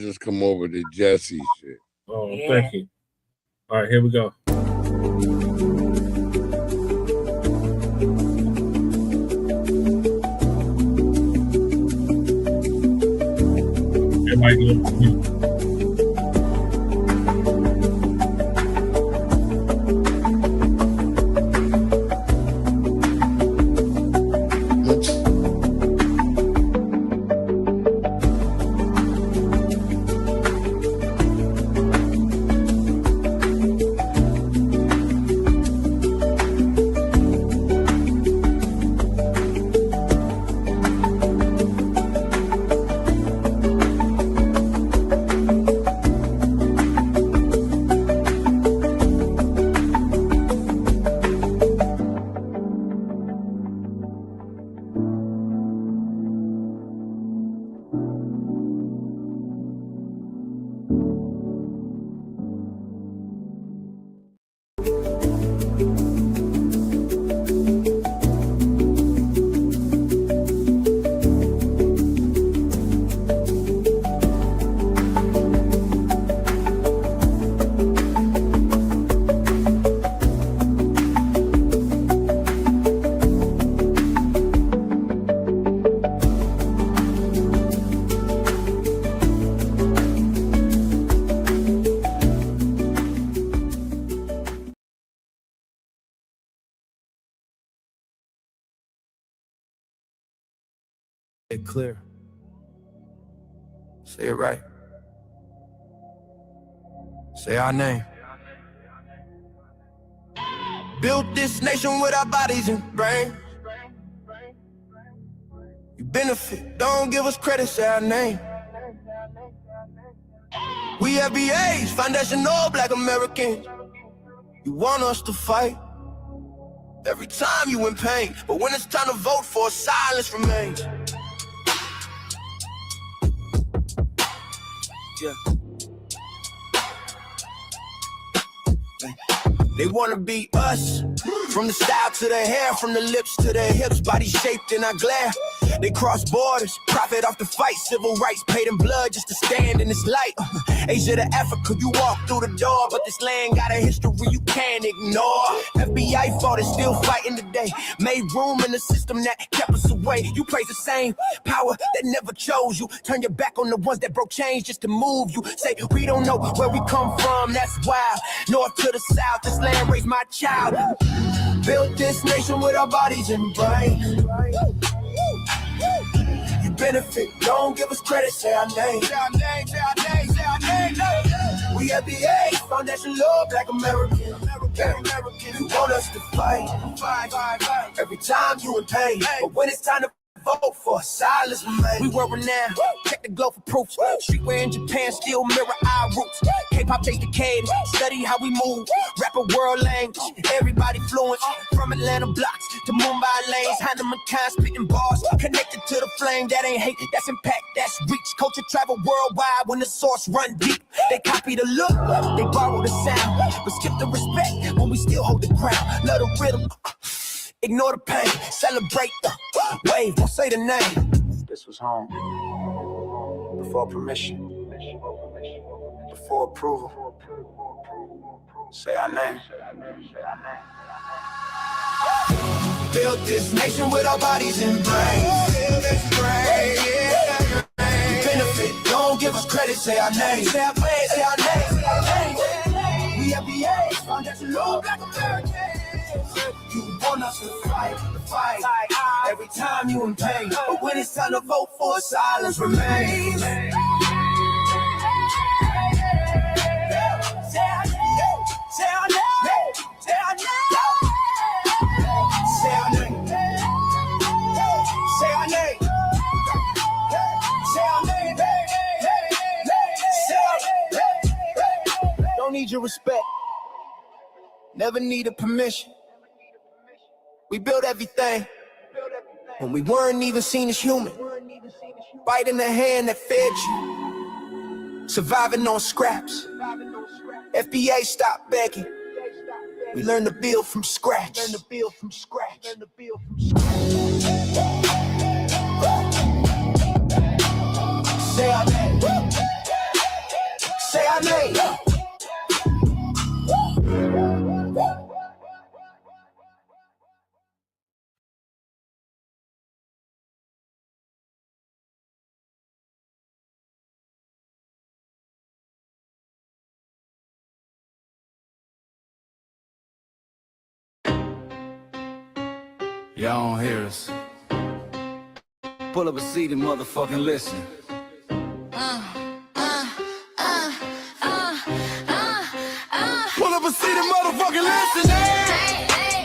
just come over to Jesse shit. Oh, thank you. All right, here we go. Everybody go. It clear. Say it right. Say our name. Built this nation with our bodies and brains. You benefit, don't give us credit, say our name. We FBAs, foundational Black Americans. You want us to fight every time you in pain, but when it's time to vote for, silence remains. Yeah. They wanna be us, from the style to the hair, from the lips to the hips, body shaped in our glare. They cross borders, profit off the fight, civil rights paid in blood just to stand in this light. Asia to Africa, you walk through the door, but this land got a history you can't ignore. FBI fought it, still fighting today. Made room in the system that kept us away. You praise the same power that never chose you. Turn your back on the ones that broke chains just to move you. Say we don't know where we come from, that's wild. North to the south, this land raised my child. Built this nation with our bodies and brains. You benefit, don't give us credit, say our name. Say our name, say our name, say our name. We FBA, foundation law, Black American. You want us to fight every time you in pain, but when it's time to vote for silence remains. We were renowned, check the globe for proof. Streetwear in Japan still mirror our roots. K-pop chase decade, study how we move. Rapper world language, everybody fluent. From Atlanta blocks to Mumbai lanes, Hannah McCann spitting bars. Connected to the flame, that ain't hate, that's impact, that's reach. Culture travel worldwide when the source run deep. They copy the look, they borrow the sound, but skip the respect when we still hold the ground. Love the rhythm, ignore the pain, celebrate the wave, don't say the name. This was home, before permission, before approval. Say our name. Built this nation with our bodies and brains. Build this brain, yeah. Benefit, don't give us credit, say our name. Say our name, say our name, say our name. We FBA, foundational Black Americans. You want us to fight every time you in pain, but when it's time to vote for, silence remains. Say our name, say our name, say our name, say our name, say our name, say our name, say our name. Don't need your respect, never needed permission. We built everything when we weren't even seen as human. Biting the hand that fed you, surviving on scraps. FBA stopped begging. We learned to build from scratch. Say our name. Y'all don't hear us. Pull up a seat and motherfucking listen. Pull up a seat and motherfucking listen.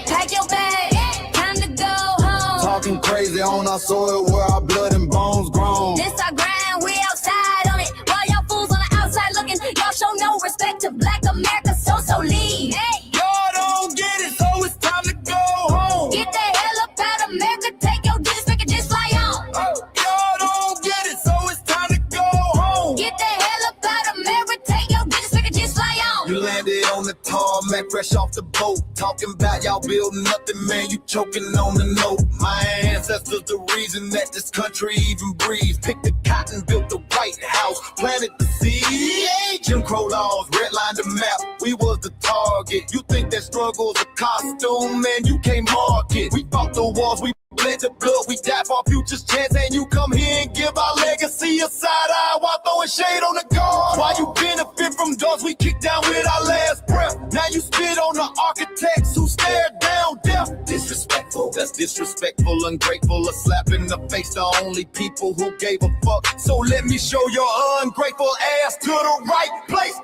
Pack your bag, time to go home. Talking crazy on our soil where our blood and bones grown. This our grind, we outside on it. While y'all fools on the outside looking, y'all show no respect to Black America, so leave. Hey. Y'all don't get it, so it's time to go home. Get the hell up out of America, take your digits, make it just fly on. Y'all don't get it, so it's time to go home. Get the hell up out of America, take your digits, make it just fly on. You landed on the tarmac, fresh off the boat. Talking about y'all building nothing, man, you choking on the note. My ancestors the reason that this country even breathes. Picked the cotton, built the White House, planted the seed. Jim Crow laws, redlined the map, we was the target. You think that struggle's a costume, man, you can't mark it. We fought the wars, we bled the blood, we died for our future's chance. And you come here and give our legacy a side eye while throwing shade on the guard. While you benefit from doors we kicked down with our last breath. Now you spit on the architects who stared down death. Disrespectful, that's disrespectful, ungrateful, a slap in the face to only people who gave a fuck. So let me show your ungrateful ass to the right place.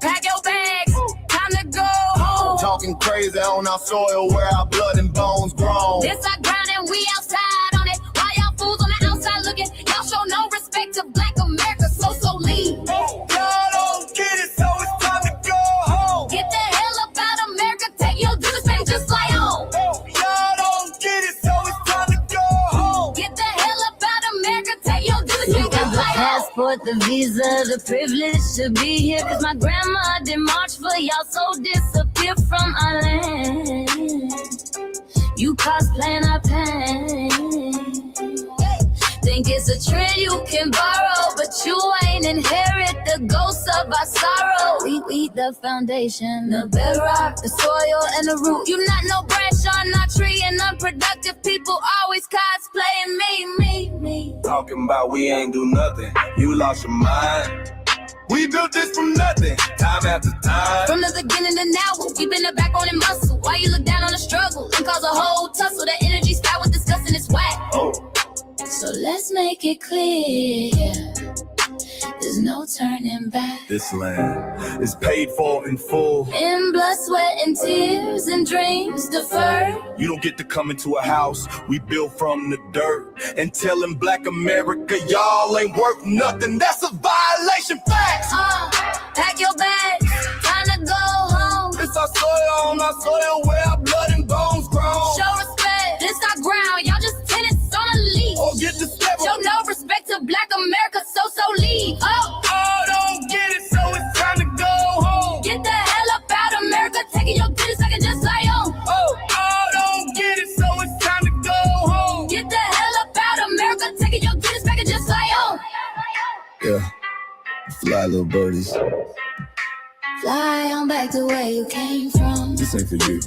Pack your bags, time to go home. Talking crazy on our soil where our blood and bones grown. This our grind and we outside on it. While y'all fools on the outside looking, y'all show no respect to Black America, so leave. Y'all don't get it, so it's time to go home. Get the hell up out of America, take your digits, make it just fly on. Y'all don't get it, so it's time to go home. Get the hell up out of America, take your digits, make it just fly on. Passport, the visa, the privilege to be here. Cause my grandma did march for y'all, so disappear from our land. You cosplaying our pain. Think it's a trend you can borrow, but you ain't inherit the ghosts of our sorrow. We the foundation, the bedrock, the soil, and the root. You not no branch on our tree, and unproductive people always cosplaying me. Talking about we ain't do nothing, you lost your mind. We built this from nothing, time after time. From the beginning to now, we been the backbone and muscle. Why you look down on the struggle and cause a whole tussle? The energy's foul with disgusting, it's whack. So let's make it clear, there's no turning back. This land is paid for in full. In blood, sweat, and tears, and dreams deferred. You don't get to come into a house we built from the dirt and telling Black America y'all ain't worth nothing. That's a violation. Facts. Pack your bags, time to go home. It's our soil on our soil where our blood and bones grown. Show respect, this our ground. Y'all just tenants on a leash. Or get the step. Show no respect to Black America, so leave. Don't get it, so it's time to go home. Get the hell up out of America, taking your digits, I can just fly on. Don't get it, so it's time to go home. Get the hell up out of America, taking your digits, I can just fly on. Yeah, fly little birdies. Fly on back to where you came from. This ain't for you.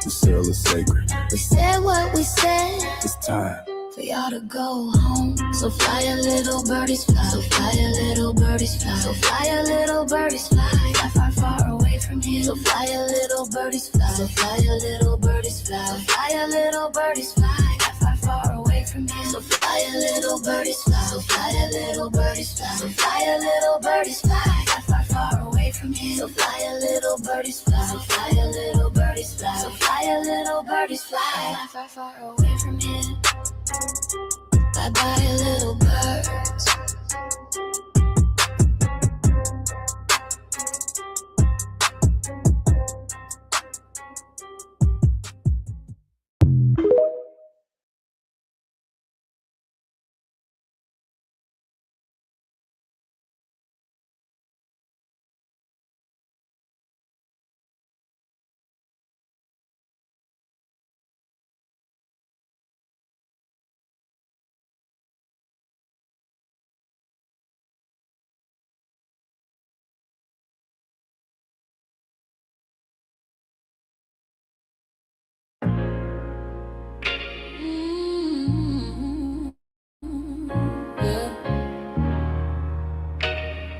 The soil is sacred. We said what we said, It's time. for y'all to go home. So fly a little birdies fly. So fly a little birdies fly. So fly a little birdies fly. Fly far, far away from here. So fly a little birdies fly. So fly a little birdies fly. So fly a little birdies fly. Fly far, far away from here. So fly a little birdies fly. So fly a little birdies fly. So fly a little birdies fly. Fly far, far away from here. So fly a little birdies fly. So fly a little birdies fly. So fly a little birdies fly. Fly far, far away from here. Bye bye, little birds.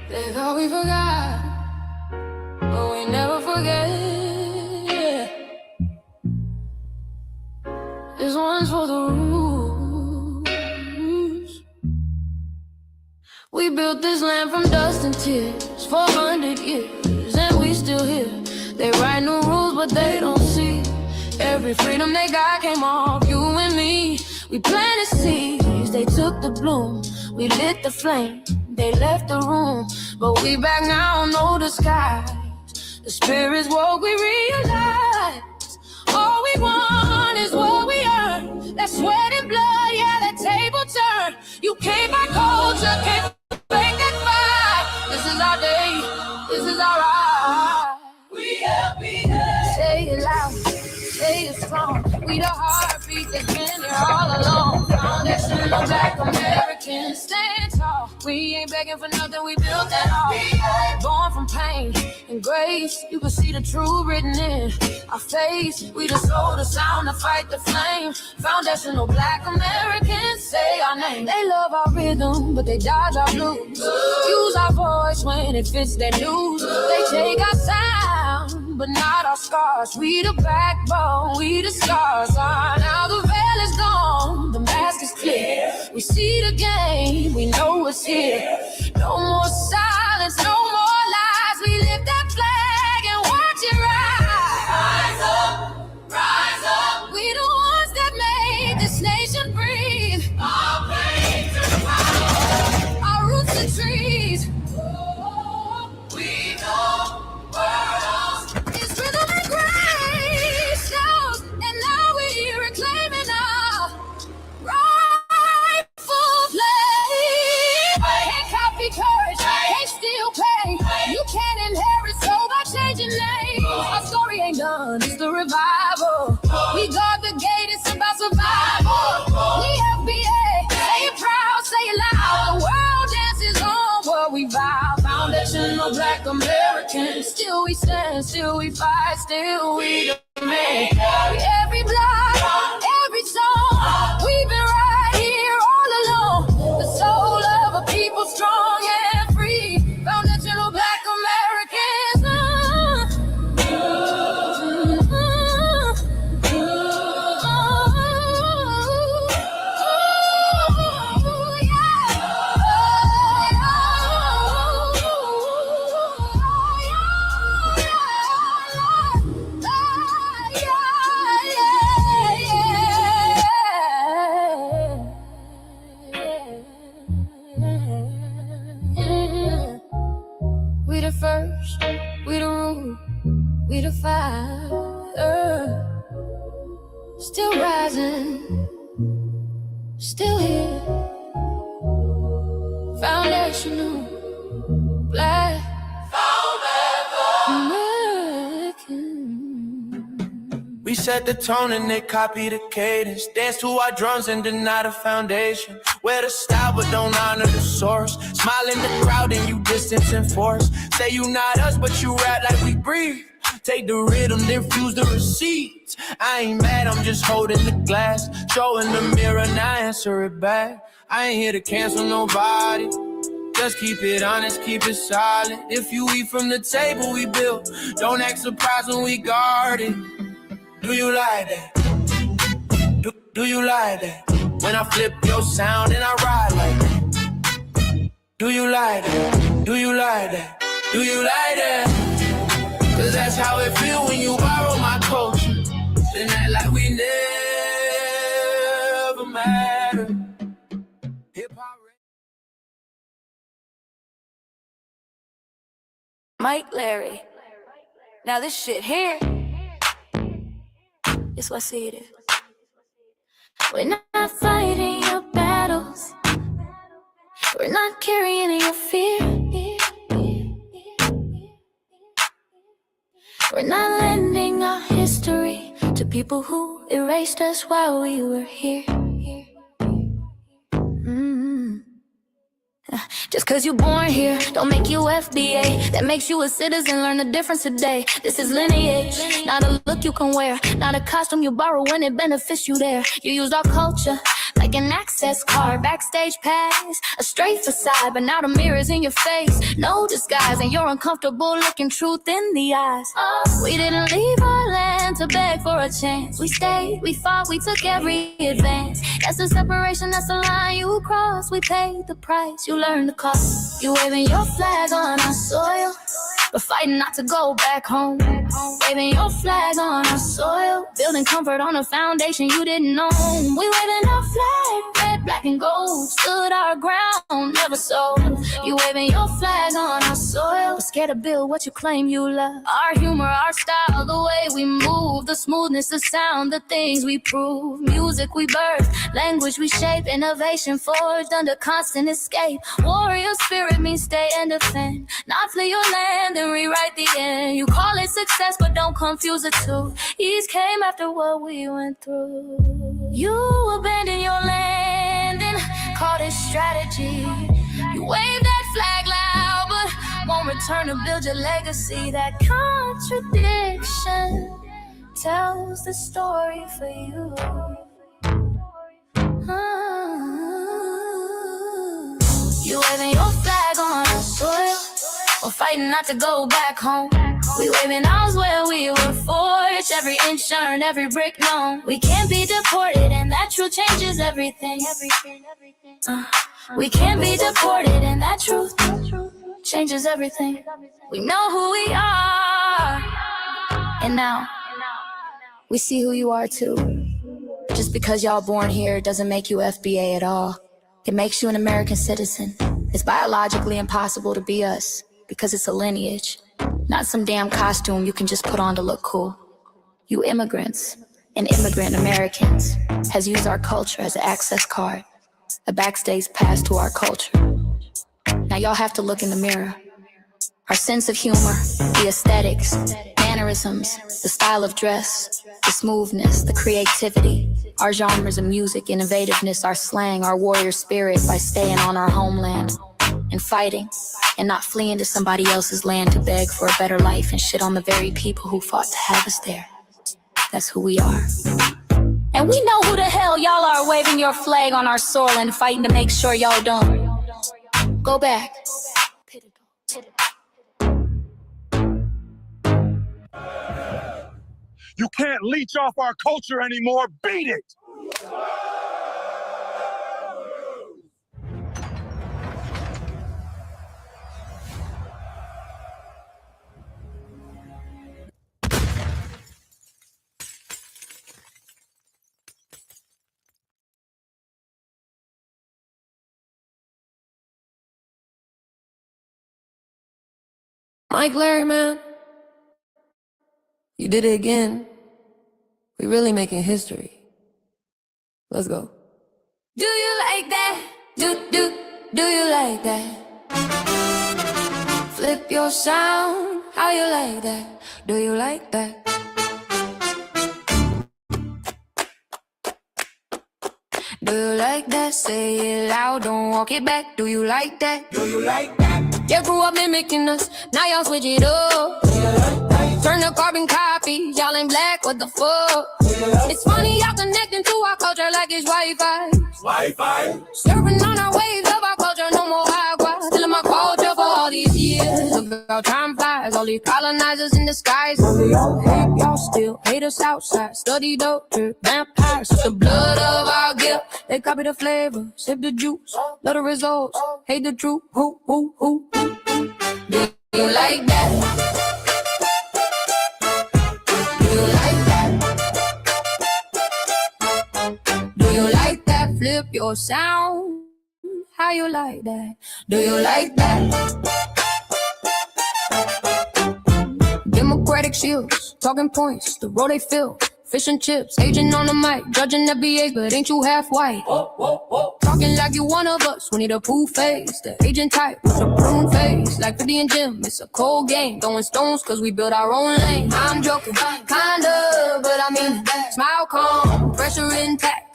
They thought we forgot, but we never forget. We built this land from dust and tears, 400 years, and we still here. They write new rules, but they don't see. Every freedom they got came off you and me. We planted seeds, they took the bloom. We lit the flame, they left the room. But we back now, no disguise. The spirit's woke, we realize. All we want is what we earn. That sweat and blood, yeah, that table turn. You can't buy culture, can't break that fight. This is our day, this is our right. We LBA. Say it loud, say it strong. We the heartbeat that's been here all along. Foundation of Black Americans, stand tall. We ain't begging for nothing, we built that all. Born from pain and grace, you can see the truth written in our face. We the soul, the sound, the fight, the flame. Foundational Black Americans, say our name. They love our rhythm, but they dodge our blues. Use our voice when it fits their news. They take our sound, but not our scars. We the backbone, we the stars. Now the veil is gone, the mask is clear. We see the game, we know it's here. No more silence, no more lies. We lift that flag and watch it rise. Rise up, rise up. We the ones that made this nation breathe. Our pain to power, our roots and trees. We know worlds. It's rhythm and grace knows, and now we reclaiming our rightful place. Can't copy courage, can't steal pain. You can't inherit soul by changing names. Our story ain't done, it's the revival. We guard the gate, it's about survival. We FBA, say it proud, say it loud. The world dances on what we vow. Foundational Black Americans, still we stand, still we fight, still we the man. Every block, every song, we've been right here all along. The soul of a people strong and free. Foundational Black Americans. We the first, we the root, we the fire. Still rising, still here. Foundational Black American. We set the tone and they copy the cadence. Dance to our drums and deny the foundation. Wear the style but don't honor the source. Smile in the crowd and you distance and force. Say you not us but you rap like we breathe. Take the rhythm, then fuse the receipts. I ain't mad, I'm just holding the glass. Showing the mirror, now answer it back. I ain't here to cancel nobody. Just keep it honest, keep it solid. If you eat from the table we built, don't act surprised when we guard it. Do you like that? Do you like that? When I flip your sound and I ride like that. Do you like that? Do you like that? Do you like that? Cause that's how it feel when you borrow my culture. Then act like we never mattered. Hip-hop. Mike Larry. Now this shit here, it's what I see it is. We're not fighting your battles. We're not carrying your fear. We're not lending our history to people who erased us while we were here. Just cause you're born here, don't make you FBA. That makes you a citizen, learn the difference today. This is lineage, not a look you can wear. Not a costume you borrow when it benefits you there. You used our culture like like an access card, backstage pass, a straight facade, but now the mirror's in your face. No disguise, and you're uncomfortable looking truth in the eyes. We didn't leave our land to beg for a chance. We stayed, we fought, we took every advance. That's the separation, that's the line you cross. We paid the price, you learned the cost. You waving your flag on our soil, but fighting not to go back home. Waving your flag on our soil, building comfort on a foundation you didn't own. We waving our flag, red, black, and gold. Stood our ground, never sold. You waving your flag on our soil, but scared to build what you claim you love. Our humor, our style, the way we move, the smoothness, the sound, the things we prove. Music we birth, language we shape, innovation forged under constant escape. Warrior spirit means stay and defend, not flee your land and rewrite the end. You call it success, but don't confuse the two. East came after what we went through. You abandoned your land and called it strategy. You wave that flag loud, but won't return to build your legacy. That contradiction tells the story for you. You waving your flag on our soil, we're fighting not to go back home. We waving ours where we were forged, every inch earned, every brick known. We can't be deported, and that truth changes everything. We can't be deported, and that truth changes everything. We know who we are, and now we see who you are too. Just because y'all born here doesn't make you FBA at all. It makes you an American citizen. It's biologically impossible to be us, because it's a lineage, not some damn costume you can just put on to look cool. You immigrants and immigrant Americans has used our culture as an access card, a backstage pass to our culture. Now y'all have to look in the mirror. Our sense of humor, the aesthetics, mannerisms, the style of dress, the smoothness, the creativity, our genres of music, innovativeness, our slang, our warrior spirit by staying on our homeland and fighting and not fleeing to somebody else's land to beg for a better life and shit on the very people who fought to have us there. That's who we are. And we know who the hell y'all are waving your flag on our soil and fighting to make sure y'all don't go back. You can't leech off our culture anymore. Beat it! Mike Larry, man, you did it again. We really making history. Let's go. Do you like that? Do you like that? Flip your sound, how you like that? Do you like that? Do you like that? Say it loud, don't walk it back. Do you like that? Do you like that? You grew up mimicking us, now y'all switch it up. Turn the carbon copy, y'all ain't black, what the fuck? It's funny y'all connecting to our culture like it's Wi-Fi. Surfing on our waves of our culture, no more agua. Stealing my culture for all these years. Look how time flies, all these colonizers in disguise. Y'all hate, y'all still hate us outside. Study dope, drip, vampires, suck the blood of our guilt. They copy the flavor, sip the juice, love the results, hate the truth. Who? Do you like that? Flip your sound, how you like that? Do you like that? Democratic shields, talking points, the road they fill. Fish and chips, agent on the mic, judging the BA, but ain't you half white? Talking like you one of us, we need a poo face. The agent type with a prune face, like 50 and Jim, it's a cold game. Throwing stones cause we build our own lane. I'm joking, kinda, but I mean, smile calm, pressure intact.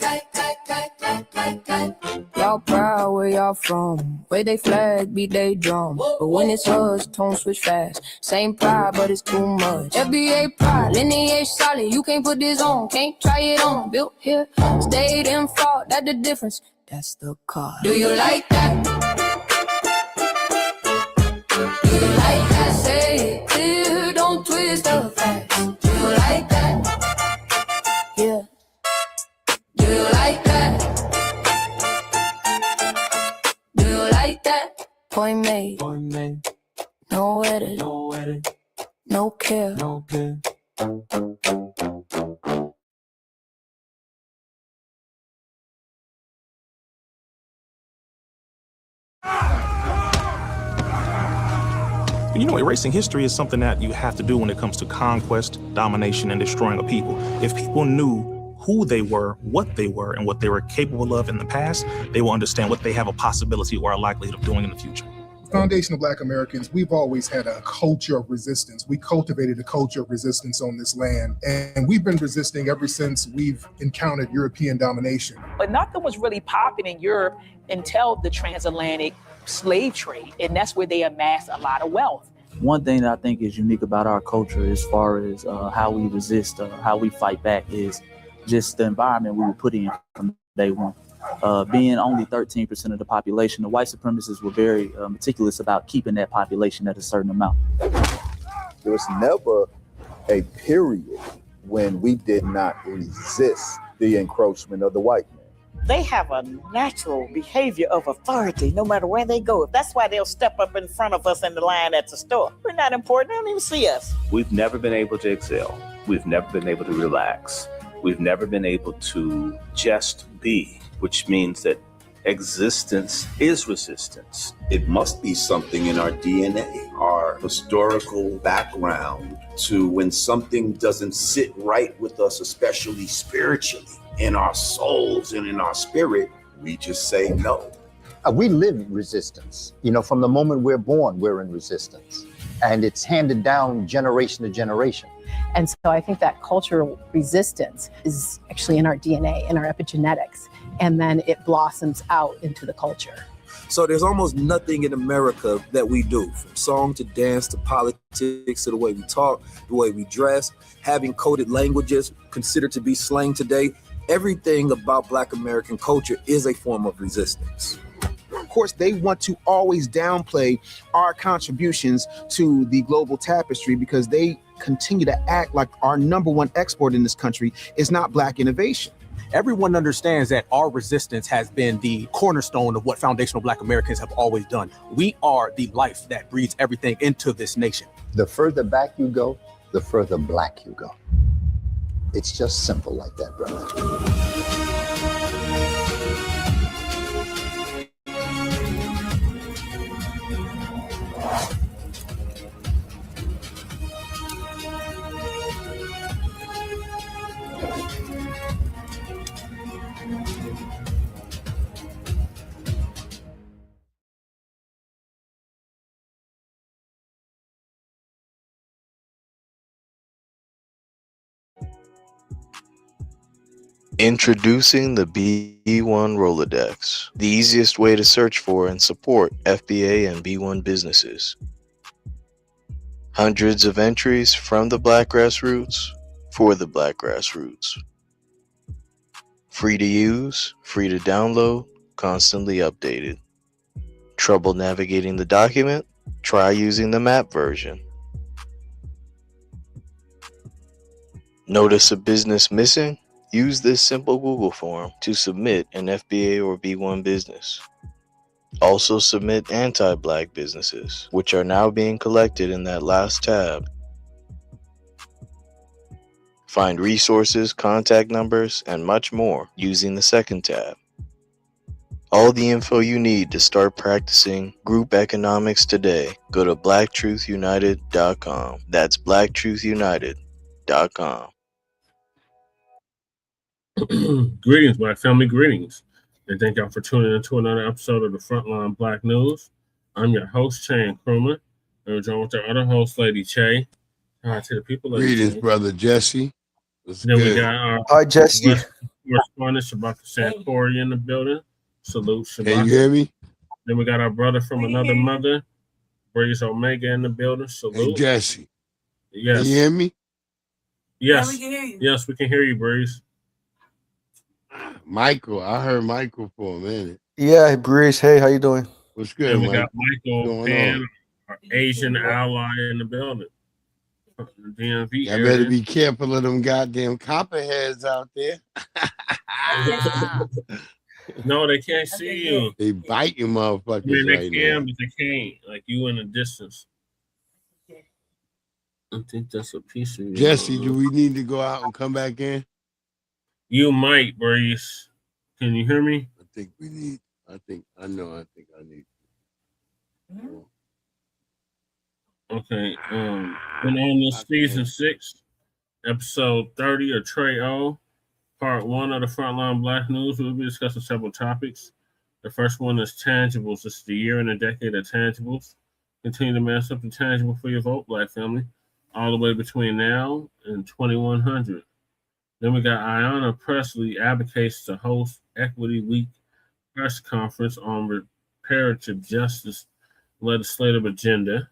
Y'all proud where y'all from. Where they flag, beat they drum. But when it's us, tone switch fast. Same pride, but it's too much. FBA pride, lineage solid. You can't put this on, can't try it on. Built here, stayed in fault. That's the difference. That's the car. Do you like that? Do you like that? Say it clear, don't twist the facts. Do you like that? Yeah. Do you like that? Do you like that? Point made. No edit. No care. You know, erasing history is something that you have to do when it comes to conquest, domination, and destroying a people. If people knew who they were, what they were, and what they were capable of in the past, they will understand what they have a possibility or a likelihood of doing in the future. Foundation of Black Americans, we've always had a culture of resistance. We cultivated a culture of resistance on this land, and we've been resisting ever since we've encountered European domination. But nothing was really popping in Europe until the transatlantic slave trade, and that's where they amassed a lot of wealth. One thing that I think is unique about our culture as far as how we resist, how we fight back, is just the environment we were put in from day one. Being only 13% of the population, the white supremacists were very meticulous about keeping that population at a certain amount. There was never a period when we did not resist the encroachment of the white man. They have a natural behavior of authority no matter where they go. That's why they'll step up in front of us in the line at the store. We're not important. They don't even see us. We've never been able to excel. We've never been able to relax. We've never been able to just be, which means that existence is resistance. It must be something in our DNA, our historical background, to when something doesn't sit right with us, especially spiritually, in our souls and in our spirit, we just say no. We live in resistance. You know, from the moment we're born, we're in resistance. And it's handed down generation to generation. And so I think that cultural resistance is actually in our DNA, in our epigenetics, and then it blossoms out into the culture. So there's almost nothing in America that we do, from song to dance to politics to the way we talk, the way we dress, having coded languages considered to be slang today. Everything about Black American culture is a form of resistance. Of course, they want to always downplay our contributions to the global tapestry because they continue to act like our number one export in this country is not Black innovation. Everyone understands that our resistance has been the cornerstone of what foundational Black Americans have always done. We are the life that breathes everything into this nation. The further back you go, the further Black you go. It's just simple like that, brother. Introducing the B1 Rolodex, the easiest way to search for and support FBA and B1 businesses. Hundreds of entries from the Black grassroots for the Black grassroots. Free to use, free to download, constantly updated. Trouble navigating the document? Try using the map version. Notice a business missing? Use this simple Google form to submit an FBA or B1 business. Also submit anti-Black businesses, which are now being collected in that last tab. Find resources, contact numbers, and much more using the second tab. All the info you need to start practicing group economics today. Go to blacktruthunited.com. That's blacktruthunited.com. Greetings, Black family, greetings. And thank y'all for tuning in to another episode of the Frontline Black News. I'm your host, Che Nkrumah. And we're joined with our other host, Lady Che. Hi to the people. Greetings, brother Jesse. Then we got our Hi, Jesse. correspondent Shabaka Sankori in the building. Salute, Shabaka. Can you hear me? Then we got our brother from another mother, Breeze Omega in the building. Salute. Hey, Jesse. Yes. Can you hear me? Yes. Yeah, we can hear you. Yes, we can hear you, Breeze. Michael. I heard Michael for a minute. Yeah, Breeze. Hey, how you doing? What's good, And we Mike? got Michael What's going Pan, on? our Asian ally in the building. The DMV Y'all area. better be careful of them goddamn copperheads out there. No, they can't see you. They biting motherfuckers I mean, they right can, now. but they can't. Like you in the distance. I think that's a piece of you. Jesse, do we need to go out and come back in? You might, Breeze. Can you hear me? I think we need. I think I need. Okay. Been on this season 6, episode 30 of Trey O, part 1 of the Frontline Black News. We'll be discussing several topics. The first one is tangibles. It's the year and a decade of tangibles. Continue to man something tangible for your vote, Black family, all the way between now and 2100. Then we got Ayanna Pressley advocates to host Equity Week press conference on reparative justice legislative agenda.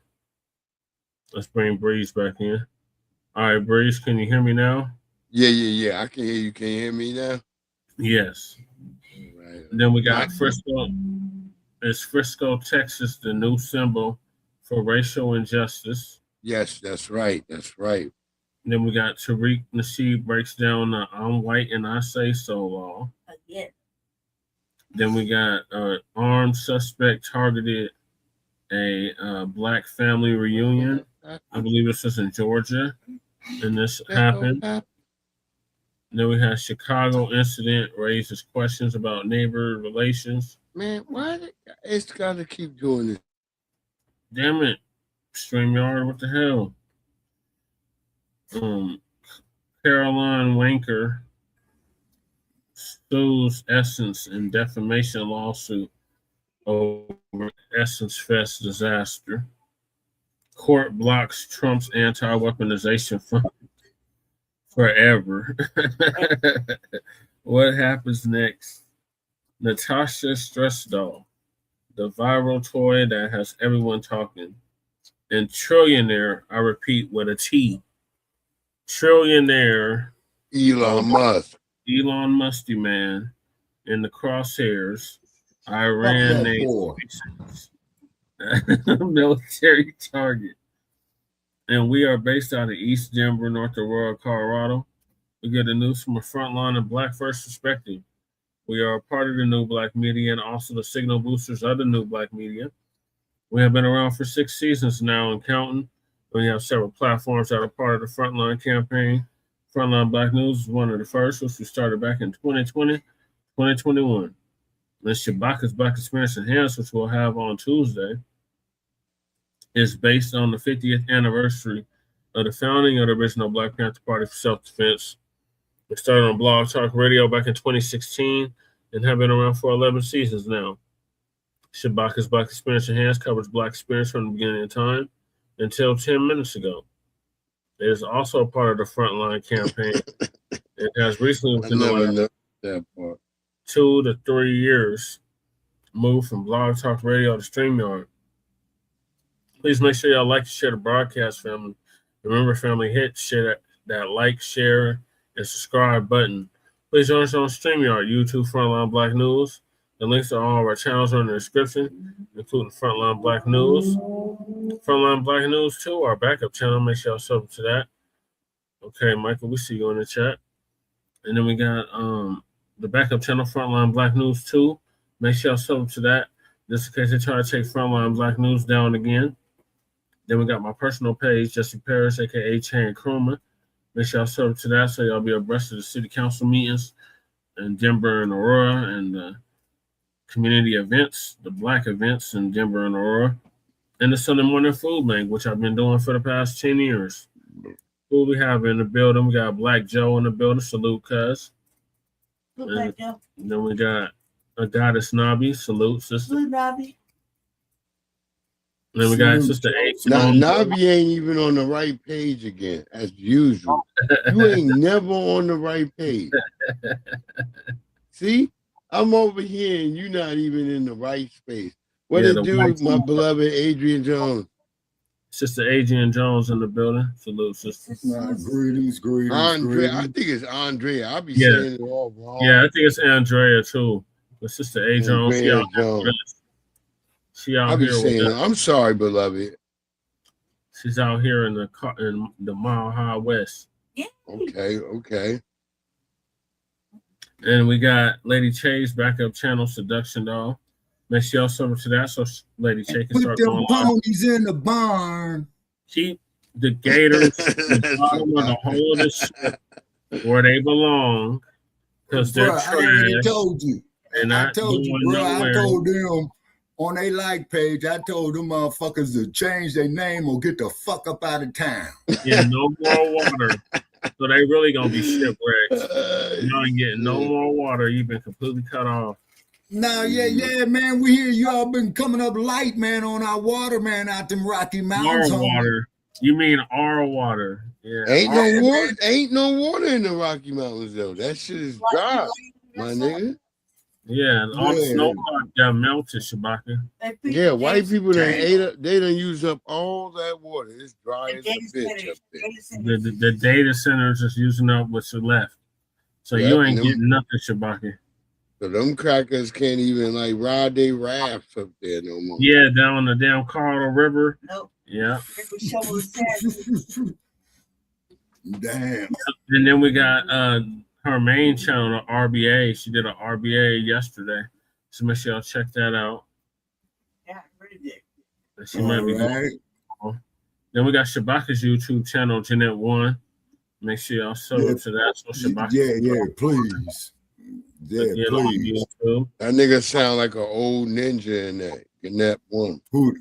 Let's bring Breeze back in. All right, Breeze, can you hear me now? Yeah. I can hear you. Can you hear me now? Yes. Right. Then we got Frisco. Is Frisco, Texas, the new symbol for racial injustice? Yes, that's right. That's right. Then we got Tariq Nasheed breaks down the I'm white and I say so law. Again. Then we got armed suspect targeted a black family reunion. I believe this was in Georgia, and this happened. Then we had Chicago incident raises questions about neighbor relations. Man, why it's got to keep doing this? Damn it, StreamYard, what the hell? Caroline Wanker sues Essence in defamation lawsuit over Essence Fest disaster. Court blocks Trump's anti-weaponization fund forever. What happens next? Natasha stress doll, the viral toy that has everyone talking. And Trillionaire, I repeat, with a T. Trillionaire. Elon Musk. Elon Musty Man in the Crosshairs. Iran named military target. And we are based out of East Denver, North Aurora, Colorado. We get the news from a frontline and Black first perspective. We are a part of the new Blacc Media and also the signal boosters of the new Blacc Media. We have been around for 6 seasons now and counting. We have several platforms that are part of the Frontline campaign. Frontline Black News is one of the first, which we started back in 2020, 2021. And Shabaka's Black Experience Enhanced, which we'll have on Tuesday, is based on the 50th anniversary of the founding of the original Black Panther Party for Self-Defense. It started on Blog Talk Radio back in 2016 and have been around for 11 seasons now. Shabaka's Black Experience Enhanced covers Black experience from the beginning of time until 10 minutes ago. It is also part of the Frontline campaign. It has recently, within the last 2 to 3 years, moved from Blog Talk Radio to StreamYard. Please make sure y'all like and share the broadcast, family. Remember, family, hit share that like, share, and subscribe button. Please join us on StreamYard, YouTube Frontline Black News. The links to all of our channels are in the description, including Frontline Black News. Frontline Black News 2, our backup channel. Make sure y'all sub to that. Okay, Michael, we see you in the chat. And then we got the backup channel, Frontline Black News 2. Make sure y'all sub to that, just in case they try to take Frontline Black News down again. Then we got my personal page, Jesse Paris, a.k.a. Chan Krumah. Make sure y'all sub to that so y'all be abreast of the city council meetings in Denver and Aurora and the community events, the Black events in Denver and Aurora, and the Sunday morning food bank, which I've been doing for the past 10 years. Who we have in the building? We got Black Joe in the building. Salute, cuz. And then we got a Goddess Nobby. Salute, sister. Salute, Nobby. And then we got Sister H. Navi ain't even on the right page again, as usual. You ain't never on the right page. See, I'm over here and you're not even in the right space. What it do with my beloved Adrian Jones? Sister Adrian Jones in the building. Salute, sister. Greetings. Andrea, I think it's Andrea. I'll be saying it all wrong. Yeah, I think it's Andrea too. But Sister A. Jones, she out here with us. I'm sorry, beloved. She's out here in the Mile High West. Yeah. Okay. And we got Lady Chase backup channel Seduction Doll. Make sure y'all sub to that so Lady Chase can start going live. Ponies in the barn. Keep the gators the bottom of the hole of the ship where they belong, because they're trash. I already told you. And I told you, bro. I told them on their like page, I told them motherfuckers to change their name or get the fuck up out of town. Yeah, no more water. So they really gonna be shipwrecked. You ain't getting no more water. You've been completely cut off. No, yeah, man. We hear y'all been coming up light, man, on our water, man, out them Rocky Mountains. Our water. You mean our water? Yeah. Ain't no water in the Rocky Mountains though. That shit is dry, my nigga. Yeah, and all the snow got melted, Shabaka. Yeah, white people they done use up all that water. It's dry as a bitch up there. The data centers is using up what's left. So you ain't getting nothing, Shabaka. So them crackers can't even like ride their rafts up there no more. Yeah, down on the damn Colorado River. Nope. Yeah. Damn. And then we got her main channel, the RBA. She did an RBA yesterday. So make sure y'all check that out. Yeah, pretty good. She might be good. Then we got Shabaka's YouTube channel, Jeanette One. Make sure y'all sub up to that. So Shabaka. Yeah, please. Yeah, please. That nigga sound like an old ninja in that. Jeanette One. Who?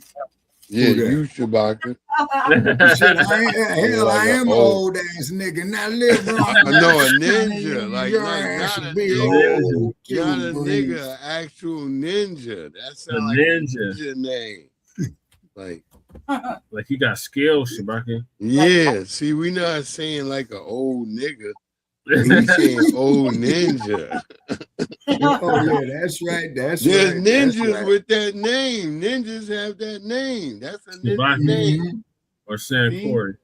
Yeah, you Shabaka. I am an old ass nigga. Now live on. I know a ninja, like not a nigga, actual ninja. That sounds like a ninja name. Like you got skills, Shabaka. Yeah, see, we not saying like an old nigga. We saying old ninja. Oh yeah, that's right. There's ninjas with that name. Ninjas have that name. That's a ninja name. Or Sam Corey.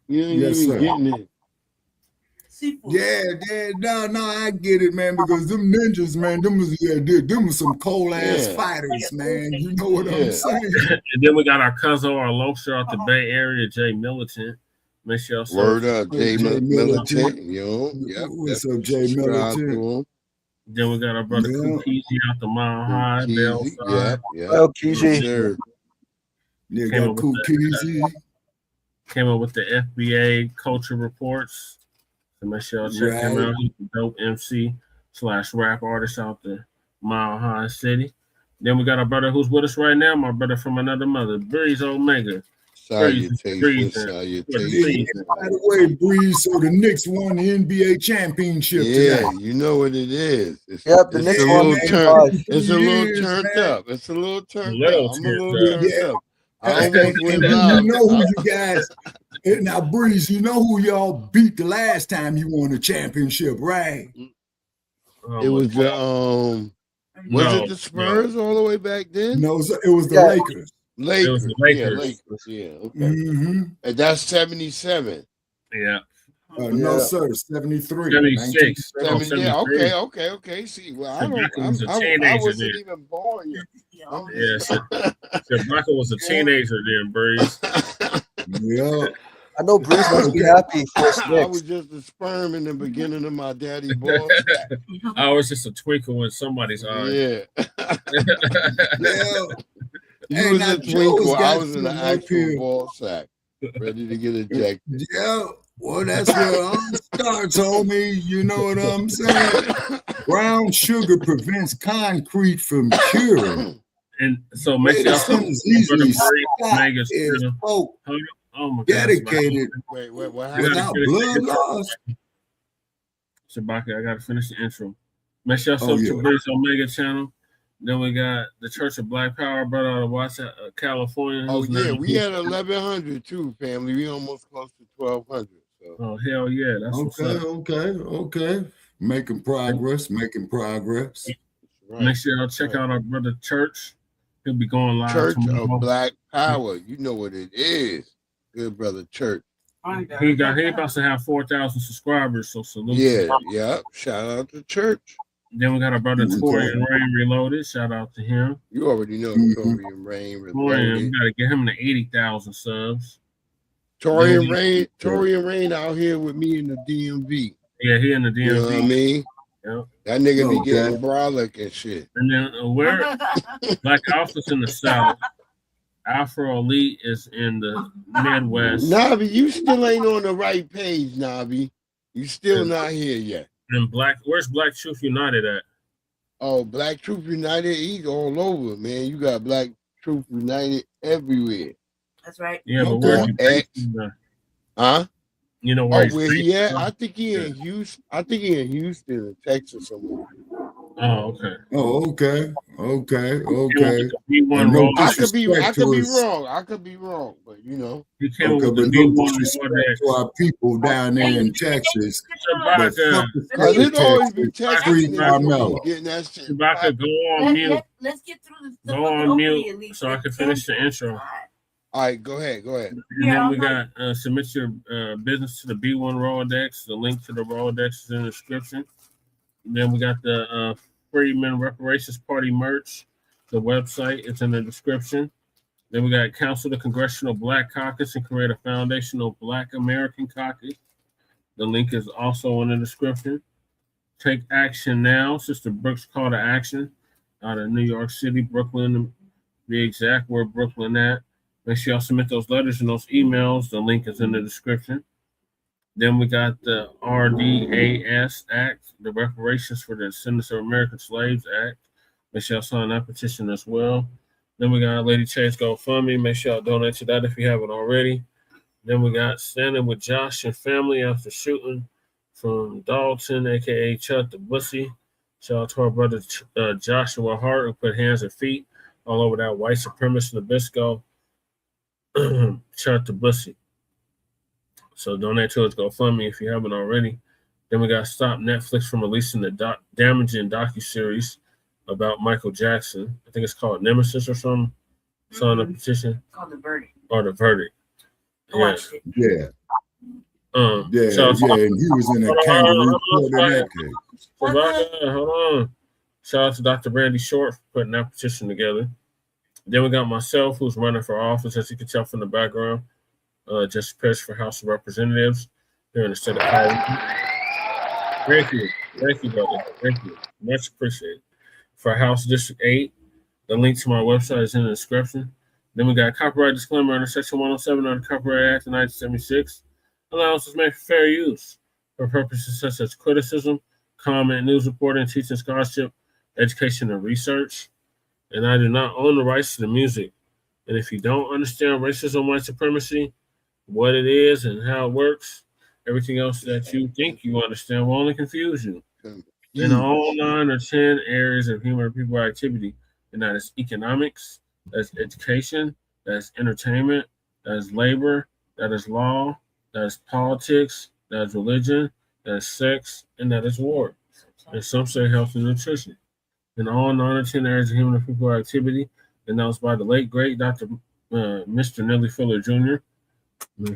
You ain't even getting it. Yeah, no, I get it, man. Because them ninjas, man, them was some cold ass fighters, man. You know what I'm saying? And then we got our cousin, our local out the Bay Area, Jay Militant. Make sure y'all word up, Jay Militant. Yo, what's up, Jay Militant? Then we got our brother Kukizi out the Mile High, Bellside. Well, Kukizi. Came up with the FBA culture reports. So make sure y'all check him out. He's a dope MC / rap artist out the Mile High City. Then we got our brother who's with us right now, my brother from another mother, Breeze Omega. Salutations. By the way, Breeze, so the Knicks won the NBA championship today. You know what it is. The Knicks won. It's a little turned up. It's a little turned up. I'm a little turned up. I almost went live. You know who you guys now, Breeze, you know who y'all beat the last time you won a championship, right? It was the was it the Spurs all the way back then? No, it was the Lakers. It was the Lakers. Yeah, okay. And that's 77. Yeah. No, sir, 73. 76. Okay. See, well, I wasn't even born yet. Michael was a teenager then, Breeze. Yeah. I know Breeze must be happy for us. I was just a sperm in the beginning of my daddy ball sack. I was just a twinkle in somebody's eye. Yeah. You was a twinkle. I was in the actual ball sack, ready to get ejected. Yeah. Well, that's where it all starts, homie. You know what I'm saying? Brown sugar prevents concrete from curing. And so make sure Oh my God! Dedicated. Wait, what without blood loss. Shabaka, I gotta finish the intro. Make sure y'all sub to Breeze Omega channel. Then we got the Church of Black Power, brother out of Watson, California. Oh yeah, we had 1,100 too, family. We almost close to 1,200. So. Oh hell yeah, that's what's up. Okay. Making progress. Right. Make sure y'all check out our brother Church. He'll be going live Church tomorrow. of Black Power. You know what it is. Good brother Church. He about to have 4,000 subscribers. So salute. Yeah. Shout out to Church. Then we got our brother Torian Rain Reloaded. Shout out to him. You already know Torian Rain Reloaded. We gotta get him to 80,000 subs. Torian Rain out here with me in the DMV. Yeah, he in the DMV. You know what I mean? Yeah. That nigga be getting brolic and shit. And then where Black Alpha's in the South. Afro Elite is in the Midwest. Navi, you still ain't on the right page, Navi. You still not here yet. And where's Black Truth United at? Oh, Black Truth United, he's all over, man. You got Black Truth United everywhere. That's right. Yeah, but where's X? Huh? You know where where he at? I think he in Houston. I think he in Houston or Texas somewhere. Oh, okay. Okay. I could be wrong, but you know. He came with the no disrespect to our people down there in Texas. Because it always be Texas Carmelo. getting that shit. Chewbacca, go on mute. Let's get through the Go on mute so I can finish the intro. All right, go ahead. And then we got submit your business to the B1 Rolodex. The link to the Rolodex is in the description. Then we got the Freedmen Reparations Party merch. The website is in the description. Then we got Council the Congressional Black Caucus and create a foundational Black American Caucus. The link is also in the description. Take action now. Sister Brooks call to action out of New York City, Brooklyn, the exact where Brooklyn at. Make sure y'all submit those letters and those emails. The link is in the description. Then we got the RDAS Act, the Reparations for the Descendants of American Slaves Act. Make sure y'all sign that petition as well. Then we got Lady Chase GoFundMe. Make sure y'all donate to that if you haven't already. Then we got Standing with Josh and Family After Shooting from Dalton, a.k.a. Chuck the Bussy. Shout out to our brother Joshua Hart, who put hands and feet all over that white supremacist Nabisco. Chuck the Bussy. So donate to his GoFundMe if you haven't already. Then we got Stop Netflix from releasing the damaging docuseries about Michael Jackson. I think it's called Nemesis or something. Sign a petition. It's called The Verdict. Or The Verdict. Yeah. And he was in a kangaroo court in that case. Hold on. Shout out to Dr. Brandy Short for putting that petition together. Then we got myself, who's running for office, as you can tell from the background. Just pitched for House of Representatives here in the state of California. Thank you, brother. Thank you. Much appreciated. For House District 8, the link to my website is in the description. Then we got a copyright disclaimer under Section 107 of the Copyright Act of 1976. Allowances made for fair use for purposes such as criticism, comment, news reporting, teaching, scholarship, education, and research. And I do not own the rights to the music. And if you don't understand racism, white supremacy, what it is and how it works, everything else that you think you understand will only confuse you. In all 9 or 10 areas of human people activity, and that is economics, that's education, that's entertainment, that's labor, that is law, that is politics, that is religion, that is sex, and that is war. And some say health and nutrition. In all 9 or 10 areas of human people activity, announced by the late great Dr. Mr. Nellie Fuller Jr.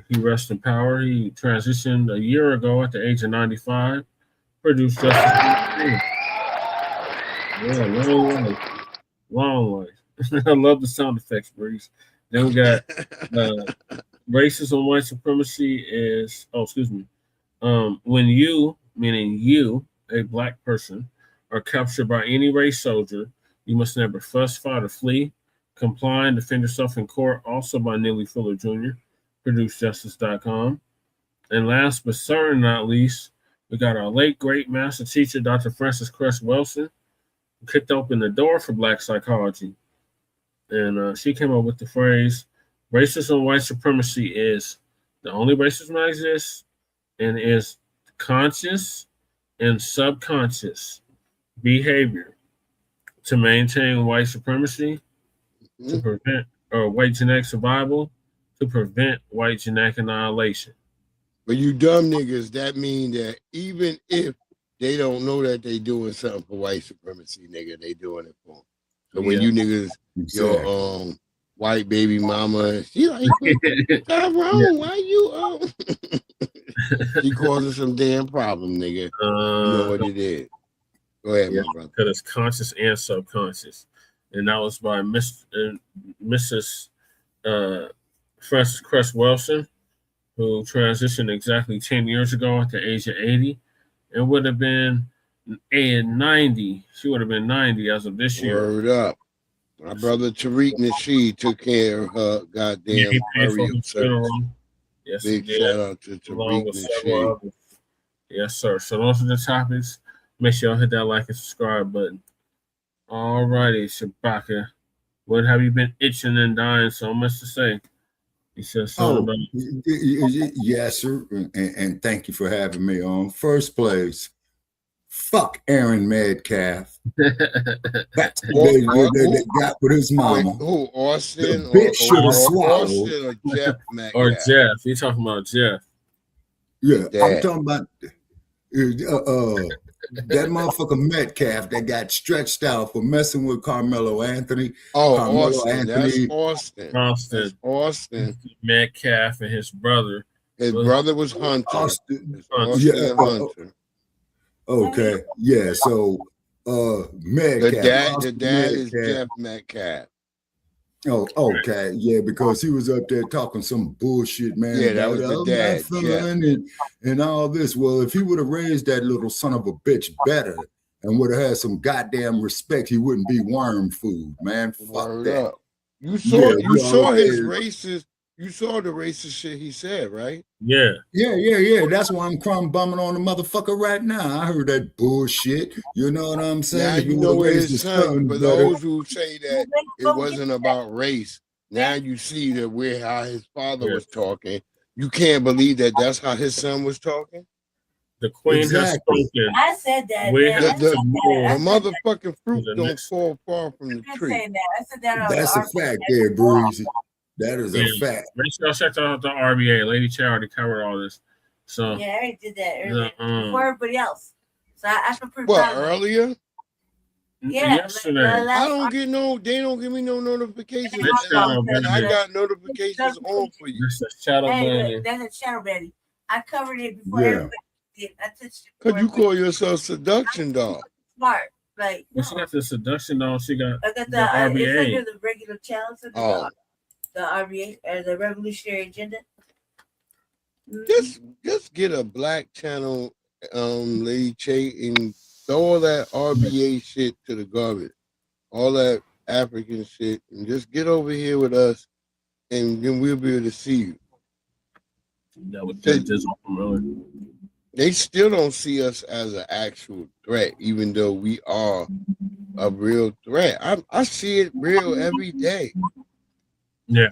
He rests in power. He transitioned a year ago at the age of 95. Produced Justice. Yeah, long life. I love the sound effects, Breeze. Then we got racism, white supremacy is, when you, meaning you, a black person, are captured by any race soldier, you must never fuss, fight, or flee. Comply and defend yourself in court, also by Nellie Fuller Jr., ProduceJustice.com. And last but certainly not least, we got our late great master teacher, Dr. Frances Cress Wilson, who kicked open the door for black psychology. And she came up with the phrase, racism, white supremacy is the only racism that exists and is conscious and subconscious behavior to maintain white supremacy, to prevent white genetic survival, to prevent white genetic annihilation. But you dumb niggas, that mean that even if they don't know that they doing something for white supremacy, nigga, they doing it for them. So when you niggas, your white baby mama, she like, what's wrong? Why you she causing some damn problem, nigga. You know what it is. Go ahead, my brother. Because it's conscious and subconscious. And that was by Mrs. Frances Cress Wilson, who transitioned exactly 10 years ago at the age of 80. It would have been 90. She would have been 90 as of this year. Word up. My brother Tariq Nasheed took care of her goddamn burial service. Yes, big shout out to Tariq Nasheed. Yes, sir. So those are the topics. Make sure y'all hit that like and subscribe button. All righty, Shabaka. What have you been itching and dying so much to say? He said something about yes, sir. And thank you for having me on. First place, fuck Aaron Metcalf. That's the guy got with his mama. Who, Austin? The bitch should have swallowed. Austin or Jeff Metcalf? Or Jeff. You talking about Jeff. Yeah, I'm talking about that motherfucker Metcalf that got stretched out for messing with Carmelo Anthony. Oh, Carmelo Austin. That's Austin. That's Austin. Metcalf and his brother. His brother was Hunter. Austin. Austin Hunter. Okay. Yeah. So Metcalf. The dad is Jeff Metcalf. Oh, okay. Yeah, because he was up there talking some bullshit, man. Yeah, that was the dad. And all this. Well, if he would have raised that little son of a bitch better and would have had some goddamn respect, he wouldn't be worm food, man. Fuck that. Up. You saw his racist. You saw the racist shit he said, right? Yeah. That's why I'm crumb bumming on the motherfucker right now. I heard that bullshit. You know what I'm saying? Now you know where his son. For those who say that it wasn't about race, now you see that how his father was talking. You can't believe that that's how his son was talking. The queen has spoken. I said that. The motherfucking fruit don't fall far from the tree. I said that. That's a fact there, Breezy. That is a fact. Make sure y'all check out the RBA. Lady Charity covered all this. So yeah, I already did that earlier before everybody else. So I feel pretty proud. Earlier? Yeah. Yesterday. I don't get they don't give me no notifications. And I got notifications on for you. That's a shadow banning. I covered it before everybody did. I touched it. Because you call yourself seduction dog. Smart. Like she got the seduction dog. She got I got the RBA. It's under the regular channel. So the RBA or the Revolutionary Agenda. Just get a black channel, Lady Che, and throw all that RBA shit to the garbage, all that African shit, and just get over here with us, and then we'll be able to see you. That would take this from They still don't see us as an actual threat, even though we are a real threat. I see it real every day. Yeah,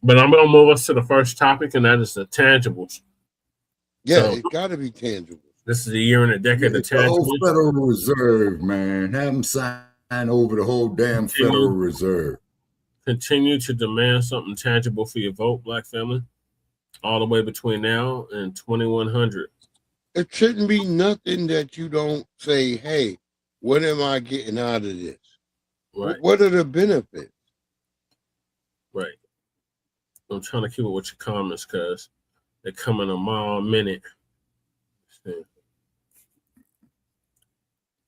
but I'm gonna move us to the first topic, and that is the tangibles. Yeah, so, it's got to be tangible. This is a year and a decade of tangibles. The whole Federal Reserve, man, have them sign over the whole damn Federal Reserve. Continue to demand something tangible for your vote, Black family, all the way between now and 2100. It shouldn't be nothing that you don't say, "Hey, what am I getting out of this? Right. What are the benefits?" Right. I'm trying to keep it with your comments because they're coming a mile a minute.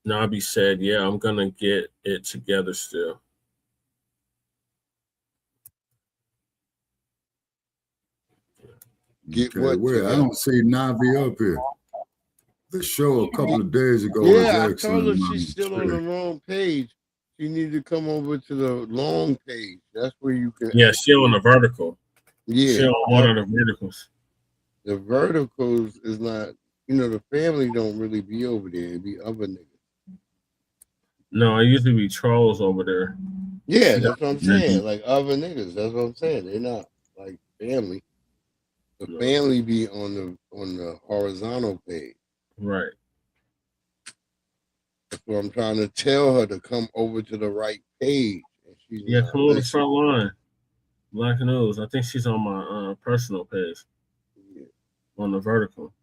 Nabi said, yeah, I'm going to get it together still. Get what? I don't see Navi up here. The show a couple of days ago was excellent. I told her she's still on the wrong page. You need to come over to the long page. That's where you can. Yeah, she on the vertical. Yeah, she on one of the verticals. The verticals is not. The family don't really be over there. It be other niggas. No, it usually be trolls over there. Yeah, that's what I'm saying. Like other niggas. That's what I'm saying. They're not like family. The family be on the horizontal page. Right. That's what I'm trying to tell her, to come over to the right page. And she's not come on the listening. front line. Black News. I think she's on my personal page. On the vertical.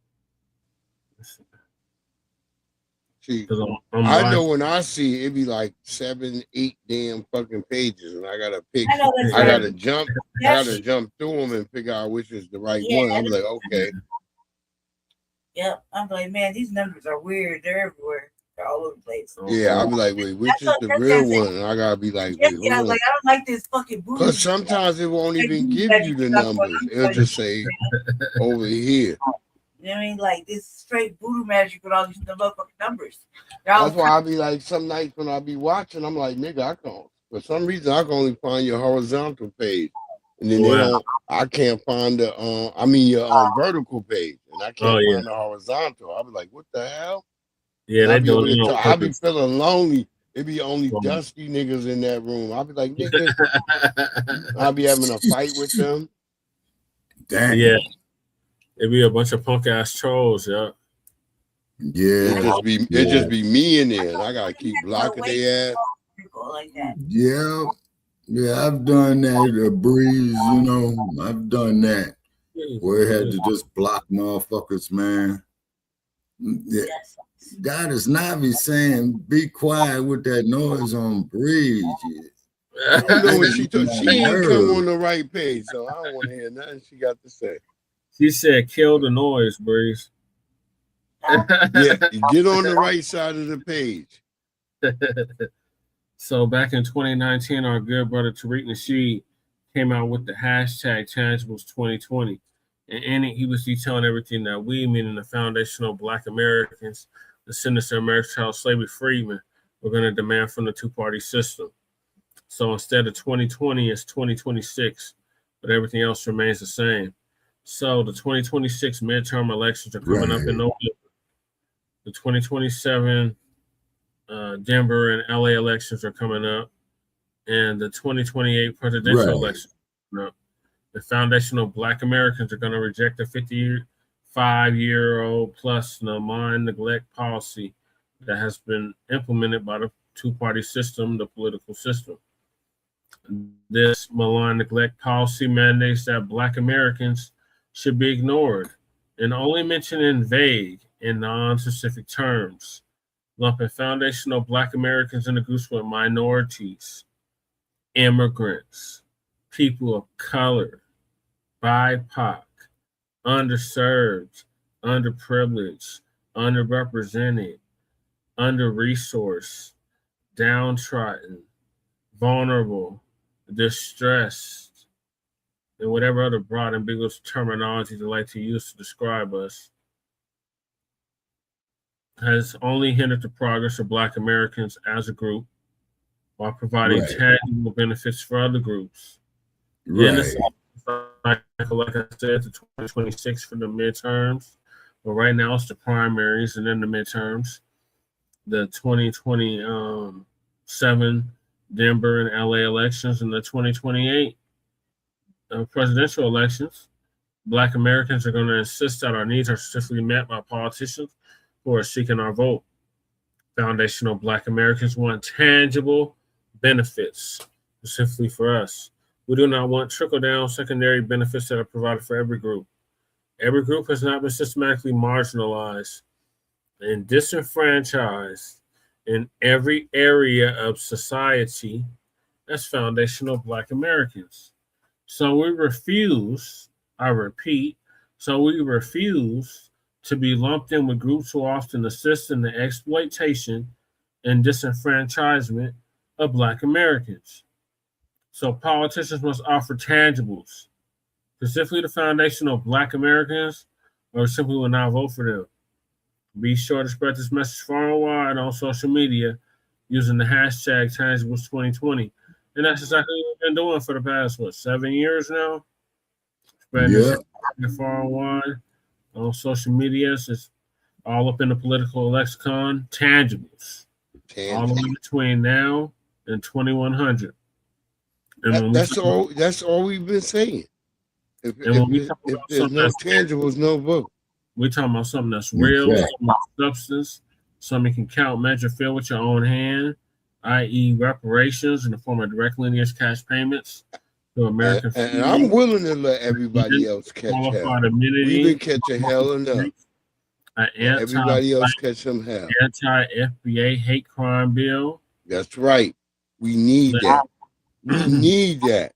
See, I'm I know when I see it, be like 7, 8 damn fucking pages, and I gotta pick. I gotta jump. I gotta jump through them and figure out which is the right one. I'm like, okay. Yep. I'm like, man, these numbers are weird. They're everywhere. They're all over the place. Yeah, I'll be like, wait, which is the real one? And I gotta be like, wait, hold on. Like, I don't like this fucking booty. Because sometimes it won't even give you the numbers. It'll just say over here. You know what I mean? Like this straight voodoo magic with all these motherfucking numbers. That's why I be like, some nights when I be watching, I'm like, nigga, I can't. For some reason, I can only find your horizontal page, and then I can't find the your vertical page, and I can't find the horizontal. I be like, what the hell? Yeah, they do it. I be feeling lonely. It be only dusty niggas in that room. I be like, nigga, I be having a fight with them. Damn. Yeah. It be a bunch of punk ass trolls, yeah. Yeah. It just be me in there, and I gotta keep blocking their ass. Yeah. Yeah, I've done that. A breeze, you know, I've done that. Where I had to just block motherfuckers, man. Yeah. God is Navi saying, be quiet with that noise on breeze. You know what she told? She ain't come on the right page, so I don't want to hear nothing she got to say. She said, kill the noise, Breeze. Yeah, get on the right side of the page. So back in 2019, our good brother Tariq Nasheed came out with the hashtag Tangibles 2020. And in it, he was detailing everything that we, meaning the foundational Black Americans, the sinister American child slavery freedmen, were going to demand from the two-party system. So instead of 2020, it's 2026, but everything else remains the same. So the 2026 midterm elections are coming up in November. The 2027 Denver and LA elections are coming up, and the 2028 presidential elections are coming up. The foundational Black Americans are going to reject the 55-year-old plus malign neglect policy that has been implemented by the two-party system, the political system. This malign neglect policy mandates that Black Americans should be ignored and only mentioned in vague and non-specific terms, lumping foundational Black Americans into groups with minorities, immigrants, people of color, BIPOC, underserved, underprivileged, underrepresented, under-resourced, downtrodden, vulnerable, distressed, and whatever other broad ambiguous terminology they like to use to describe us, has only hindered the progress of Black Americans as a group while providing tangible benefits for other groups. And this cycle, like I said, the 2026 for the midterms, but right now it's the primaries and then the midterms. The 2027 Denver and LA elections and the 2028 presidential elections. Black Americans are going to insist that our needs are specifically met by politicians who are seeking our vote. Foundational Black Americans want tangible benefits, specifically for us. We do not want trickle-down secondary benefits that are provided for every group. Every group has not been systematically marginalized and disenfranchised in every area of society as foundational Black Americans. So we refuse, I repeat, to be lumped in with groups who often assist in the exploitation and disenfranchisement of Black Americans. So politicians must offer tangibles, specifically the foundational Black Americans, or simply will not vote for them. Be sure to spread this message far and wide on social media using the hashtag Tangibles2020. And that's exactly what we've been doing for the past, 7 years now? Spreading this far and wide on social media. It's all up in the political lexicon. Tangibles. All the way between now and 2100. And that's all we've been saying. If there's no tangibles, no vote. We're talking about something that's real, something substance, Some you can count, measure, fill with your own hand, i.e., reparations in the form of direct lineage cash payments to American and I'm willing to let everybody else catch hell. qualified immunity. We've been catching hell enough. Everybody else catch some hell. Anti-FBA hate crime bill. That's right. We need that. We need that.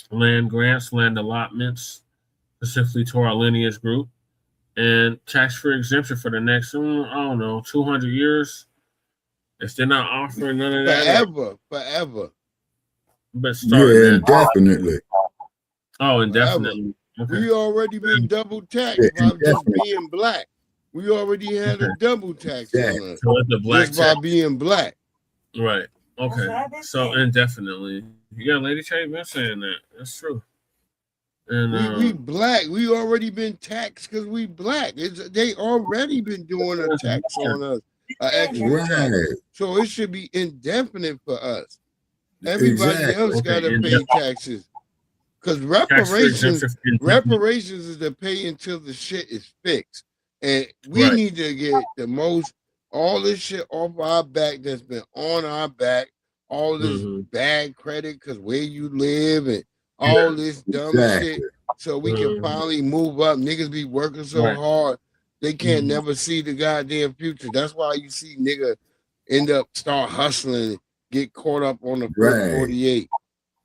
Land grants, land allotments, specifically to our lineage group, and tax-free exemption for the next, 200 years. If they're not offering none of that. Forever. But indefinitely. Oh, indefinitely. Okay. We already been double taxed by just being black. We already had a double tax on us just by being black. Right. Okay. So indefinitely. Yeah, Lady Ch been saying that. That's true. And we black. We already been taxed because we black. They already been doing a tax on us, an extra tax. So it should be indefinite for us. Everybody else got to pay taxes. Because reparations is to pay until the shit is fixed. And we need to get the most, all this shit off our back that's been on our back, all this bad credit because where you live and all this dumb shit, so we can finally move up. Niggas be working so hard, they can't never see the goddamn future. That's why you see nigga end up start hustling and get caught up on the 48.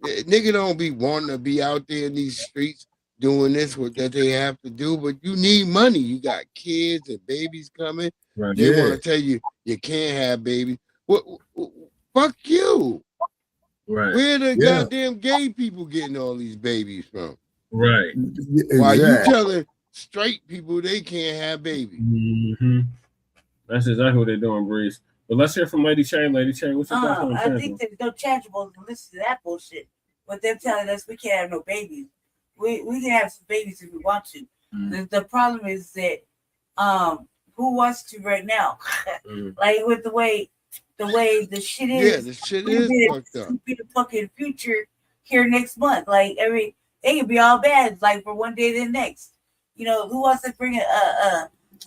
Nigga don't be wanting to be out there in these streets doing this that they have to do, but you need money. You got kids and babies coming. They want to tell you you can't have babies. Fuck you. Where the goddamn gay people getting all these babies from? Right. Why you telling straight people they can't have babies? That's exactly what they're doing, Breeze. But let's hear from Lady Ch. Lady Ch, what's your thoughts on I think there's no tangibles to listen to that bullshit. But they're telling us we can't have no babies. We can have some babies if we want to. The problem is that who wants to right now? Like with the way the shit is. Yeah, the shit is fucked up. Be the fucking future here next month. Like they can be all bad like for one day to the next. You know, who wants to bring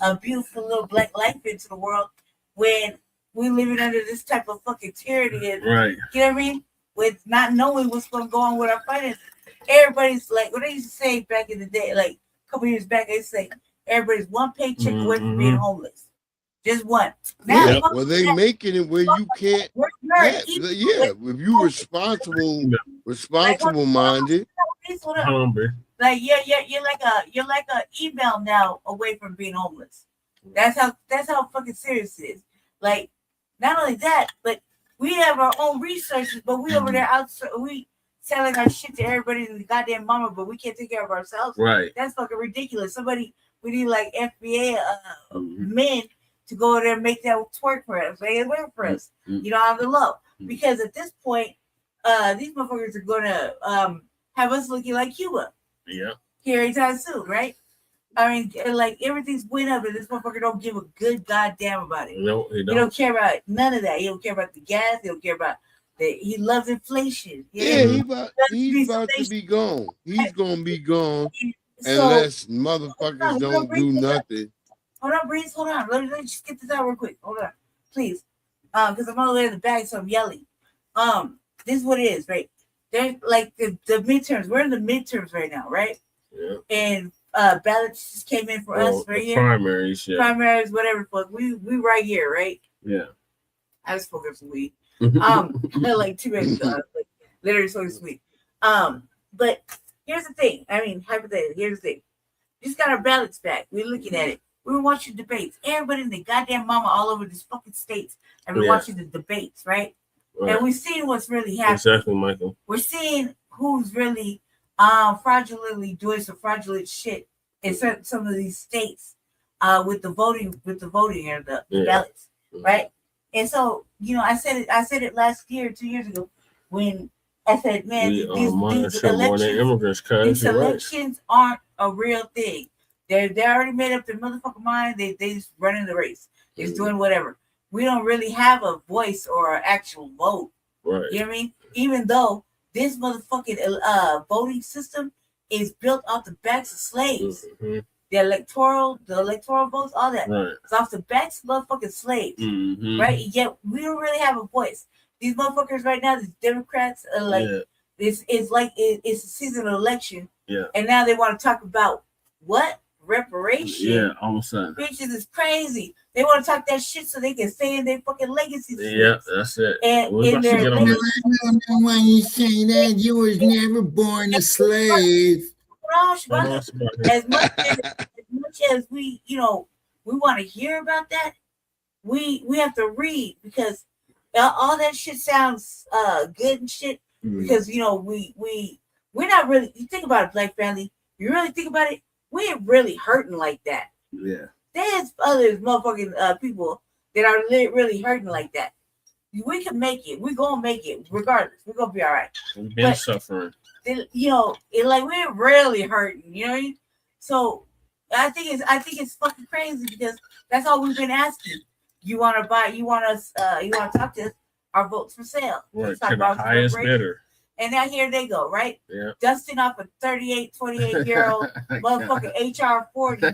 a beautiful little black life into the world when we living under this type of fucking tyranny and you know what I mean? With not knowing what's going to go on with our finances. Everybody's like, what I used to say back in the day, like a couple years back, I used to say, everybody's one paycheck away from being homeless. Just one. Now, well, they making it where you can't. If you responsible minded. Like you're like a email now away from being homeless. That's how fucking serious it is. Like, not only that, but we have our own resources, but we over there we selling our shit to everybody in the goddamn mama, but we can't take care of ourselves. Right. That's fucking ridiculous. We need like FBA men to go over there and make that twerk for us, make it work for us. You know, on the low. Because at this point, these motherfuckers are gonna have us looking like Cuba. Yeah. Here anytime soon, right? I mean, like everything's went up, and this motherfucker don't give a good goddamn about it. No, he don't. He don't care about none of that. He don't care about the gas. He don't care about that. He loves inflation. He's about to be gone. He's gonna be gone unless motherfuckers don't do nothing. Hold on, Breeze. Hold on. Let me just get this out real quick. Hold on, please. Because I'm all the way in the back, so I'm yelling. This is what it is, right? There's like the midterms. We're in the midterms right now, right? Yeah. And ballots just came in for us right here. Primaries, Primaries, whatever. Fuck, we right here, right? Yeah. I was smoking some weed. Like 2 minutes ago, like literally smoking some weed. But here's the thing. I mean, hypothetically, here's the thing. We just got our ballots back. We're looking at it. We were watching debates. Everybody in the goddamn mama all over these fucking states have been watching the debates, right? And we're seeing what's really happening. Exactly, Michael. We're seeing who's really fraudulently doing some fraudulent shit in some of these states with the voting or the ballots, right? And so, you know, I said it last year, 2 years ago, when I said, man, these elections aren't a real thing. They already made up their motherfucking mind. They just running the race. They're just doing whatever. We don't really have a voice or an actual vote. Right. You know what I mean? Even though this motherfucking voting system is built off the backs of slaves. the electoral votes, all that. Right. It's off the backs of motherfucking slaves, right? Yet we don't really have a voice. These motherfuckers right now, these Democrats, are like, it's a season of election, and now they want to talk about what reparation. Yeah, all of a sudden, bitches is crazy. They want to talk that shit so they can stay in their fucking legacy. Yeah, that's it. And in their when you say that you was never born a slave. As much as we, we want to hear about that, we have to read, because all that shit sounds good and shit. Because we're not really. You think about it, Black family. You really think about it. We ain't really hurting like that. Yeah. There's other motherfucking people that are really hurting like that. We can make it. We're gonna make it regardless. We're gonna be all right. We've been suffering. It like we're really hurting. You know what I mean? So I think it's fucking crazy, because that's all we've been asking. You want to buy? You want us? You want to talk to us? Our votes for sale. Right, to the highest bidder. And now here they go, right? Yeah. Dusting off a 28-year-old motherfucking HR 40.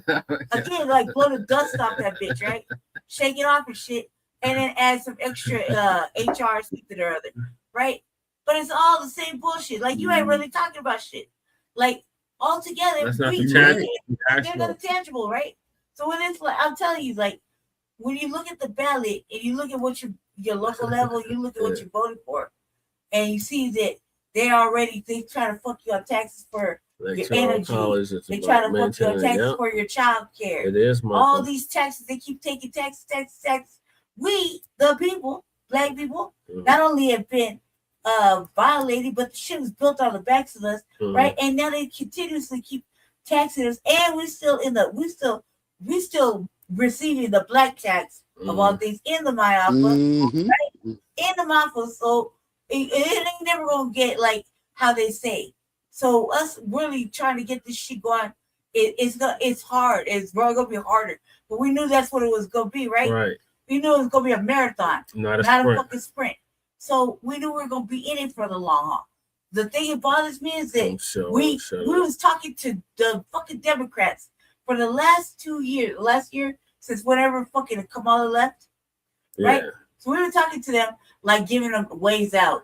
Again, like blow the dust off that bitch, right? Shake it off and shit. And then add some extra HR something or other, right? But it's all the same bullshit. Like, you ain't really talking about shit. Like, all together, that's not they're not tangible, right? So when it's like, I'm telling you, like, when you look at the ballot and you look at what your local level, you look at what you voted for, and you see that they try to fuck you on taxes for your energy. They try to fuck you on taxes for your child care. It is all these taxes. They keep taking taxes. We, the people, Black people, not only have been violated, but the shit was built on the backs of us, right? And now they continuously keep taxing us, and we still receiving the black tax of all things in the Mayafa, right? In the Mayafa, so it ain't never gonna get like how they say. So us really trying to get this shit going, it's hard. It's gonna be harder, but we knew that's what it was gonna be, right? Right. We knew it was gonna be a marathon, not a fucking sprint. So we knew we were gonna be in it for the long haul. The thing that bothers me is that we was talking to the fucking Democrats for the last 2 years, last year since whenever fucking Kamala left, right? So we were talking to them, like giving them ways out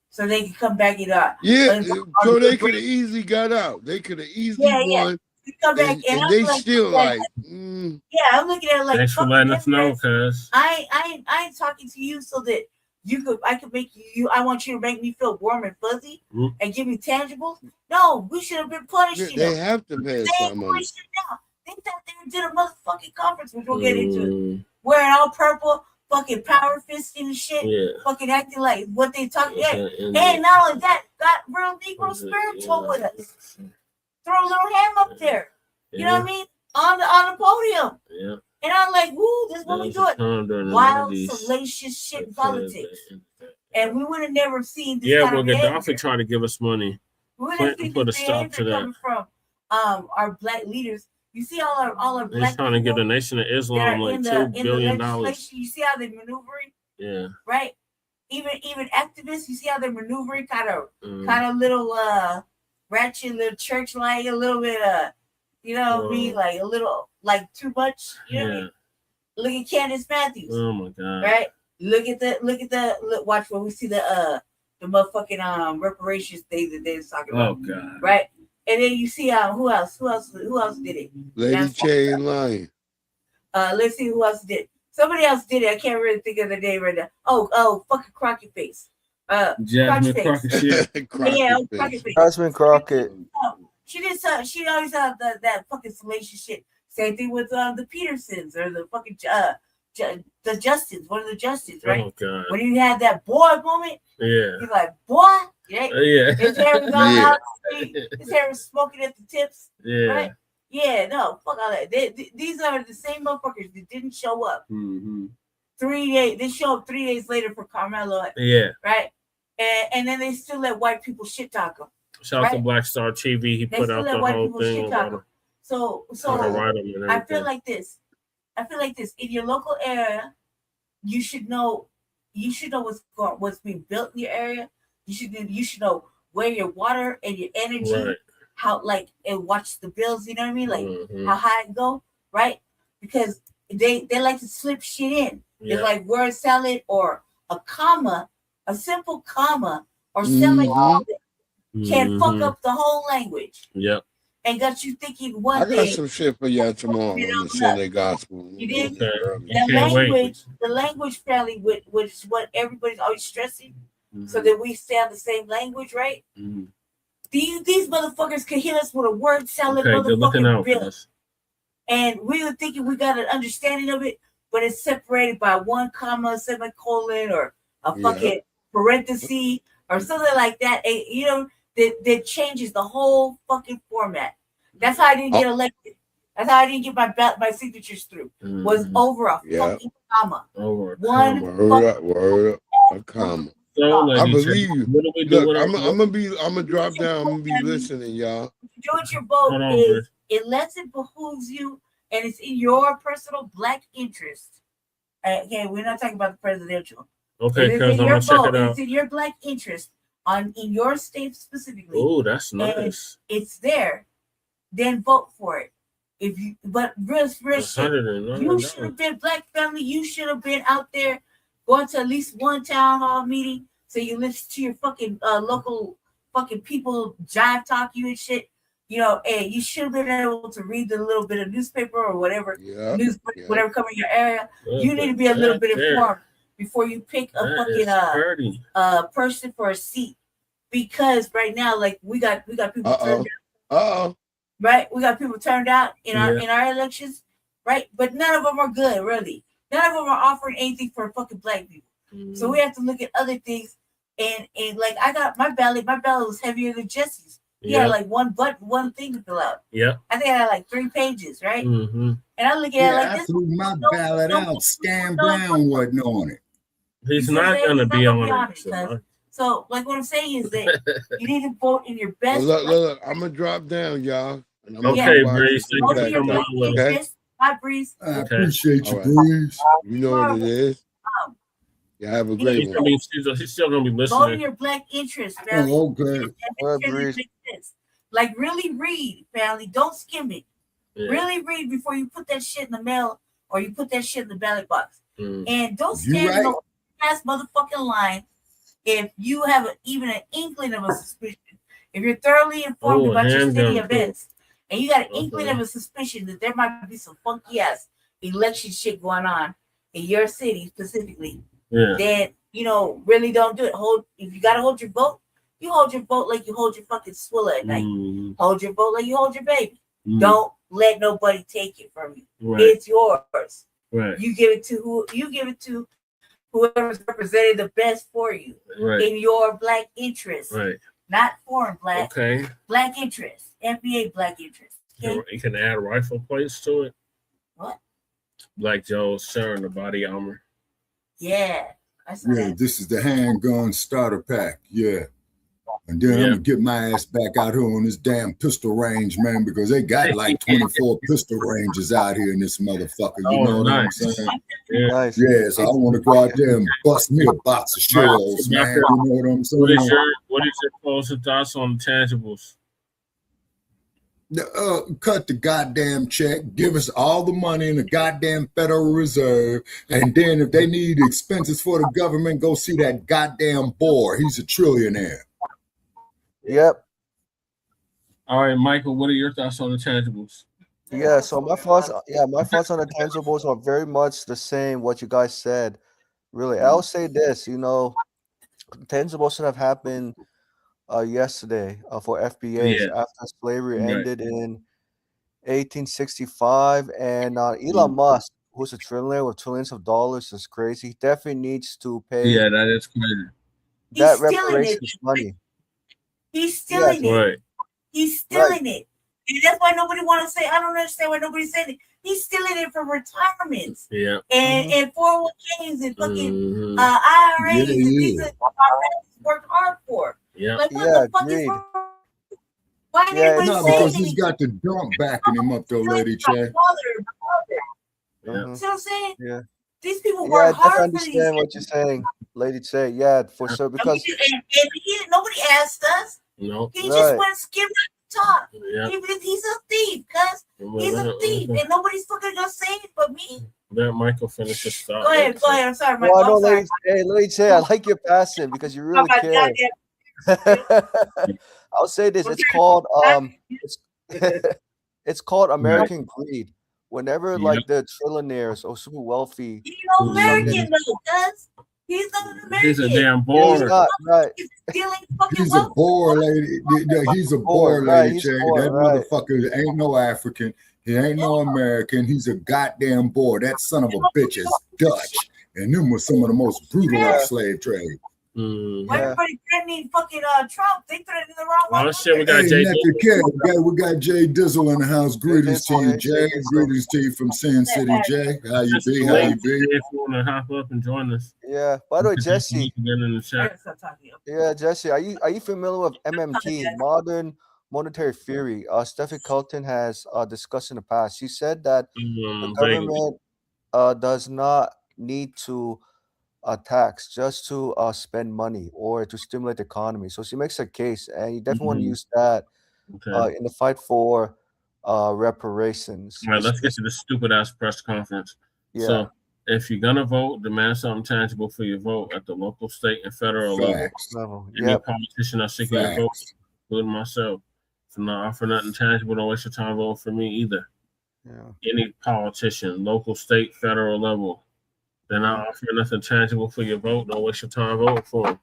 so they could come back in. Yeah, so they could have easily got out. They could have easily won. Come back and they still like, yeah, I'm looking at it like, thanks for letting us know, cuz I ain't talking to you so that I could make you. I want you to make me feel warm and fuzzy and give me tangibles. No, we should have been punishing they them. have to pay some money. They thought they did a motherfucking conference, which we'll get into it, wearing all purple, fucking power fisting and shit, fucking acting like what they talking. And not only that, got real Negro spiritual with us. Throw a little ham up there, you know what I mean, on the podium. Yeah. And I'm like, woo, this is what we do it. Wild, salacious shit in politics. And we would have never seen this kind of Gaddafi tried to give us money. Clinton put a stop to that. From our black leaders. You see all our black They're trying to give the Nation of Islam like $2 billion. You see how they're maneuvering? Yeah. Right? Even activists, you see how they're maneuvering, kind of little ratchet, little church like, a little bit you know what I mean, like a little like too much. You know what I mean? Look at Candace Matthews. Oh my God. Right? Look watch when we see the motherfucking reparations thing that they was talking about. Oh God. Right? And then you see who else did it? Lady Chain Lion. Let's see who else did it. Somebody else did it. I can't really think of the name right now. Oh, fucking Crockett Face. Jasmine Crockett shit. Yeah, Crockett Face. Jasmine Crockett. She always had that fucking salacious shit. Same thing with the Petersons or the fucking the Justins, one of the Justins, right? Oh God. When you had that boy moment, yeah, you're like, boy, yeah. His hair was all out. His hair was smoking at the tips, yeah, right? Yeah, no, fuck all that. These are the same motherfuckers that didn't show up. 3 days. They show up 3 days later for Carmelo. Yeah, right. And then they still let white people shit talk them. Shout out to Black Star TV. He put out the whole thing about So I feel like this. In your local area, you should know what's being built in your area. You should know where your water and your energy, how like and watch the bills, you know what I mean? Like how high it go, right? Because they like to slip shit in. It's like word salad or a comma, a simple comma or semicolon can fuck up the whole language. Yep. And got you thinking I one got thing. some shit for y'all tomorrow on the Sunday Gospel. You did? Okay. The language family, which is what everybody's always stressing, so that we stay on the same language, right? These motherfuckers can hit us with a word salad motherfucking bill. And we were thinking we got an understanding of it, but it's separated by one comma, semicolon, or a fucking parenthesis or something like that. And, you know, that changes the whole fucking format. That's how I didn't get elected. That's how I didn't get my signatures through. Was over a fucking comma. Over Word up, a comma. So, I believe you. What do we do? Look, I'm gonna drop down. I'm gonna be listening, y'all. Do what your vote is, unless it behooves you and it's in your personal black interest. Okay, we're not talking about the presidential. Okay, because I'm gonna check it out. It's in your black interest in your state specifically. Oh, that's nice. It's there. Then vote for it. If you, but real shit, you should have been Black family. You should have been out there going to at least one town hall meeting so you listen to your fucking local fucking people jive talk you and shit. You know, and you should have been able to read the little bit of newspaper or whatever whatever coming in your area. You need to be a little bit informed before you pick a fucking person for a seat. Because right now, like we got people turned out. Right? We got people turned out in our elections, right? But none of them are good, really. None of them are offering anything for fucking black people. So we have to look at other things. And like I got my ballot was heavier than Jesse's. He had like one thing to fill out. Yeah. I think I had like 3 pages, right? And I look at it like this. I threw my ballot out. Stan Brown wasn't on it. He's not gonna be on it. So like what I'm saying is that you need to vote in your best. Look, I'm gonna drop down, y'all. Okay, Breeze. Hi, Breeze. I appreciate you, Breeze. You know what it is. Yeah, have a great one. He's still gonna be listening. Vote in your black interest, family. Oh, okay. Like really read, family. Don't skim it. Really read before you put that shit in the mail or you put that shit in the ballot box. And don't stand in the last motherfucking line if you have even an inkling of a suspicion. If you're thoroughly informed about your city events and you got an inkling of a suspicion that there might be some funky ass election shit going on in your city specifically, then you know really don't do it. If you gotta hold your vote, you hold your vote like you hold your fucking swilla at night. Hold your vote like you hold your baby. Don't let nobody take it from you. It's yours. You give it to whoever's represented the best for you in your black interest. Not foreign black. Okay. Black interest. FBA black interest. Okay? You can add rifle plates to it. What? Black Joe's sharing the body armor. Yeah. This is the handgun starter pack. Yeah. And then I'm gonna get my ass back out here on this damn pistol range, man, because they got like 24 pistol ranges out here in this motherfucker. You know what I'm saying? Yeah, so I want to go out there and bust me a box of shells, man. You know what I'm saying? What is your closing thoughts on the tangibles? Cut the goddamn check, give us all the money in the goddamn Federal Reserve, and then if they need expenses for the government, go see that goddamn boy. He's a trillionaire. Yep. All right, Michael, what are your thoughts on the tangibles? Yeah, so my thoughts on the tangibles are very much the same what you guys said. Really, I'll say this, tangibles should have happened yesterday for FBAs after slavery ended in 1865, and Elon Musk, who's a trillionaire with trillions of dollars, is crazy. He definitely needs to pay. Yeah, that is crazy. That reparations money. He's stealing it. He's stealing it. And that's why nobody want to say, I don't understand why nobody's saying it. He's stealing it from retirements. Yeah. And 401ks and fucking IRAs and things that IRAs worked hard for. Yeah. Like, what the fuck is wrong? Why didn't anybody say because he's got the dump backing him up though, Lady Chad. See what I'm saying? Yeah. These people work hard for these. I understand what you're saying, Lady Chad. Yeah, for sure. Because nobody asked us. No. He just went skimmed talk. Yeah. He's a thief, cuz. He's a thief, and nobody's fucking gonna say it but me. Let Michael finish his thought. Go ahead. I'm sorry, Michael. Well, no, I'm sorry. let me say, I like your passion because you really care. I'll say this: it's called it's called American greed. Whenever like the trillionaires or super wealthy, He's no American though, cuz. He's not an American. He's a damn bore. He's not, right. He's a bore, lady. He's a bore, lady. Check. That motherfucker ain't no African. He ain't no American. He's a goddamn bore. That son of a bitch is Dutch. And them were some of the most brutal of slave trade. Why everybody threatening fucking Trump? They threatening the wrong one. Oh shit, we got Jay. We got Jay Dizzle in the house. Greetings to you, Jay. Greetings to you from Sin City, Jay. How you be? How you be? If you want to hop up and join us. Yeah. By the way, Jesse. Get in the chat. Yeah, Jesse. Are you familiar with MMT, modern monetary theory? Stephanie Colton has discussed in the past. She said that the government does not need to tax just to spend money or to stimulate the economy. So she makes a case, and you definitely want to use that in the fight for reparations. All right, let's get to the stupid ass press conference. Yeah. So if you're gonna vote, demand something tangible for your vote at the local, state, and federal level. Any politician that's seeking your vote, including myself. If I'm not offering nothing tangible, don't waste your time voting for me either. Yeah. Any politician, local, state, federal level. They're not offering nothing tangible for your vote. Don't waste your time voting for them.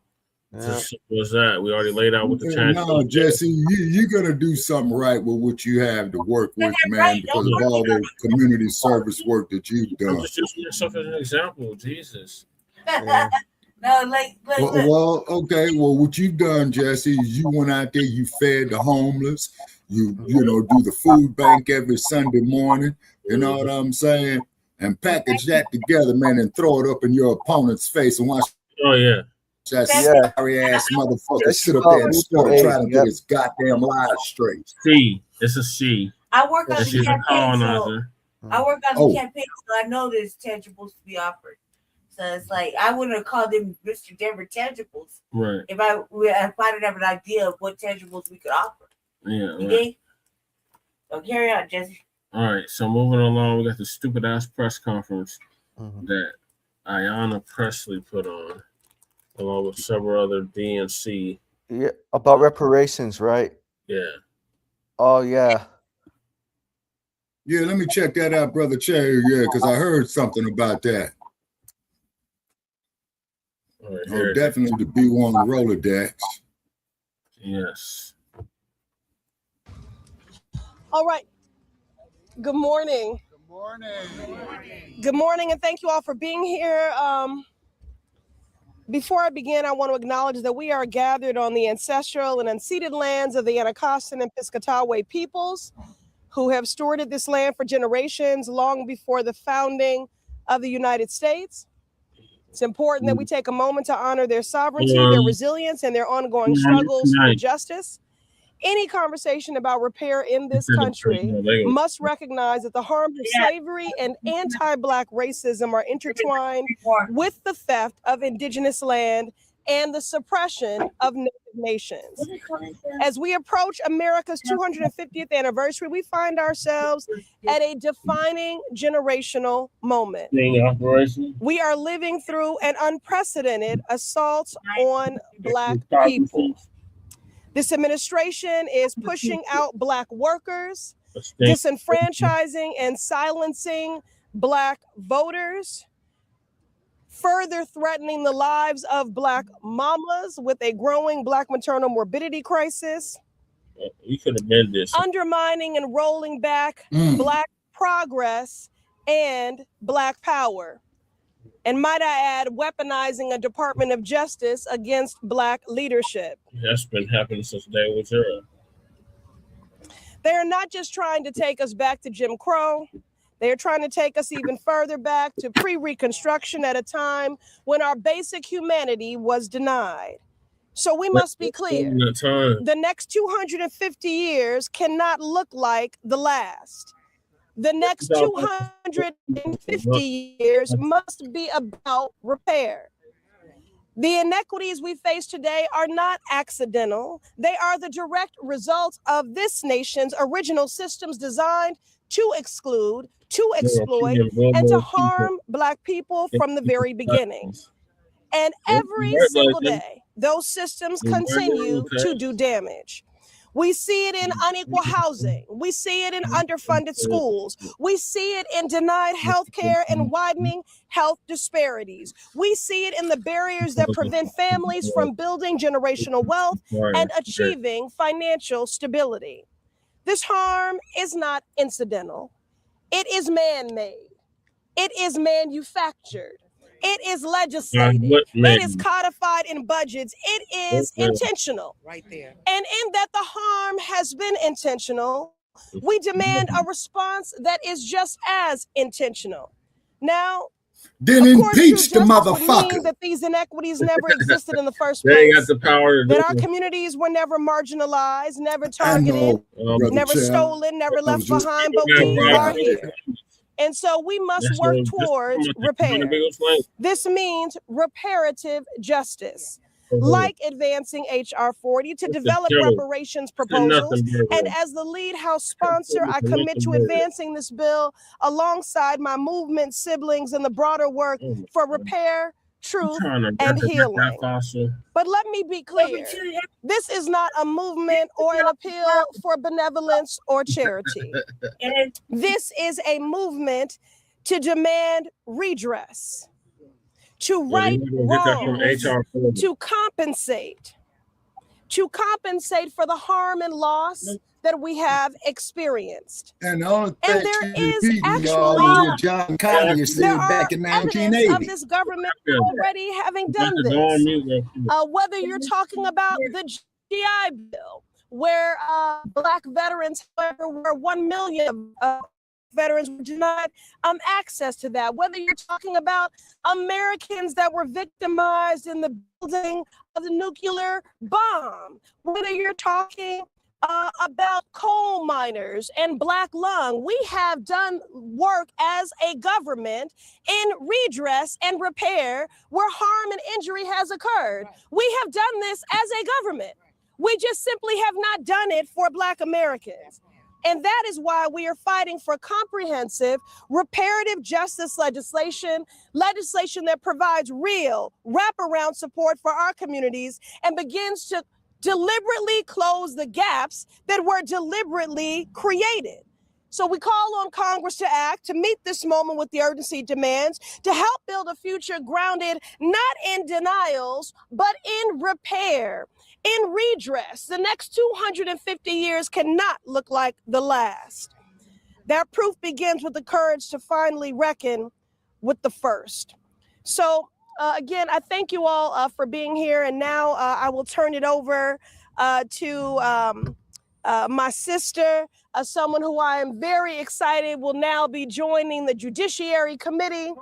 It's as simple as that. We already laid out what the tangible. No, Jesse, you're gonna do something right with what you have to work with, man, because of all the community service work that you've done. I'm just using yourself as an example, Jesus. Well, okay. Well, what you've done, Jesse, is you went out there, you fed the homeless, you do the food bank every Sunday morning. You know what I'm saying? And package that together, man, and throw it up in your opponent's face and watch. Oh yeah, that sorry ass motherfucker sit up there and start trying to get his goddamn lies straight. It's a C. I work on the campaign, I work on the campaign, so I know there's tangibles to be offered. So it's like I wouldn't have called them Mr. Denver tangibles, right? If I didn't have an idea of what tangibles we could offer. Yeah. Okay. So carry on, Jesse. All right, so moving along, we got the stupid ass press conference that Ayanna Pressley put on, along with several other DNC. Yeah, about reparations, right? Yeah. Oh yeah. Yeah, let me check that out, brother Cherry. Yeah, because I heard something about that. All right, definitely the B1 Rolodex. Yes. All right. Good morning. Good morning. Good morning, and thank you all for being here. Before I begin, I want to acknowledge that we are gathered on the ancestral and unceded lands of the Anacostan and Piscataway peoples who have stewarded this land for generations, long before the founding of the United States. It's important that we take a moment to honor their sovereignty, their resilience, and their ongoing struggles for justice. Any conversation about repair in this country must recognize that the harms of slavery and anti-Black racism are intertwined with the theft of indigenous land and the suppression of Native nations. As we approach America's 250th anniversary, we find ourselves at a defining generational moment. We are living through an unprecedented assault on Black people. This administration is pushing out Black workers, disenfranchising and silencing Black voters, further threatening the lives of Black mamas with a growing Black maternal morbidity crisis. You could have been this. Undermining and rolling back Black progress and Black power. And might I add, weaponizing a Department of Justice against Black leadership. That's been happening since day 0. They are not just trying to take us back to Jim Crow. They are trying to take us even further back to pre-Reconstruction at a time when our basic humanity was denied. So we must be clear. The next 250 years cannot look like the last. The next 250 years must be about repair. The inequities we face today are not accidental. They are the direct result of this nation's original systems designed to exclude, to exploit, and to harm Black people from the very beginning. And every single day, those systems continue to do damage. We see it in unequal housing. We see it in underfunded schools. We see it in denied health care and widening health disparities. We see it in the barriers that prevent families from building generational wealth and achieving financial stability. This harm is not incidental. It is man-made. It is manufactured. It is legislated. It is codified in budgets. It is intentional. Right there. And in that the harm has been intentional, we demand a response that is just as intentional. Now, then of course, impeach the true justice would motherfucker. mean that these inequities never existed in the first They place. got the power to do That our it. communities were never marginalized, never targeted, Brother never Chad. stolen, never left behind, but we are here. And so we must work towards repair. This means reparative justice, like advancing HR 40 to develop reparations proposals. And as the lead House sponsor, I commit to advancing this bill alongside my movement siblings in the broader work for repair, truth, and healing. But let me be clear, this is not a movement or an appeal for benevolence or charity. This is a movement to demand redress, to right wrongs, to compensate for the harm and loss that we have experienced. And the only And thing there is is actually John Conyers said back in evidence 1980. of this government already having done this. Whether you're talking about the GI Bill, where Black veterans, where 1 million veterans were denied access to that, whether you're talking about Americans that were victimized in the building of the nuclear bomb, whether you're talking about coal miners and Black lung. We have done work as a government in redress and repair where harm and injury has occurred. We have done this as a government. We just simply have not done it for Black Americans. And that is why we are fighting for comprehensive reparative justice legislation that provides real wraparound support for our communities and begins to deliberately close the gaps that were deliberately created. So we call on Congress to act, to meet this moment with the urgency it demands, to help build a future grounded not in denials, but in repair, in redress. The next 250 years cannot look like the last. That proof begins with the courage to finally reckon with the first. So again, I thank you all for being here. And now I will turn it over to my sister, someone who I am very excited will now be joining the Judiciary Committee.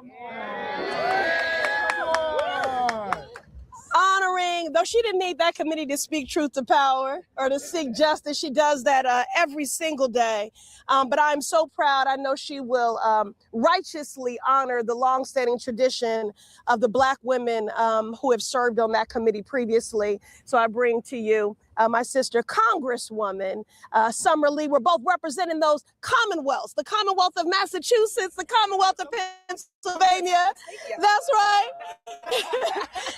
Honoring, though she didn't need that committee to speak truth to power or to seek justice, she does that every single day. But I'm so proud. I know she will righteously honor the longstanding tradition of the Black women who have served on that committee previously. So I bring to you my sister, Congresswoman Summer Lee. We're both representing those Commonwealths, the Commonwealth of Massachusetts, the Commonwealth of Pennsylvania. That's right.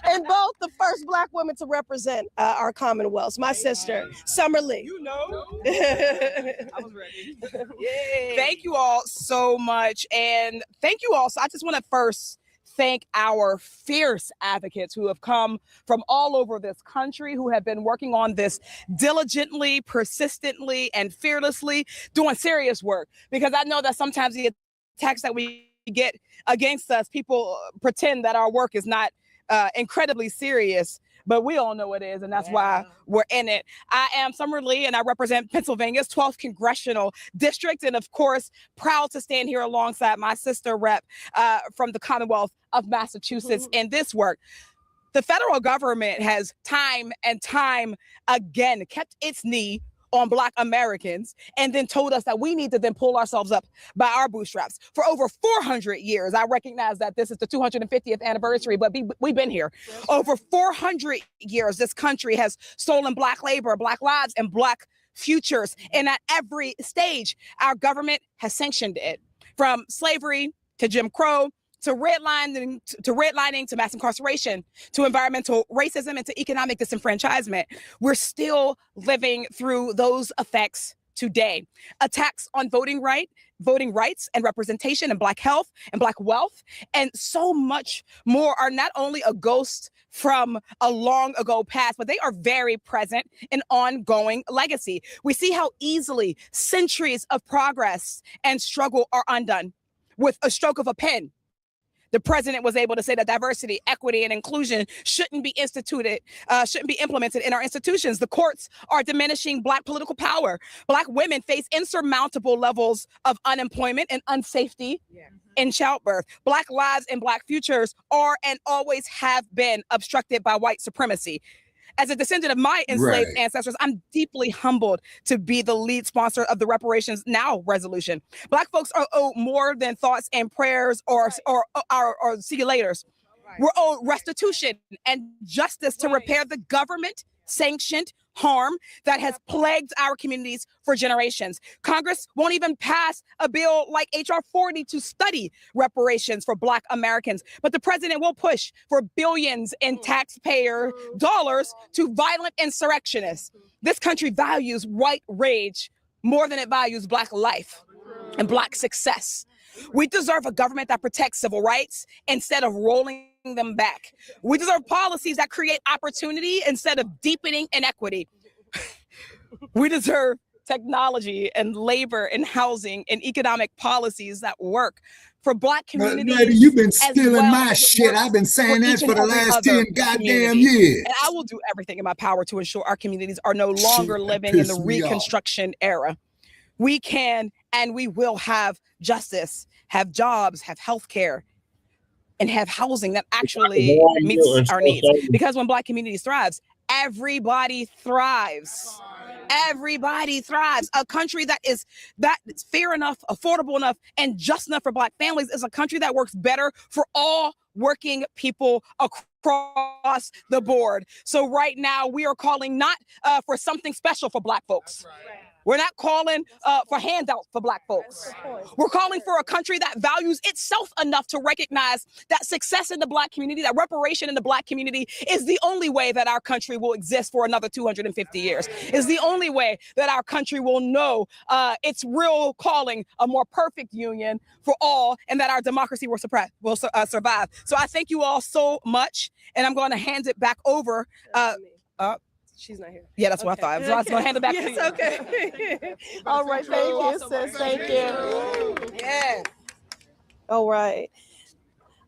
And both the first Black women to represent our Commonwealths. My sister, Summer Lee. You know. I was ready. Yay. Thank you all so much. And thank you all. So I just want to first thank our fierce advocates who have come from all over this country, who have been working on this diligently, persistently, and fearlessly, doing serious work. Because I know that sometimes the attacks that we get against us, people pretend that our work is not incredibly serious, but we all know it is, and that's why we're in it. I am Summer Lee, and I represent Pennsylvania's 12th Congressional District, and of course, proud to stand here alongside my sister rep from the Commonwealth of Massachusetts in this work. The federal government has time and time again kept its knee on Black Americans and then told us that we need to then pull ourselves up by our bootstraps for over 400 years. I recognize that this is the 250th anniversary, but we've been here. Over 400 years, this country has stolen Black labor, Black lives, and Black futures. And at every stage, our government has sanctioned it, from slavery to Jim Crow, to redlining, to mass incarceration, to environmental racism, and to economic disenfranchisement. We're still living through those effects today. Attacks on voting rights and representation, and Black health and Black wealth, and so much more are not only a ghost from a long ago past, but they are very present and ongoing legacy. We see how easily centuries of progress and struggle are undone with a stroke of a pen. The president was able to say that diversity, equity, and inclusion shouldn't be implemented in our institutions. The courts are diminishing Black political power. Black women face insurmountable levels of unemployment and unsafety in childbirth. Black lives and Black futures are and always have been obstructed by white supremacy. As a descendant of my enslaved ancestors, I'm deeply humbled to be the lead sponsor of the Reparations Now resolution. Black folks are owed more than thoughts and prayers or see you laters. We're owed restitution and justice to repair the government-sanctioned harm that has plagued our communities for generations. Congress won't even pass a bill like H.R. 40 to study reparations for Black Americans, but the president will push for billions in taxpayer dollars to violent insurrectionists. This country values white rage more than it values Black life and Black success. We deserve a government that protects civil rights instead of rolling them back. We deserve policies that create opportunity instead of deepening inequity. We deserve technology and labor and housing and economic policies that work for Black communities. Lady, you've been stealing my shit. I've been saying that for the last 10 goddamn years. And I will do everything in my power to ensure our communities are no longer living in the Reconstruction era. We can and we will have justice, have jobs, have healthcare, and have housing that actually meets our needs. Because when Black communities thrives, everybody thrives. Everybody thrives. A country that is fair enough, affordable enough, and just enough for Black families is a country that works better for all working people across the board. So right now we are calling not for something special for Black folks. We're not calling for handouts for Black folks. We're calling for a country that values itself enough to recognize that success in the Black community, that reparation in the Black community is the only way that our country will exist for another 250 years. Is the only way that our country will know its real calling, a more perfect union for all, and that our democracy will survive. So I thank you all so much, and I'm going to hand it back over. She's not here. Yeah, that's what I thought. So I was going to hand it back to you. Okay. All right. Thank you, sis. Thank you. Yeah. All right.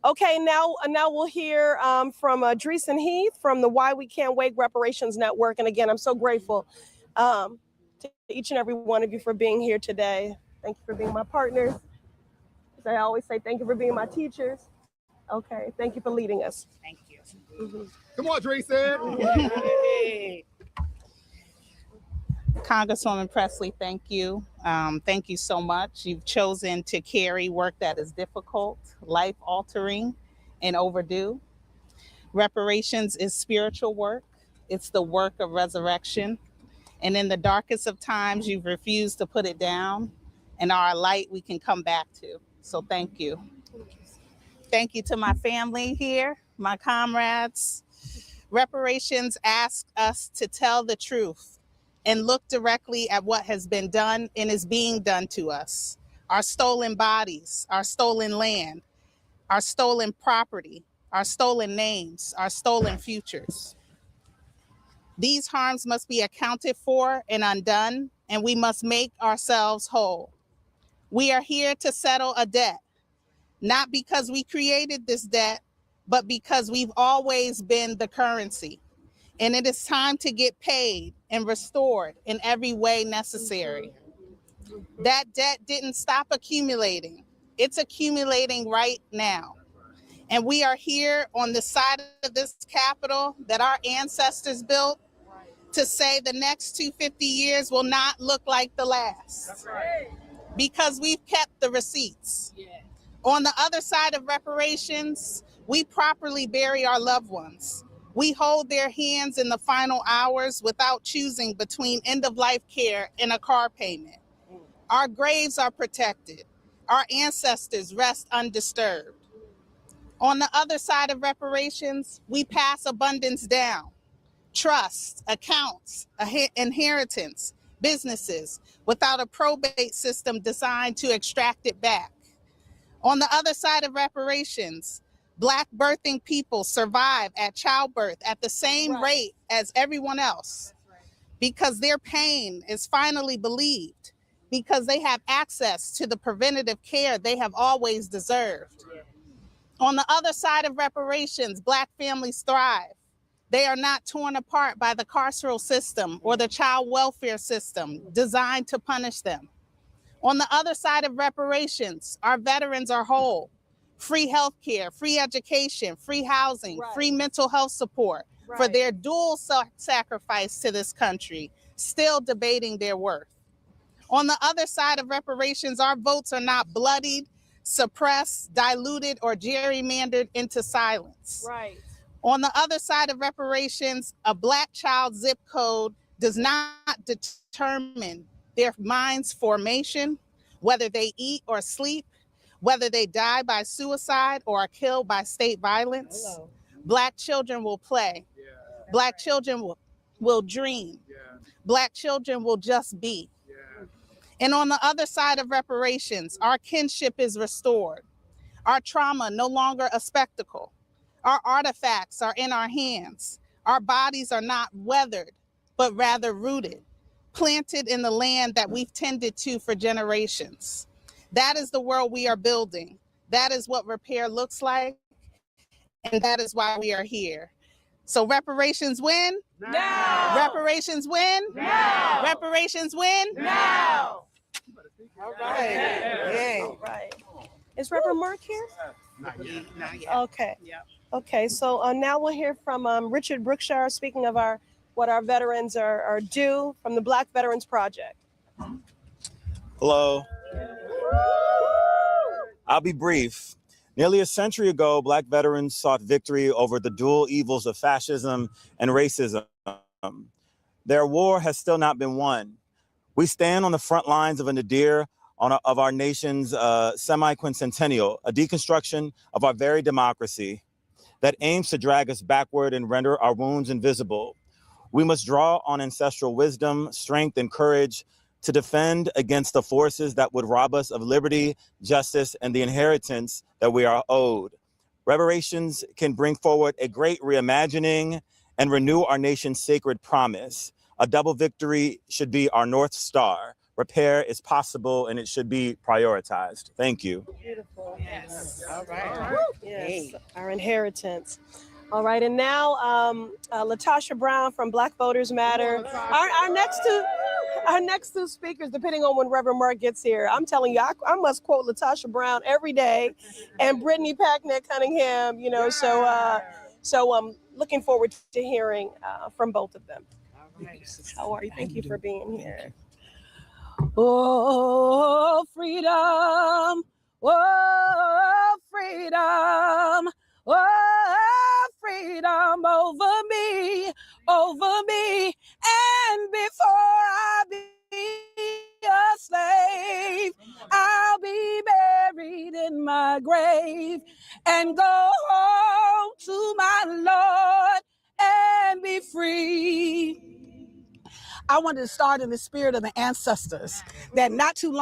Okay. Now we'll hear from Dreesen Heath from the Why We Can't Wait Reparations Network. And again, I'm so grateful to each and every one of you for being here today. Thank you for being my partners. As I always say, thank you for being my teachers. Okay. Thank you for leading us. Thank you. Mm-hmm. Come on, Dreesen. Congresswoman Pressley, thank you. Thank you so much. You've chosen to carry work that is difficult, life-altering, and overdue. Reparations is spiritual work. It's the work of resurrection. And in the darkest of times, you've refused to put it down, and are a light we can come back to. So thank you. Thank you to my family here, my comrades. Reparations ask us to tell the truth and look directly at what has been done and is being done to us. Our stolen bodies, our stolen land, our stolen property, our stolen names, our stolen futures. These harms must be accounted for and undone, and we must make ourselves whole. We are here to settle a debt, not because we created this debt, but because we've always been the currency. And it is time to get paid and restored in every way necessary. That debt didn't stop accumulating. It's accumulating right now. And we are here on the side of this Capitol that our ancestors built to say the next 250 years will not look like the last. That's right. Because we've kept the receipts. Yeah. On the other side of reparations, we properly bury our loved ones. We hold their hands in the final hours without choosing between end-of-life care and a car payment. Our graves are protected. Our ancestors rest undisturbed. On the other side of reparations, we pass abundance down. Trust, accounts, inheritance, businesses, without a probate system designed to extract it back. On the other side of reparations, Black birthing people survive at childbirth at the same rate as everyone else because their pain is finally believed, because they have access to the preventative care they have always deserved. On the other side of reparations, Black families thrive. They are not torn apart by the carceral system or the child welfare system designed to punish them. On the other side of reparations, our veterans are whole. Free healthcare, free education, free housing, free mental health support for their dual sacrifice to this country, still debating their worth. On the other side of reparations, our votes are not bloodied, suppressed, diluted, or gerrymandered into silence. Right. On the other side of reparations, a Black child's zip code does not determine their mind's formation, whether they eat or sleep, whether they die by suicide or are killed by state violence. Hello. Black children will play. Yeah. Black children will dream. Yeah. Black children will just be. Yeah. And on the other side of reparations, our kinship is restored. Our trauma no longer a spectacle. Our artifacts are in our hands. Our bodies are not weathered, but rather rooted, planted in the land that we've tended to for generations. That is the world we are building. That is what repair looks like. And that is why we are here. So reparations win? Now. Reparations win? Now. Reparations win? Now. All right. Yeah. All right. Is Reverend Mark here? Not yet. Not yet. Okay. Yeah. Okay. So now we'll hear from Richard Brookshire, speaking of what our veterans are due from the Black Veterans Project. Hello. I'll be brief. Nearly a century ago, Black veterans sought victory over the dual evils of fascism and racism. Their war has still not been won. We stand on the front lines of a nadir of our nation's semi-quincentennial, a deconstruction of our very democracy that aims to drag us backward and render our wounds invisible. We must draw on ancestral wisdom, strength, and courage to defend against the forces that would rob us of liberty, justice, and the inheritance that we are owed. Reparations can bring forward a great reimagining and renew our nation's sacred promise. A double victory should be our North Star. Repair is possible and it should be prioritized. Thank you. Beautiful. Yes. All right. Yes, our inheritance. All right, and now Natasha Brown from Black Voters Matter. Our next two speakers, depending on when Reverend Mark gets here. I'm telling you, I must quote Natasha Brown every day, and Brittany Packnett Cunningham. You know, so I'm looking forward to hearing from both of them. How are you? Thank you for being here. Oh, freedom. Oh, freedom. Oh, freedom over me. And before I be a slave, I'll be buried in my grave and go home to my Lord and be free. I wanted to start in the spirit of the ancestors that not too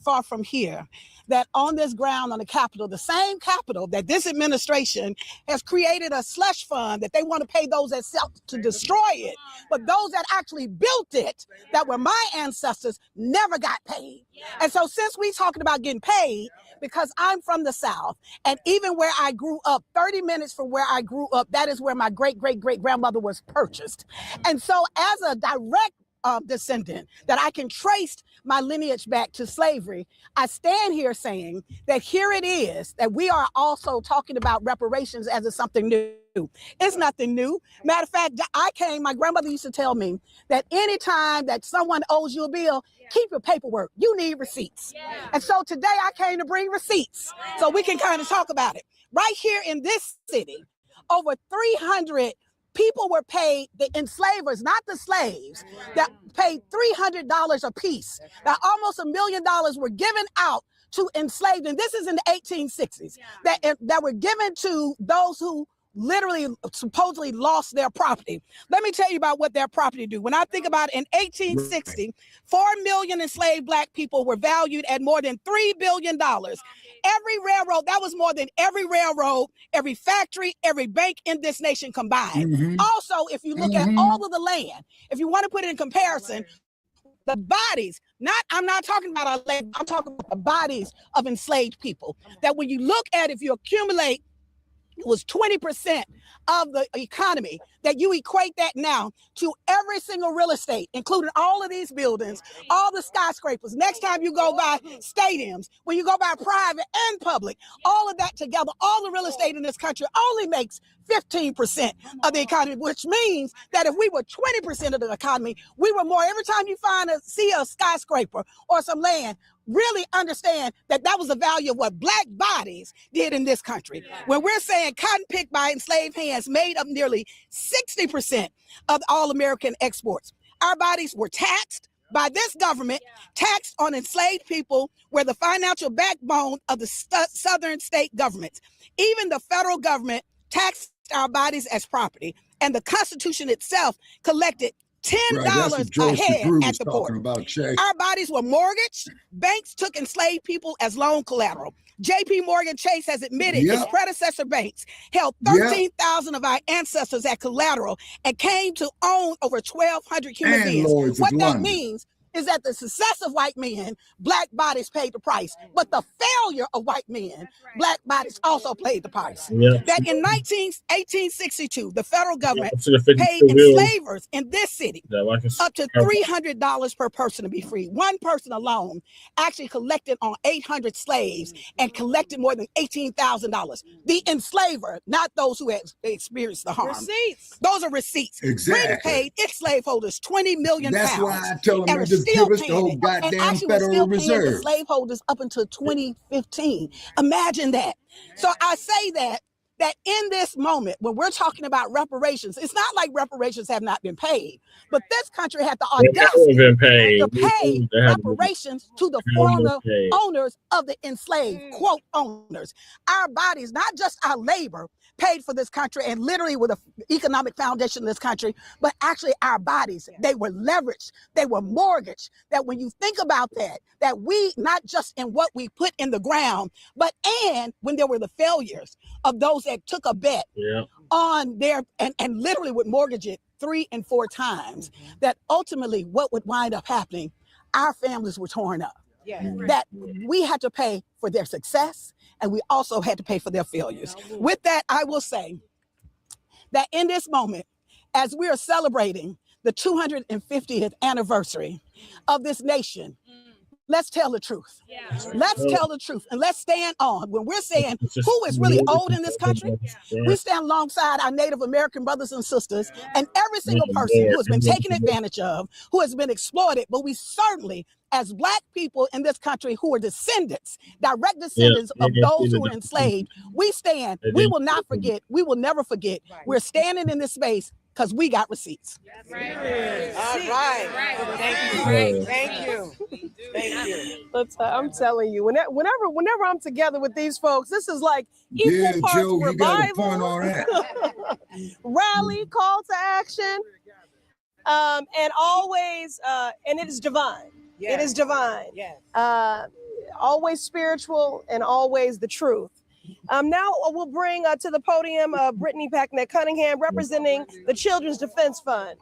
far from here, that on this ground on the Capitol, the same Capitol that this administration has created a slush fund that they want to pay those that sought to destroy it. But those that actually built it, that were my ancestors, never got paid. And so since we talking about getting paid, because I'm from the South, and even where I grew up, 30 minutes from where I grew up, that is where my great-great-great-grandmother was purchased. And so as a direct descendant, that I can trace my lineage back to slavery, I stand here saying that here it is, that we are also talking about reparations as it's something new. It's nothing new. Matter of fact, my grandmother used to tell me that anytime that someone owes you a bill, keep your paperwork. You need receipts. And so today I came to bring receipts so we can kind of talk about it. Right here in this city, over 300 people were paid, the enslavers, not the slaves, that paid $300 a piece. Now, almost $1 million were given out to enslaved, and this is in the 1860s, that were given to those who literally supposedly lost their property. Let me tell you about what their property do. When I think about it, in 1860, 4 million enslaved Black people were valued at more than $3 billion. Every railroad, that was more than every railroad, every factory, every bank in this nation combined. Also, if you look at all of the land, if you want to put it in comparison, the bodies, I'm not talking about our land, I'm talking about the bodies of enslaved people. That when you look at, if you accumulate, it was 20% of the economy, that you equate that now to every single real estate, including all of these buildings, all the skyscrapers. Next time you go by stadiums, when you go by private and public, all of that together, all the real estate in this country only makes 15% of the economy, which means that if we were 20% of the economy, we were more. Every time you see a skyscraper or some land, really understand that that was the value of what Black bodies did in this country. When we're saying cotton picked by enslaved hands made up nearly 60% of all American exports. Our bodies were taxed by this government, taxed on enslaved people, were the financial backbone of the southern state governments. Even the federal government taxed our bodies as property, and the Constitution itself collected $10 a head at the port. Our bodies were mortgaged. Banks took enslaved people as loan collateral. J.P. Morgan Chase has admitted its predecessor banks held 13,000 of our ancestors at collateral and came to own over 1,200 human beings. What that means is that the success of white men, Black bodies paid the price, but the failure of white men, Black bodies also paid the price. That in 1862, the federal government paid enslavers in this city up to $300 per person to be free. One person alone actually collected on 800 slaves and collected more than $18,000. The enslaver, not those who had experienced the harm. Receipts. Those are receipts. Exactly. Britain paid its slaveholders 20 million That's pounds. why I tell them Still give us the whole and goddamn actually Federal was still paying the Reserve. slaveholders up until 2015. Imagine that. So I say that in this moment, when we're talking about reparations, it's not like reparations have not been paid, but this country had the audacity to pay reparations to the former owners of the enslaved, quote, owners. Our bodies, not just our labor, paid for this country and literally with the economic foundation of this country, but actually our bodies, they were leveraged, they were mortgaged. That when you think about that we, not just in what we put in the ground, but and when there were the failures of those that took a bet on their, and literally would mortgage it 3 and 4 times, that ultimately what would wind up happening, our families were torn up. That we had to pay for their success, and we also had to pay for their failures. With that, I will say that in this moment, as we are celebrating the 250th anniversary of this nation, let's tell the truth. Let's tell the truth, and let's stand on. When we're saying who is really old in this country, we stand alongside our Native American brothers and sisters and every single person who has been taken advantage of, who has been exploited. But we certainly, as Black people in this country who are descendants, direct descendants of those who were enslaved, we stand. We will not forget. We will never forget. We're standing in this space because we got receipts. All right. Thank you. But I'm telling you, whenever I'm together with these folks, this is like equal parts Joe, revival, you got a point on that. rally, call to action, and always, and it is divine. It is divine. Always spiritual and always the truth. Now we'll bring to the podium Brittany Packnett-Cunningham, representing the Children's Defense Fund.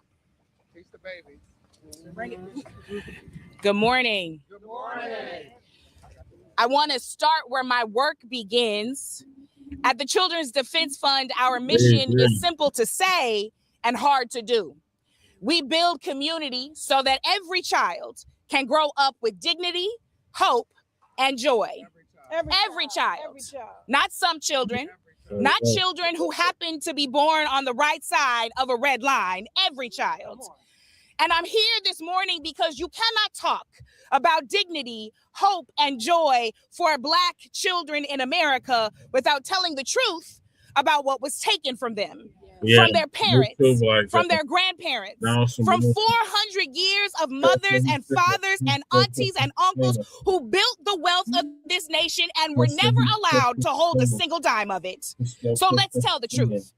Good morning. Good morning. I want to start where my work begins. At the Children's Defense Fund, our mission is simple to say and hard to do. We build community so that every child can grow up with dignity, hope, and joy. Every child. Not some children, not children who happen to be born on the right side of a red line, every child. And I'm here this morning because you cannot talk about dignity, hope, and joy for Black children in America without telling the truth about what was taken from them. From their parents, from their grandparents, from 400 years of mothers and fathers and aunties and uncles who built the wealth of this nation and were never allowed to hold a single dime of it. So let's tell the truth.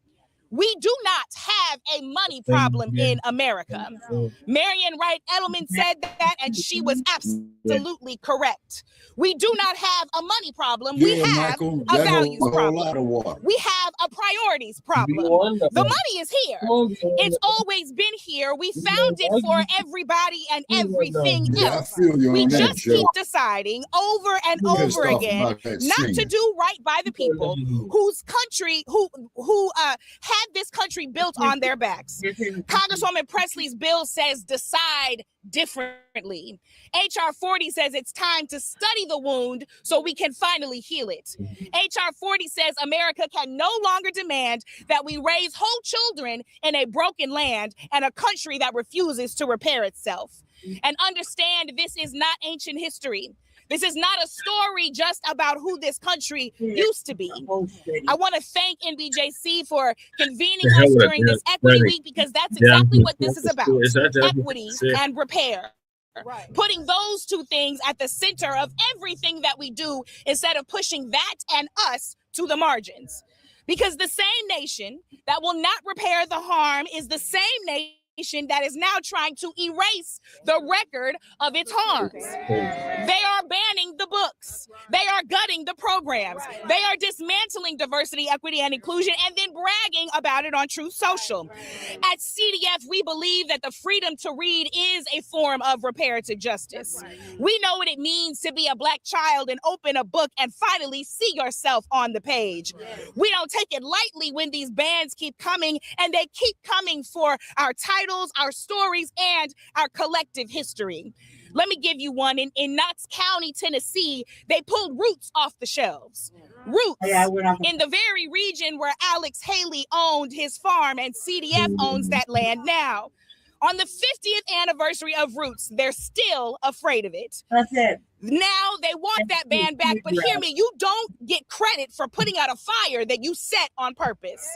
We do not have a money problem in America. Marian Wright Edelman said that, and she was absolutely correct. We do not have a money problem. We have Michael, a values a whole problem. lot of water. We have a priorities problem. The money is here. It's always been here. We found it for everybody and everything else. I feel you We on that, just Joe. keep deciding over and over again not to do right by the people whose country, who had this country built on their backs. Congresswoman Pressley's bill says decide differently. HR 40 says it's time to study the wound so we can finally heal it. HR 40 says America can no longer demand that we raise whole children in a broken land and a country that refuses to repair itself. And understand this is not ancient history. This is not a story just about who this country used to be. I want to thank NBJC for convening us during this Equity Week because that's exactly what this is about. Equity and repair. Putting those two things at the center of everything that we do instead of pushing that and us to the margins. Because the same nation that will not repair the harm is the same nation that is now trying to erase the record of its harms. They are banning the books. They are gutting the programs. They are dismantling diversity, equity, and inclusion, and then bragging about it on Truth Social. At CDF, we believe that the freedom to read is a form of reparative justice. We know what it means to be a Black child and open a book and finally see yourself on the page. We don't take it lightly when these bans keep coming, and they keep coming for our titles, our stories, and our collective history. Let me give you one. In Knox County, Tennessee, they pulled Roots off the shelves. Roots in the very region where Alex Haley owned his farm and CDF owns that land now. On the 50th anniversary of Roots, they're still afraid of it. That's it. Now they want that band back, but hear me, you don't get credit for putting out a fire that you set on purpose.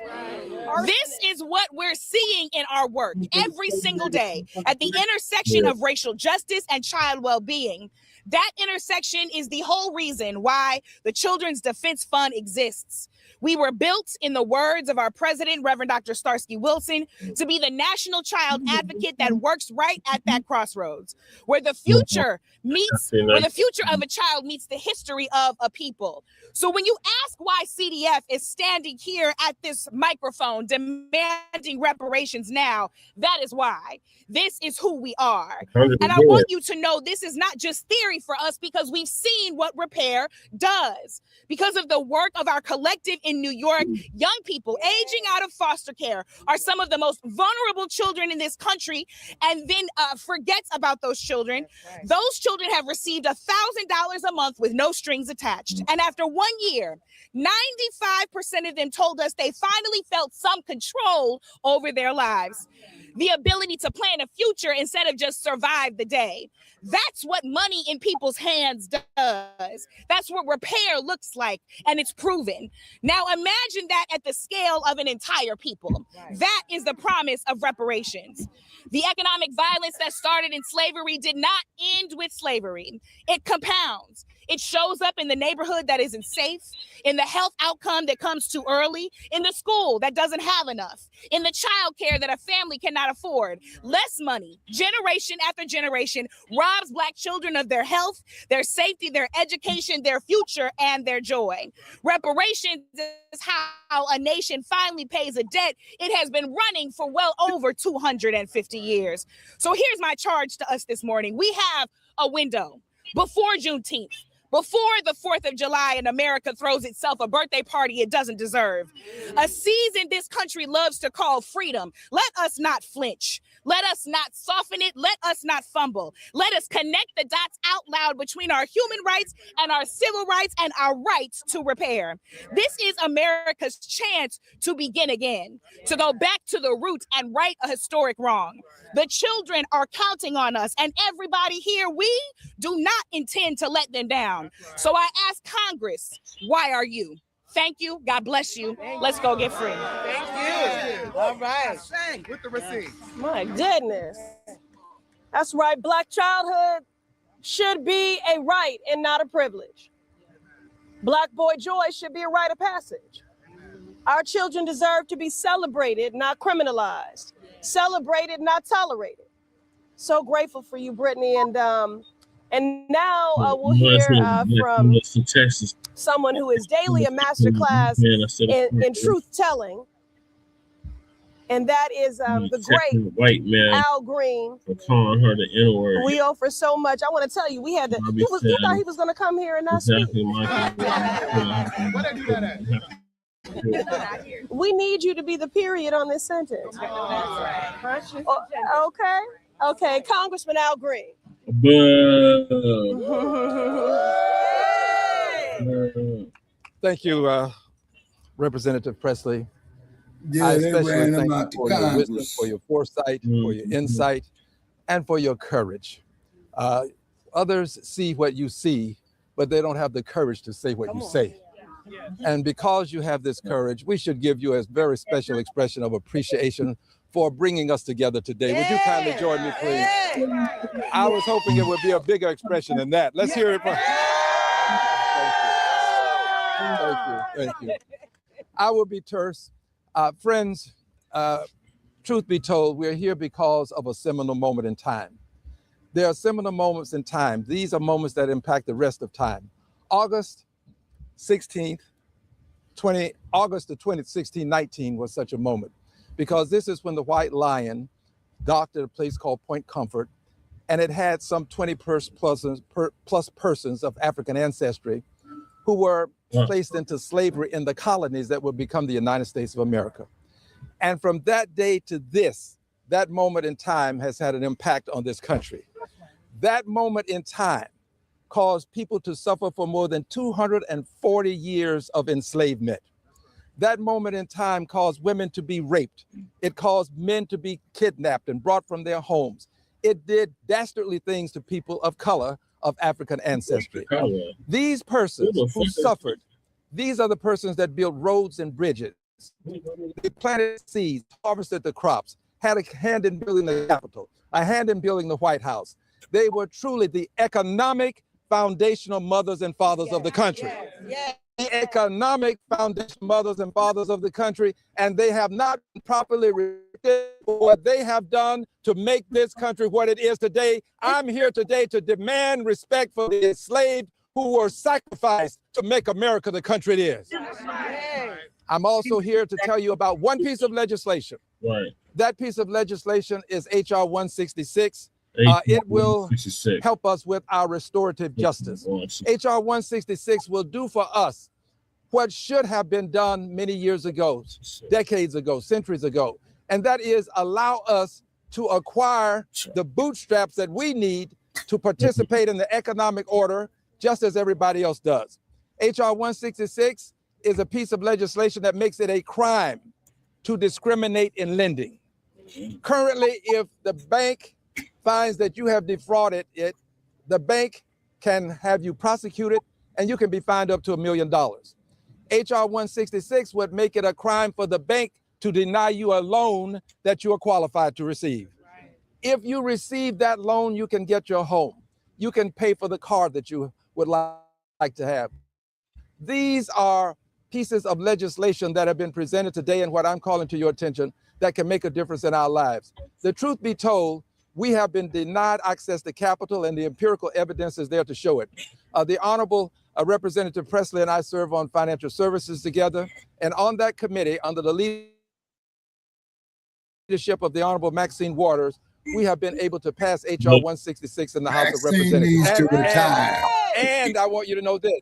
This is what we're seeing in our work every single day at the intersection of racial justice and child well-being. That intersection is the whole reason why the Children's Defense Fund exists. We were built, in the words of our president, Reverend Dr. Starsky Wilson, to be the national child advocate that works right at that crossroads, where the future meets, where the future of a child meets the history of a people. So when you ask why CDF is standing here at this microphone demanding reparations now, that is why. This is who we are. And I want you to know this is not just theory for us, because we've seen what repair does. Because of the work of our collective in New York, young people aging out of foster care are some of the most vulnerable children in this country, and then forgets about those children. Those children have received $1,000 a month with no strings attached. And after 1 year, 95% of them told us they finally felt some control over their lives. The ability to plan a future instead of just survive the day. That's what money in people's hands does. That's what repair looks like, and it's proven. Now imagine that at the scale of an entire people. That is the promise of reparations. The economic violence that started in slavery did not end with slavery. It compounds. It shows up in the neighborhood that isn't safe, in the health outcome that comes too early, in the school that doesn't have enough, in the child care that a family cannot afford. Less money, generation after generation, robs Black children of their health, their safety, their education, their future, and their joy. Reparations is how a nation finally pays a debt it has been running for well over 250 years. So here's my charge to us this morning. We have a window before Juneteenth, before the 4th of July, and America throws itself a birthday party it doesn't deserve. A season this country loves to call freedom. Let us not flinch. Let us not soften it. Let us not fumble. Let us connect the dots out loud between our human rights and our civil rights and our rights to repair. This is America's chance to begin again, to go back to the roots and right a historic wrong. The children are counting on us, and everybody here, we do not intend to let them down. So I ask Congress, why are you? Thank you. God bless you. Let's go get free. Thank you. All right. With the receipt. My goodness. That's right. Black childhood should be a right and not a privilege. Black boy joy should be a rite of passage. Our children deserve to be celebrated, not criminalized. Celebrated, not tolerated. So grateful for you, Brittany. And now we'll hear from someone who is daily a masterclass in truth telling. And that is the great white man Al Green. for calling her the N-word. We owe for so much. I want to tell you, we had to. He thought he was going to come here and not speak. We need you to be the period on this sentence. Okay, Congressman Al Green. Thank you, Representative Pressley. Yeah, I they especially ran thank him you out to for your wisdom, Congress. for your foresight, for your insight, and for your courage. Others see what you see, but they don't have the courage to say what you say. And because you have this courage, we should give you a very special expression of appreciation for bringing us together today. Would you kindly join me, please? I was hoping it would be a bigger expression than that. Let's hear it from. Thank you. I will be terse. Friends, truth be told, we're here because of a seminal moment in time. There are seminal moments in time. These are moments that impact the rest of time. August the 1619 was such a moment, because this is when the White Lion docked at a place called Point Comfort, and it had some 20 plus persons of African ancestry who were placed into slavery in the colonies that would become the United States of America. And from that day to this, that moment in time has had an impact on this country. That moment in time caused people to suffer for more than 240 years of enslavement. That moment in time caused women to be raped. It caused men to be kidnapped and brought from their homes. It did dastardly things to people of color of African ancestry. These persons who suffered, these are the persons that built roads and bridges. They planted seeds, harvested the crops, had a hand in building the Capitol, a hand in building the White House. They were truly the economic foundational mothers and fathers of the country. The economic foundational mothers and fathers of the country, and they have not been properly respected for what they have done to make this country what it is today. I'm here today to demand respect for the enslaved who were sacrificed to make America the country it is. I'm also here to tell you about one piece of legislation. That piece of legislation is HR 166. It will help us with our restorative justice. HR 166 will do for us what should have been done many years ago, decades ago, centuries ago, and that is allow us to acquire the bootstraps that we need to participate in the economic order just as everybody else does. HR 166 is a piece of legislation that makes it a crime to discriminate in lending. Currently, if the bank finds that you have defrauded it, the bank can have you prosecuted and you can be fined up to $1 million. HR 166 would make it a crime for the bank to deny you a loan that you are qualified to receive. If you receive that loan, you can get your home. You can pay for the car that you would like to have. These are pieces of legislation that have been presented today and what I'm calling to your attention that can make a difference in our lives. The truth be told, we have been denied access to capital, and the empirical evidence is there to show it. The Honorable Representative Pressley and I serve on financial services together, and on that committee, under the leadership of the Honorable Maxine Waters, we have been able to pass HR 166 in the House of Representatives. Needs to retire. And I want you to know this.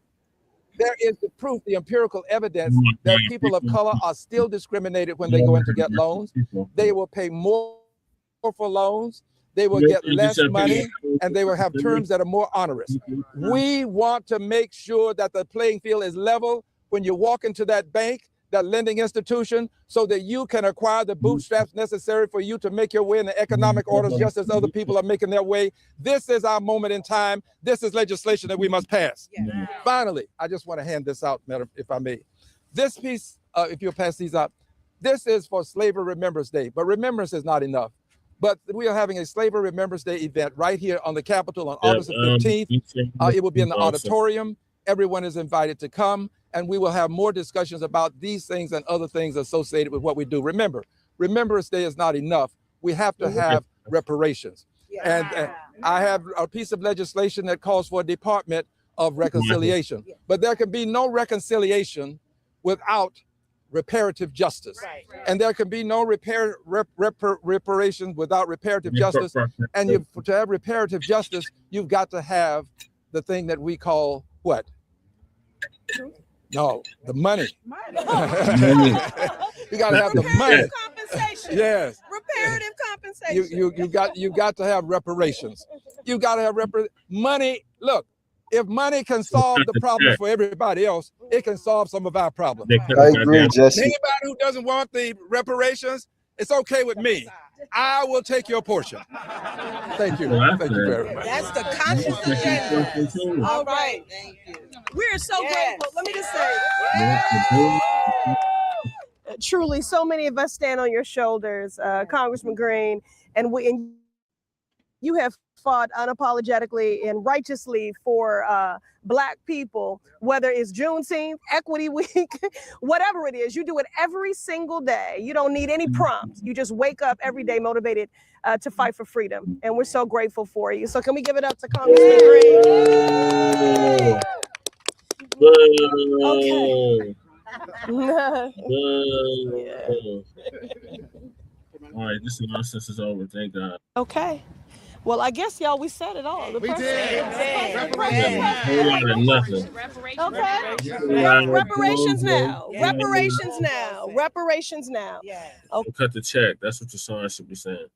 There is the proof, the empirical evidence that people of color are still discriminated when they go in to get loans. They will pay more for loans, they will get less money, and they will have terms that are more onerous. We want to make sure that the playing field is level when you walk into that bank, that lending institution, so that you can acquire the bootstraps necessary for you to make your way in the economic orders just as other people are making their way. This is our moment in time. This is legislation that we must pass. Yeah. Finally, I just want to hand this out, madam, if I may. This piece, if you'll pass these up, this is for Slavery Remembrance Day, but remembrance is not enough. But we are having a Slavery Remembrance Day event right here on the Capitol on August the 15th. It will be in the auditorium. Everyone is invited to come, and we will have more discussions about these things and other things associated with what we do. Remember, Remembrance Day is not enough. We have to have reparations. And I have a piece of legislation that calls for a Department of Reconciliation. But there can be no reconciliation without reparative justice. And there can be no reparations without reparative justice. And to have reparative justice, you've got to have the thing that we call what? No, the money. You got to have the money. Compensation. Yes. Reparative compensation. You got to have reparations. You got to have money. Look, if money can solve the problem for everybody else, it can solve some of our problems. I agree, Jesse. Anybody who doesn't want the reparations, it's okay with me. I will take your portion. Thank you. Thank you very much. That's the conscious agenda. All right. Thank you. We're so grateful. Let me just say. Truly, so many of us stand on your shoulders, Congressman Green, and you have fought unapologetically and righteously for Black people, whether it's Juneteenth, Equity Week, whatever it is. You do it every single day. You don't need any prompts. You just wake up every day motivated to fight for freedom. And we're so grateful for you. So can we give it up to Congressman Green? Okay. All right, this nonsense is over. Thank God. Okay. Well, I guess, y'all, we said it all. We did. Nothing. Okay. Reparations now. Reparations now. Reparations now. Okay. Cut the check. That's what your sign should be saying.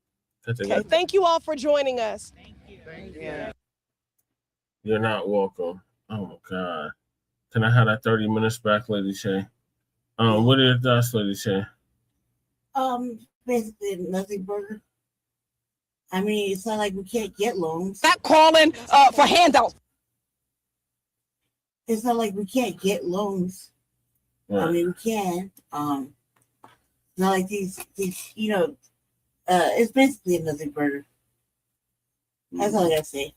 Okay. Thank you all for joining us. Thank you. You're not welcome. Oh my God. Can I have that 30 minutes back, Lady Shay? What are your thoughts, Lady Shay? Basically nothing, burger. I mean, it's not like we can't get loans. Stop calling for handouts. It's not like we can't get loans. Right. I mean, we can. Not like these, it's basically another burger. That's all I gotta say.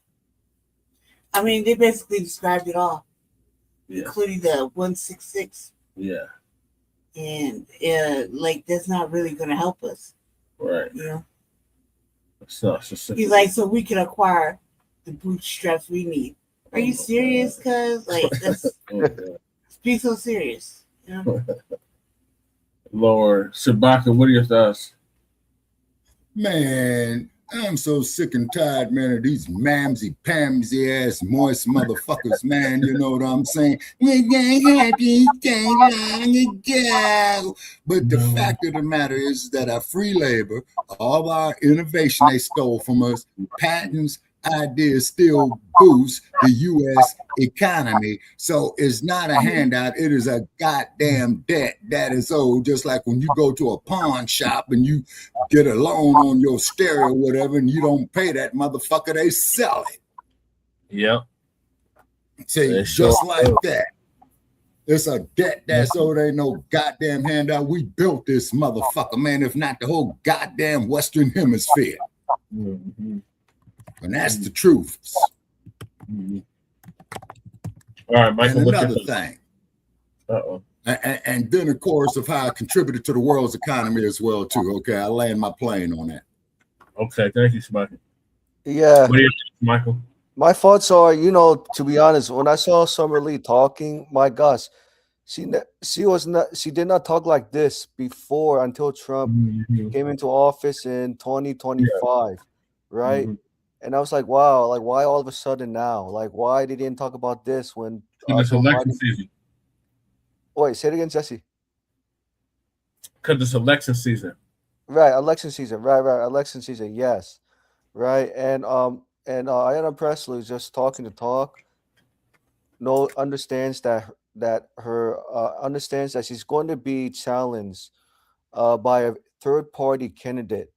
I mean, they basically described it all, including the 166. Yeah. And that's not really gonna help us. Right. You know. He's like, so we can acquire the bootstraps we need. Are you serious? Cause that's be so serious. You know? Lord, Shabaka, what are your thoughts? Man, I'm so sick and tired, man, of these mamsy-pamsy ass moist motherfuckers, man. You know what I'm saying? We're happy long ago. But the fact of the matter is that our free labor, all our innovation they stole from us, patents, ideas still boost the U.S. economy. So it's not a handout. It is a goddamn debt that is owed. Just like when you go to a pawn shop and you get a loan on your stereo or whatever, and you don't pay that motherfucker, they sell it. Yep. See, just like that. It's a debt that's owed. Ain't no goddamn handout. We built this motherfucker, man, if not the whole goddamn Western Hemisphere. Mm-hmm. And that's the truth. Mm-hmm. All right, Michael. And another thing. And then, of course, of how I contributed to the world's economy as well, too. Okay, I land my plane on that. Okay, thank you, Michael. Yeah. What do you think, Michael? My thoughts are, to be honest, when I saw Summer Lee talking, my gosh, she did not talk like this before until Trump came into office in 2025, right? Mm-hmm. And I was like, wow, like why all of a sudden now? Like why they didn't talk about this when it's election season. Wait, say it again, Jesse. Because it's election season. Right, election season. Right, election season. Yes, right. And Ayanna Pressley is just talking to talk. No, understands that her understands that she's going to be challenged by a third party candidate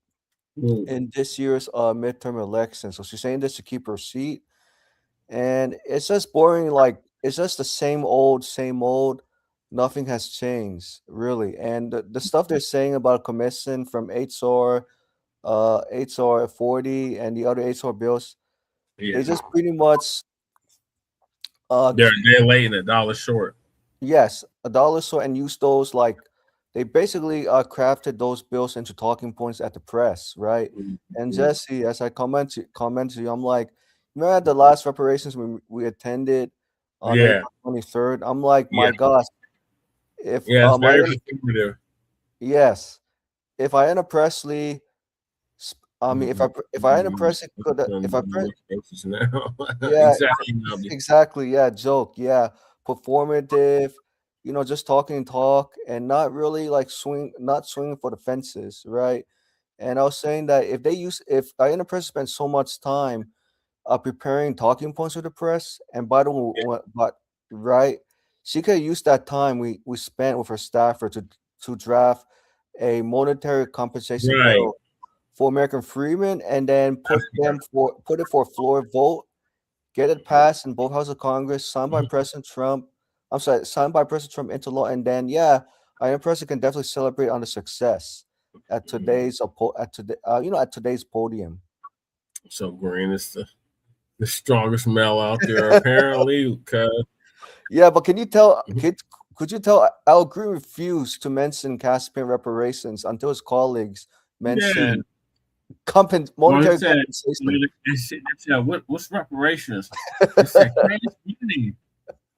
in this year's midterm election. So she's saying this to keep her seat, and it's just boring. Like it's just the same old, same old. Nothing has changed really, and the stuff they're saying about commission from HR 40 and the other HR bills, Yeah. they just pretty much they're late and $1 short. yes, $1 short, and use those like they basically crafted those bills into talking points at the press, right? And Jesse, as I commented to you, I'm like, remember at the last reparations we attended on April 23rd? I'm like, my gosh, if it's very informative. Yes, if Ayanna Pressley, I mean, if Ayanna Pressley could, yeah, exactly, yeah, joke, yeah, performative, just talking talk and not really like not swinging for the fences, right? And I was saying that if Ayanna Pressley spent so much time preparing talking points for the press, and by the way, but right, she could use that time we spent with her staffer to draft a monetary compensation bill for American freemen, and then put it for a floor vote, get it passed in both houses of Congress, signed by President Trump. I'm sorry, signed by President Trump into law, and then Ayanna Pressley can definitely celebrate on the success at today's today's podium. So Green is the strongest male out there, apparently. Yeah, but can you tell? Could you tell Al Green refused to mention Caspian reparations until his colleagues mentioned monetary compensation? They said, what's reparations? They said, cash money.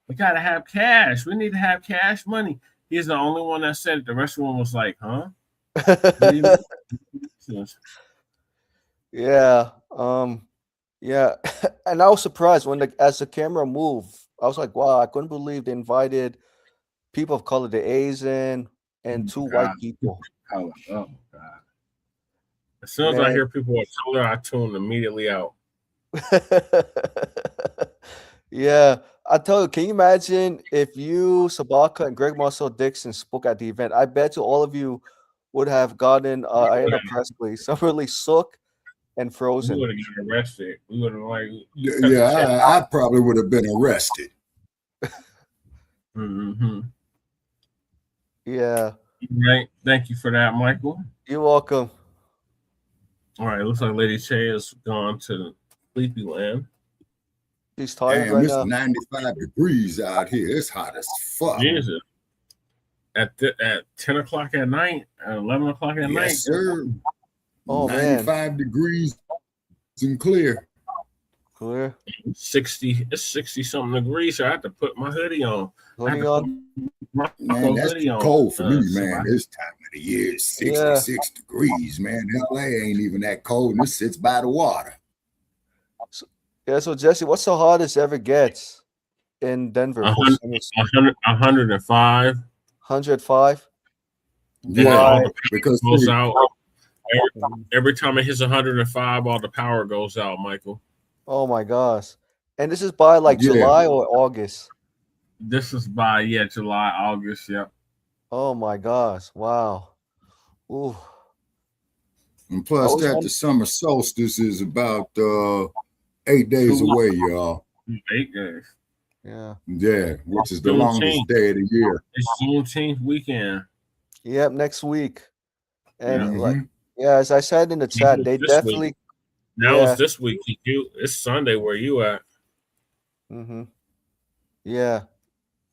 We gotta have cash. We need to have cash money. He's the only one that said it. The rest of them was like, huh? Yeah. Yeah. And I was surprised when as the camera moved. I was like, wow, I couldn't believe they invited people of color, the Asian and two white people. Oh God. As soon as I hear people of color, I tune immediately out. Yeah. I tell you, can you imagine if you, Sabaka, and Greg Marcel Dixon spoke at the event? I bet you all of you would have gotten Ayanna Pressley summarily shook and frozen. We would have gotten arrested. We would have Yeah, I probably would have been arrested. Yeah. Right. Thank you for that, Michael. You're welcome. All right. Looks like Lady Che has gone to Sleepy Land. She's tired right now. It's 95 degrees out here. It's hot as fuck. Jesus. At 10 o'clock at night, at 11 o'clock at night. Yes, sir. Oh, 95 degrees and clear. Clear. 60. It's 60 something degrees. So I have to put my hoodie on. Hoodie on. Man, that's cold for me, man. This time of the year is 66 degrees, man. LA ain't even that cold, and it sits by the water. So Jesse, what's the hottest ever gets in Denver? 105. 105. Yeah, because goes out. Every time it hits 105, all the power goes out, Michael. Oh my gosh. And this is by like July or August? This is by July, August, yep. Oh my gosh. Wow. Ooh. And plus the summer solstice is about 8 days away, y'all. 8 days. Yeah. Yeah, which is the longest day of the year. It's Juneteenth weekend. Yep, next week. And as I said in the chat, they definitely it's this week. It's Sunday where you at. Yeah,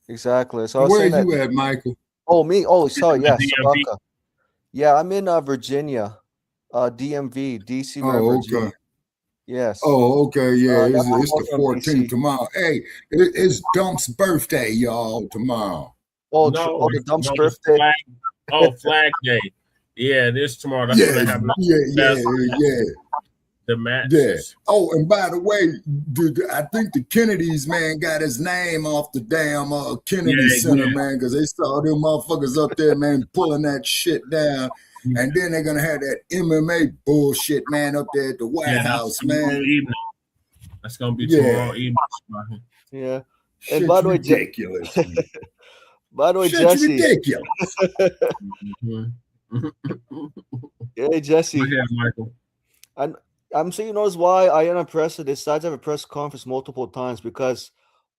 exactly. So where are you at, Michael? Oh, me? Oh, sorry, yeah, Sabaka. Yeah, I'm in Virginia, DMV, DC, Virginia. Okay. Yes. Oh, okay. Yeah, it's the 14th tomorrow. Hey, it's Dump's birthday, y'all, tomorrow. Oh, the Dump's birthday. Flag Day. Yeah, it is tomorrow. That's what they have. The match. Yeah. Oh, and by the way, I think the Kennedys, man, got his name off the damn Kennedy Center, man, because they saw them motherfuckers up there, man, pulling that shit down. And then they're gonna have that MMA bullshit, man, up there at the White House, man. That's gonna be tomorrow evening. Yeah. Shit's And by the way, ridiculous. by the way, Shit's Jesse. ridiculous. Hey, Jesse. Go ahead, Michael. I'm saying, you know why Ayanna Pressley decided to have a press conference multiple times, because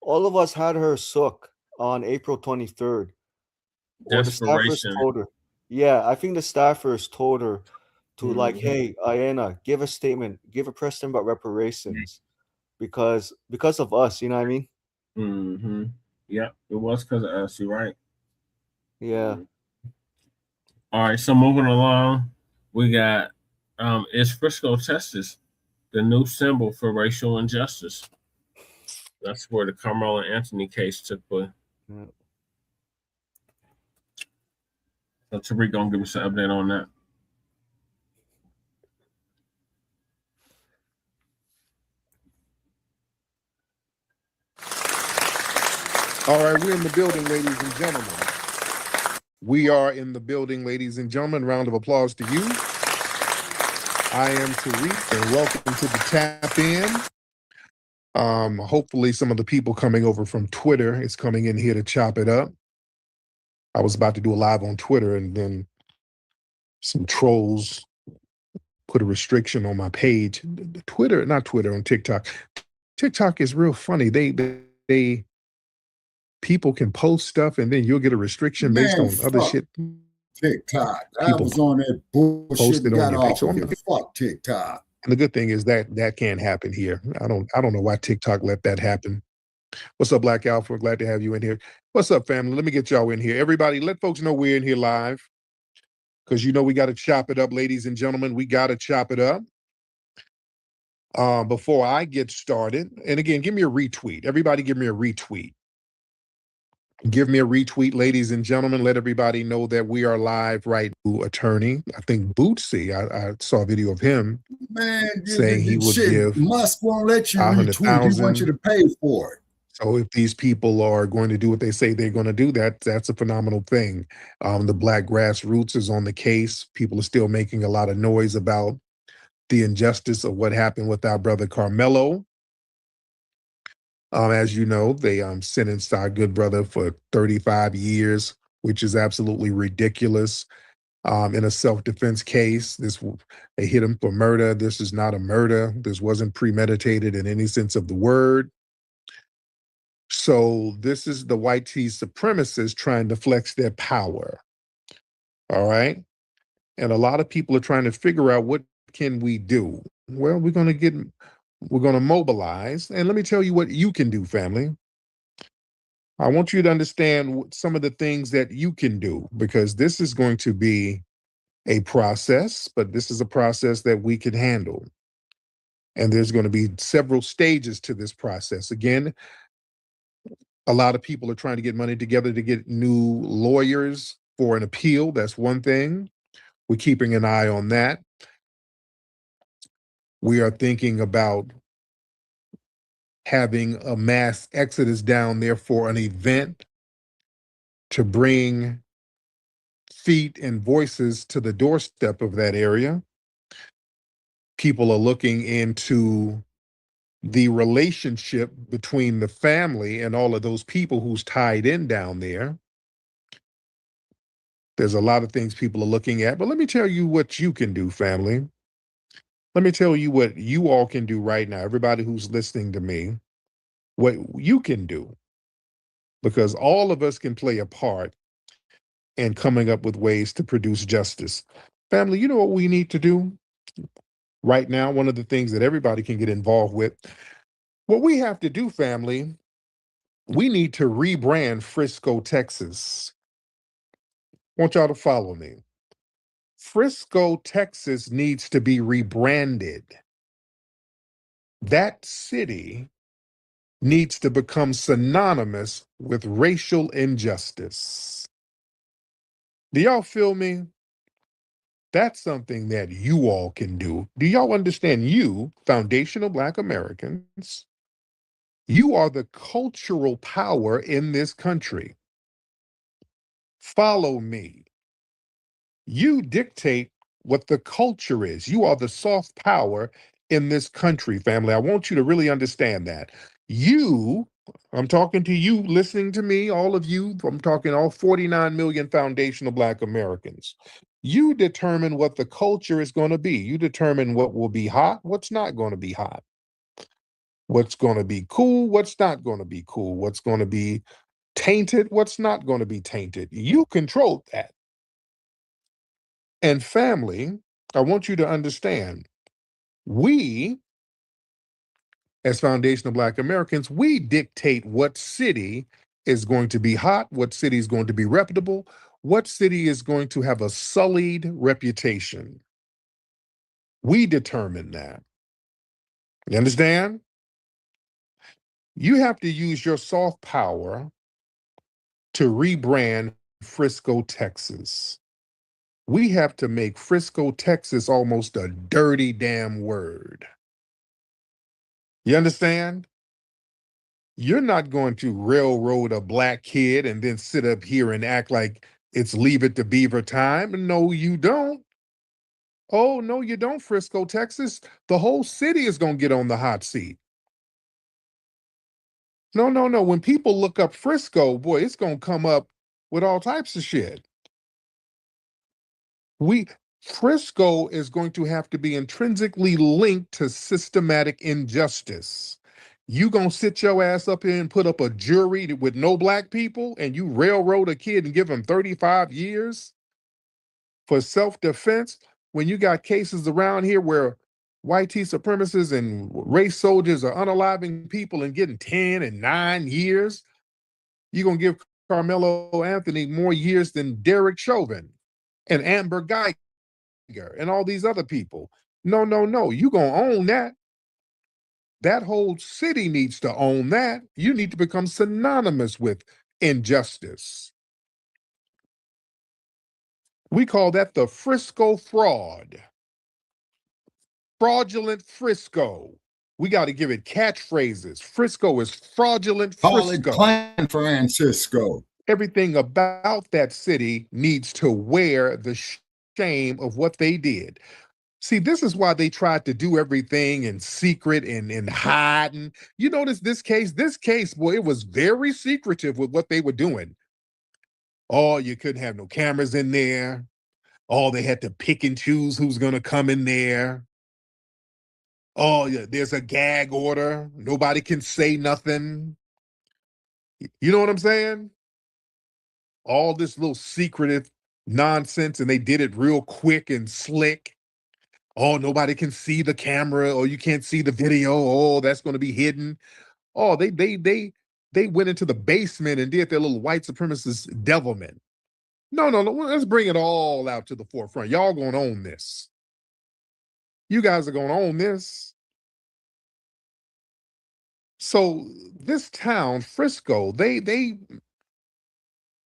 all of us had her sook on April 23rd. Or the staffers told her. Yeah, I think the staffers told her to like, hey, Ayanna, give a statement, give a press statement about reparations, because of us, you know what I mean? Mm-hmm. Yeah, it was because of us. You're right. Yeah. All right, so moving along, we got is Frisco, Texas, the new symbol for racial injustice. That's where the Carmelo Anthony case took place. Yeah. So Tariq gonna give us an update on that. All right, we're in the building, ladies and gentlemen. We are in the building, ladies and gentlemen. Round of applause to you. I am Tariq, and welcome to the Tap In. Hopefully some of the people coming over from Twitter is coming in here to chop it up. I was about to do a live on Twitter, and then some trolls put a restriction on my page. On TikTok. TikTok is real funny. They people can post stuff, and then you'll get a restriction based on other shit. TikTok. I was on that bullshit and got off of it. Fuck TikTok. And the good thing is that can't happen here. I don't know why TikTok let that happen. What's up, Black Alpha? Glad to have you in here. What's up, family? Let me get y'all in here. Everybody, let folks know we're in here live, because you know we got to chop it up, ladies and gentlemen. We got to chop it up. Before I get started, and again, give me a retweet. Everybody give me a retweet. Give me a retweet, ladies and gentlemen. Let everybody know that we are live right now. Attorney, I think Bootsy, I saw a video of him saying he would give Musk won't let you retweet. He wants you to pay for it. So if these people are going to do what they say they're going to do, that's a phenomenal thing. The Black grassroots is on the case. People are still making a lot of noise about the injustice of what happened with our brother Carmelo. As you know, they sentenced our good brother for 35 years, which is absolutely ridiculous. In a self-defense case, they hit him for murder. This is not a murder. This wasn't premeditated in any sense of the word. So this is the white tea supremacists trying to flex their power. All right? And a lot of people are trying to figure out, what can we do? Well, we're going to mobilize. And let me tell you what you can do, family. I want you to understand some of the things that you can do, because this is going to be a process, but this is a process that we can handle. And there's going to be several stages to this process. Again, a lot of people are trying to get money together to get new lawyers for an appeal. That's one thing. We're keeping an eye on that. We are thinking about having a mass exodus down there for an event to bring feet and voices to the doorstep of that area. People are looking into the relationship between the family and all of those people who's tied in down there. There's a lot of things people are looking at, but let me tell you what you can do, family. Let me tell you what you all can do right now, everybody who's listening to me, what you can do, because all of us can play a part in coming up with ways to produce justice. Family, you know what we need to do right now? One of the things that everybody can get involved with, what we have to do, family, we need to rebrand Frisco, Texas. I want y'all to follow me. Frisco, Texas needs to be rebranded. That city needs to become synonymous with racial injustice. Do y'all feel me? That's something that you all can do. Do y'all understand? You, foundational Black Americans, you are the cultural power in this country. Follow me. You dictate what the culture is. You are the soft power in this country, family. I want you to really understand that. I'm talking to you, listening to me, all of you. I'm talking all 49 million foundational Black Americans. You determine what the culture is going to be. You determine what will be hot, what's not going to be hot, what's going to be cool, what's not going to be cool, what's going to be tainted, what's not going to be tainted. You control that. And family, I want you to understand, we, as foundational Black Americans, we dictate what city is going to be hot, what city is going to be reputable, what city is going to have a sullied reputation. We determine that. You understand? You have to use your soft power to rebrand Frisco, Texas. We have to make Frisco, Texas almost a dirty damn word. You understand? You're not going to railroad a Black kid and then sit up here and act like it's Leave It to Beaver time. No, you don't. Oh, no, you don't, Frisco, Texas. The whole city is going to get on the hot seat. No, no, no. When people look up Frisco, boy, it's going to come up with all types of shit. Frisco is going to have to be intrinsically linked to systematic injustice. You gonna sit your ass up here and put up a jury with no Black people and you railroad a kid and give him 35 years for self-defense when you got cases around here where white supremacists and race soldiers are unaliving people and getting 10 and 9 years? You gonna give Carmelo Anthony more years than Derek Chauvin and Amber Geiger and all these other people. No, no, no. You gonna own that. That whole city needs to own that. You need to become synonymous with injustice. We call that the Frisco fraud. Fraudulent Frisco. We got to give it catchphrases. Frisco is fraudulent Frisco. Plan Francisco. Everything about that city needs to wear the shame of what they did. See, this is why they tried to do everything in secret and hiding. You notice this case, boy, it was very secretive with what they were doing. Oh, you couldn't have no cameras in there. Oh, they had to pick and choose who's going to come in there. Oh, yeah, there's a gag order. Nobody can say nothing. You know what I'm saying? All this little secretive nonsense, and they did it real quick and slick. Oh, nobody can see the camera, or you can't see the video. Oh, that's going to be hidden. Oh, they went into the basement and did their little white supremacist devilment. No, no, no. Let's bring it all out to the forefront. Y'all going to own this. You guys are going to own this. So this town, Frisco, they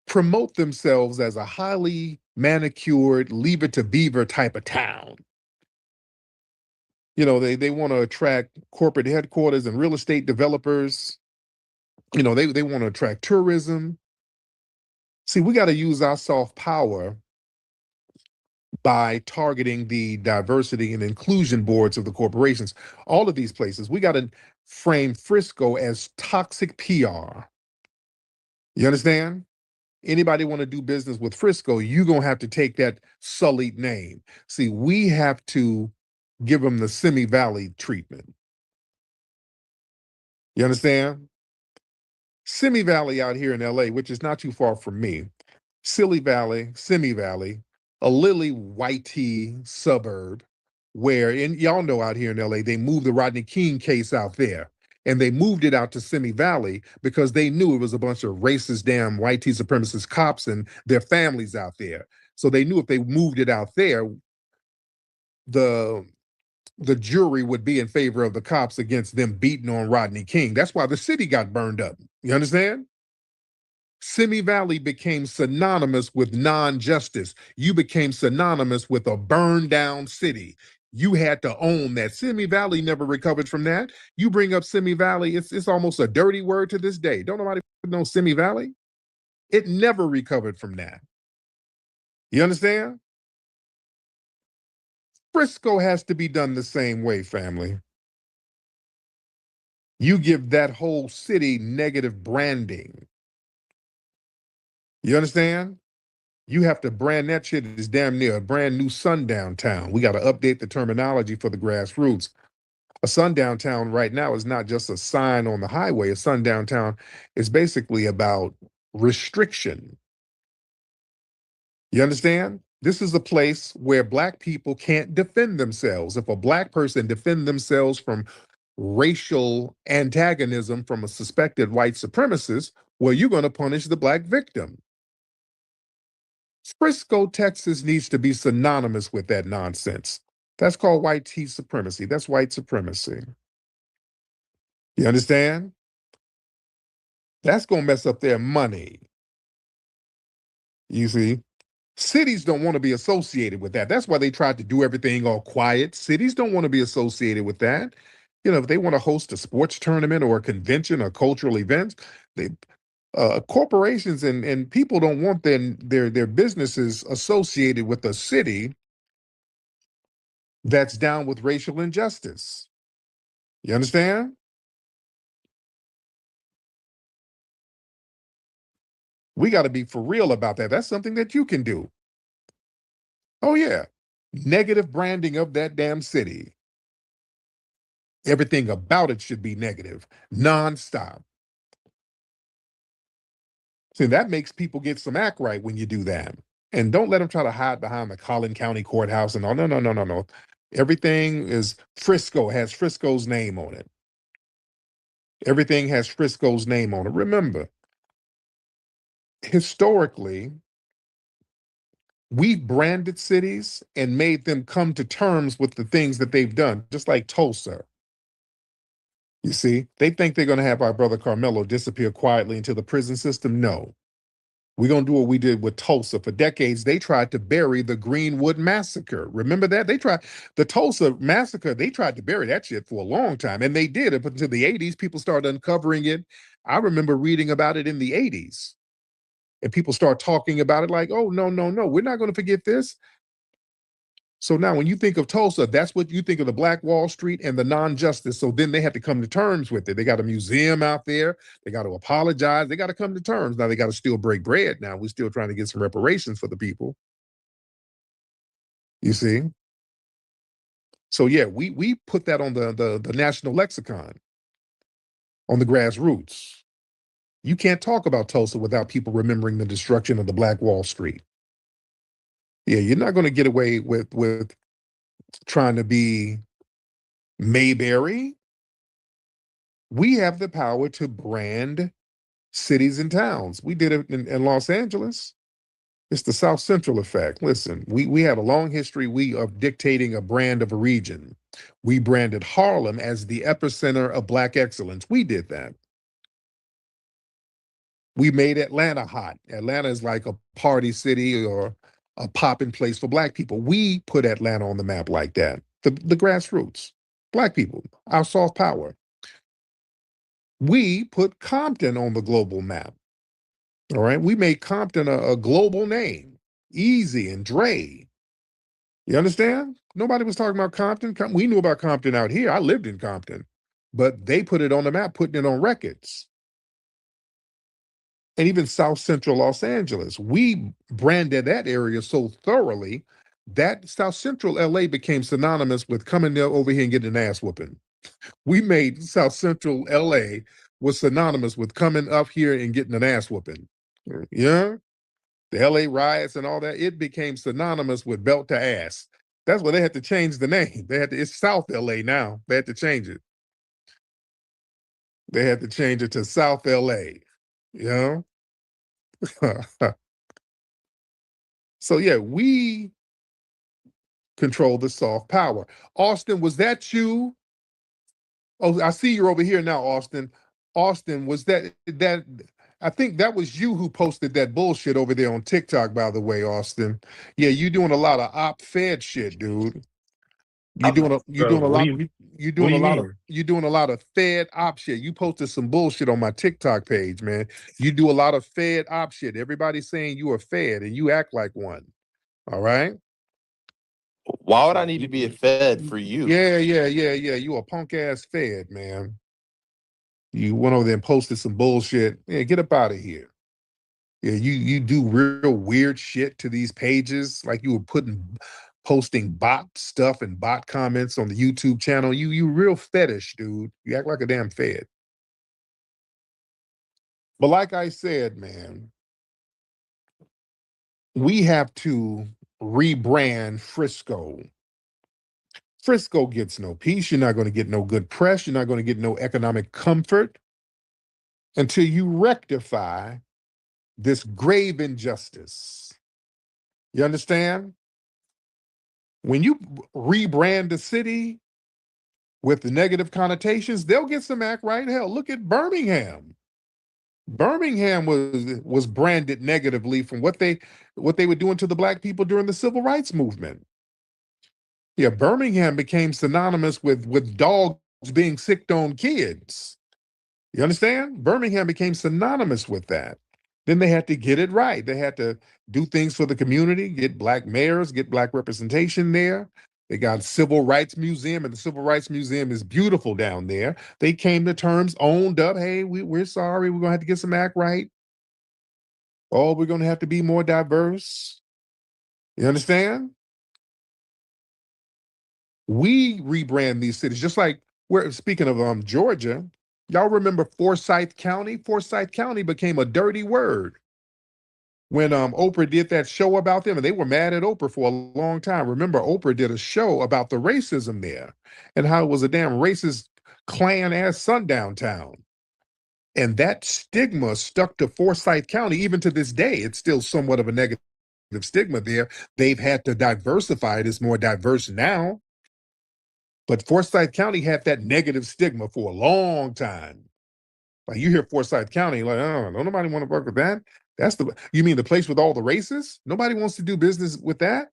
promote themselves as a highly manicured, Leave It to Beaver type of town. You know, they want to attract corporate headquarters and real estate developers. You know, they want to attract tourism. See, we got to use our soft power by targeting the diversity and inclusion boards of the corporations. All of these places, we got to frame Frisco as toxic PR. You understand? Anybody want to do business with Frisco, you're going to have to take that sullied name. See, we have to give them the Simi Valley treatment. You understand? Simi Valley out here in LA, which is not too far from me. Simi Valley, a lily whitey suburb where, and y'all know out here in LA, they moved the Rodney King case out there. And they moved it out to Simi Valley because they knew it was a bunch of racist, damn white supremacist cops and their families out there. So they knew if they moved it out there, the jury would be in favor of the cops against them beating on Rodney King. That's why the city got burned up. You understand? Simi Valley became synonymous with non-justice. You became synonymous with a burned down city. You had to own that. Simi Valley never recovered from that. You bring up Simi Valley, it's almost a dirty word to this day. Don't nobody know Simi Valley? It never recovered from that. You understand? Frisco has to be done the same way, family. You give that whole city negative branding. You understand? You have to brand that shit as damn near a brand new sundown town. We got to update the terminology for the grassroots. A sundown town right now is not just a sign on the highway. A sundown town is basically about restriction. You understand? This is a place where Black people can't defend themselves. If a Black person defends themselves from racial antagonism from a suspected white supremacist, well, you're going to punish the Black victim. Frisco, Texas needs to be synonymous with that nonsense. That's called white heat supremacy. That's white supremacy. You understand? That's going to mess up their money. You see? Cities don't want to be associated with that. That's why they tried to do everything all quiet. Cities don't want to be associated with that. You know, if they want to host a sports tournament or a convention or cultural events, they corporations and people don't want their businesses associated with a city that's down with racial injustice. You understand? We got to be for real about that. That's something that you can do. Oh, yeah. Negative branding of that damn city. Everything about it should be negative, nonstop. See, that makes people get some act right when you do that. And don't let them try to hide behind the Collin County Courthouse and all. No, no, no, no, no. Everything is Frisco, has Frisco's name on it. Everything has Frisco's name on it. Remember, historically, we've branded cities and made them come to terms with the things that they've done, just like Tulsa. You see, they think they're going to have our brother Carmelo disappear quietly into the prison system. No. We're going to do what we did with Tulsa. For decades, they tried to bury the Greenwood Massacre. Remember that? They tried, the Tulsa Massacre, they tried to bury that shit for a long time. And they did. Up until the 80s, people started uncovering it. I remember reading about it in the 80s. And people start talking about it like, oh, no, no, no, we're not going to forget this. So now when you think of Tulsa, that's what you think of the Black Wall Street and the non-justice. So then they had to come to terms with it. They got a museum out there. They got to apologize. They got to come to terms. Now they got to still break bread. Now we're still trying to get some reparations for the people. You see? So yeah, we put that on the national lexicon, on the grassroots. You can't talk about Tulsa without people remembering the destruction of the Black Wall Street. Yeah, you're not going to get away with trying to be Mayberry. We have the power to brand cities and towns. We did it in Los Angeles. It's the South Central effect. Listen, we have a long history of dictating a brand of a region. We branded Harlem as the epicenter of Black excellence. We did that. We made Atlanta hot. Atlanta is like a party city or a popping place for Black people. We put Atlanta on the map like that. The grassroots, Black people, our soft power. We put Compton on the global map. All right. We made Compton a global name. Easy and Dre. You understand? Nobody was talking about Compton. We knew about Compton out here. I lived in Compton. But they put it on the map, putting it on records. And even South Central Los Angeles, we branded that area so thoroughly that South Central LA became synonymous with coming there over here and getting an ass whooping. We made South Central LA was synonymous with coming up here and getting an ass whooping. Yeah. The LA riots and all that, it became synonymous with belt to ass. That's why they had to change the name. It's South LA now. They had to change it. They had to change it to South LA. You know? So yeah, we control the soft power. Austin, was that you? Oh, I see you're over here now, Austin. Austin, was that I think that was you who posted that bullshit over there on TikTok, by the way, Austin. Yeah, you doing a lot of op-fed shit, dude. You're doing a lot of fed op shit. You posted some bullshit on my TikTok page, man. You do a lot of fed op shit. Everybody's saying you are fed and you act like one. All right. Why would I need to be a fed for you? Yeah. You a punk ass fed, man. You went over there and posted some bullshit. Yeah, get up out of here. Yeah, you do real weird shit to these pages, like you were posting bot stuff and bot comments on the YouTube channel. You real fetish, dude. You act like a damn fed. But like I said, man, we have to rebrand Frisco. Frisco gets no peace. You're not going to get no good press. You're not going to get no economic comfort until you rectify this grave injustice. You understand? When you rebrand the city with the negative connotations, they'll get some act right. Hell, look at Birmingham. Birmingham was branded negatively from what they were doing to the black people during the civil rights movement. Yeah, Birmingham became synonymous with dogs being sicked on kids. You understand? Birmingham became synonymous with that. Then they had to get it right. They had to do things for the community, get black mayors, get black representation there. They got a civil rights museum, and the civil rights museum is beautiful down there. They came to terms, owned up. Hey, we're sorry. We're going to have to get some act right. Oh, we're going to have to be more diverse. You understand? We rebrand these cities, just like we're speaking of Georgia. Y'all remember Forsyth County? Forsyth County became a dirty word when Oprah did that show about them, and they were mad at Oprah for a long time. Remember, Oprah did a show about the racism there and how it was a damn racist Klan-ass sundown town. And that stigma stuck to Forsyth County. Even to this day, it's still somewhat of a negative stigma there. They've had to diversify it. It's more diverse now. But Forsyth County had that negative stigma for a long time. Like you hear Forsyth County, like, oh, don't nobody want to work with that. You mean the place with all the racists? Nobody wants to do business with that.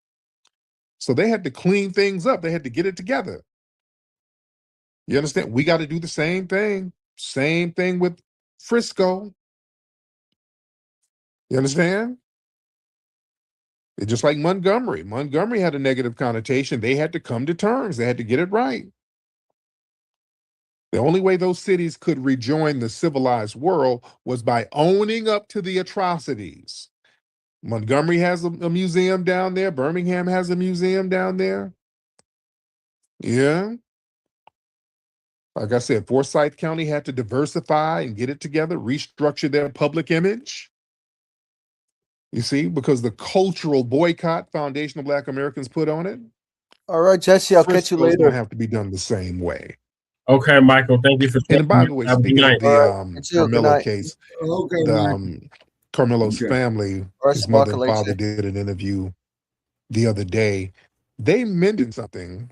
So they had to clean things up. They had to get it together. You understand? We got to do the same thing. Same thing with Frisco. You understand? It's just like Montgomery. Montgomery had a negative connotation. They had to come to terms. They had to get it right. The only way those cities could rejoin the civilized world was by owning up to the atrocities. Montgomery has a museum down there. Birmingham has a museum down there. Yeah. Like I said, Forsyth County had to diversify and get it together, restructure their public image. You see, because the cultural boycott Foundation of Black Americans put on it. All right, Jesse, I'll catch you later. It's going to have to be done the same way. Okay, Michael, thank you for. And by the way, speaking of the Carmelo case, Carmelo's family, his mother and father did an interview the other day. They mentioned something.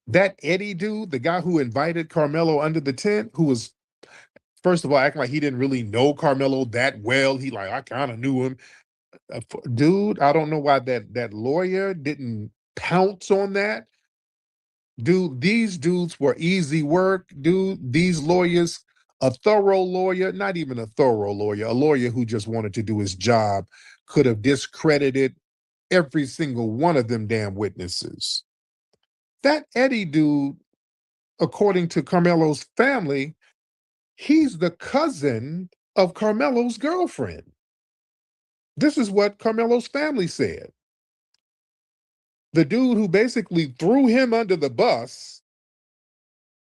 That Eddie dude, the guy who invited Carmelo under the tent, who was, first of all, acting like he didn't really know Carmelo that well. He like, I kind of knew him. Dude, I don't know why that lawyer didn't pounce on that. Dude, these dudes were easy work. Dude, these lawyers, a thorough lawyer, not even a thorough lawyer, a lawyer who just wanted to do his job, could have discredited every single one of them damn witnesses. That Eddie dude, according to Carmelo's family, he's the cousin of Carmelo's girlfriend. This is what Carmelo's family said. The dude who basically threw him under the bus,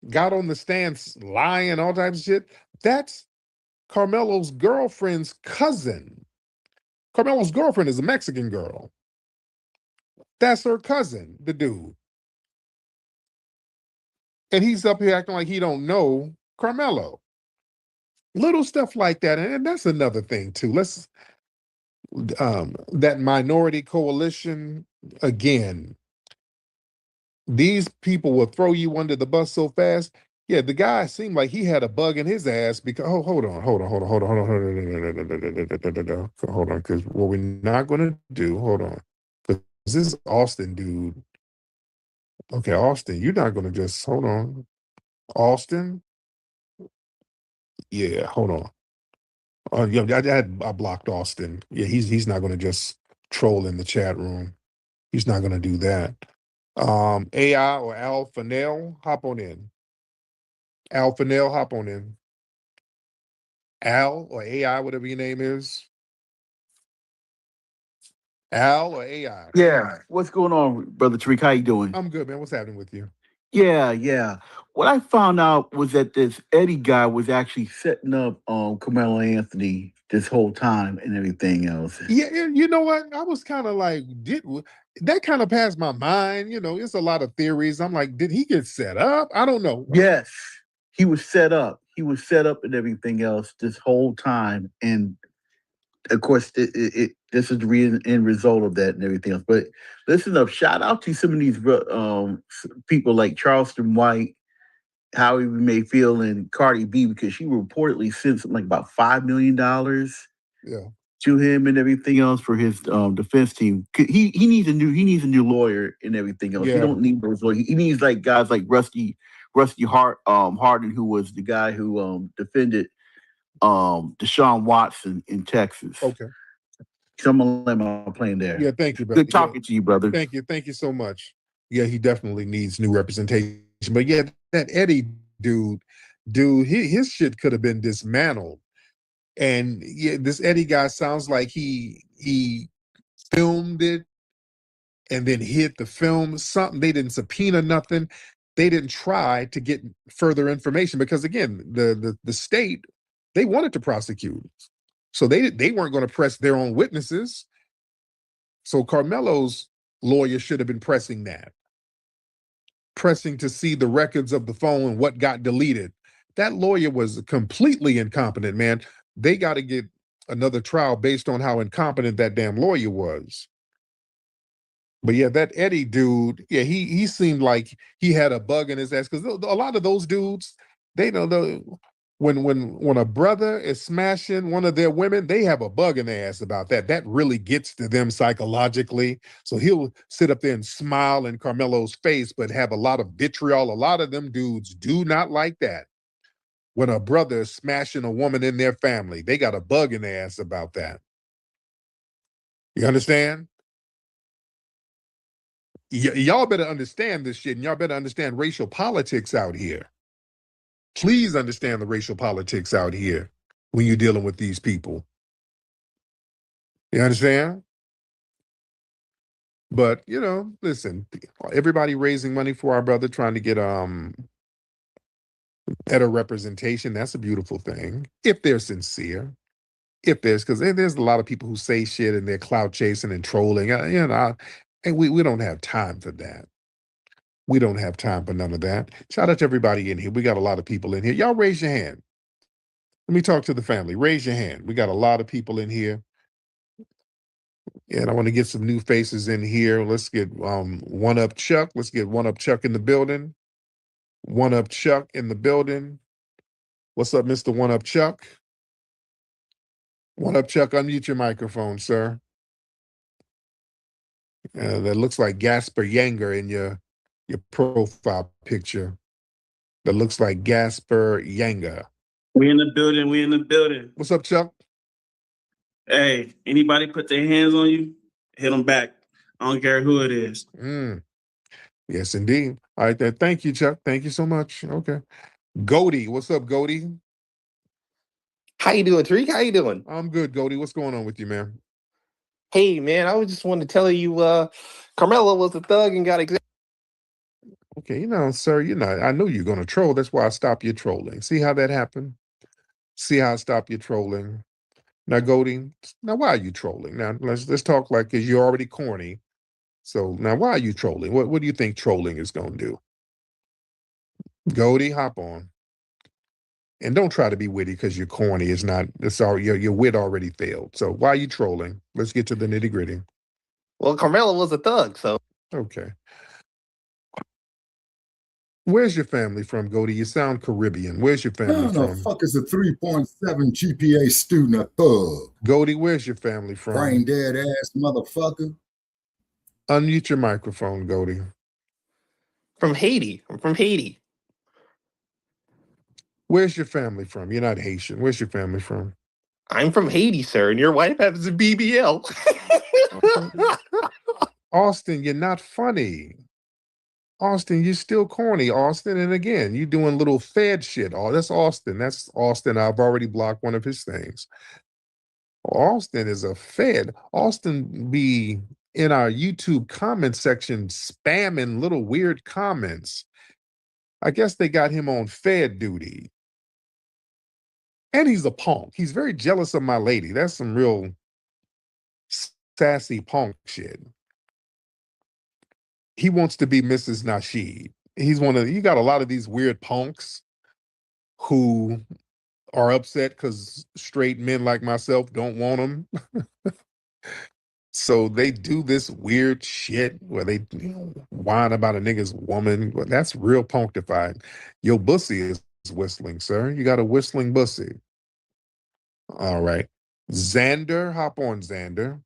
got on the stand lying, all types of shit, that's Carmelo's girlfriend's cousin. Carmelo's girlfriend is a Mexican girl. That's her cousin, the dude. And he's up here acting like he don't know Carmelo. Little stuff like that. And that's another thing too. That minority coalition, again, these people will throw you under the bus so fast. Yeah, the guy seemed like he had a bug in his ass because, hold on, because what we're not going to do, hold on, because this Austin dude, okay, Austin, you're not going to just, hold on, Austin, yeah, hold on. Yeah, I blocked Austin. Yeah, he's not going to just troll in the chat room. He's not going to do that. AI or Al Fanel, hop on in. Al Fanel, hop on in. Al or AI, whatever your name is. Al or AI? Yeah. What's going on, Brother Tariq? How you doing? I'm good, man. What's happening with you? Yeah. What I found out was that this Eddie guy was actually setting up Carmelo Anthony this whole time and everything else. Yeah, you know what? I was kind of like, that kind of passed my mind. You know, it's a lot of theories. I'm like, did he get set up? I don't know. Yes, he was set up. He was set up and everything else this whole time. And of course, this is the end result of that and everything else. But listen up, shout out to some of these people like Charleston White, how he may feel, and Cardi B, because she reportedly sent something like about $5 million to him and everything else for his defense team. He needs a new lawyer and everything else. Yeah. He don't need those lawyers. He needs like guys like Rusty Hardin, who was the guy who defended Deshaun Watson in Texas. Okay. So I'm gonna let my plane there. Yeah, thank you, brother. Good talking to you, brother. Thank you so much. Yeah, he definitely needs new representation. But yeah, that Eddie dude, his shit could have been dismantled. And yeah, this Eddie guy sounds like he filmed it and then hid the film. Something, they didn't subpoena nothing. They didn't try to get further information because again, the state, they wanted to prosecute. So they weren't going to press their own witnesses. So Carmelo's lawyer should have been pressing to see the records of the phone and what got deleted. That lawyer was completely incompetent, man. They got to get another trial based on how incompetent that damn lawyer was. But yeah, that Eddie dude, yeah, he seemed like he had a bug in his ass because a lot of those dudes, they know when a brother is smashing one of their women, they have a bug in their ass about that. That really gets to them psychologically. So he'll sit up there and smile in Carmelo's face, but have a lot of vitriol. A lot of them dudes do not like that. When a brother is smashing a woman in their family, they got a bug in their ass about that. You understand? Y'all better understand this shit, and y'all better understand racial politics out here. Please understand the racial politics out here when you're dealing with these people. You understand? But, you know, listen, everybody raising money for our brother, trying to get better representation, that's a beautiful thing. If they're sincere. Because there's a lot of people who say shit and they're clout chasing and trolling, and we don't have time for that. We don't have time for none of that. Shout out to everybody in here. We got a lot of people in here. Y'all raise your hand. Let me talk to the family. Raise your hand. We got a lot of people in here. And I want to get some new faces in here. Let's get One Up Chuck. Let's get One Up Chuck in the building. One Up Chuck in the building. What's up, Mr. One Up Chuck? One Up Chuck, unmute your microphone, sir. That looks like Gasper Yanger in your profile picture. That looks like Gasper Yanger. We in the building. What's up, Chuck? Hey, anybody put their hands on you, hit them back. I don't care who it is. Yes, indeed. All right, thank you, Chuck. Thank you so much. Okay. Goldie, what's up, Goldie? How you doing, Tariq? How you doing? I'm good, Goldie. What's going on with you, man? Hey, man, I just wanted to tell you, Carmelo was a thug and got executed. Okay, sir, I know you're going to troll. That's why I stopped your trolling. See how that happened? See how I stopped your trolling? Now, Goldie, why are you trolling? Now, let's talk like, because you're already corny. So now, why are you trolling? What do you think trolling is going to do? Goldie, hop on. And don't try to be witty because you're corny. Your wit already failed. So why are you trolling? Let's get to the nitty gritty. Well, Carmelo was a thug, so. Okay. Where's your family from, Goldie? You sound Caribbean. Where's your family How from? the fuck is a 3.7 GPA student a thug? Goldie, where's your family from? Brain dead ass motherfucker. Unmute your microphone, Goldie. From Haiti. I'm from Haiti. Where's your family from? You're not Haitian. Where's your family from? I'm from Haiti, sir, and your wife has a BBL. Austin, you're not funny. Austin, you still corny, Austin. And again, you doing little Fed shit. Oh, that's Austin. That's Austin. I've already blocked one of his things. Austin is a Fed. Austin be in our YouTube comment section spamming little weird comments. I guess they got him on Fed duty. And he's a punk. He's very jealous of my lady. That's some real sassy punk shit. He wants to be Mrs. Nasheed. He's you got a lot of these weird punks who are upset because straight men like myself don't want them. So they do this weird shit where they whine about a nigga's woman. Well, that's real punktified. Your bussy is whistling, sir. You got a whistling bussy. All right. Xander, hop on, Xander.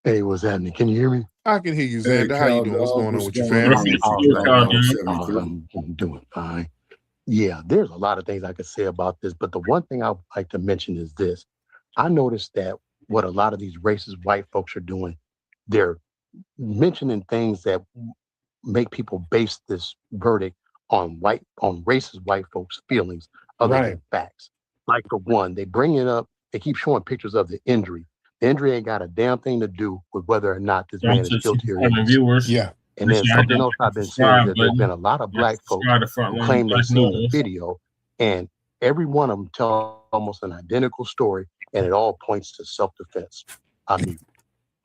Hey, what's happening? Can you hear me? I can hear you, Xander. How you doing? What's going on with your family? I'm doing fine. Yeah, there's a lot of things I could say about this, but the one thing I would like to mention is this. I noticed that what a lot of these racist white folks are doing, they're mentioning things that make people base this verdict on racist white folks' feelings other than facts. Like for one, they bring it up, they keep showing pictures of the injury. The injury ain't got a damn thing to do with whether or not this man is guilty or innocent. Yeah. And then something else I've been seeing is that there's been a lot of black folks who claim they've seen the video, and every one of them tell almost an identical story, and it all points to self-defense.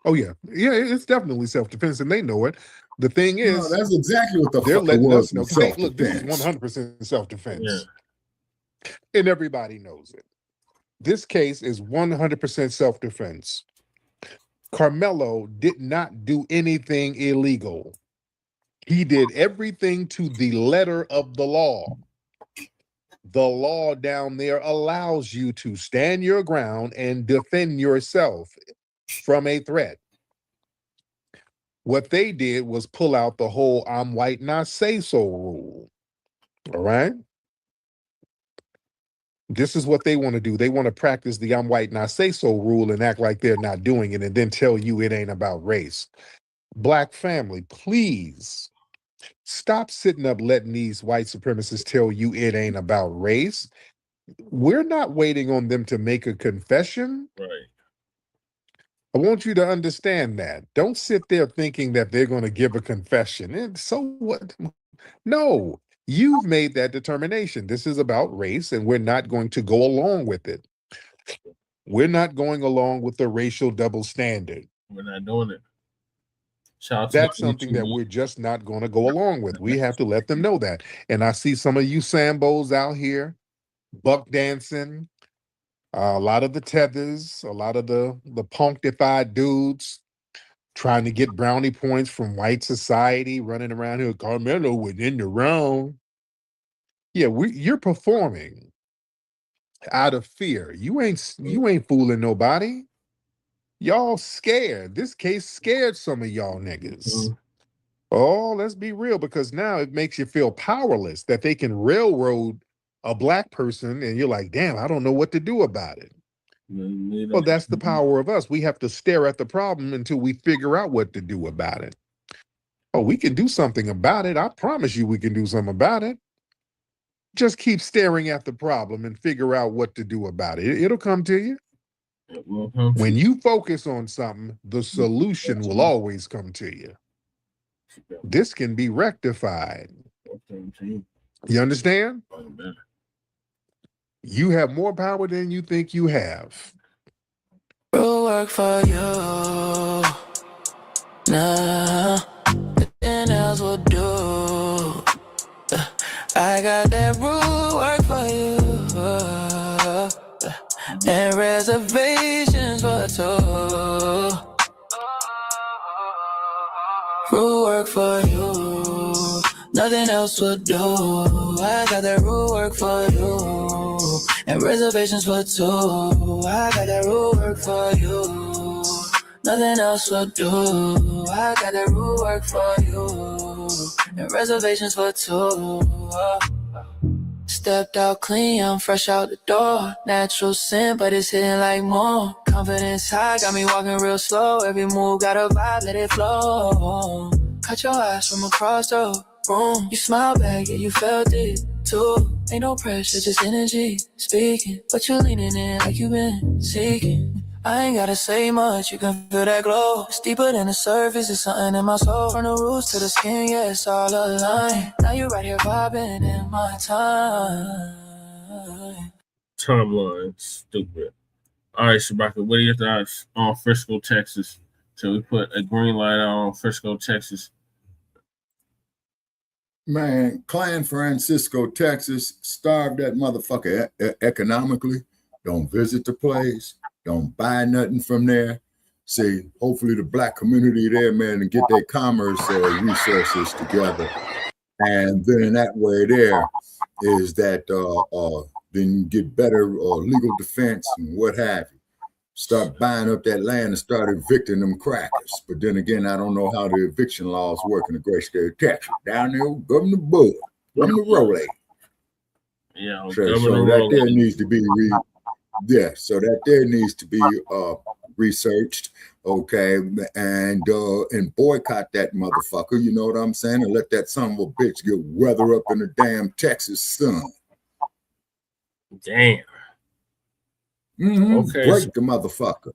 Oh yeah, it's definitely self-defense, and they know it. The thing is, that's exactly what they're letting us know. Hey, look, this is 100% self-defense, and everybody knows it. This case is 100% self-defense. Carmelo did not do anything illegal. He did everything to the letter of the law. The law down there allows you to stand your ground and defend yourself from a threat. What they did was pull out the whole I'm white, not say so rule. All right? This is what they want to do. They want to practice the I'm white, not say so rule and act like they're not doing it and then tell you it ain't about race. Black family, please stop sitting up letting these white supremacists tell you it ain't about race. We're not waiting on them to make a confession. Right. I want you to understand that. Don't sit there thinking that they're going to give a confession. And so what? No, you've made that determination. This is about race, and we're not going to go along with it. We're not going along with the racial double standard. We're not doing it. That's something that we're just not going to go along with. We have to let them know that. And I see some of you Sambos out here, buck dancing, a lot of the tethers, a lot of the punktified dudes trying to get brownie points from white society, running around here. Carmelo within the realm. Yeah, you're performing out of fear. You ain't fooling nobody. Y'all scared. This case scared some of y'all niggas. Oh, let's be real, because now it makes you feel powerless that they can railroad a black person and you're like, damn, I don't know what to do about it. Well, that's the power of us. We have to stare at the problem until we figure out what to do about it. Oh, we can do something about it. I promise you we can do something about it. Just keep staring at the problem and figure out what to do about it. It'll come to you. When you focus on something, the solution will always come to you. This can be rectified. You understand? You have more power than you think you have. We'll work for you. Nah, nothing else will do. I got that rule work for you. And reservations for two. Rule work for you. Nothing else will do. I got that rule work for you. And reservations for two. I got that rule work for you. Nothing else will do. I got that rule work for you. And reservations for two. Stepped out clean, I'm fresh out the door. Natural sin, but it's hitting like more. Confidence high, got me walking real slow. Every move got a vibe, let it flow. Cut your ass from across the room. You smile back, yeah, you felt it too. Ain't no pressure, just energy speaking. But you leaning in like you been seeking. I ain't gotta say much, you can feel that glow. It's deeper than the surface, it's something in my soul. From the roots to the skin, yeah, it's all aligned. Now you right here vibing in my time. Timeline, stupid. All right, Shabaka, what are your thoughts on Frisco, Texas? So we put a green light on Frisco, Texas. Man, Clan Francisco, Texas, starved that motherfucker economically. Don't visit the place. Don't buy nothing from there. Say, hopefully the black community there, man, and get their commerce resources together. And then in that way there is that then you get better legal defense and what have you. Start buying up that land and start evicting them crackers. But then again, I don't know how the eviction laws work in the great state of Texas. Down there, Governor Bull, Governor Rowley. Yeah, so that there needs to be so that there needs to be researched, okay, and boycott that motherfucker. You know what I'm saying? And let that son of a bitch get weather up in the damn Texas sun. Damn. Okay. Break the motherfucker.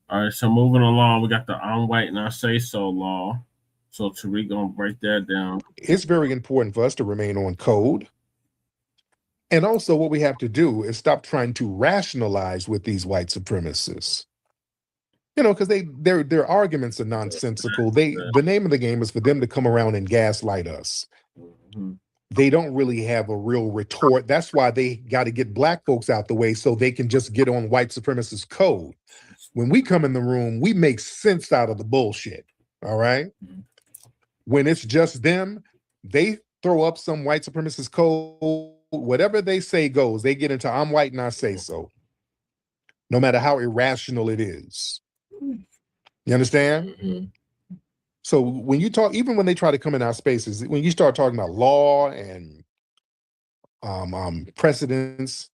All right, so moving along, we got the I'm white and I say so law. So Tariq gonna break that down. It's very important for us to remain on code. And also what we have to do is stop trying to rationalize with these white supremacists. You know, because their arguments are nonsensical. The name of the game is for them to come around and gaslight us. Mm-hmm. They don't really have a real retort. That's why they got to get black folks out the way so they can just get on white supremacist code. When we come in the room, we make sense out of the bullshit. All right. When it's just them, they throw up some white supremacist code. Whatever they say goes. They get into I'm white and I say so. No matter how irrational it is. You understand? Mm-hmm. So when you talk, even when they try to come in our spaces, when you start talking about law and precedents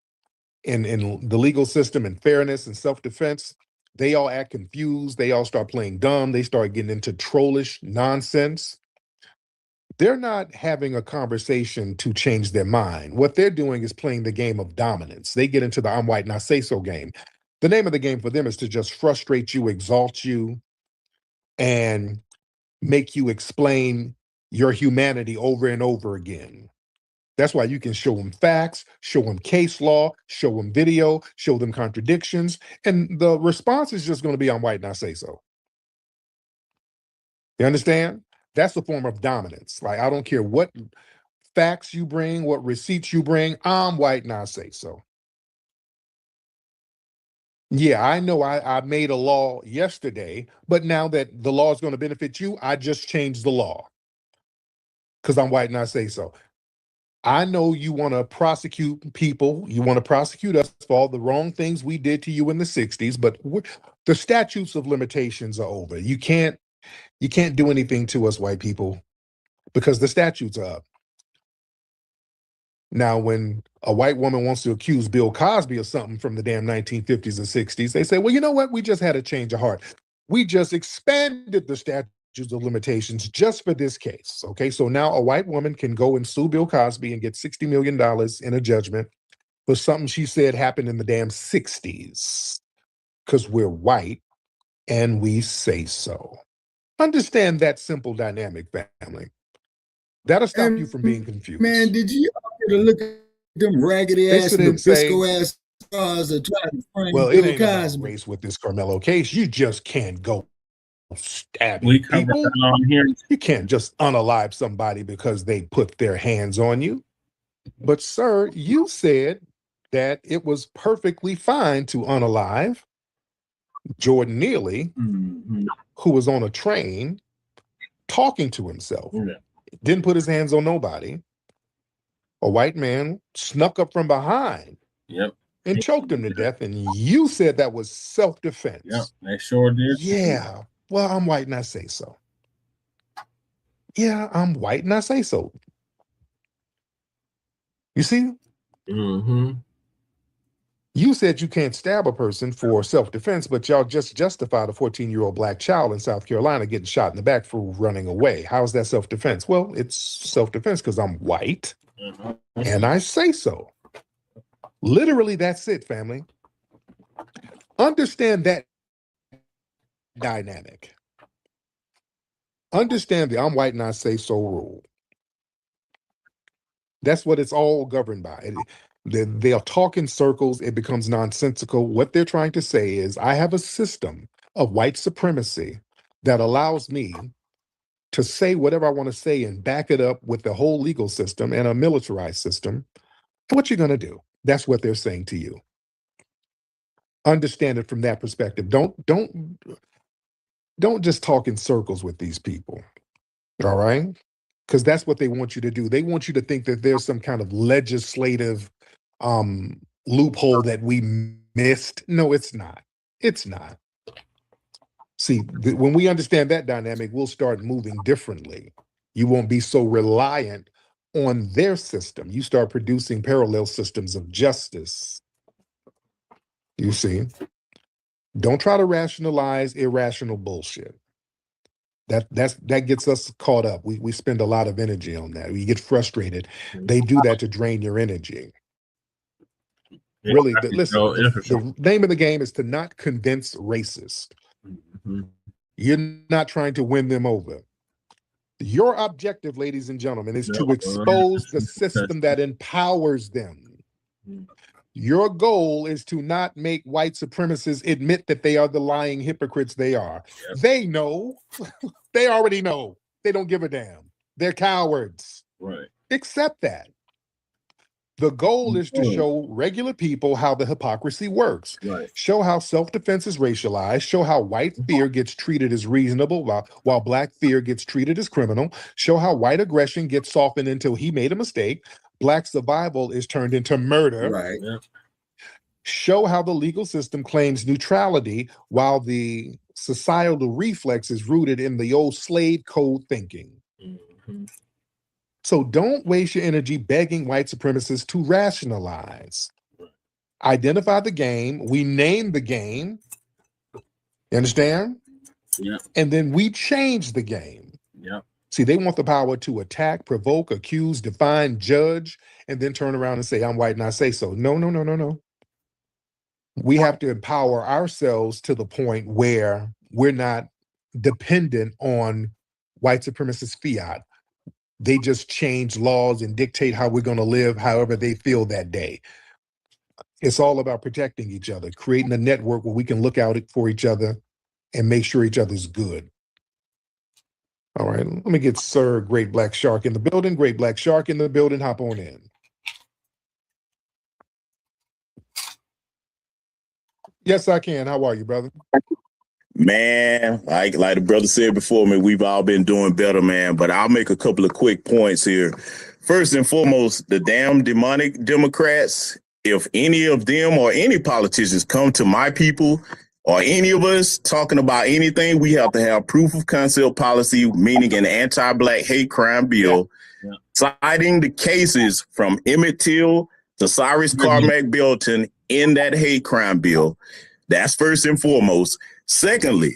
in the legal system and fairness and self-defense, they all act confused. They all start playing dumb. They start getting into trollish nonsense. They're not having a conversation to change their mind. What they're doing is playing the game of dominance. They get into the I'm white and I say so game. The name of the game for them is to just frustrate you, exalt you, and make you explain your humanity over and over again. That's why you can show them facts, show them case law, show them video, show them contradictions, and the response is just going to be, I'm white and I say so. You understand? That's a form of dominance. Like, I don't care what facts you bring, what receipts you bring, I'm white and I say so. Yeah, I know I made a law yesterday, but now that the law is going to benefit you, I just changed the law because I'm white and I say so. I know you want to prosecute people. You want to prosecute us for all the wrong things we did to you in the 60s, but the statutes of limitations are over. You can't do anything to us white people because the statutes are up. Now, when a white woman wants to accuse Bill Cosby of something from the damn 1950s and 60s, they say, well, you know what? We just had a change of heart. We just expanded the statutes of limitations just for this case. Okay, so now a white woman can go and sue Bill Cosby and get $60 million in a judgment for something she said happened in the damn 60s because we're white and we say so. Understand that simple dynamic, family. That'll stop you from being confused. Man, did you look at them raggedy ass Nabisco ass cars that try to frame well, Bill it ain't Cosby? about race with this Carmelo case. You just can't go stabbing We covered people. that on here. You can't just unalive somebody because they put their hands on you. But sir, you said that it was perfectly fine to unalive Jordan Neely, who was on a train talking to himself. Yeah. Didn't put his hands on nobody. A white man snuck up from behind and choked him to death, and you said that was self-defense. Yep, they sure did. Yeah, well, I'm white and I say so. Yeah, I'm white and I say so. You see? Mm-hmm. You said you can't stab a person for self-defense, but y'all just justified a 14-year-old black child in South Carolina getting shot in the back for running away. How is that self-defense? Well, it's self-defense because I'm white and I say so. Literally, that's it, family. Understand that dynamic. Understand the I'm white and I say so rule. That's what it's all governed by. They'll talk in circles. It becomes nonsensical. What they're trying to say is, I have a system of white supremacy that allows me to say whatever I want to say and back it up with the whole legal system and a militarized system. What you going to do? That's what they're saying to you. Understand it from that perspective. Don't just talk in circles with these people. All right? Because that's what they want you to do. They want you to think that there's some kind of legislative loophole that we missed. No, it's not. It's not. See, when we understand that dynamic, we'll start moving differently. You won't be so reliant on their system. You start producing parallel systems of justice. You see? Don't try to rationalize irrational bullshit. That gets us caught up. We spend a lot of energy on that. We get frustrated. They do that to drain your energy. Really, listen, the name of the game is to not convince racists. You're not trying to win them over. Your objective, ladies and gentlemen, is to expose the system that empowers them. Your goal is to not make white supremacists admit that they are the lying hypocrites they are. Yep. They know. They already know. They don't give a damn. They're cowards. Right. Accept that. The goal is to show regular people how the hypocrisy works. Right. Show how self-defense is racialized. Show how white fear gets treated as reasonable while black fear gets treated as criminal. Show how white aggression gets softened until he made a mistake. Black survival is turned into murder. Right. Yeah. Show how the legal system claims neutrality while the societal reflex is rooted in the old slave code thinking. Mm-hmm. So don't waste your energy begging white supremacists to rationalize. Identify the game. We name the game. You understand? Yeah. And then we change the game. Yeah. See, they want the power to attack, provoke, accuse, define, judge, and then turn around and say, I'm white and I say so. No, no, no, no, no. We have to empower ourselves to the point where we're not dependent on white supremacist fiat. They just change laws and dictate how we're going to live however they feel that day. It's all about protecting each other, creating a network where we can look out for each other and make sure each other's good. All right, let me get Sir Great Black Shark in the building. Great Black Shark in the building. Hop on in. Yes, I can. How are you, brother? Man, like the brother said before me, we've all been doing better, man. But I'll make a couple of quick points here. First and foremost, the damn demonic Democrats, if any of them or any politicians come to my people or any of us talking about anything, we have to have proof of concept policy, meaning an anti-black hate crime bill, citing the cases from Emmett Till to Cyrus Carmack Belton in that hate crime bill. That's first and foremost. Secondly,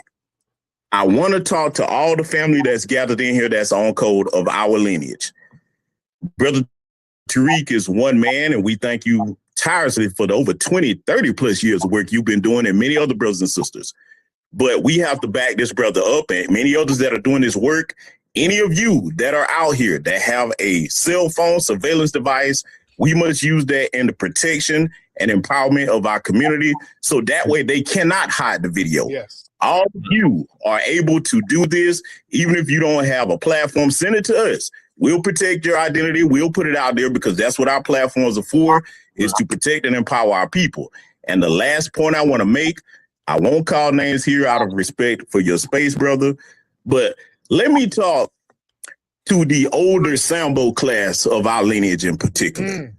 I want to talk to all the family that's gathered in here that's on code of our lineage. Brother Tariq is one man, and we thank you tirelessly for the over 20, 30 plus years of work you've been doing, and many other brothers and sisters. But we have to back this brother up, and many others that are doing this work. Any of you that are out here that have a cell phone surveillance device, we must use that in the protection and empowerment of our community, so that way they cannot hide the video. Yes. All of you are able to do this, even if you don't have a platform, send it to us. We'll protect your identity. We'll put it out there because that's what our platforms are for, is to protect and empower our people. And the last point I want to make, I won't call names here out of respect for your space, brother, but let me talk to the older Sambo class of our lineage in particular.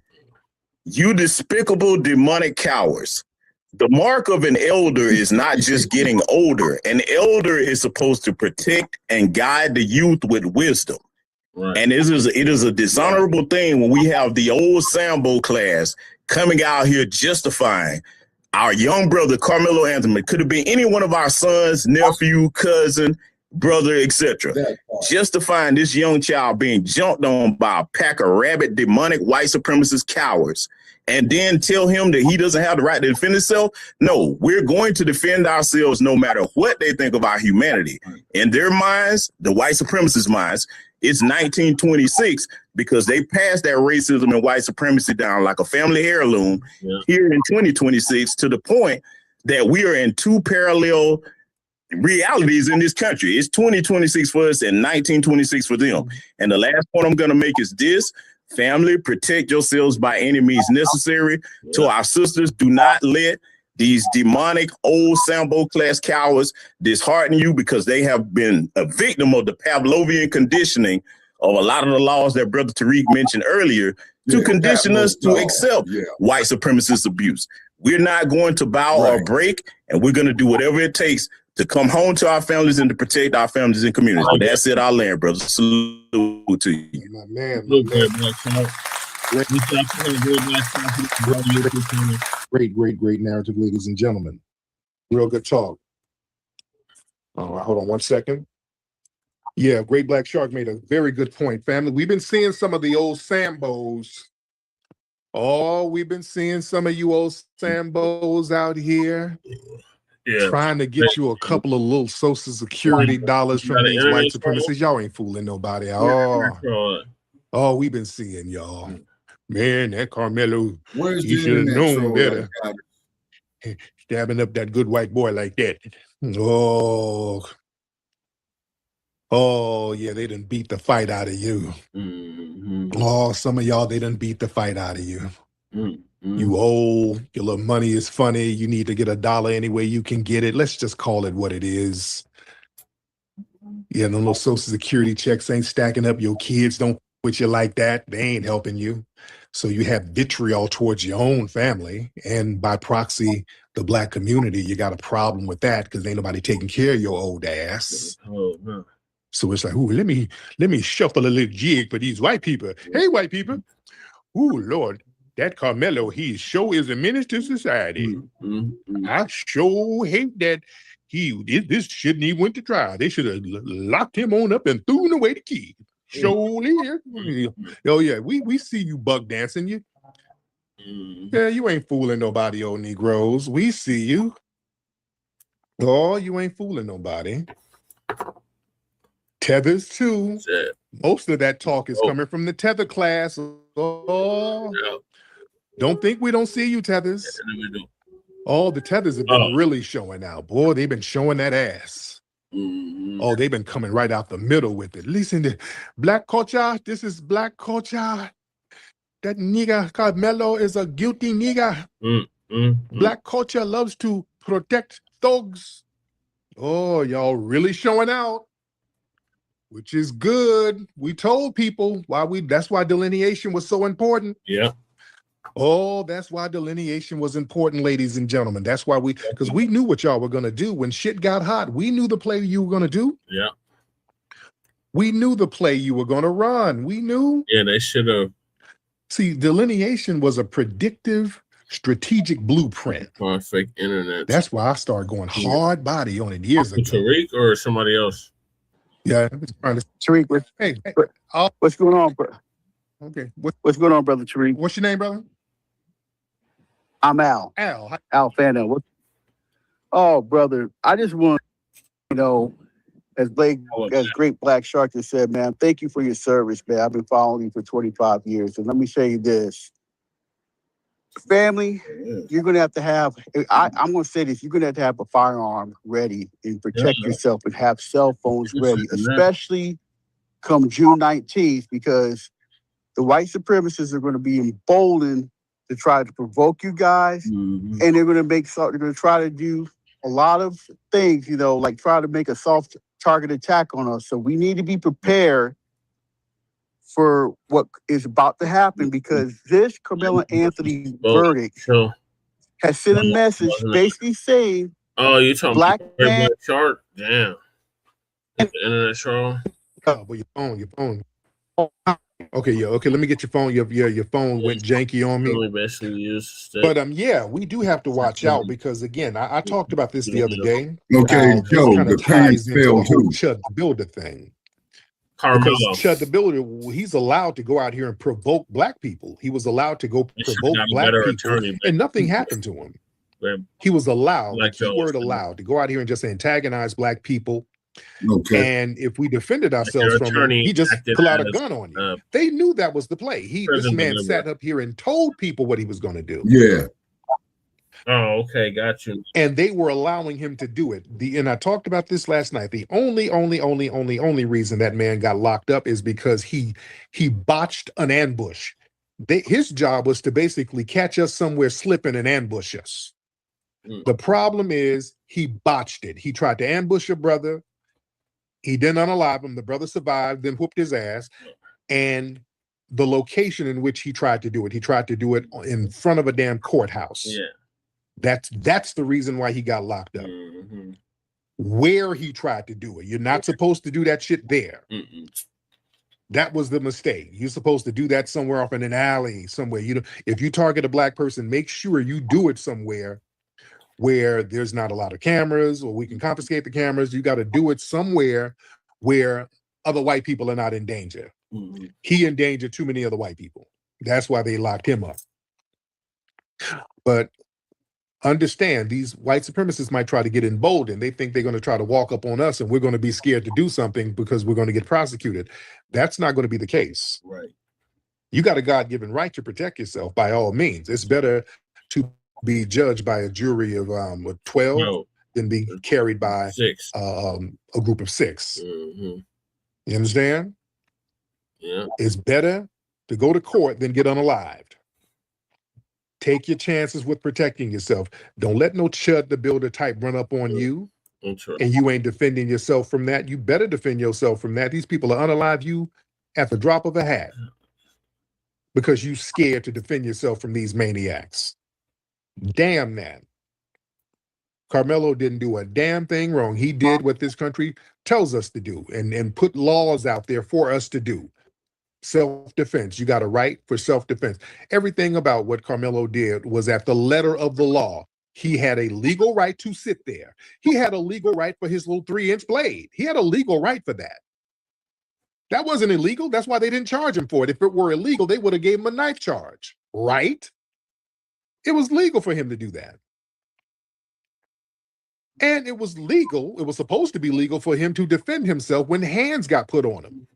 You despicable demonic cowards. The mark of an elder is not just getting older. An elder is supposed to protect and guide the youth with wisdom. Right. And it is a dishonorable thing when we have the old Sambo class coming out here justifying our young brother, Carmelo Anthony. Could have been any one of our sons, nephew, cousin, brother, etc. Justifying this young child being jumped on by a pack of rabid, demonic, white supremacist cowards, and then tell him that he doesn't have the right to defend himself. No, we're going to defend ourselves no matter what they think of our humanity. In their minds, the white supremacist minds, it's 1926 because they passed that racism and white supremacy down like a family heirloom here in 2026 to the point that we are in two parallel realities in this country. It's 2026 for us and 1926 for them. And the last point I'm going to make is this: family, protect yourselves by any means necessary. To our sisters, do not let these demonic old Sambo class cowards dishearten you, because they have been a victim of the Pavlovian conditioning of a lot of the laws that Brother Tariq mentioned earlier to condition us to accept white supremacist abuse. We're not going to bow or break, and we're going to do whatever it takes to come home to our families and to protect our families and communities. But that's it, our land, brother. Salute to you. My man. Great narrative, ladies and gentlemen. Real good talk. All right, hold on one second. Yeah, Great Black Shark made a very good point, family. We've been seeing some of the old Sambos. Oh, we've been seeing some of you old Sambos out here. Trying to get you a couple of little Social Security dollars from these white supremacists. Y'all ain't fooling nobody. Oh, we've been seeing y'all. Man, that Carmelo, he should have known better. Stabbing up that good white boy like that. Oh, yeah, they done beat the fight out of you. Oh, some of y'all, they done beat the fight out of you. You old, your little money is funny. You need to get $1 any way you can get it. Let's just call it what it is. Yeah, the little Social Security checks ain't stacking up. Your kids don't with you like that. They ain't helping you. So you have vitriol towards your own family, and by proxy, the Black community. You got a problem with that because ain't nobody taking care of your old ass. So it's like, ooh, let me shuffle a little jig for these white people. Hey, white people. Ooh, Lord. That Carmelo, he sure is a menace to society. I sure hate that this shouldn't even went to trial. They should have locked him on up and threw away the key. Surely. Oh, yeah, we see you buck dancing. Yeah, you ain't fooling nobody, old Negroes. We see you. Oh, you ain't fooling nobody. Tethers, too. Most of that talk is coming from the tether class. Don't think we don't see you, Tethers. Oh, the Tethers have been really showing out. Boy, they've been showing that ass. Oh, they've been coming right out the middle with it. Listen to Black culture. This is Black culture. That nigga Carmelo is a guilty nigga. Black culture loves to protect thugs. Oh, y'all really showing out, which is good. We told people that's why delineation was so important. Yeah. Oh, that's why delineation was important, ladies and gentlemen. That's why because we knew what y'all were going to do. When shit got hot, we knew the play you were going to do. Yeah. We knew the play you were going to run. We knew. Yeah, they should have. See, delineation was a predictive, strategic blueprint. Fake internet. That's why I started going hard body on it years ago. Tariq or somebody else? Yeah. Tariq, what's going on, bro? Okay. What's going on, brother Tariq? What's your name, brother? I'm Al. Al Fano. Oh, brother, I just want as Great Black Shark just said, man, thank you for your service, man. I've been following you for 25 years. And let me say this. Family, you're going to have, I'm going to say this, you're going to have a firearm ready and protect yourself and have cell phones ready, especially come June 19th, because the white supremacists are going to be emboldened to try to provoke you guys, and they're going to try to do a lot of things, like try to make a soft target attack on us. So we need to be prepared for what is about to happen, because this Carmelo Anthony verdict has sent a message basically saying, "Oh, you're talking Black Black Shark? Damn, the internet troll." Oh, but your phone. Okay, yeah, okay. Let me get your phone. Your phone went janky on me. But yeah, we do have to watch out because again, I talked about this the other day. Okay, How this Joe, kind of the pants ties into fell the whole too. Chud the Builder thing. Carmelo. Because Chud the Builder, he's allowed to go out here and provoke black people. He was allowed to go provoke black people, and nothing happened to him. He was allowed, the key word allowed, to go out here and just antagonize black people. Okay. And if we defended ourselves from him, he just pull out a gun on you. They knew that was the play. This man sat up here and told people what he was going to do. Yeah. Oh, okay, got you. And they were allowing him to do it. And I talked about this last night. The only reason that man got locked up is because he botched an ambush. His job was to basically catch us somewhere slipping and ambush us. The problem is he botched it. He tried to ambush your brother. He didn't unalive him. The brother survived, then whooped his ass. And the location in which he tried to do it in front of a damn courthouse. Yeah. That's the reason why he got locked up. Where he tried to do it. You're not supposed to do that shit there. That was the mistake. You're supposed to do that somewhere off in an alley, somewhere. If you target a black person, make sure you do it somewhere where there's not a lot of cameras, or we can confiscate the cameras. You got to do it somewhere where other white people are not in danger. He endangered too many other white people. That's why they locked him up. But understand, these white supremacists might try to get emboldened. They think they're going to try to walk up on us and we're going to be scared to do something because we're going to get prosecuted. That's not going to be the case. Right. You got a God-given right to protect yourself by all means. It's better to be judged by a jury of 12 than be carried by 6. A group of 6. You understand? Yeah. It's better to go to court than get unalived. Take your chances with protecting yourself. Don't let no Chud the Builder type run up on you and you ain't defending yourself from that. You better defend yourself from that. These people are unalive you at the drop of a hat because you scared to defend yourself from these maniacs. Damn that. Carmelo didn't do a damn thing wrong. He did what this country tells us to do and put laws out there for us to do. Self-defense. You got a right for self-defense. Everything about what Carmelo did was at the letter of the law. He had a legal right to sit there. He had a legal right for his little 3-inch blade. He had a legal right for that. That wasn't illegal. That's why they didn't charge him for it. If it were illegal, they would have gave him a knife charge, right? It was legal for him to do that. And it was legal, it was supposed to be legal for him to defend himself when hands got put on him.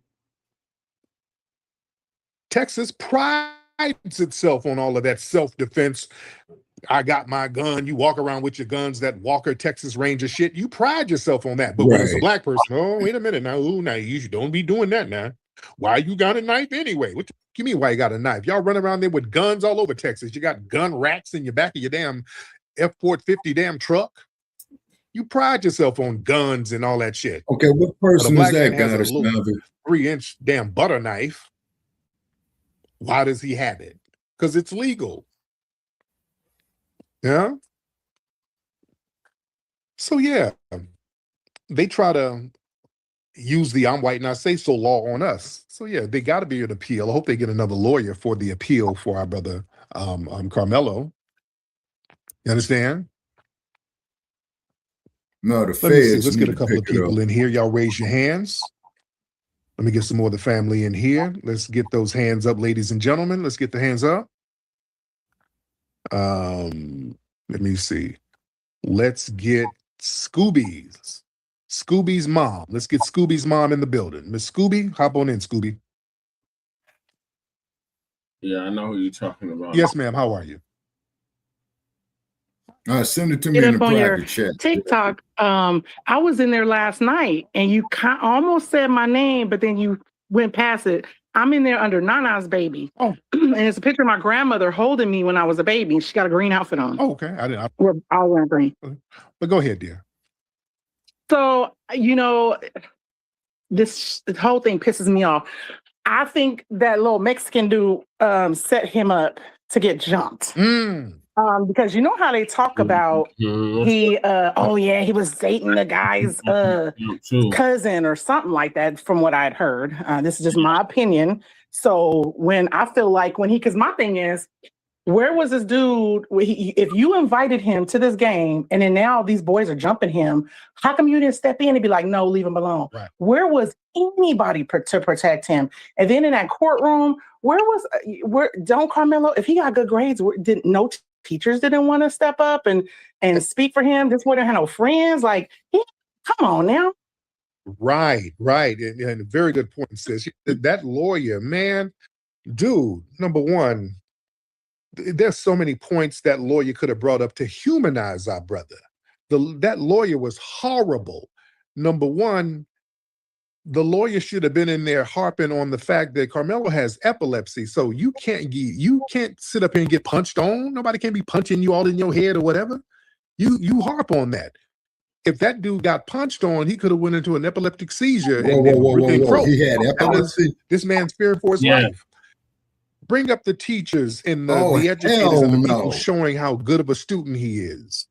Texas prides itself on all of that self-defense. I got my gun. You walk around with your guns, that Walker Texas Ranger shit. You pride yourself on that. But when it's a black person, oh, wait a minute now. Ooh, now you don't be doing that now. Why you got a knife anyway? What you mean why you got a knife? Y'all run around there with guns all over Texas. You got gun racks in your back of your damn F-450 damn truck. You pride yourself on guns and all that shit. Okay, what person is that guy? 3-inch damn butter knife. Why does he have it? Because it's legal. Yeah. So yeah, they try to use the I'm white and I say so law on us. So yeah, they got to be an appeal. I hope they get another lawyer for the appeal for our brother Carmelo. You understand? No, Let me see. Let's get a couple of people in here. Y'all raise your hands. Let me get some more of the family in here. Let's get those hands up, ladies and gentlemen. Let's get the hands up. Let me see. Let's get Scooby's mom. Let's get Scooby's mom in the building. Miss Scooby, hop on in, Scooby. Yeah, I know who you're talking about. Yes, ma'am. How are you? Send it to me in the private chat. TikTok. I was in there last night and you almost said my name, but then you went past it. I'm in there under Nana's baby. Oh. And it's a picture of my grandmother holding me when I was a baby. She got a green outfit on. Oh, okay. We're all wearing green. But go ahead, dear. So, you know, this whole thing pisses me off. I think that little Mexican dude set him up to get jumped. Because you know how they talk about he was dating the guy's cousin or something like that, from what I'd heard. This is just my opinion. So when I feel like because my thing is, where was this dude? If you invited him to this game and then now these boys are jumping him, how come you didn't step in and be like, no, leave him alone? Right. Where was anybody to protect him? And then in that courtroom, don't Carmelo, if he got good grades, no teachers didn't want to step up and speak for him? This boy didn't have no friends. Like, come on now. Right. And a very good point, sis. That lawyer, man, dude, number one, there's so many points that lawyer could have brought up to humanize our brother. That lawyer was horrible. Number one, the lawyer should have been in there harping on the fact that Carmelo has epilepsy, so you can't sit up here and get punched on. Nobody can be punching you all in your head or whatever. You harp on that. If that dude got punched on, he could have went into an epileptic seizure. Whoa. He had epilepsy? This man's fearing for his life. Bring up the teachers and the educators and the people showing how good of a student he is.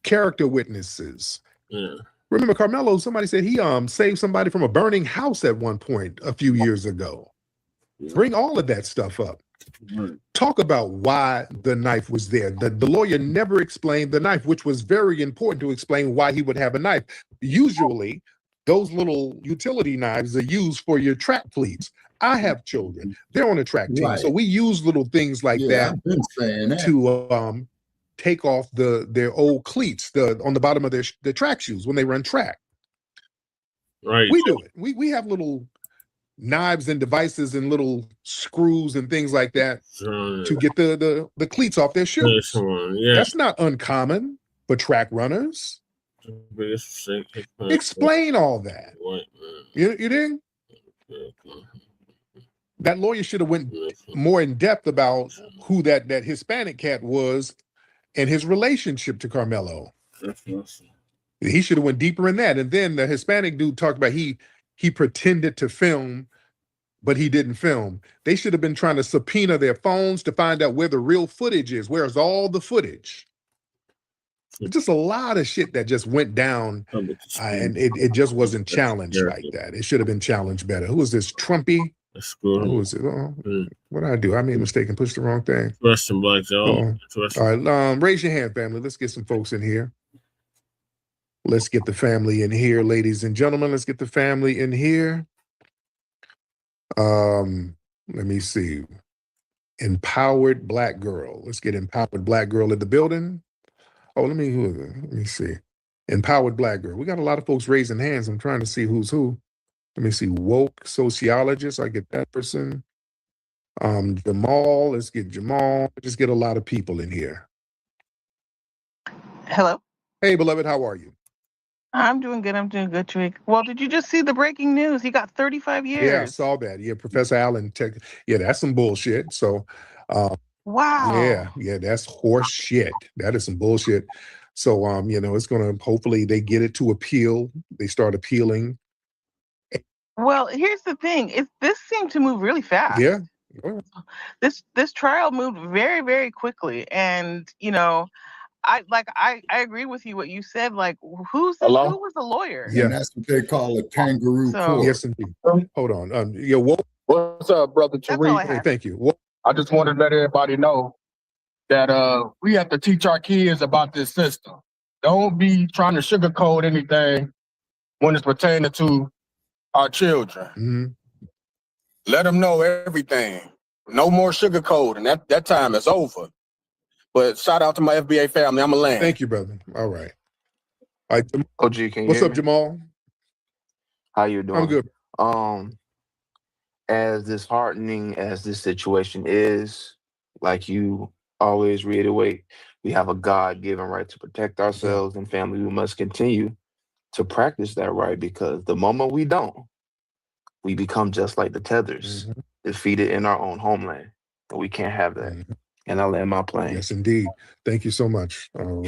Character witnesses. Yeah. Remember Carmelo, somebody said he saved somebody from a burning house at one point a few years ago. Bring all of that stuff up. Talk about why the knife was there. The lawyer never explained the knife, which was very important to explain why he would have a knife. Usually, those little utility knives are used for your track fleets. I have children. They're on a track team. Right. So we use little things like that to take off their old cleats on the bottom of their track shoes when they run track. Right. We do it. We have little knives and devices and little screws and things like that to get the cleats off their shoes. That's not uncommon for track runners. Explain all that. You didn't? That lawyer should have went more in depth about who that Hispanic cat was and his relationship to Carmelo. He should have went deeper in that. And then the Hispanic dude talked about he pretended to film, but he didn't film. They should have been trying to subpoena their phones to find out where the real footage is. Where's all the footage? Just a lot of shit that just went down, and it just wasn't challenged like that. It should have been challenged better. Who is this, Trumpy? Who is it? What did I do? I made a mistake and pushed the wrong thing. Russian Black Joe. All right, raise your hand, family. Let's get some folks in here. Let's get the family in here, ladies and gentlemen. Let's get the family in here. Let me see. Empowered Black Girl. Let's get Empowered Black Girl in the building. Oh, let me see. Empowered Black Girl. We got a lot of folks raising hands. I'm trying to see who's who. Let me see. Woke Sociologist. I get that person. Jamal. Let's get Jamal. Just get a lot of people in here. Hello. Hey, beloved. How are you? I'm doing good, Tariq. Well, did you just see the breaking news? He got 35 years. Yeah, I saw that. Yeah, Professor Allen. Yeah, that's some bullshit. So, wow. Yeah, that's horse shit. That is some bullshit. So, it's gonna, hopefully they get it to appeal. They start appealing. Well, here's the thing. This seemed to move really fast. Yeah. This trial moved very, very quickly, and I agree with you what you said. Like, who was the lawyer? Yeah, that's what they call a kangaroo court. Yes, indeed. Hold on. What's up, brother Tariq? Hey, thank you. I just wanted to let everybody know that we have to teach our kids about this system. Don't be trying to sugarcoat anything when it's pertaining to our children. Mm-hmm. Let them know everything. No more sugarcoating. That time is over. But shout out to my FBA family. I'm a land. Thank you, brother. All right. OG, can you What's hear up, me? Jamal? How you doing? I'm good. As disheartening as this situation is, like you always reiterate, we have a God-given right to protect ourselves and family. We must continue to practice that right, because the moment we don't, we become just like the Tethers, defeated in our own homeland. And we can't have that. And I'll land my plane. Yes, indeed. Thank you so much. All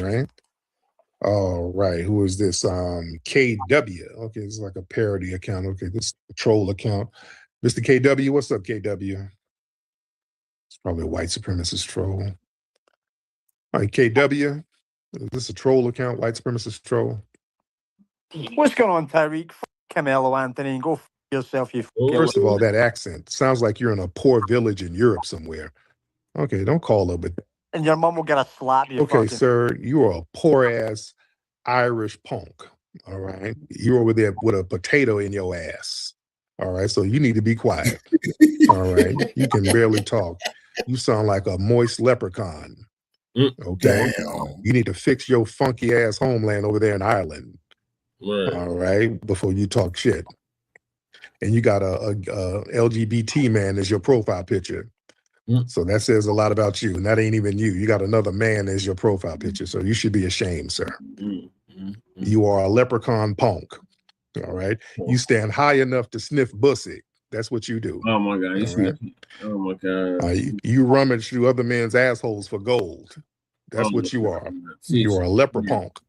right. Who is this? KW. Okay, it's like a parody account. Okay, this is a troll account. Mr. KW, what's up, KW? It's probably a white supremacist troll. All right, KW. Is this a troll account, white supremacist troll? What's going on, Tariq? Carmelo Anthony, and go yourself, you First of all, that accent sounds like you're in a poor village in Europe somewhere. Okay, don't call her, but and your mom will get a slap you. okay, fucking. sir, you are a poor ass Irish punk. All right, you're over there with a potato in your ass. All right, so you need to be quiet. All right, you can barely talk. You sound like a moist leprechaun. Okay, you need to fix your funky ass homeland over there in Ireland. All right, before you talk shit. And you got a LGBT man as your profile picture. So that says a lot about you. And that ain't even you. You got another man as your profile picture. So you should be ashamed, sir. You are a leprechaun punk. All right. You stand high enough to sniff pussy. That's what you do. Oh my God. Oh my God. You rummage through other men's assholes for gold. That's what you are. You are a leper punk.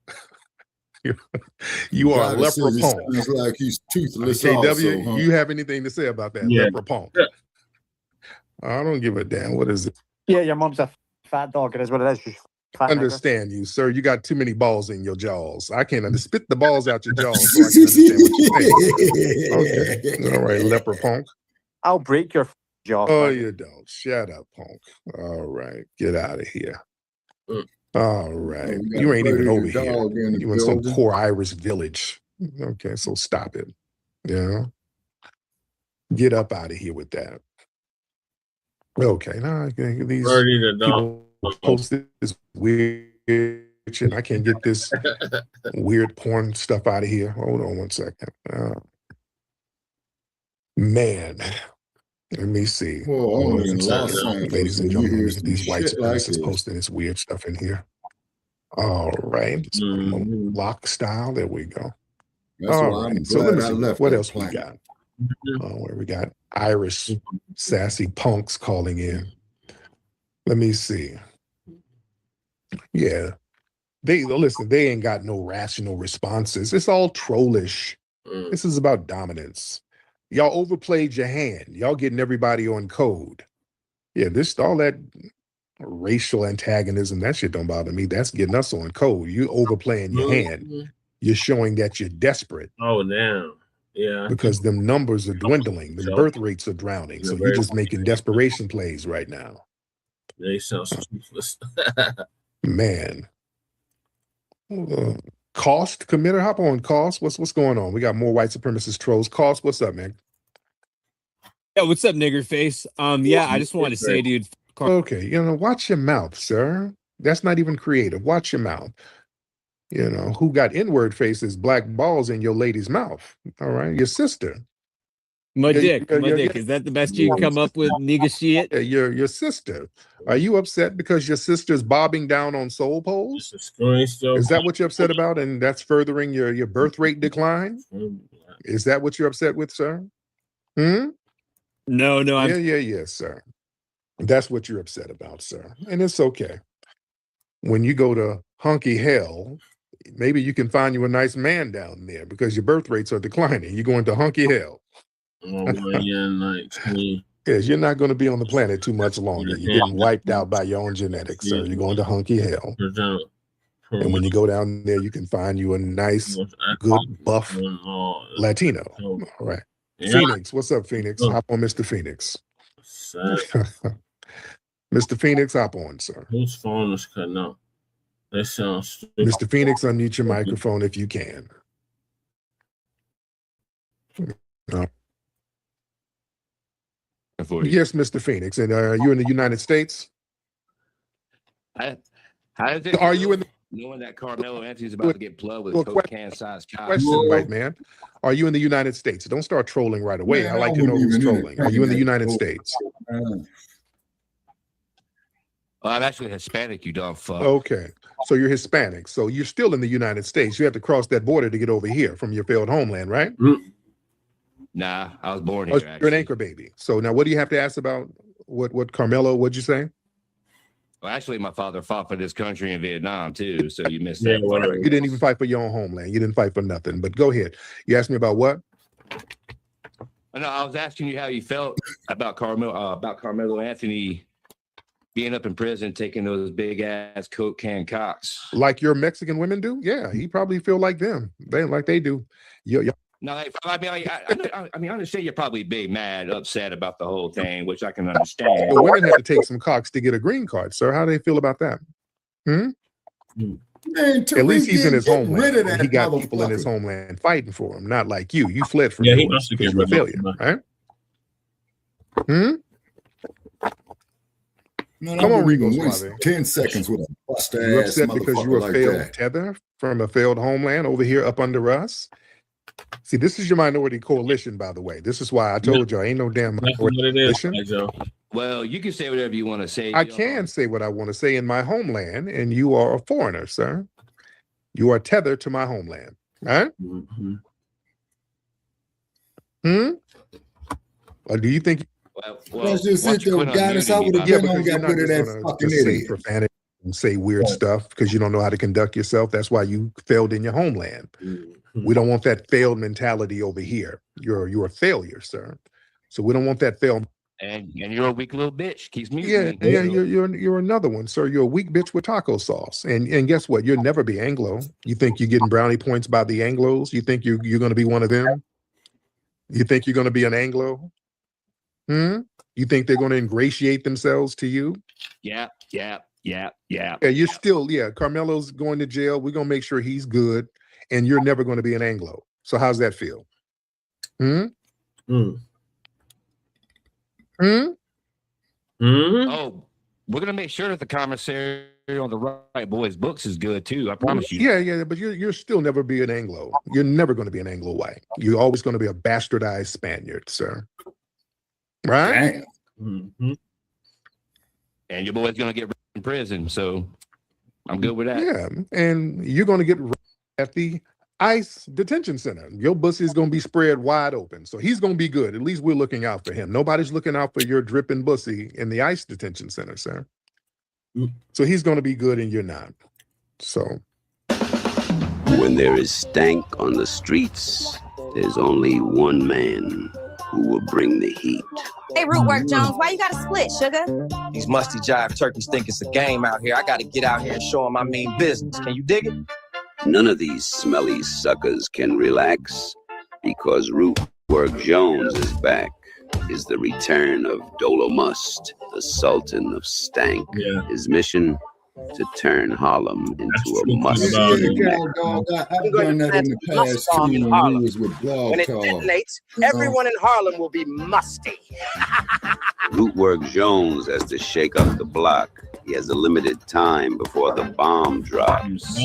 You are a leper punk. Sounds like he's toothless. KW, also, huh? you have anything to say about that? Leper punk. I don't give a damn. What is it? Yeah, your mom's a fat dog. It is what it is. She's fat. Understand you, sir. You got too many balls in your jaws. I can't spit the balls out your jaws so I can understand what you're saying. Okay. All right, leper punk. I'll break your jaw. Oh, you don't. Shut up, punk. All right. Get out of here. All right. You ain't even over here. You in some poor Irish village. Okay, so stop it. Yeah. Get up out of here with that. Okay, now these people post this weird shit. I can't get this weird porn stuff out of here. Hold on one second. Man, let me see. Ladies and gentlemen, look at these white supremacists posting this weird stuff in here. All right, block style. There we go. All right, so let me see what else we got. Where we got Irish sassy punks calling in. Let me see. Yeah, they ain't got no rational responses. It's all trollish. This is about dominance. Y'all overplayed your hand. Y'all getting everybody on code. Yeah, all that racial antagonism, that shit don't bother me. That's getting us on code. You overplaying your hand. You're showing that you're desperate. Oh, damn. Yeah. Because them numbers are dwindling. The birth rates are drowning. So you're just making desperation plays right now. They sound toothless. Man. Cost committer, hop on, Cost. What's going on? We got more white supremacist trolls. Cost, what's up, man? Yeah, what's up, nigger face? Yeah, I just wanted to say, dude. Okay, watch your mouth, sir. That's not even creative. Watch your mouth. Who got inward faces, black balls in your lady's mouth? All right, your sister. My dick. Is that the best you can come up with, nigga shit? Your sister. Are you upset because your sister's bobbing down on soul poles? Is that what you're upset about? And that's furthering your birth rate decline? Is that what you're upset with, sir? No. Yeah, sir. That's what you're upset about, sir. And it's okay. When you go to hunky hell, maybe you can find you a nice man down there because your birth rates are declining. You're going to hunky hell. Yes, you're not going to be on the planet too much longer. You're getting wiped out by your own genetics, sir. You're going to hunky hell. And when you go down there, you can find you a nice, good, buff Latino. All right. Phoenix, what's up, Phoenix? Hop on, Mr. Phoenix. Mr. Phoenix, hop on, sir. Whose phone is cutting out? That sounds stupid. Mr. Phoenix, unmute your microphone if you can. Yes, Mr. Phoenix. And are you in the United States? Are you in the knowing that Carmelo Anthony's about to get plugged with a cocaine-sized cock? Question, white man. Are you in the United States? Don't start trolling right away. I like to know who's trolling. Are you in the United States? Well, I'm actually Hispanic, you dumb fuck. Okay. So you're Hispanic. So you're still in the United States. You have to cross that border to get over here from your failed homeland, right? Nah, I was born here. You're an anchor baby. So now what do you have to ask about what Carmelo, what'd you say? Well, actually, my father fought for this country in Vietnam, too, so you missed that. You didn't even fight for your own homeland. You didn't fight for nothing. But go ahead. You asked me about what? No, I was asking you how you felt about Carmelo Anthony being up in prison, taking those big-ass Coke can cocks. Like your Mexican women do? Yeah, he probably feel like them. They do. No, I understand you're probably big, mad, upset about the whole thing, which I can understand. The women had to take some cocks to get a green card, sir. How do they feel about that? Man, At least he's in his get rid homeland. of And that he got people in his motherfucker. homeland fighting for him, not like you. You fled from Yeah, he yours must have because get you're a rid of failure, them. right? Man, Come I on, wouldn't Rigo even waste Suave. 10 seconds with a bust You ass upset because motherfucker you're a like failed that. tether from a failed homeland over here up under us? See, this is your minority coalition, by the way. This is why I told y'all ain't no damn minority coalition. Well, you can say whatever you want to say. I can say what I want to say in my homeland, and you are a foreigner, sir. You are tethered to my homeland, right? Or do you think? That's just it, though, Goddess. I would have been on got rid of that fucking say idiot. profanity and say weird stuff because you don't know how to conduct yourself. That's why you failed in your homeland. We don't want that failed mentality over here. You're a failure, sir. So we don't want that failed. And you're a weak little bitch. Keeps me. Yeah, you're another one, sir. You're a weak bitch with taco sauce. And guess what? You'll never be Anglo. You think you're getting brownie points by the Anglos? You think you're going to be one of them? You think you're going to be an Anglo? You think they're going to ingratiate themselves to you? Yeah. Yeah, you're still, Carmelo's going to jail. We're going to make sure he's good. And you're never going to be an Anglo. So how's that feel? Oh, we're gonna make sure that the commissary on the right boys books is good too. I promise you. Yeah, but you're still never be an Anglo. You're never going to be an Anglo white. You're always going to be a bastardized Spaniard, sir. Right? And your boy's gonna get in prison, so I'm good with that. Yeah, and you're going to get at the ICE detention center. Your pussy is going to be spread wide open. So he's going to be good. At least we're looking out for him. Nobody's looking out for your dripping pussy in the ICE detention center, sir. So he's going to be good and you're not. So. When there is stank on the streets, there's only one man who will bring the heat. Hey, Rootwork Jones, why you got to split, sugar? These musty jive turkeys think it's a game out here. I got to get out here and show them I mean business. Can you dig it? None of these smelly suckers can relax because Rootwork Jones is back. Is the return of Dolomust, the Sultan of Stank. His mission to turn Harlem into a musty mecca. I've done that in the past too when we was with Blog When it Talk. detonates, everyone in Harlem will be musty. Rootwork Jones has to shake up the block. He has a limited time before the bomb drops.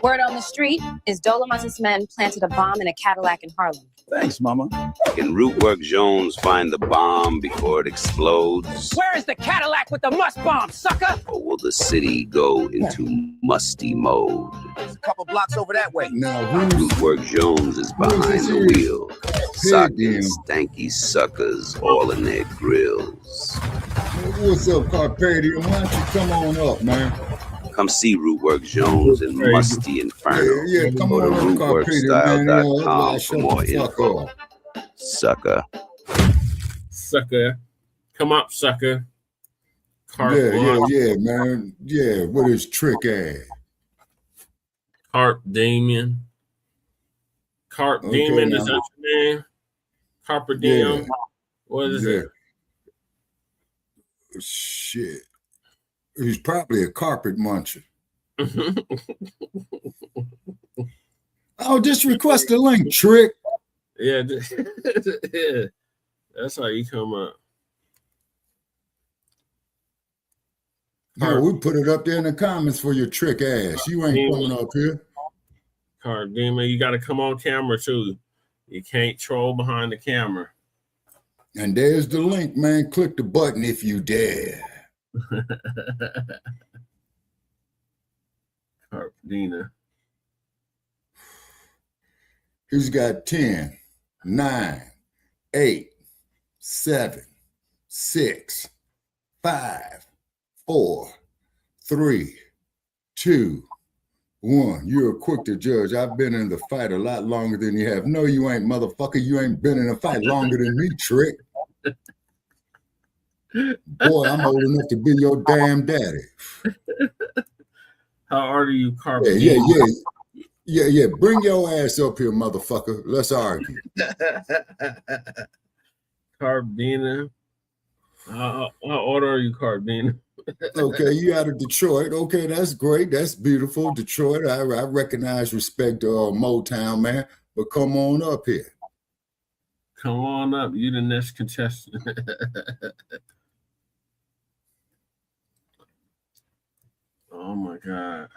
Word on the street is Dolomus's men planted a bomb in a Cadillac in Harlem. Thanks, Mama. Can Rootwork Jones find the bomb before it explodes? Where is the Cadillac with the must bomb, sucker? Or will the city go into musty mode? There's a couple blocks over that way. Now, Rootwork Jones is behind the wheel, socking stanky suckers all in their grills. What's up, Carpadium? Why don't you come on up, man? Come see Rootwork Jones in Musty Inferno. Yeah, come Go to on up, Carpadium, man. rootworkstyle.com for more info. Sucker. Come up, sucker. Yeah, man. Yeah, what is trick ass? Carp Damien. Carp Demon, is now. that your name? Carper Diem. What is it? Shit. He's probably a carpet muncher. Oh, just request the link, Trick. Yeah, yeah. That's how you come up. Yeah, we put it up there in the comments for your trick ass. You ain't coming up here. Carp Demon, you got to come on camera too. You can't troll behind the camera. And there's the link, man. Click the button if you dare. Carpdina. He's got 10, 9, 8, 7, 6, 5, 4, 3, 2, 1. You're quick to judge. I've been in the fight a lot longer than you have. No, you ain't, motherfucker. You ain't been in a fight longer than me, Trick. Boy, I'm old enough to be your damn daddy. How old are you, Carp? Yeah. Bring your ass up here, motherfucker. Let's argue. Carbina. How old are you, Carbina? Okay, you out of Detroit. Okay, that's great. That's beautiful. Detroit. I recognize, respect Motown, man. But come on up here. Come on up. You the next contestant. Oh my God.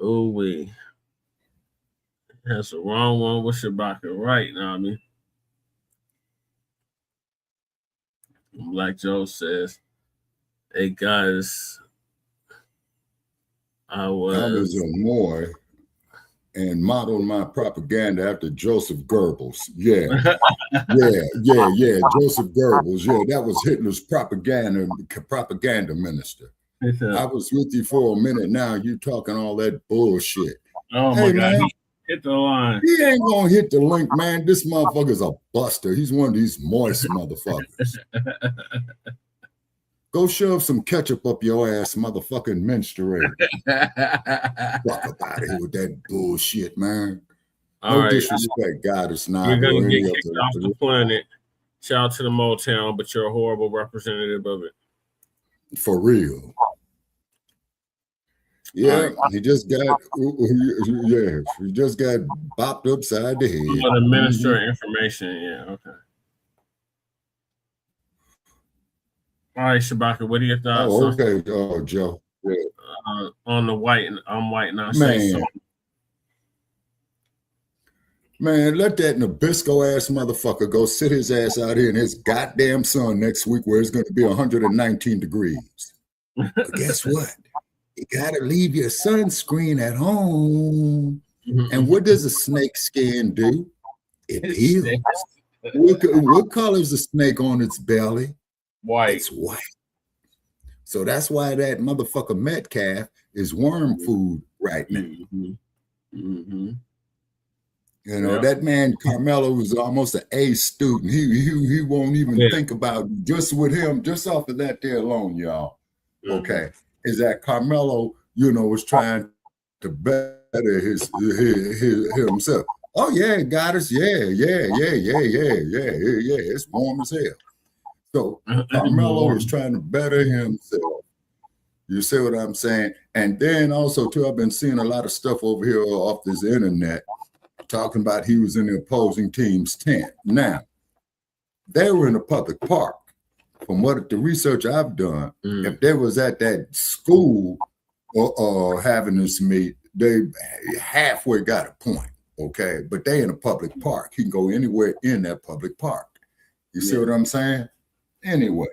Oh wait. That's the wrong one with Shabaka right now, I mean. Black Joe says, hey guys, I was a Moy and modeled my propaganda after Joseph Goebbels. Yeah. Joseph Goebbels. Yeah, that was Hitler's propaganda minister. I was with you for a minute now. You talking all that bullshit. Oh my God. Man, hit the line. He ain't gonna hit the link, man. This motherfucker's a buster. He's one of these moist motherfuckers. Go shove some ketchup up your ass, motherfucking menstruator. Fuck up out of here with that bullshit, man. No disrespect, God, it's not. You're gonna get kicked off the planet. Shout out to the Motown, but you're a horrible representative of it. For real. Yeah, he just got bopped upside the head. For the Minister of Information, yeah, okay. All right, Shabaka, what are your thoughts? Oh, okay, Joe. Yeah. On the white, I'm white now. Man, let that Nabisco ass motherfucker go sit his ass out here in his goddamn sun next week where it's going to be 119 degrees. But guess what? You gotta leave your sunscreen at home. And what does a snake skin do? It peels. What color is a snake on its belly? White. It's white. So that's why that motherfucker Metcalf is worm food right now. You know, that man Carmelo was almost an A student. He won't even think about just with him, just off of that there alone, y'all. Okay. Is that Carmelo, was trying to better himself. Oh yeah, got us. Yeah. It's warm as hell. So Carmelo was trying to better himself. You see what I'm saying? And then also too, I've been seeing a lot of stuff over here off this internet talking about he was in the opposing team's tent. Now, they were in a public park. From what the research I've done, if they was at that school or having this meet, they halfway got a point, okay? But they in a public park. He can go anywhere in that public park. You see what I'm saying? Anyway,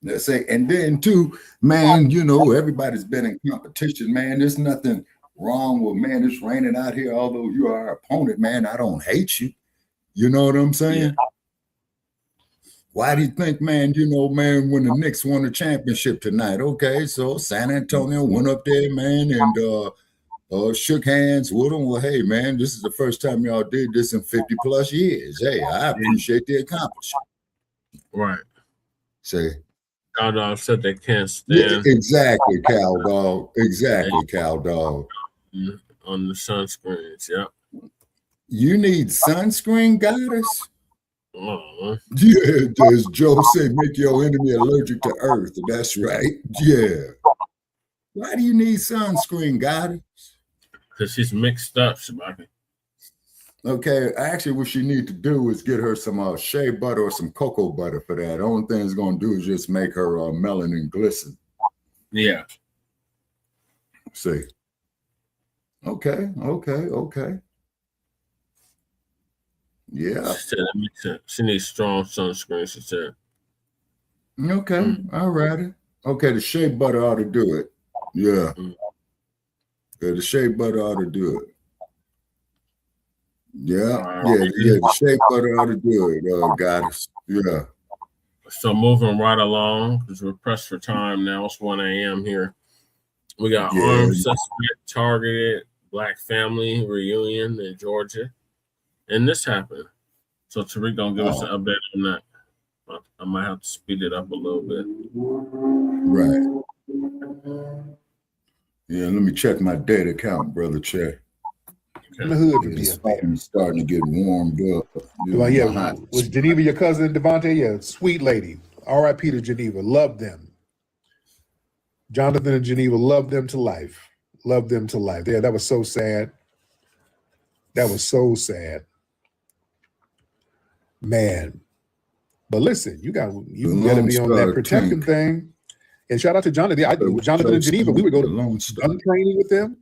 let's say, and then too, man, everybody's been in competition, man. There's nothing wrong with, man, it's raining out here. Although you are our opponent, man, I don't hate you. You know what I'm saying? Yeah. Why do you think, man, when the Knicks won the championship tonight? Okay, so San Antonio went up there, man, and shook hands with them. Well, hey, man, this is the first time y'all did this in 50 plus years. Hey, I appreciate the accomplishment. Right. Say. Dog said they can't stand. Yeah, exactly, Cal Dog. Exactly, Cal Dog. On the sunscreens, yeah. You need sunscreen, goddess? Yeah, as Joe said, make your enemy allergic to earth. That's right. Yeah. Why do you need sunscreen, goddess? Because she's mixed up, Shabaka. Okay, actually what you need to do is get her some shea butter or some cocoa butter for that. The only thing it's going to do is just make her melanin glisten. Yeah. See. Okay. Yeah. She needs strong sunscreen, she said. Okay. All righty. Okay, the shea butter ought to do it. Yeah. Yeah, the shea butter ought to do it. Yeah. The shea butter ought to do it, goddess. Yeah. So moving right along, because we're pressed for time now. It's 1 a.m. here. We got armed suspect targeted, Black family reunion in Georgia. And this happened. So Tariq gonna give us an update on that. I might have to speed it up a little bit. Right. Yeah, let me check my data count, brother. Check. in the hood to Yeah, be the up there. phone's starting to get warmed up. Like, yeah, was Geneva your cousin, Devontae? Yeah, sweet lady. R.I.P. to Geneva. Love them. Jonathan and Geneva, love them to life. Love them to life. Yeah, that was so sad. That was so sad. Man. But listen, you better be on that protecting thing. And shout out to Jonathan. Jonathan and Geneva, we would go to gun training with them.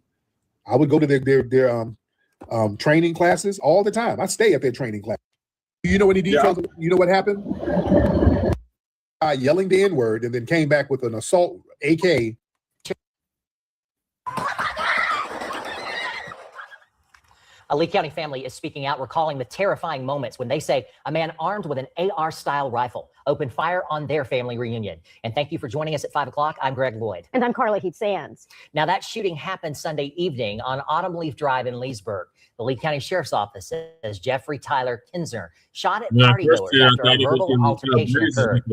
I would go to their training classes all the time. I stay at their training class. Do you know any details? Yeah. You know what happened? Yelling the N-word and then came back with an assault AK. A Lee County family is speaking out, recalling the terrifying moments when they say a man armed with an AR-style rifle opened fire on their family reunion. And thank you for joining us at 5 o'clock. I'm Greg Lloyd. And I'm Carla Heath Sands. Now, that shooting happened Sunday evening on Autumn Leaf Drive in Leesburg. The Lee County Sheriff's Office says Jeffrey Tyler Kinzer shot at partygoers after a verbal altercation occurred.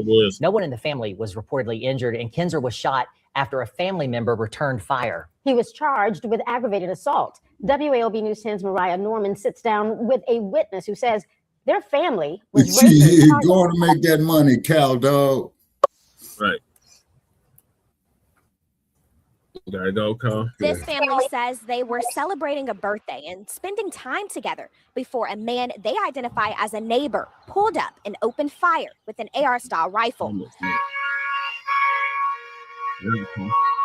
No one in the family was reportedly injured, and Kinzer was shot after a family member returned fire. He was charged with aggravated assault. WAOB News 10's Mariah Norman sits down with a witness who says their family was going to make that money, Cal dog. Right. Gotta go, Cal. This family says they were celebrating a birthday and spending time together before a man they identify as a neighbor pulled up and opened fire with an AR-style rifle.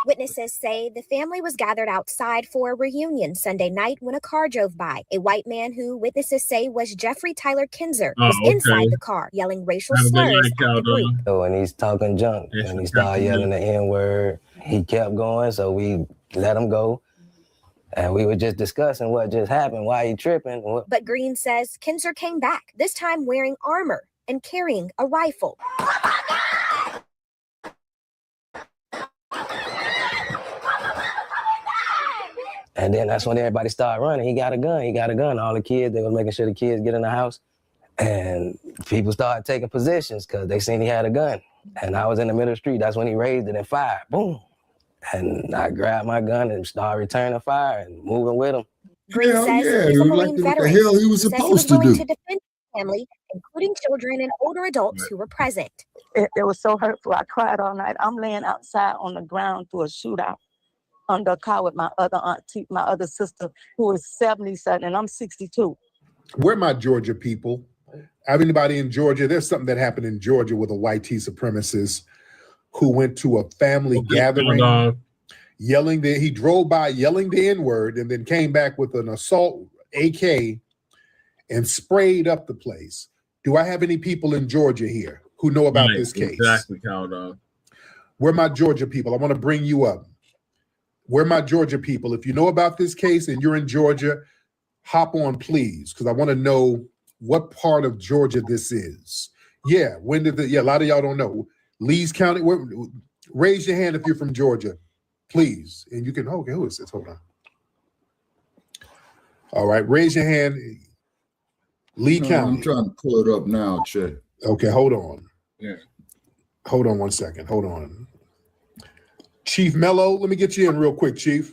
Witnesses say the family was gathered outside for a reunion Sunday night when a car drove by. A white man who witnesses say was Jeffrey Tyler Kinzer was inside the car yelling racial slurs at the group. So when he's talking junk, and he started yelling the N-word, he kept going, so we let him go. And we were just discussing what just happened, why he tripping. But Green says Kinzer came back, this time wearing armor and carrying a rifle. And then that's when everybody started running. He got a gun. He got a gun. All the kids, they were making sure the kids get in the house. And people started taking positions because they seen he had a gun. And I was in the middle of the street. That's when he raised it and fired. Boom. And I grabbed my gun and started returning fire and moving with him. Green says he's a Marine veteran. What the hell he was supposed to do? To defend his family, including children and older adults who were present. It was so hurtful. I cried all night. I'm laying outside on the ground through a shootout under a car with my other auntie, my other sister, who is 77, and I'm 62. Where my Georgia people? Anybody in Georgia? There's something that happened in Georgia with a white T supremacist who went to a family gathering, he drove by yelling the N-word and then came back with an assault AK and sprayed up the place. Do I have any people in Georgia here who know about this case? Exactly, Cal. Where my Georgia people? I want to bring you up. Where my Georgia people? If you know about this case and you're in Georgia, hop on, please, because I want to know what part of Georgia this is. Yeah, when did a lot of y'all don't know. Lee's County, raise your hand if you're from Georgia, please. And you can, okay, who is this? Hold on. All right, raise your hand. Lee County. I'm trying to pull it up now, Che. Okay, hold on. Yeah. Hold on 1 second. Hold on. Chief Mello, let me get you in real quick, Chief.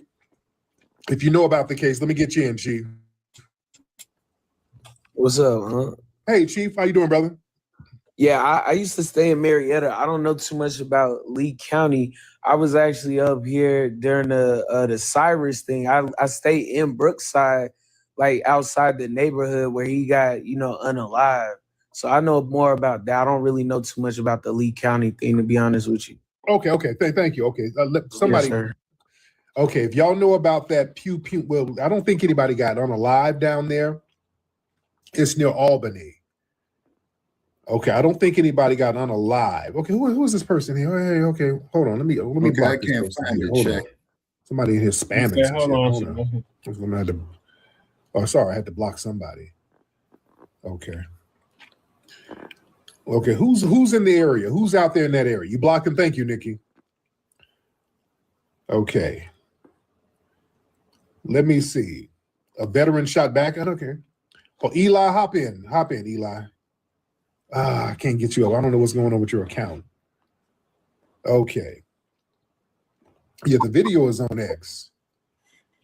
If you know about the case, let me get you in, Chief. What's up, huh? Hey, Chief, how you doing, brother? Yeah, I used to stay in Marietta. I don't know too much about Lee County. I was actually up here during the Cyrus thing. I stayed in Brookside, like outside the neighborhood where he got, unalived. So I know more about that. I don't really know too much about the Lee County thing, to be honest with you. Okay. Thank you. Okay, somebody. Yes, okay, if y'all know about that Pew, well, I don't think anybody got unalive down there. It's near Albany. Okay, I don't think anybody got unalive. Okay, who is this person here? Hey, okay, hold on. Let me. Okay, I can't find it. Check. Somebody in here spamming. Okay, hold on. Oh, sorry, I had to block somebody. Okay. Okay, who's in the area? Who's out there in that area? You blocking? Thank you, Nikki. Okay. Let me see. A veteran shot back. Okay. Oh, Eli, hop in, Eli. I can't get you up. I don't know what's going on with your account. Okay. Yeah, the video is on X.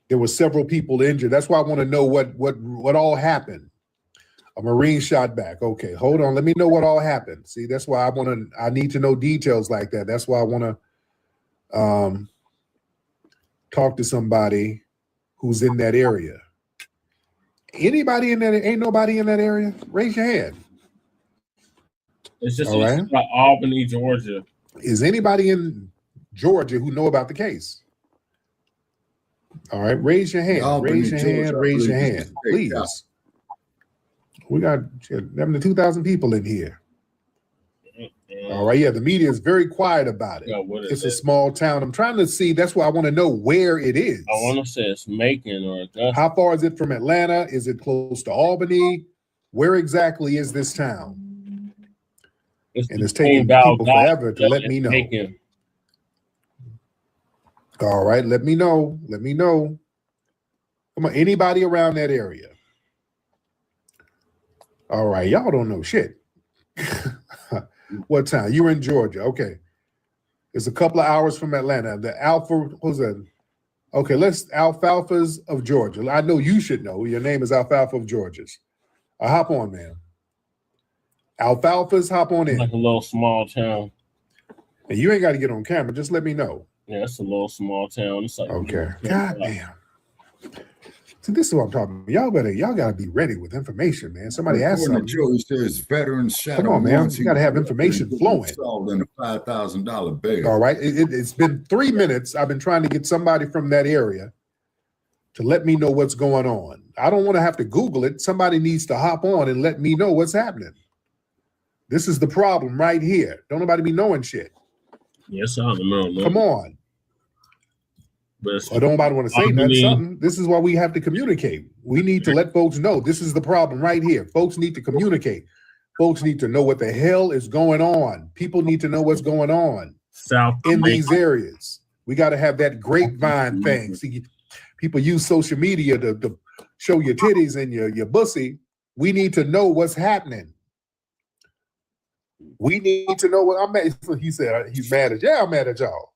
There were several people injured. That's why I want to know what all happened. A Marine shot back. Okay, hold on. Let me know what all happened. See, that's why I need to know details like that. That's why I want to talk to somebody who's in that area. Anybody in that? Ain't nobody in that area? Raise your hand. It's just all right. Albany, Georgia. Is anybody in Georgia who know about the case? All right, raise your hand. Albany, raise your Georgia, hand. Raise your hand, please. Out. We got 72,000 people in here. All right, yeah, the media is very quiet about it. It's a small town. I'm trying to see. That's why I want to know where it is. I want to say it's Macon or Augusta. How far is it from Atlanta? Is it close to Albany? Where exactly is this town? It's taking people forever to let me know. Macon. All right, let me know. Let me know. Come on, anybody around that area? All right, y'all don't know shit. What town? You're in Georgia. Okay. It's a couple of hours from Atlanta. The what's that? Okay, Alfalfas of Georgia. I know you should know. Your name is Alfalfa of Georgia's. Hop on, man. Alfalfas, hop on in. Like a little small town. And you ain't got to get on camera. Just let me know. Yeah, it's a little small town. It's like okay. God damn. So this is what I'm talking about. Y'all gotta be ready with information, man. Somebody asked something. Joey says veterans shot. Come on, man. You gotta have information flowing. In a $5,000 bail. All right. It's been 3 minutes. I've been trying to get somebody from that area to let me know what's going on. I don't want to have to Google it. Somebody needs to hop on and let me know what's happening. This is the problem right here. Don't nobody be knowing shit. Yes, I don't know. Come on. Or don't nobody want to say something. This is why we have to communicate. We need to let folks know this is the problem right here. Folks need to communicate. Folks need to know what the hell is going on. People need to know what's going on in these areas. We got to have that grapevine thing. See, people use social media to show your titties and your bussy. We need to know what's happening. We need to know what I'm mad. He said he's mad at y'all. I'm mad at y'all.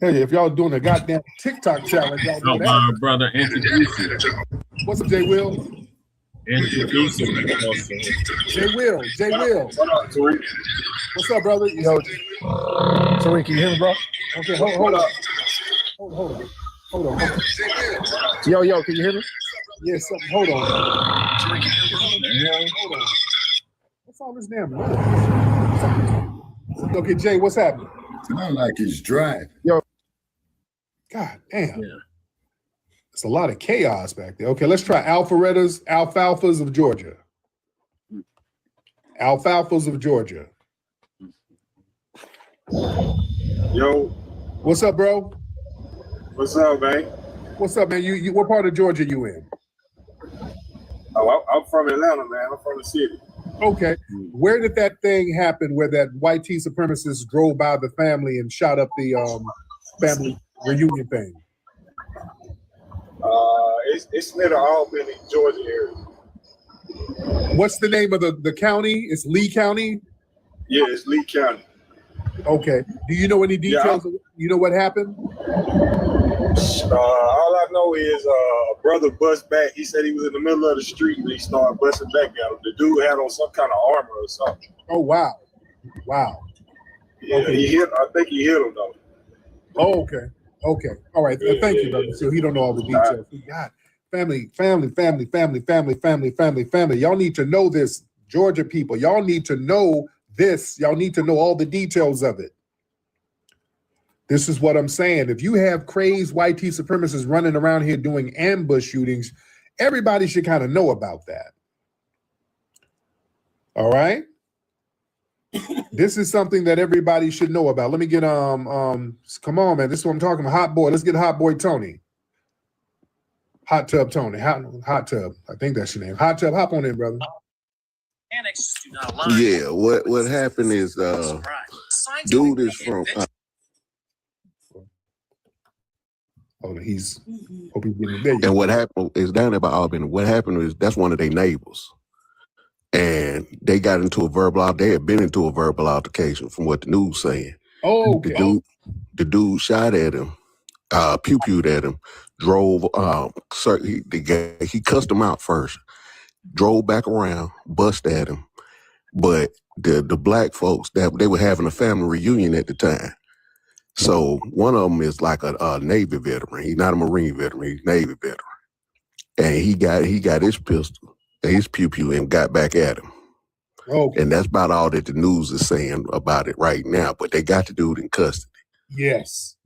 Hey, if y'all doing a goddamn TikTok challenge, y'all know that. My brother, introduce you. What's up, Jay Will? Introduce him. Jay Will. What up, Tariq? What's up, brother? Yo, Tariq, can you hear me, bro? Okay, hold up. Hold on. Yo, can you hear me? Yes, hold on. Hold on. What's all this damn noise? Okay, Jay, what's happening? Sound like he's dry. Yo. God damn. Yeah. It's a lot of chaos back there. Okay, let's try Alfalfas of Georgia. Alfalfas of Georgia. Yo. What's up, bro? What's up, man? What's up, man? You what part of Georgia you in? Oh, I'm from Atlanta, man. I'm from the city. Okay. Where did that thing happen where that white supremacist drove by the family and shot up the family reunion thing? It's near the Albany, Georgia area. What's the name of the county? It's Lee County? Yeah, it's Lee County. Okay. Do you know any details? You know what happened? All I know is a brother bust back. He said he was in the middle of the street and he started busting back at him. The dude had on some kind of armor or something. Oh, wow. Yeah, okay. I think he hit him though. Oh, okay. All right. Thank you, brother. So he don't know all the details. God, family. Y'all need to know this, Georgia people. Y'all need to know this. Y'all need to know all the details of it. This is what I'm saying. If you have crazed white supremacists running around here doing ambush shootings, everybody should kind of know about that. All right? This is something that everybody should know about. Let me get come on, man. This is what I'm talking about. Hot boy. Let's get Hot Boy Tony. Hot Tub Tony. Hot Tub. I think that's your name. Hot Tub, hop on in, brother. Yeah, what happened is dude is from he's hoping he's getting there. And what happened is down there by Albany. What happened is that's one of their neighbors. And they got into a verbal they had been into a verbal altercation from what the news saying. Oh, okay. The dude shot at him pew-pewed at him, drove, he cussed him out first, drove back around, bust at him. But the black folks, that they were having a family reunion at the time. So one of them is like a Navy veteran. He's not a Marine veteran, he's a Navy veteran. And he got his pistol, his pew-pew, and got back at him. Okay. And that's about all that the news is saying about it right now. But they got the dude in custody. Yes.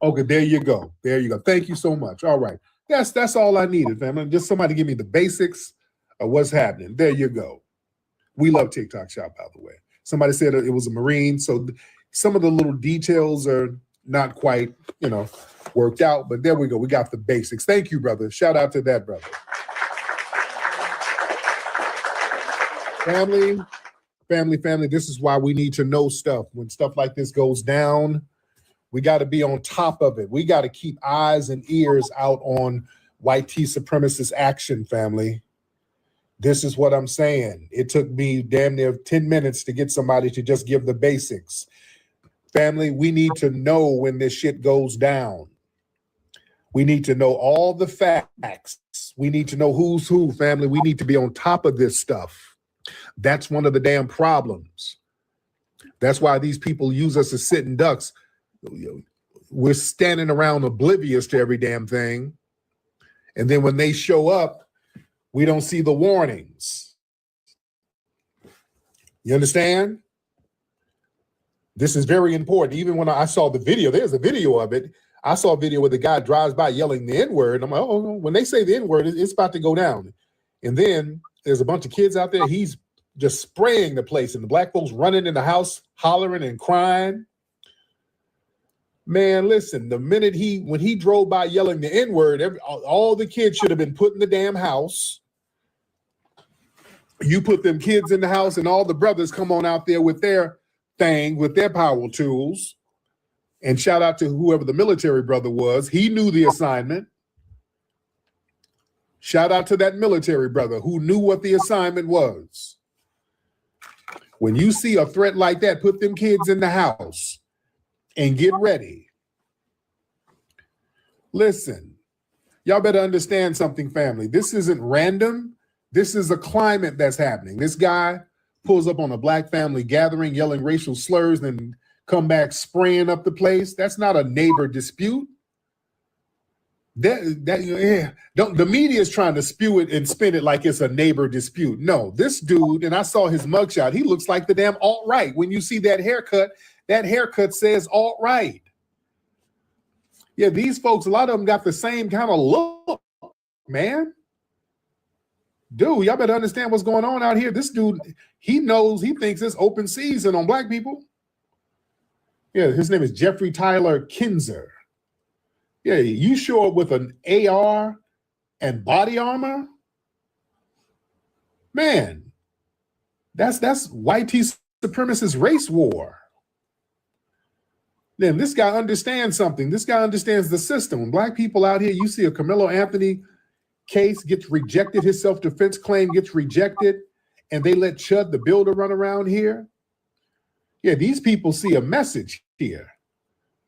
Okay, there you go. Thank you so much. All right. That's all I needed, family. Just somebody give me the basics of what's happening. There you go. We love TikTok Shop, by the way. Somebody said it was a Marine, so some of the little details are not quite, worked out, but there we go. We got the basics. Thank you, brother. Shout out to that, brother. Family, this is why we need to know stuff. When stuff like this goes down, we got to be on top of it. We got to keep eyes and ears out on white T supremacist action, family. This is what I'm saying. It took me damn near 10 minutes to get somebody to just give the basics. Family, we need to know when this shit goes down. We need to know all the facts. We need to know who's who, family. We need to be on top of this stuff. That's one of the damn problems. That's why these people use us as sitting ducks. We're standing around oblivious to every damn thing. And then when they show up, we don't see the warnings. You understand? This is very important. Even when I saw the video, there's a video of it. I saw a video where the guy drives by yelling the N-word. I'm like, oh, when they say the N-word, it's about to go down. And then there's a bunch of kids out there. He's just spraying the place, and the black folks running in the house, hollering and crying. Man, listen, when he drove by yelling the N-word, all the kids should have been put in the damn house. You put them kids in the house, and all the brothers come on out there with their thing, with their power tools. And shout out to whoever the military brother was. He knew the assignment. Shout out to that military brother who knew what the assignment was. When you see a threat like that, put them kids in the house and get ready. Listen, y'all better understand something, family. This isn't random. This is a climate that's happening. This guy pulls up on a black family gathering, yelling racial slurs, then come back spraying up the place. That's not a neighbor dispute. The media is trying to spew it and spin it like it's a neighbor dispute. No, this dude, and I saw his mugshot, he looks like the damn alt-right. When you see that haircut says alt-right. Yeah, these folks, a lot of them got the same kind of look, man. Dude, y'all better understand what's going on out here. This dude, he thinks it's open season on black people. Yeah, his name is Jeffrey Tyler Kinzer. Yeah, you show up with an AR and body armor? Man, that's white T supremacist race war. Then this guy understands something. This guy understands the system. When black people out here, you see a Carmelo Anthony case gets rejected, his self-defense claim gets rejected, and they let Chud the Builder run around here. Yeah, these people see a message here.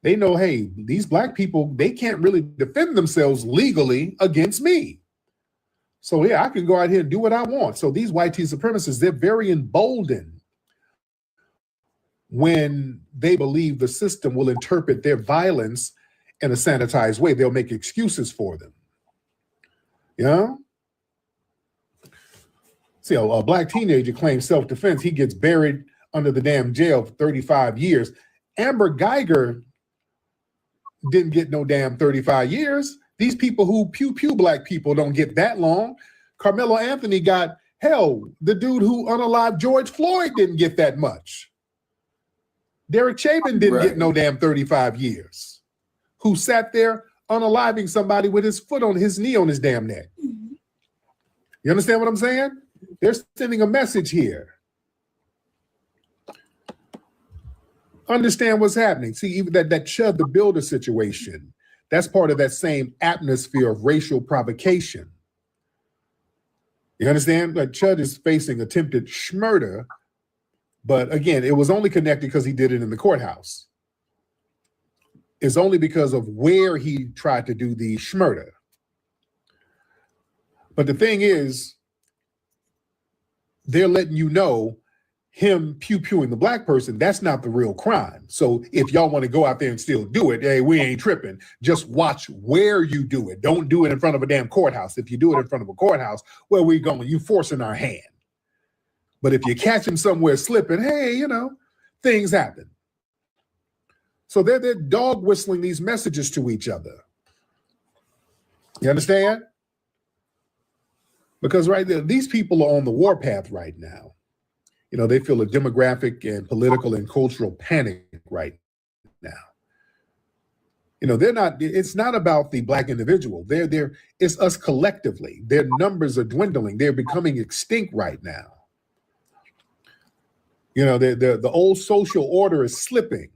They know, hey, these black people, they can't really defend themselves legally against me. So yeah, I can go out here and do what I want. So these white T supremacists, they're very emboldened when they believe the system will interpret their violence in a sanitized way. They'll make excuses for them. You know? See, a black teenager claims self-defense. He gets buried under the damn jail for 35 years. Amber Geiger didn't get no damn 35 years. These people who pew black people don't get that long. Carmelo Anthony got, hell, the dude who unalived George Floyd didn't get that much. Derek Chauvin didn't get no damn 35 years. Who sat there unaliving somebody with his foot on his knee on his damn neck. You understand what I'm saying? They're sending a message here. Understand what's happening. See, even that Chud the Builder situation, that's part of that same atmosphere of racial provocation. You understand? Like Chud is facing attempted murder, but again, it was only connected because he did it in the courthouse. is only because of where he tried to do the schmurder. But the thing is, they're letting you know him pew-pewing the black person, that's not the real crime. So if y'all want to go out there and still do it, hey, we ain't tripping. Just watch where you do it. Don't do it in front of a damn courthouse. If you do it in front of a courthouse, where we going? You forcing our hand. But if you catch him somewhere slipping, hey, you know, things happen. So they're dog whistling these messages to each other. You understand? Because right there, these people are on the warpath right now. You know, they feel a demographic and political and cultural panic right now. You know, it's not about the black individual. It's us collectively. Their numbers are dwindling. They're becoming extinct right now. You know, the old social order is slipping.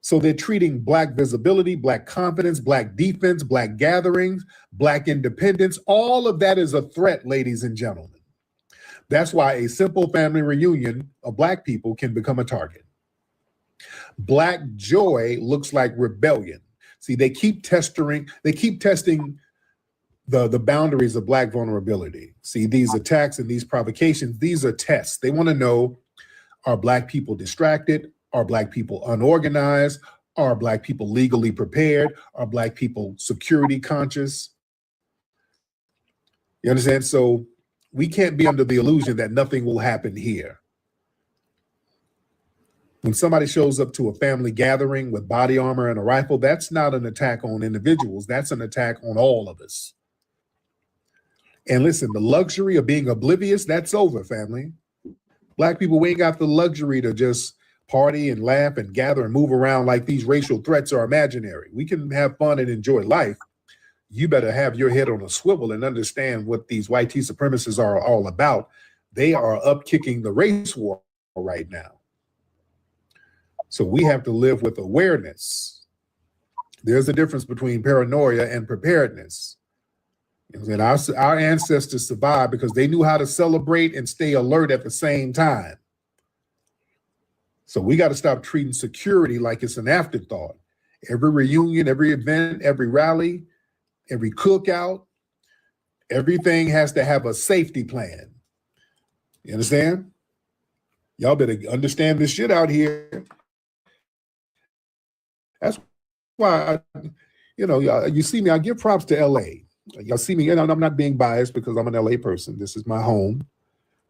So they're treating black visibility, black confidence, black defense, black gatherings, black independence. All of that is a threat, ladies and gentlemen. That's why a simple family reunion of black people can become a target. Black joy looks like rebellion. See, they keep testing the boundaries of black vulnerability. See, these attacks and these provocations, these are tests. They want to know, are black people distracted? Are black people unorganized? Are black people legally prepared? Are black people security conscious? You understand? So we can't be under the illusion that nothing will happen here. When somebody shows up to a family gathering with body armor and a rifle, that's not an attack on individuals. That's an attack on all of us. And listen, the luxury of being oblivious, that's over, family. Black people, we ain't got the luxury to just party and laugh and gather and move around like these racial threats are imaginary. We can have fun and enjoy life. You better have your head on a swivel and understand what these white supremacists are all about. They are up kicking the race war right now. So we have to live with awareness. There's a difference between paranoia and preparedness. And our ancestors survived because they knew how to celebrate and stay alert at the same time. So we got to stop treating security like it's an afterthought. Every reunion, every event, every rally, every cookout, everything has to have a safety plan. You understand? Y'all better understand this shit out here. That's why, you see me, I give props to LA. Y'all see me, I'm not being biased because I'm an LA person. This is my home.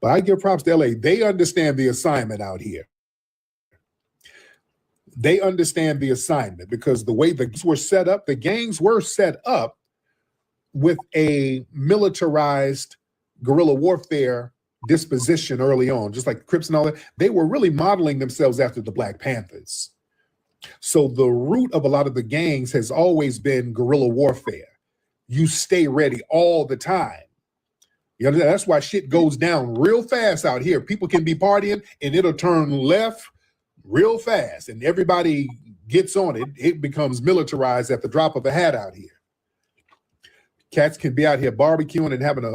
But I give props to LA. They understand the assignment out here. They understand the assignment because the way the gangs were set up with a militarized guerrilla warfare disposition early on, just like the Crips and all that. They were really modeling themselves after the Black Panthers. So the root of a lot of the gangs has always been guerrilla warfare. You stay ready all the time. You know, that's why shit goes down real fast out here. People can be partying and it'll turn left real fast and everybody gets on it. It becomes militarized at the drop of a hat out here. Cats can be out here barbecuing and having a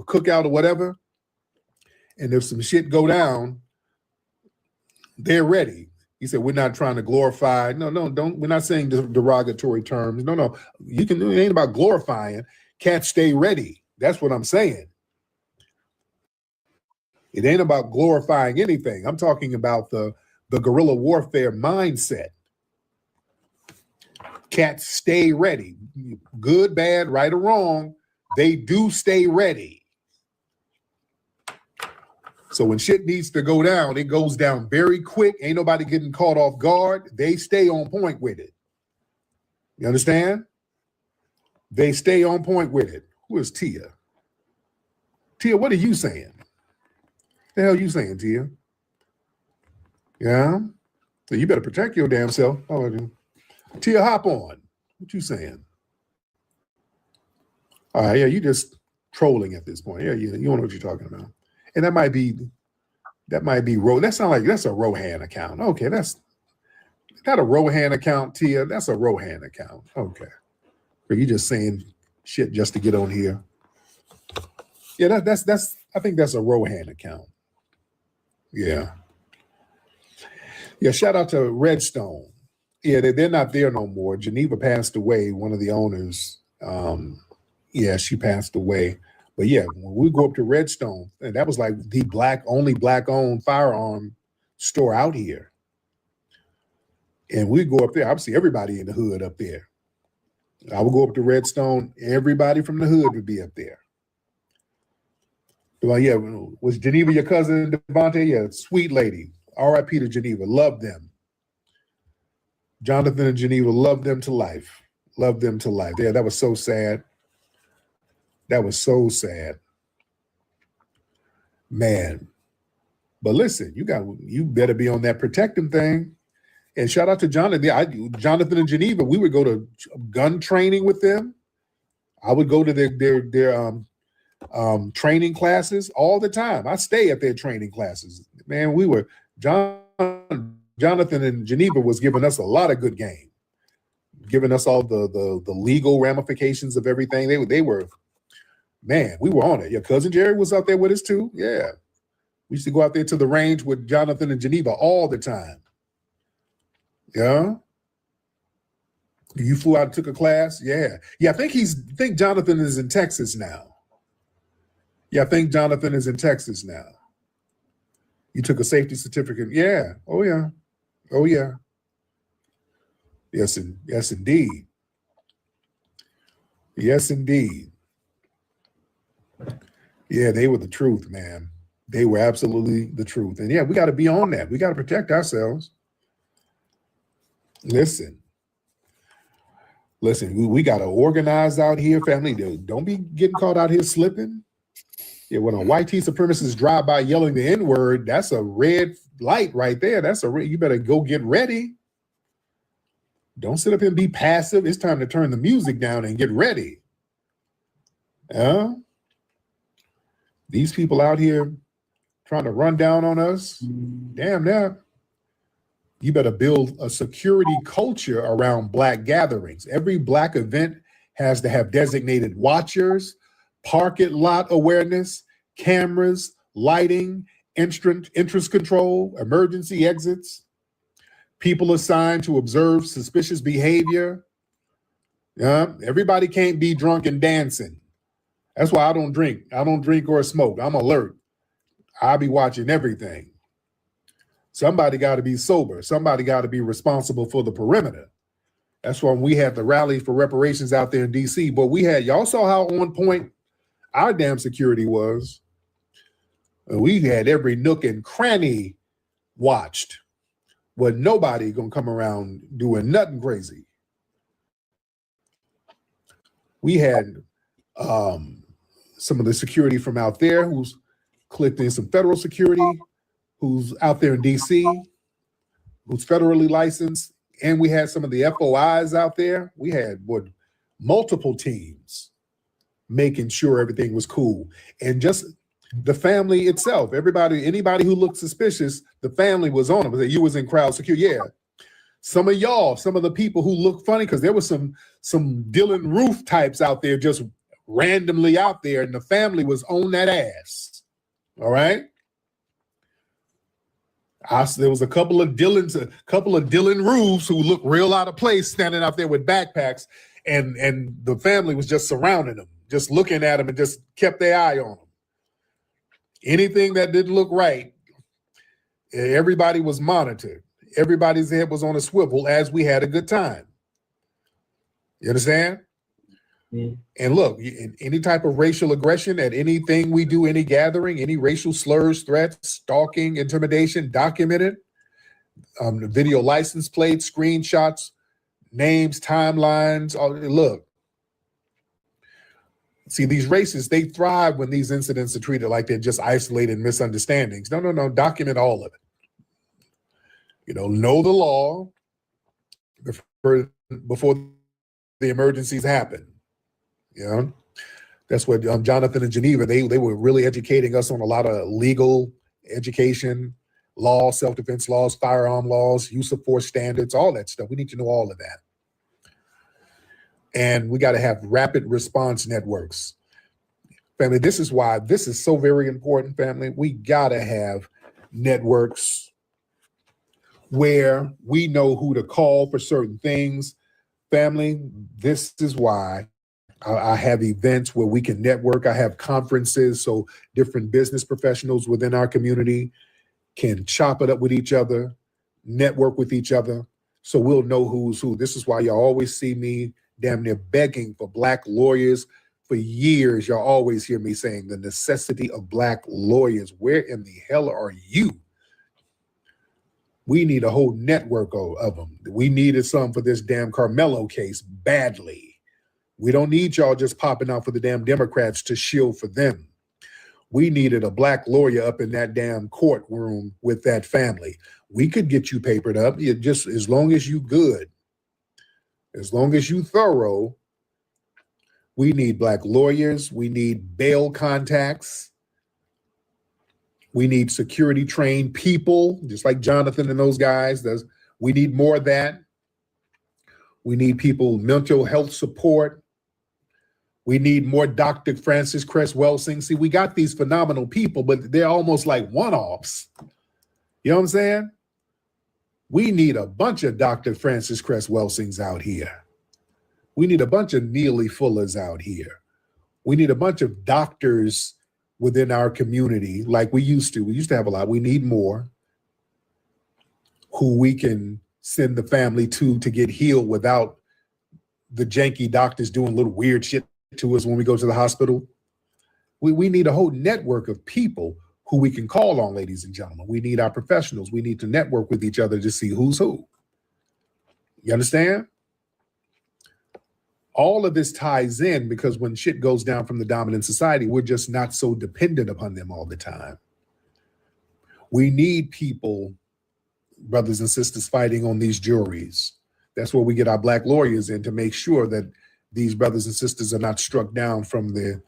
cookout or whatever. And if some shit go down, they're ready. He said, we're not trying to glorify. No, don't. We're not saying derogatory terms. No. It ain't about glorifying. Cats stay ready. That's what I'm saying. It ain't about glorifying anything. I'm talking about the guerrilla warfare mindset. Cats stay ready. Good, bad, right or wrong, they do stay ready. So when shit needs to go down, it goes down very quick. Ain't nobody getting caught off guard. They stay on point with it. You understand? They stay on point with it. Who is Tia? Tia, what are you saying? The hell you saying, Tia? Yeah? So you better protect your damn self. Oh, Tia, hop on. What you saying? All right, yeah, you just trolling at this point. Yeah, you don't know what you're talking about. And that might be that sound like that's a Rohan account. Okay, that's not a Rohan account, Tia. That's a Rohan account. Okay. Are you just saying shit just to get on here? Yeah, that's I think that's a Rohan account. Yeah. Yeah, shout out to Redstone. Yeah, they're not there no more. Geneva passed away, one of the owners. Yeah, she passed away. But yeah, when we go up to Redstone, and that was like the only black-owned firearm store out here. And we go up there, I would see everybody in the hood up there. I would go up to Redstone, everybody from the hood would be up there. Well, yeah, was Geneva your cousin, Devontae? Yeah, sweet lady. R.I.P. to Geneva, love them. Jonathan and Geneva, love them to life. Love them to life. Yeah, that was so sad. That was so sad. Man. But listen, you better be on that protecting thing. And shout out to Jonathan. Jonathan and Geneva, we would go to gun training with them. I would go to their training classes all the time. I stay at their training classes. Man, Jonathan and Geneva was giving us a lot of good game, giving us all the legal ramifications of everything. They were, man, we were on it. Your cousin Jerry was out there with us too. Yeah. We used to go out there to the range with Jonathan and Geneva all the time. Yeah. You flew out and took a class? Yeah. Yeah, I think Jonathan is in Texas now. Yeah, I think Jonathan is in Texas now. You took a safety certificate. Yeah. Oh, yeah. Oh, yeah. Yes, yes, indeed. Yes, indeed. Yeah, they were the truth, man. They were absolutely the truth. And yeah, we got to be on that. We got to protect ourselves. Listen, we got to organize out here, family. Don't be getting caught out here slipping. Yeah, when a white supremacist drive by yelling the N-word, that's a red light right there. You better go get ready. Don't sit up here and be passive. It's time to turn the music down and get ready. These people out here trying to run down on us, damn that. You better build a security culture around Black gatherings. Every Black event has to have designated watchers, parking lot awareness, cameras, lighting, entrance control, emergency exits, people assigned to observe suspicious behavior. Everybody can't be drunk and dancing. That's why I don't drink. I don't drink or smoke. I'm alert. I'll be watching everything. Somebody got to be sober. Somebody got to be responsible for the perimeter. That's why we had the rally for reparations out there in DC. But y'all saw how on point our damn security was. We had every nook and cranny watched. But nobody gonna come around doing nothing crazy. We had some of the security from out there who's clicked in some federal security, who's out there in DC, who's federally licensed, and we had some of the FOIs out there. We had multiple teams making sure everything was cool. And just the family itself, anybody who looked suspicious, the family was on them. You was in crowd security. Yeah. Some of the people who look funny, because there was some Dylan Roof types out there just randomly out there, and the family was on that ass. All right. There was a couple of Dylan Roofs who looked real out of place standing out there with backpacks, and the family was just surrounding them, just looking at them, and just kept their eye on them. Anything that didn't look right, everybody was monitored. Everybody's head was on a swivel as we had a good time. You understand? Mm-hmm. And look, any type of racial aggression at anything we do, any gathering, any racial slurs, threats, stalking, intimidation, documented, video license plates, screenshots, names, timelines. Look, see, these racists, they thrive when these incidents are treated like they're just isolated misunderstandings. No, document all of it. Know the law before the emergencies happen. That's what Jonathan and Geneva, they were really educating us on a lot of legal education, law, self-defense laws, firearm laws, use of force standards, all that stuff. We need to know all of that. And we got to have rapid response networks. Family, this is why this is so very important, family. We got to have networks where we know who to call for certain things. Family, this is why I have events where we can network. I have conferences so different business professionals within our community can chop it up with each other, network with each other, so we'll know who's who. This is why y'all always see me damn near begging for Black lawyers. For years, y'all always hear me saying the necessity of Black lawyers. Where in the hell are you? We need a whole network of them. We needed some for this damn Carmelo case badly. We don't need y'all just popping out for the damn Democrats to shield for them. We needed a Black lawyer up in that damn courtroom with that family. We could get you papered up, just as long as you good, as long as you thorough. We need Black lawyers. We need bail contacts. We need security trained people, just like Jonathan and those guys. We need more of that. We need people, mental health support. We need more Dr. Francis Cress Welsing. See, we got these phenomenal people, but they're almost like one-offs. You know what I'm saying? We need a bunch of Dr. Francis Cress Welsings out here. We need a bunch of Neely Fullers out here. We need a bunch of doctors within our community like we used to. We used to have a lot. We need more who we can send the family to get healed without the janky doctors doing little weird shit to us when we go to the hospital. We need a whole network of people who we can call on, ladies and gentlemen. We need our professionals. We need to network with each other to see who's who. You understand? All of this ties in because when shit goes down from the dominant society, we're just not so dependent upon them all the time. We need people, brothers and sisters, fighting on these juries. That's where we get our Black lawyers in to make sure that these brothers and sisters are not struck down from the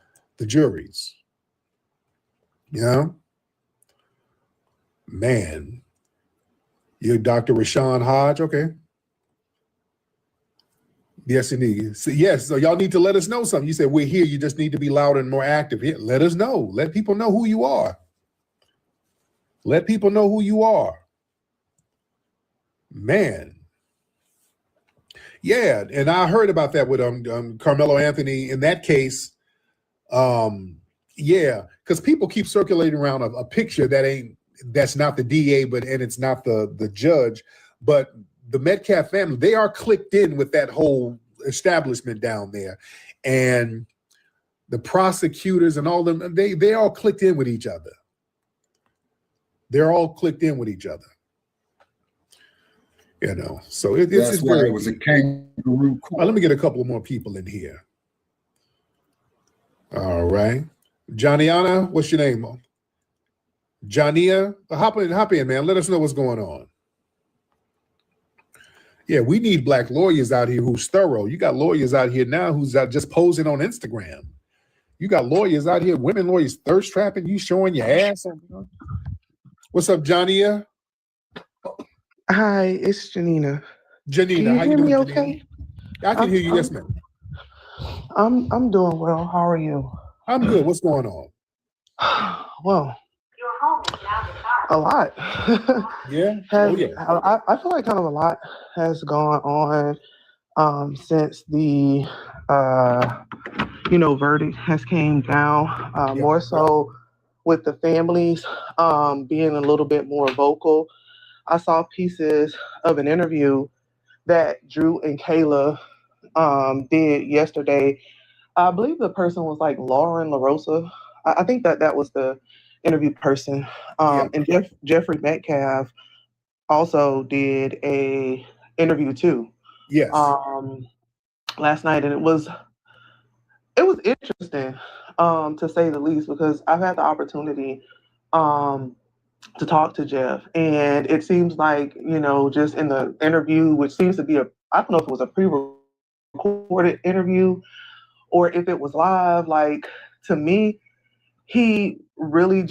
juries. You know? Man. You're Dr. Rashawn Hodge? Okay. Yes, indeed. So, yes, so y'all need to let us know something. You said we're here. You just need to be louder and more active. Yeah, let us know. Let people know who you are. Let people know who you are. Man. Yeah, and I heard about that with Carmelo Anthony. In that case, yeah, because people keep circulating around a picture that's not the DA, and it's not the judge, but the Metcalf family, they are clicked in with that whole establishment down there. And the prosecutors and all them, they all clicked in with each other. They're all clicked in with each other. You know, so it's why it was a kangaroo court. Let me get a couple more people in here. All right. Johnnyana, what's your name? Johnia, hop in, man. Let us know what's going on. Yeah, we need Black lawyers out here who's thorough. You got lawyers out here now who's out just posing on Instagram. You got lawyers out here, women lawyers thirst trapping, you showing your ass. What's up, Johnnia? Hi, it's Janina. Janina, how you doing? Me okay? I can hear you, yes, ma'am. I'm doing well. How are you? I'm good. What's going on? Well, a lot. Yeah. I feel like kind of a lot has gone on since the verdict has came down. More so with the families being a little bit more vocal. I saw pieces of an interview that Drew and Kayla did yesterday. I believe the person was like Lauren LaRosa. I think that was the interview person. And Jeffrey Metcalf also did a interview too. Yes. Last night, and it was interesting to say the least, because I've had the opportunity to talk to Jeff, and it seems like, just in the interview, which seems to be I don't know if it was a pre-recorded interview or if it was live, like, to me, he really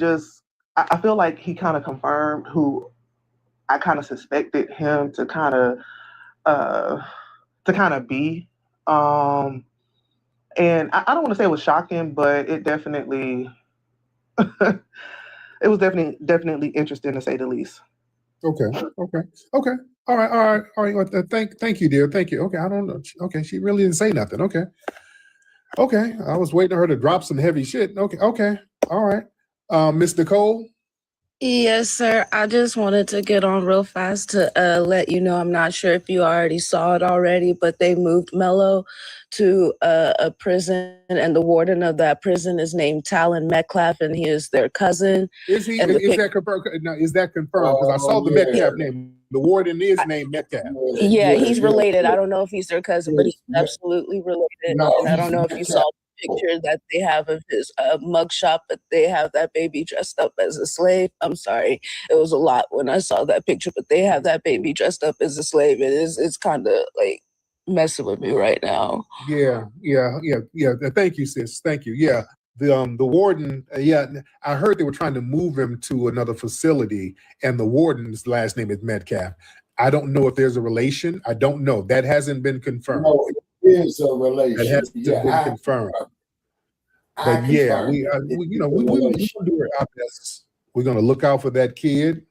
I feel like he kind of confirmed who I kind of suspected him to kind of be. And I don't want to say it was shocking, but it definitely, it was definitely interesting, to say the least. Okay. All right. Well, thank you, dear. Thank you. Okay, I don't know. Okay, she really didn't say nothing. Okay. I was waiting for her to drop some heavy shit. Okay. All right. Miss Nicole. Yes, sir. I just wanted to get on real fast to let you know, I'm not sure if you already saw it already, but they moved Mello to a prison, and the warden of that prison is named Talon Metcalf, and he is their cousin. Is that confirmed? No, is that confirmed? Because I saw the Metcalf name. The warden is named Metcalf. Yeah, he's related. I don't know if he's their cousin, but he's absolutely related. No, and I don't know if you saw the picture that they have of his mugshot, but they have that baby dressed up as a slave. I'm sorry, it was a lot when I saw that picture, but they have that baby dressed up as a slave. It's kind of like messing with me right now. Yeah. Thank you, sis. Thank you. Yeah. The warden, I heard they were trying to move him to another facility, and the warden's last name is Metcalf. I don't know if there's a relation. I don't know. That hasn't been confirmed. No, it is a relation. That hasn't been confirmed. But yeah, we do our best. We're going to look out for that kid.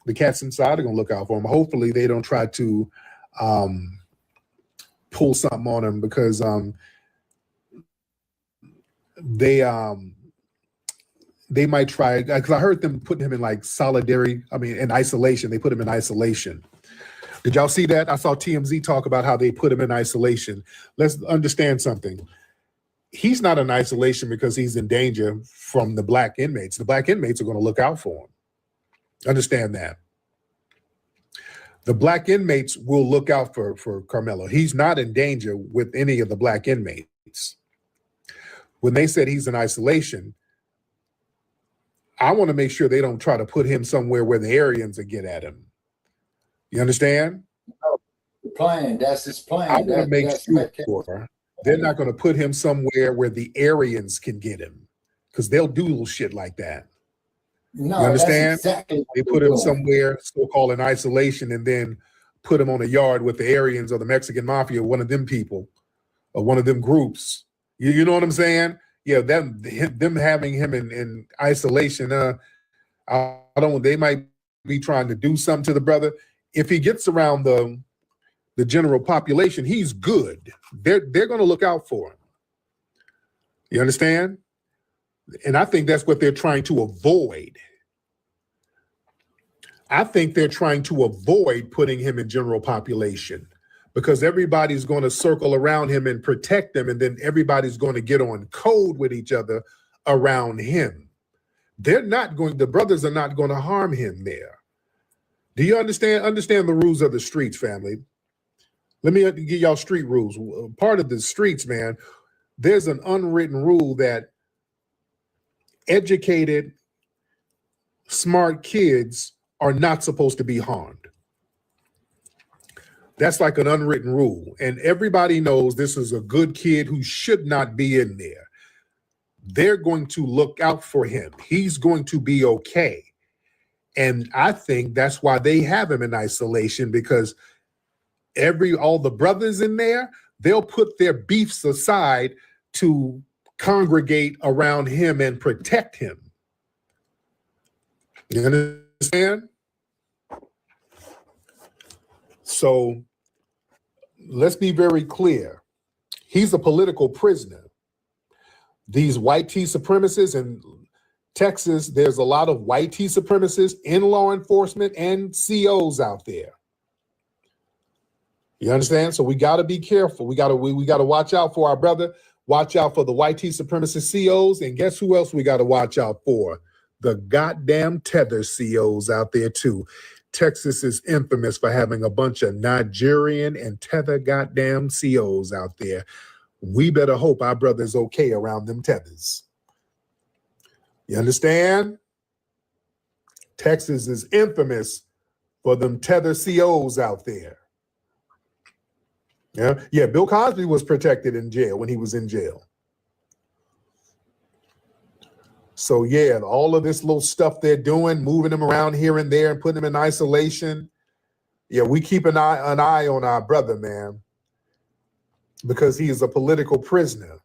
The cats inside are going to look out for him. Hopefully, they don't try to pull something on him, because they might try, because I heard them putting him in like in isolation. They put him in isolation. Did y'all see that? I saw TMZ talk about how they put him in isolation. Let's understand something. He's not in isolation because he's in danger from the black inmates. The black inmates are going to look out for him. Understand that. The black inmates will look out for Carmelo. He's not in danger with any of the black inmates. When they said he's in isolation, I want to make sure they don't try to put him somewhere where the Aryans will get at him. You understand? The plan, that's his plan. I want to make sure they're not going to put him somewhere where the Aryans can get him, because they'll do little shit like that. No, you understand? That's exactly they put him somewhere so-called in isolation, and then put him on a yard with the Aryans or the Mexican mafia, one of them people, or one of them groups. You know what I'm saying? Yeah, them having him in isolation. I don't. They might be trying to do something to the brother. If he gets around the general population, he's good. They're going to look out for him. You understand? And I think that's what they're trying to avoid. I think they're trying to avoid putting him in general population, because everybody's going to circle around him and protect him, and then everybody's going to get on code with each other around him. The brothers are not going to harm him there. Do you understand? Understand the rules of the streets, family. Let me give y'all street rules. Part of the streets, man, there's an unwritten rule that educated, smart kids are not supposed to be harmed. That's like an unwritten rule. And everybody knows this is a good kid who should not be in there. They're going to look out for him. He's going to be okay. And I think that's why they have him in isolation, because all the brothers in there, they'll put their beefs aside to congregate around him and protect him. You understand? So let's be very clear. He's a political prisoner. These white tea supremacists in Texas, there's a lot of white tea supremacists in law enforcement and COs out there. You understand? So we got to be careful. We got to watch out for our brother. Watch out for the white tea supremacist COs. And guess who else we got to watch out for? The goddamn tether COs out there too. Texas is infamous for having a bunch of Nigerian and tether goddamn COs out there. We better hope our brother's okay around them tethers. You understand? Texas is infamous for them tether COs out there. Yeah. Bill Cosby was protected in jail when he was in jail. So yeah, all of this little stuff they're doing, moving them around here and there and putting them in isolation. Yeah, we keep an eye on our brother, man, because he is a political prisoner.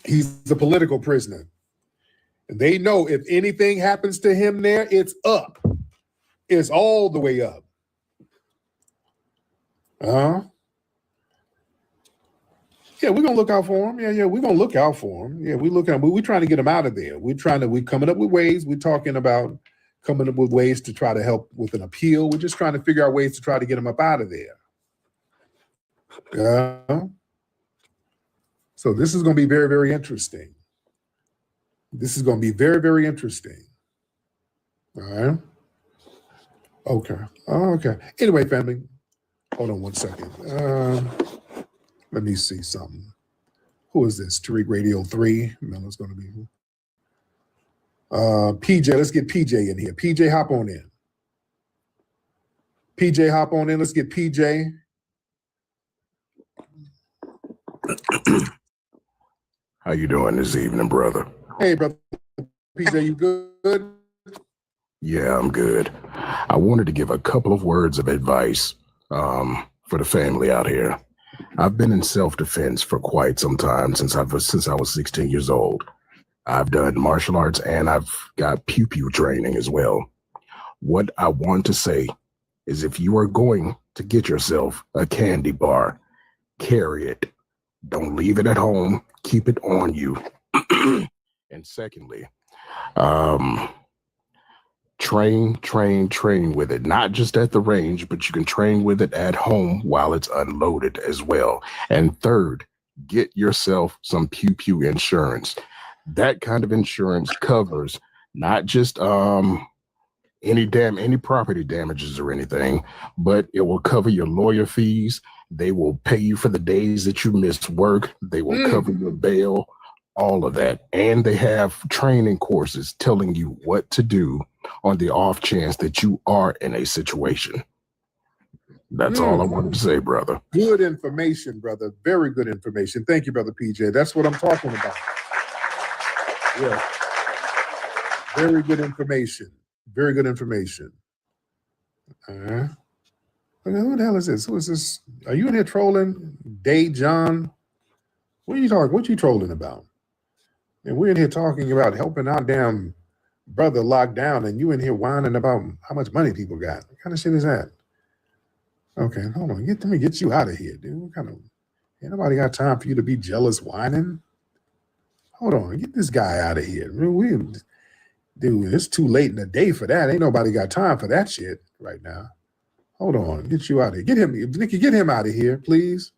He's a political prisoner. They know if anything happens to him there, it's up. It's all the way up. Yeah, we're gonna look out for him. Yeah, we're gonna look out for him. Yeah, we're trying to get him out of there. We're coming up with ways. We're talking about coming up with ways to try to help with an appeal. We're just trying to figure out ways to try to get him up out of there. So this is gonna be very, very interesting. This is gonna be very, very interesting. All right. Okay. Okay. Anyway, family, hold on one second. Let me see something. Who is this? Tariq Radio 3. Melon's going to be here. PJ, let's get PJ in here. PJ, hop on in. PJ, hop on in. Let's get PJ. How you doing this evening, brother? Hey, brother. PJ, you good? Yeah, I'm good. I wanted to give a couple of words of advice for the family out here. I've been in self-defense for quite some time, since I was 16 years old. I've done martial arts and I've got pew-pew training as well. What I want to say is, if you are going to get yourself a candy bar, carry it. Don't leave it at home. Keep it on you. And secondly, train with it, not just at the range, but you can train with it at home while it's unloaded as well. And third, get yourself some pew-pew insurance. That kind of insurance covers not just any property damages or anything, but it will cover your lawyer fees. They will pay you for the days that you missed work. They will cover your bail, all of that. And they have training courses telling you what to do on the off chance that you are in a situation. That's all I wanted to say, brother. Good information, brother. Very good information. Thank you, brother PJ. That's what I'm talking about. Yeah. Very good information. Very good information. Who the hell is this? Who is this? Are you in here trolling? Day John? What are you talking? What you trolling about? And we're in here talking about helping our damn brother locked down, and you in here whining about how much money people got. What kind of shit is that? Okay, hold on. Let me get you out of here, dude. What kind of, ain't nobody got time for you to be jealous whining. Hold on, get this guy out of here. Dude, it's too late in the day for that. Ain't nobody got time for that shit right now. Hold on, get you out of here. Get him, Nikki, get him out of here, please.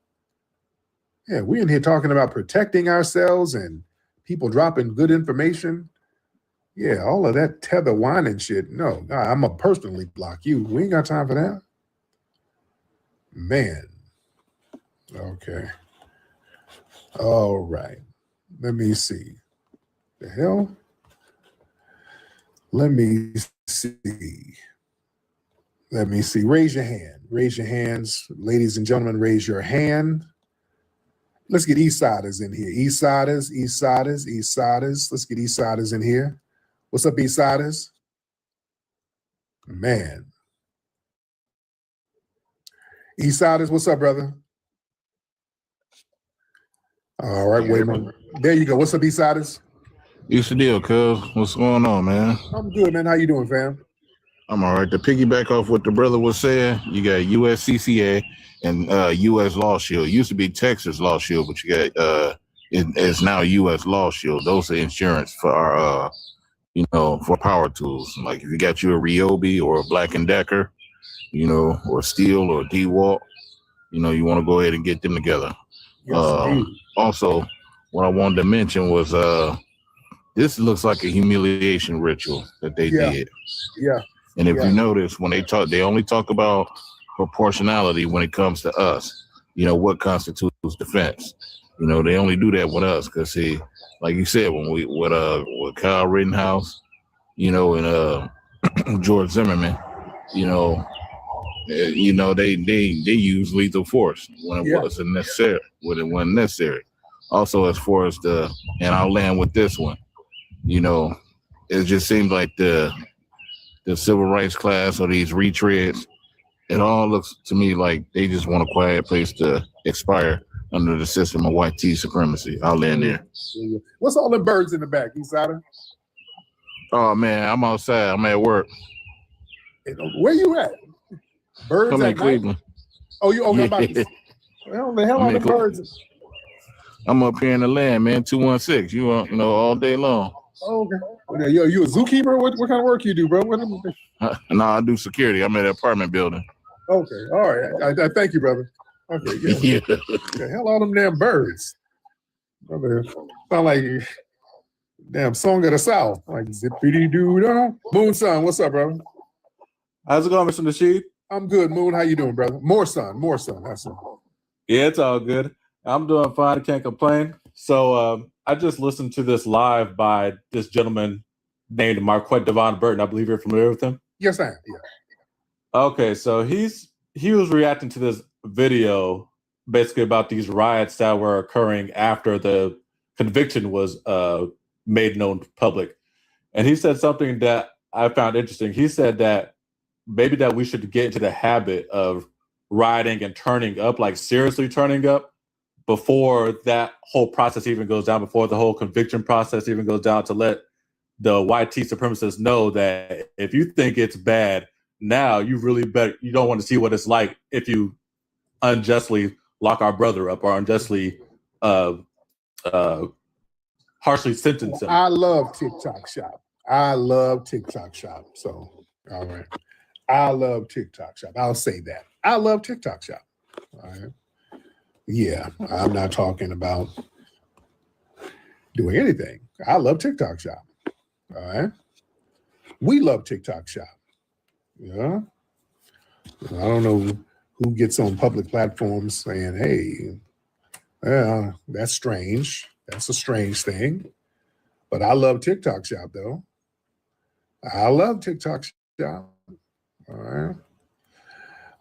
Yeah, we're in here talking about protecting ourselves and people dropping good information. Yeah, all of that tether whining shit. No, I'm going to personally block you. We ain't got time for that. Man. Okay. All right. Let me see. The hell? Let me see. Let me see. Raise your hand. Raise your hands. Ladies and gentlemen, raise your hand. Let's get Eastsiders in here. Eastsiders. Let's get Eastsiders in here. What's up, Eastsiders? Man. Eastsiders, what's up, brother? All right, wait a minute. There you go. What's up, Eastsiders? What's the deal, cuz? What's going on, man? I'm good, man. How you doing, fam? I'm all right. To piggyback off what the brother was saying, you got USCCA and U.S. Law Shield. It used to be Texas Law Shield, but you got it's now U.S. Law Shield. Those are insurance for our for power tools. Like if you got you a Ryobi or a Black & Decker, or Steel or DeWalt, you want to go ahead and get them together. Yes, also, what I wanted to mention was this looks like a humiliation ritual that they did. Yeah. And if you notice, when they only talk about proportionality when it comes to us, what constitutes defense. They only do that with us because, see, like you said, when we with Kyle Rittenhouse, and George Zimmerman, they use lethal force when it wasn't necessary, when it wasn't necessary. Also, as far as and I'll land with this one, it just seems like the civil rights class or these retreads, it all looks to me like they just want a quiet place to expire under the system of white tea supremacy. I'll land there. What's all the birds in the back, Eastsider? Oh man, I'm outside. I'm at work. Where you at? Birds I'm at in night? Cleveland. Oh, you I'm about to Yeah. well, the hell I'm on the in Cle- birds? I'm up here in the land, man. 216. You know, all day long. Oh, okay. Okay, you a zookeeper? What kind of work you do, bro? No, I do security. I'm at an apartment building. Okay, all right. I thank you, brother. Okay, yeah. The hell all them damn birds. Brother, sound like damn song of the South. Like zippity doo dah. Moon Sun, what's up, brother? How's it going, Mr. Nasheed? I'm good, Moon. How you doing, brother? More sun. That's it. Yeah, it's all good. I'm doing fine. I can't complain. So I just listened to this live by this gentleman named Marquette Devon Burton. I believe you're familiar with him. Yes, I am. Yeah. Okay, so he was reacting to this video basically about these riots that were occurring after the conviction was made known to public. And he said something that I found interesting. He said that maybe that we should get into the habit of rioting and turning up, like seriously turning up, before that whole process even goes down, before the whole conviction process even goes down, to let the white supremacists know that if you think it's bad now, you don't want to see what it's like if you unjustly lock our brother up or unjustly harshly sentence him. I love TikTok Shop. So, all right. I love TikTok Shop. I'll say that. I love TikTok Shop. All right. Yeah, I'm not talking about doing anything. I love TikTok Shop. All right. We love TikTok Shop. Yeah. I don't know who gets on public platforms saying, hey, that's strange. That's a strange thing. But I love TikTok Shop, though. I love TikTok Shop. All right.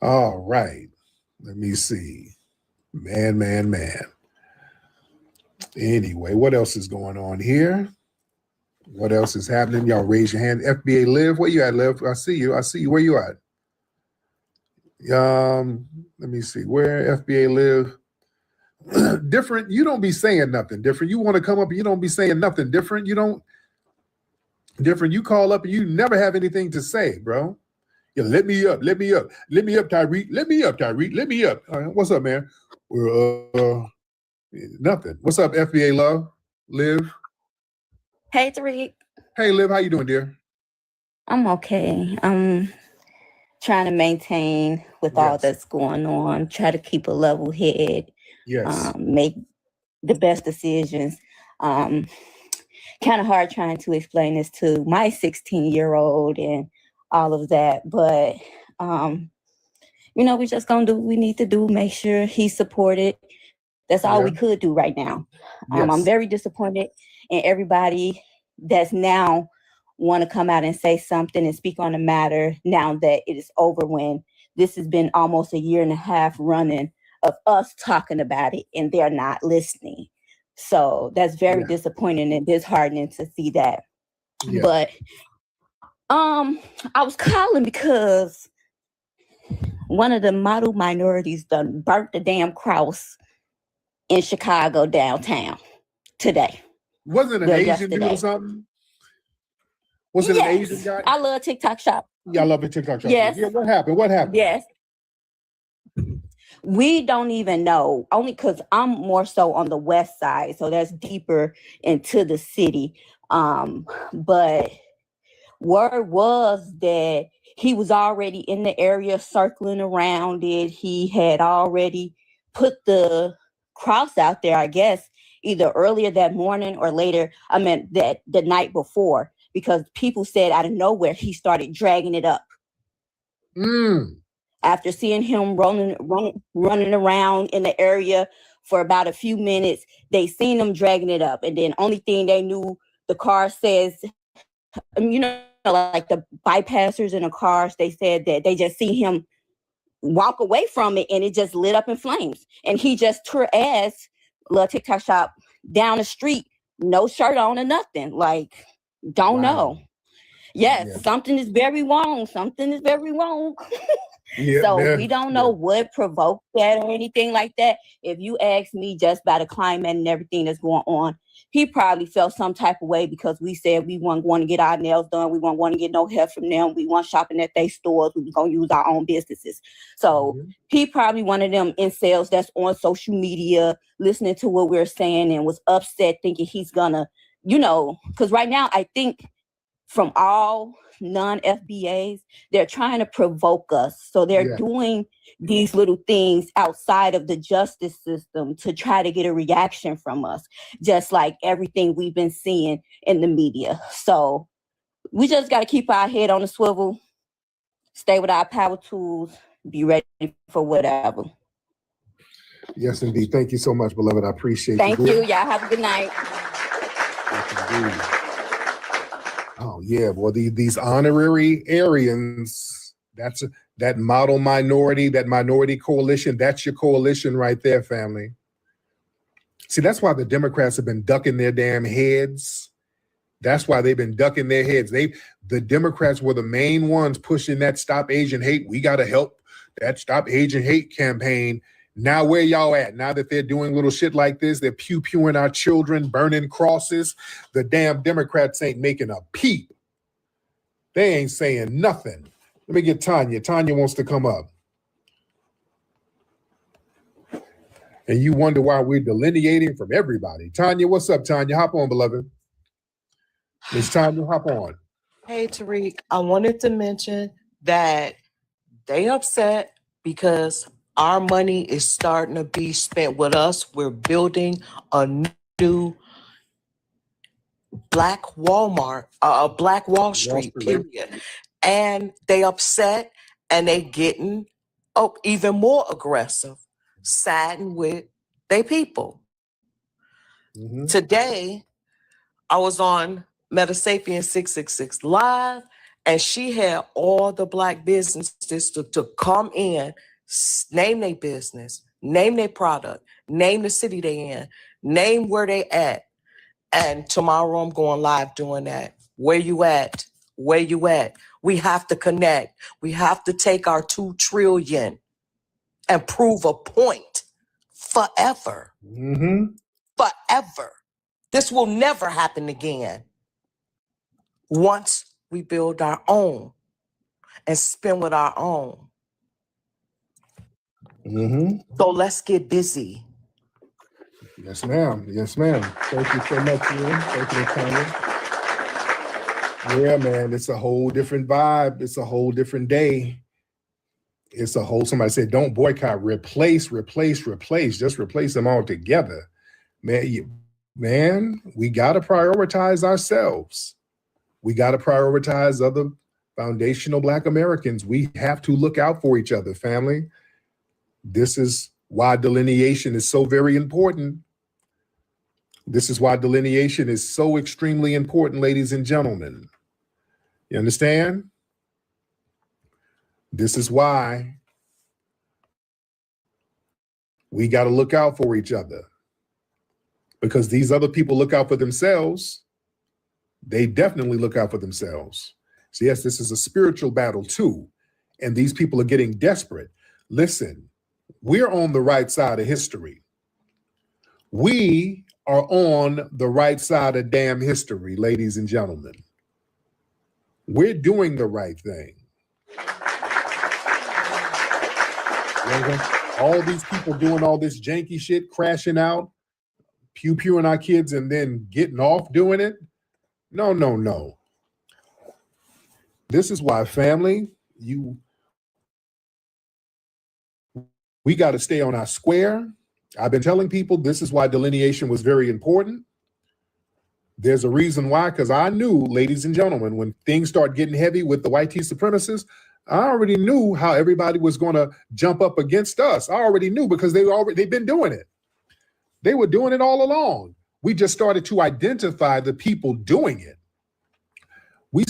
All right. Let me see. Man. Anyway, what else is going on here? What else is happening? Y'all raise your hand. FBA Liv, where you at, Liv? I see you. Where you at? Let me see. Where FBA Liv? Different. You don't be saying nothing different. You want to come up and you don't be saying nothing different. You don't. Different. You call up and you never have anything to say, bro. Yeah, let me up, Tariq. Let me up. All right, what's up, man? Nothing. What's up, FBA Love? Liv? Hey, Tariq. Hey, Liv, how you doing, dear? I'm okay. I'm trying to maintain with all that's going on, try to keep a level head, make the best decisions. Kind of hard trying to explain this to my 16-year-old and all of that, but we're just gonna do what we need to do, make sure he's supported. That's all we could do right now. I'm very disappointed in everybody that's now want to come out and say something and speak on the matter now that it is over, when this has been almost a year and a half running of us talking about it and they're not listening. So that's very disappointing and disheartening to see that. But I was calling because one of the model minorities done burnt the damn cross in Chicago downtown today. Was it an Asian dude or something? Was it an Asian guy? I love TikTok Shop. Yeah, I love the TikTok Shop. Yes. Yeah, what happened? Yes. We don't even know, only because I'm more so on the west side, so that's deeper into the city. But word was that he was already in the area circling around it. He had already put the cross out there, I guess, either earlier that morning or later. I meant that the night before, because people said out of nowhere he started dragging it up. After seeing him running around in the area for about a few minutes, they seen him dragging it up, and then only thing they knew, the car says, like the bypassers in the cars, they said that they just see him walk away from it and it just lit up in flames. And he just tore ass, little TikTok Shop, down the street, no shirt on or nothing. Like, don't know. Yes, something is very wrong. Something is very wrong. So we don't know what provoked that or anything like that. If you ask me, just by the climate and everything that's going on, he probably felt some type of way because we said we weren't going to get our nails done. We weren't going to get no help from them. We weren't shopping at their stores. We were going to use our own businesses. So he probably one of them incels that's on social media, listening to what we're saying and was upset, thinking he's gonna, because right now I think from all non-FBAs, they're trying to provoke us. So they're doing these little things outside of the justice system to try to get a reaction from us, just like everything we've been seeing in the media. So we just got to keep our head on the swivel, stay with our power tools, be ready for whatever. Yes, indeed. Thank you so much, beloved. I appreciate Thank you. Y'all have a good night. Oh yeah, well these honorary Aryans, that model minority, that minority coalition, that's your coalition right there, family. See, that's why the Democrats have been ducking their damn heads. That's why they've been ducking their heads. The Democrats were the main ones pushing that Stop Asian Hate. We got to help that Stop Asian Hate campaign. Now where y'all at? Now that they're doing little shit like this, they're pew-pewing our children, burning crosses. The damn Democrats ain't making a peep. They ain't saying nothing. Let me get Tanya. Tanya wants to come up. And you wonder why we're delineating from everybody. Tanya, what's up, Tanya? Hop on, beloved. Miss Tanya, hop on. Hey, Tariq, I wanted to mention that they upset because our money is starting to be spent with us. We're building a new Black Walmart, a Black Wall Street, period. And they upset and they getting even more aggressive, siding with their people. Today, I was on Metasapien 666 Live, and she had all the Black businesses to come in, name their business, name their product, name the city they in, name where they at. And tomorrow I'm going live doing that. Where you at? Where you at? We have to connect. We have to take our 2 trillion and prove a point forever. Forever. This will never happen again. Once we build our own and spend with our own. So let's get busy. Yes, ma'am. Yes, ma'am. Thank you so much, man. Thank you, Tanya. Yeah, man, it's a whole different vibe. It's a whole different day. Somebody said, don't boycott, replace. Just replace them all together. Man, we got to prioritize ourselves. We got to prioritize other foundational Black Americans. We have to look out for each other, family. This is why delineation is so very important. This is why delineation is so extremely important, ladies and gentlemen. You understand? This is why we got to look out for each other. Because these other people look out for themselves. They definitely look out for themselves. So yes, this is a spiritual battle too. And these people are getting desperate. Listen, we're on the right side of history. We are on the right side of damn history, ladies and gentlemen. We're doing the right thing. All these people doing all this janky shit, crashing out, pew-pewing our kids and then getting off doing it. No. This is why, family, we got to stay on our square. I've been telling people this is why delineation was very important. There's a reason why, because I knew, ladies and gentlemen, when things start getting heavy with the white supremacists, I already knew how everybody was going to jump up against us. I already knew because they've been doing it. They were doing it all along. We just started to identify the people doing it. We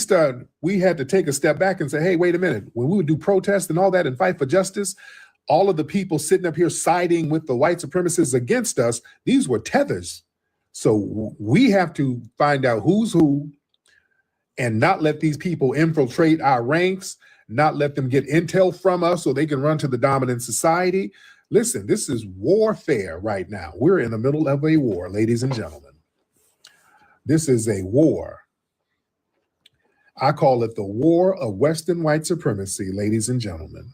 had to take a step back and say, hey, wait a minute. When we would do protests and all that and fight for justice, all of the people sitting up here siding with the white supremacists against us, these were tethers. So we have to find out who's who and not let these people infiltrate our ranks not let them get intel from us so they can run to the dominant society. Listen, this is warfare right now. We're in the middle of a war, ladies and gentlemen. This is a war. I call it the war of Western white supremacy, ladies and gentlemen.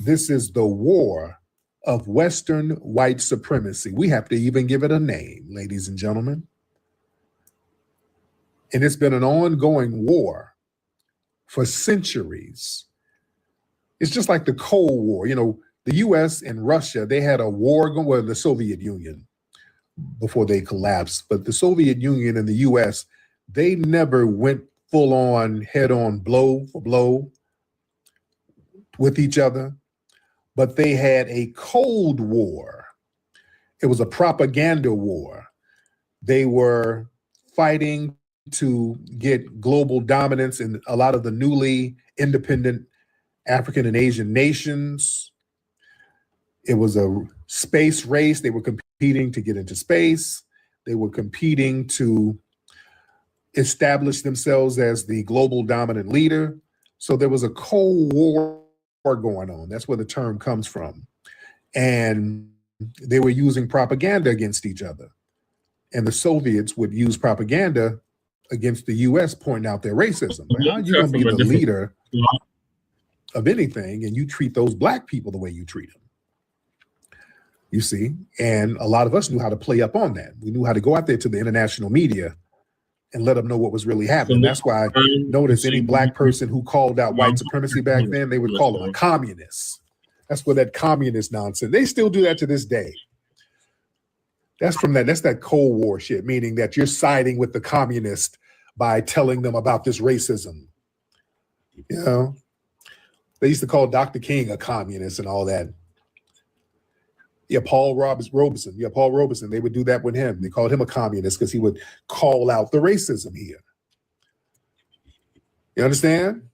This is the war of Western white supremacy. We have to even give it a name, ladies and gentlemen. And it's been an ongoing war for centuries. It's just like the Cold War. You know, the US and Russia, they had a war going, well, the Soviet Union before they collapsed, but the Soviet Union and the US, they never went full on, head on, blow for blow with each other, but they had a Cold War. It was a propaganda war. They were fighting to get global dominance in a lot of the newly independent African and Asian nations. It was a space race. They were competing to get into space. They were competing to establish themselves as the global dominant leader. So there was a Cold War going on. That's where the term comes from. And they were using propaganda against each other. And the Soviets would use propaganda against the US, pointing out their racism. Like, how are you going to be the leader of anything and you treat those black people the way you treat them? You see, and a lot of us knew how to play up on that. We knew how to go out there to the international media and let them know what was really happening. That's why I noticed any black person who called out white supremacy back then, they would call them a communist. That's where that communist nonsense. They still do that to this day. That's that Cold War shit, meaning that you're siding with the communist by telling them about this racism. You know, they used to call Dr. King a communist and all that. Yeah, Paul Robeson. Yeah, Paul Robeson. They would do that with him. They called him a communist because he would call out the racism here. You understand?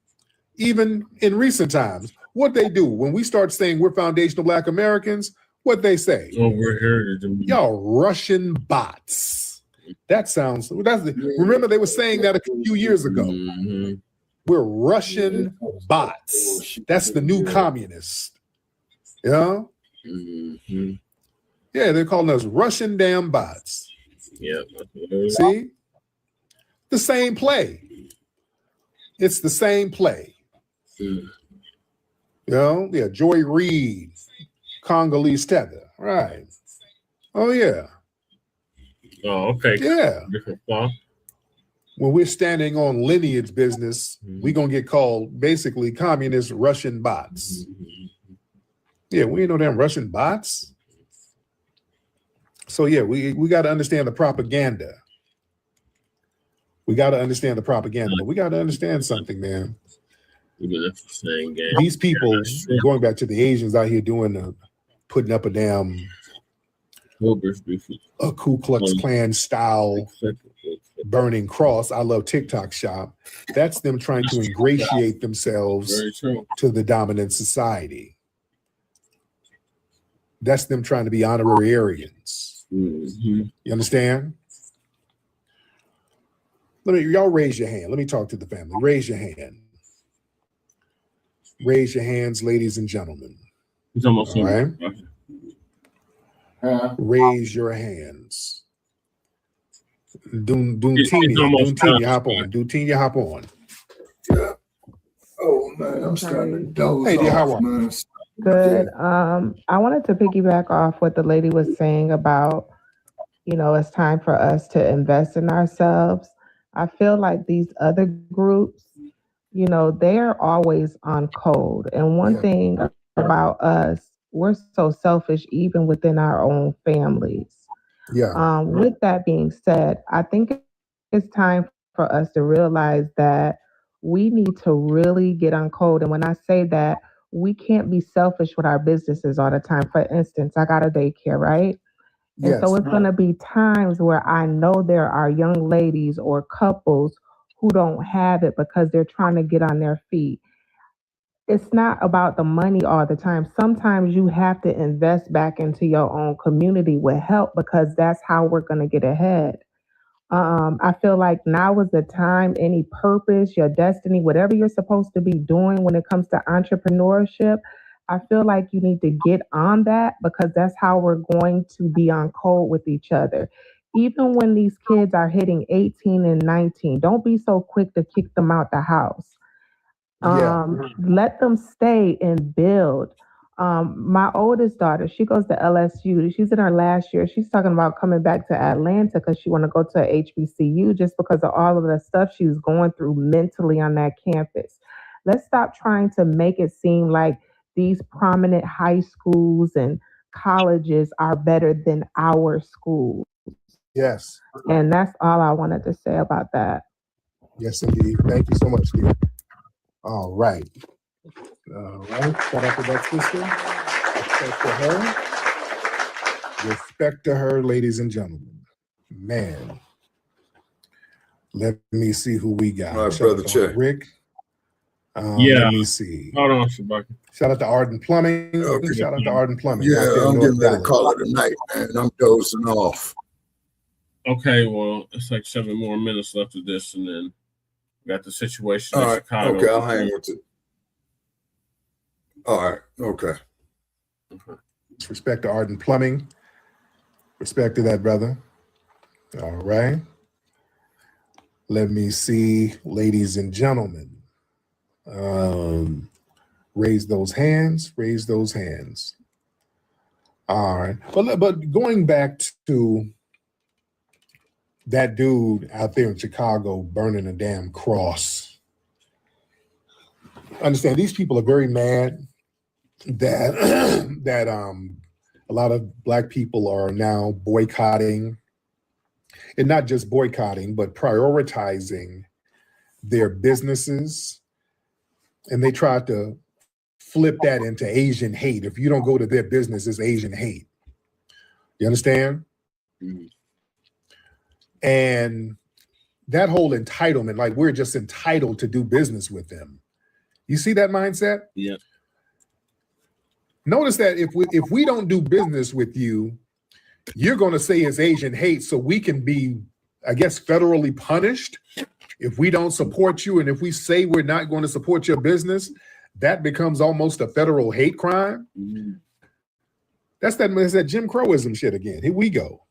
Even in recent times, what they do when we start saying we're foundational Black Americans, what they say? Y'all Russian bots. That sounds. Remember they were saying that a few years ago. Mm-hmm. We're Russian bots. That's the new communist. You know? Mm-hmm. Yeah, they're calling us Russian damn bots. Yeah. See? The same play. It's the same play. Mm. You know? Yeah, Joy Reid, Congolese tether. Right. Oh, yeah. Oh, okay. Yeah. When we're standing on lineage business, we're going to get called basically communist Russian bots. Yeah, we ain't no damn Russian bots. So yeah, we got to understand the propaganda. We got to understand the propaganda, but we got to understand something, man. These people, going back to the Asians out here doing putting up a damn a Ku Klux Klan style burning cross. I love TikTok shop. That's them trying to ingratiate themselves to the dominant society. That's them trying to be honorary Aryans. Mm-hmm. You understand? Y'all raise your hand. Let me talk to the family. Raise your hand. Raise your hands, ladies and gentlemen. All right? Raise your hands. Doontinia, hop on. Doontinia, hop on. Oh man, I'm starting to doze. Hey, dear, how are you? Good. I wanted to piggyback off what the lady was saying about, it's time for us to invest in ourselves. I feel like these other groups, they're always on code. And one thing about us, we're so selfish even within our own families. Yeah. With that being said, I think it's time for us to realize that we need to really get on code. And when I say that, we can't be selfish with our businesses all the time. For instance, I got a daycare, right? Yes. And so it's going to be times where I know there are young ladies or couples who don't have it because they're trying to get on their feet. It's not about the money all the time. Sometimes you have to invest back into your own community with help because that's how we're going to get ahead. I feel like now is the time, any purpose, your destiny, whatever you're supposed to be doing when it comes to entrepreneurship, I feel like you need to get on that because that's how we're going to be on code with each other. Even when these kids are hitting 18 and 19, don't be so quick to kick them out the house. Let them stay and build. My oldest daughter, she goes to LSU. She's in her last year. She's talking about coming back to Atlanta because she want to go to a HBCU just because of all of the stuff she was going through mentally on that campus. Let's stop trying to make it seem like these prominent high schools and colleges are better than our schools. Yes. And that's all I wanted to say about that. Yes, indeed. Thank you so much, dear. All right. All right. Shout out to that sister. Respect to her. Respect to her, ladies and gentlemen. Man. Let me see who we got. All right, brother Che. Rick. Yeah. Let me see. Hold on, Shabaki. Shout out to Arden Plumbing. Okay. Shout out to Arden Plumbing. Yeah, out there in I'm North getting ready to Dallas. call it a night, man. I'm dozing off. Okay, well, it's like 7 more minutes left of this, and then we got the situation All in right. Chicago. Okay, I'll hang with it. All right. Okay. Respect to Arden Plumbing. Respect to that, brother. All right. Let me see, ladies and gentlemen. Raise those hands. Raise those hands. All right. But going back to that dude out there in Chicago burning a damn cross. Understand, these people are very mad that a lot of Black people are now boycotting, and not just boycotting, but prioritizing their businesses. And they try to flip that into Asian hate. If you don't go to their business, it's Asian hate. You understand? Mm-hmm. And that whole entitlement, like we're just entitled to do business with them. You see that mindset? Yeah. Notice that if we don't do business with you, you're going to say it's Asian hate, so we can be, I guess, federally punished if we don't support you. And if we say we're not going to support your business, that becomes almost a federal hate crime. Mm-hmm. That's that Jim Crowism shit again. Here we go.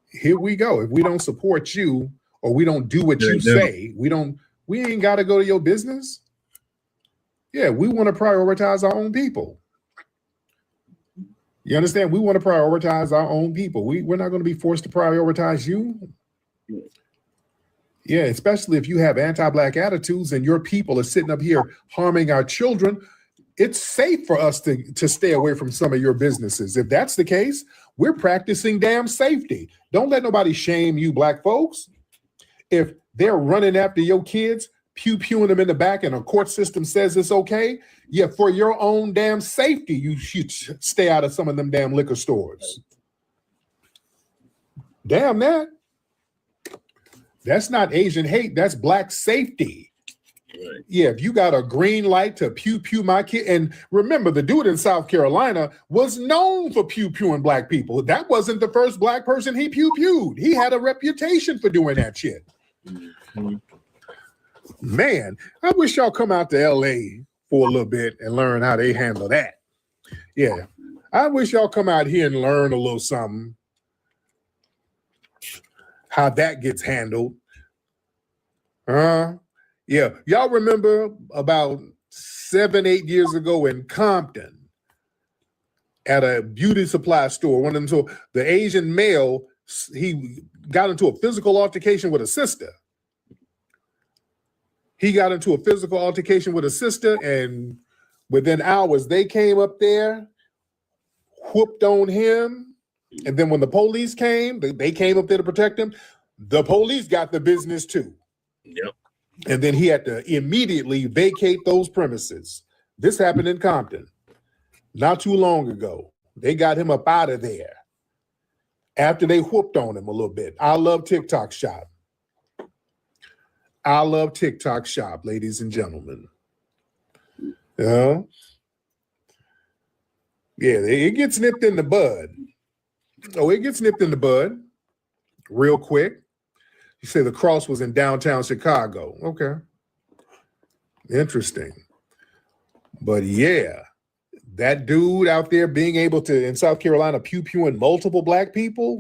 Here we go. If we don't support you or we don't do what you say, we ain't got to go to your business. Yeah, we want to prioritize our own people. You understand? We want to prioritize our own people. We're not going to be forced to prioritize you. Yeah, especially if you have anti-Black attitudes and your people are sitting up here harming our children. It's safe for us to stay away from some of your businesses. If that's the case, we're practicing damn safety. Don't let nobody shame you, Black folks. If they're running after your kids, pew-pewing them in the back and a court system says it's okay, yeah, for your own damn safety, you should stay out of some of them damn liquor stores. Damn that. That's not Asian hate, that's Black safety. Right. Yeah, if you got a green light to pew-pew my kid, and remember, the dude in South Carolina was known for pew-pewing Black people. That wasn't the first Black person he pew-pewed. He had a reputation for doing that shit. Mm-hmm. Man, I wish y'all come out to LA for a little bit and learn how they handle that. Yeah, I wish y'all come out here and learn a little something, how that gets handled. Yeah, y'all remember about 7-8 years ago in Compton at a beauty supply store, one of them, so the Asian male, he got into a physical altercation with a sister. He got into a physical altercation with a sister, and within hours, they came up there, whooped on him, and then when the police came, they came up there to protect him. The police got the business too. Yep. And then he had to immediately vacate those premises. This happened in Compton not too long ago. They got him up out of there after they whooped on him a little bit. I love TikTok Shop. I love TikTok Shop, ladies and gentlemen. Yeah, it gets nipped in the bud. Oh, it gets nipped in the bud. real quick. You say the cross was in downtown Chicago. Okay. Interesting. But yeah, that dude out there being able to, in South Carolina, pew-pewing multiple black people.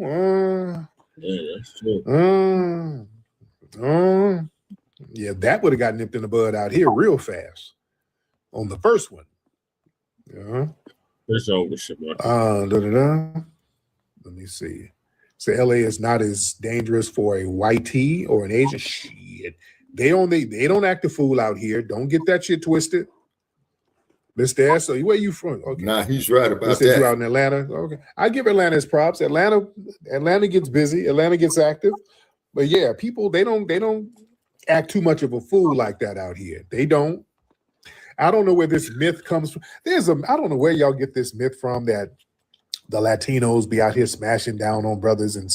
Yeah, that's true. Yeah, that would have got nipped in the bud out here real fast on the first one. Yeah. It's over, shit. Let me see. So LA is not as dangerous for a whitey or an Asian. Shit. They don't act a fool out here. Don't get that shit twisted. Mr. S, so where you from? Okay. Nah, he's right about that. You that. out in Atlanta? Okay. I give Atlanta its props. Atlanta gets busy. Atlanta gets active. But yeah, people, they don't act too much of a fool like that out here. They don't. I don't know where this myth comes from. I don't know where y'all get this myth from that the Latinos be out here smashing down on brothers, and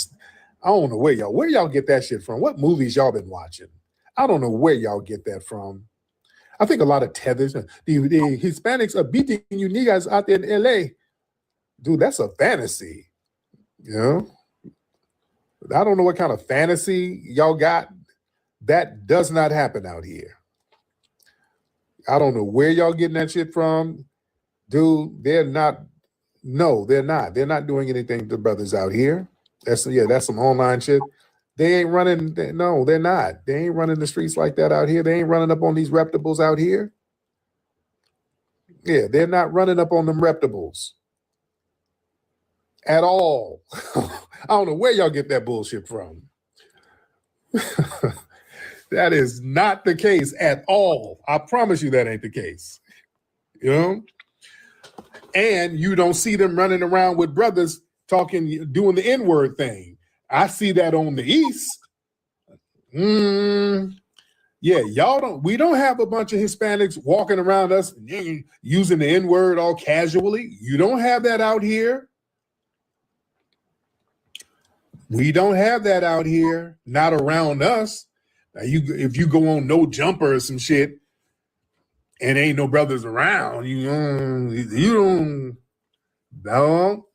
I don't know where y'all get that shit from. What movies y'all been watching? I don't know where y'all get that from. I think a lot of tethers. The Hispanics are beating you niggas out there in LA. Dude, that's a fantasy. You know? I don't know what kind of fantasy y'all got. That does not happen out here. I don't know where y'all getting that shit from. Dude, they're not. No, they're not. They're not doing anything to brothers out here. That's some online shit. They ain't running. No, they're not. They ain't running the streets like that out here. They ain't running up on these reptables out here. Yeah, they're not running up on them reptables at all. I don't know where y'all get that bullshit from. That is not the case at all. I promise you that ain't the case. You know? And you don't see them running around with brothers talking, doing the N-word thing. I see that on the East. Yeah, we don't have a bunch of Hispanics walking around us using the N-word all casually. You don't have that out here. We don't have that out here, not around us. Now if you go on No Jumper or some shit and ain't no brothers around, you don't, no,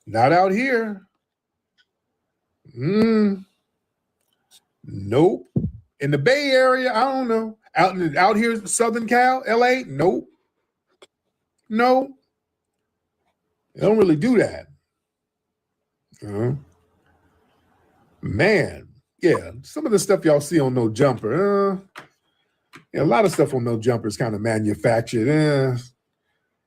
not out here. Nope. In the Bay Area, I don't know. Out here in Southern Cal, LA, nope. No. They don't really do that. Man, yeah, some of the stuff y'all see on No Jumper, a lot of stuff on No Jumper is kind of manufactured.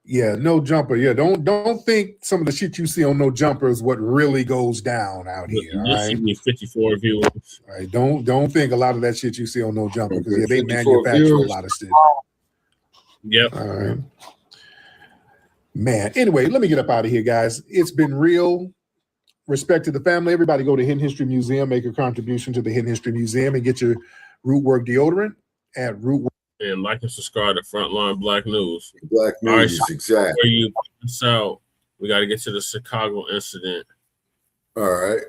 Yeah, No Jumper. Yeah, don't think some of the shit you see on No Jumper is what really goes down out here. This should be 54 viewers. All right, don't think a lot of that shit you see on No Jumper, because they manufacture a lot of shit. Yep. All right. Man, anyway, let me get up out of here, guys. It's been real. Respect to the family. Everybody go to Hidden History Museum, make a contribution to the Hidden History Museum, and get your Rootwork deodorant at Rootwork. And like and subscribe to Frontline Black News. Black News, exactly. Before you put this out, we got to get to the Chicago incident. All right.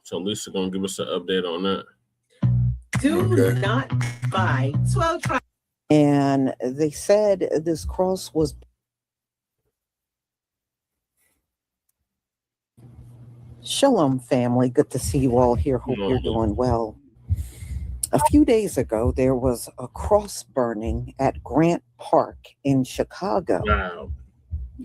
So Lisa gonna give us an update on that. Do not buy 12 try. And they said this cross was Shalom family. Good to see you all here. Hope you're doing well. A few days ago, there was a cross burning at Grant Park in Chicago. Wow.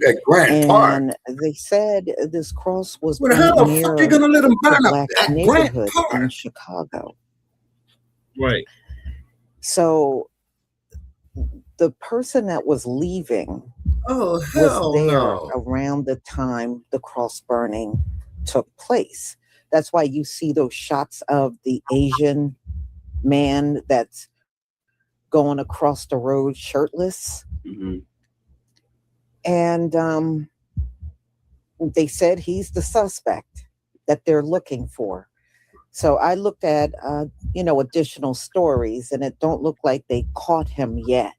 At Grant Park. And they said this cross was Well, how the fuck they gonna let them burn up Black at Grant neighborhood Park in Chicago. Right. So the person that was leaving was there around the time the cross burning took place. That's why you see those shots of the Asian man that's going across the road shirtless. And they said he's the suspect that they're looking for. So I looked at, additional stories, and it don't look like they caught him yet.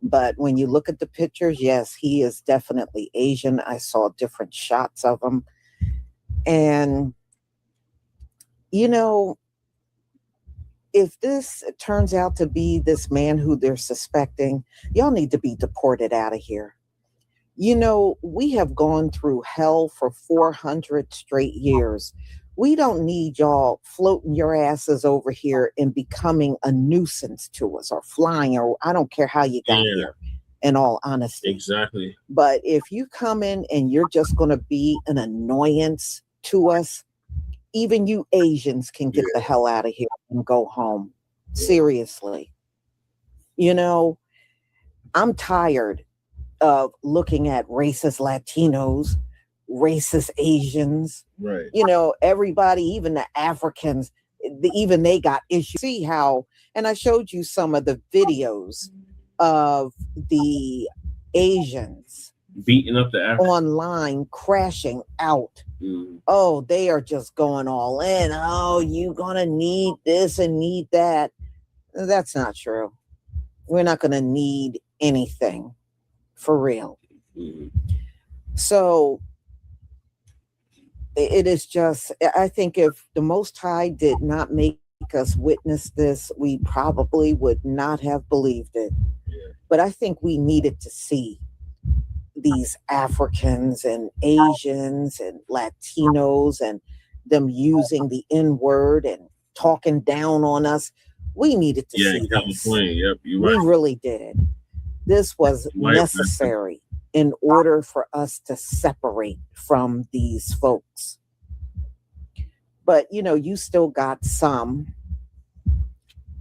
But when you look at the pictures, yes, he is definitely Asian. I saw different shots of him. And, if this turns out to be this man who they're suspecting, y'all need to be deported out of here. You know, we have gone through hell for 400 straight years. We don't need y'all floating your asses over here and becoming a nuisance to us, or flying, or I don't care how you got here, in all honesty. Exactly. But if you come in and you're just going to be an annoyance to us, even you Asians can get the hell out of here and go home. Seriously. You know, I'm tired of looking at racist Latinos, racist Asians, right? You know, everybody, even the Africans, even they got issues. See how, and I showed you some of the videos of the Asians beating up the Africans online, crashing out. Oh, they are just going all in. Oh, you gonna need this and need that. That's not true. We're not gonna need anything, for real. So it is just, I think if the Most High did not make us witness this, we probably would not have believed it. But I think we needed to see these Africans and Asians and Latinos and them using the N-word and talking down on us. We needed to see this. Yep, We really did. This was necessary in order for us to separate from these folks. But, you know, you still got some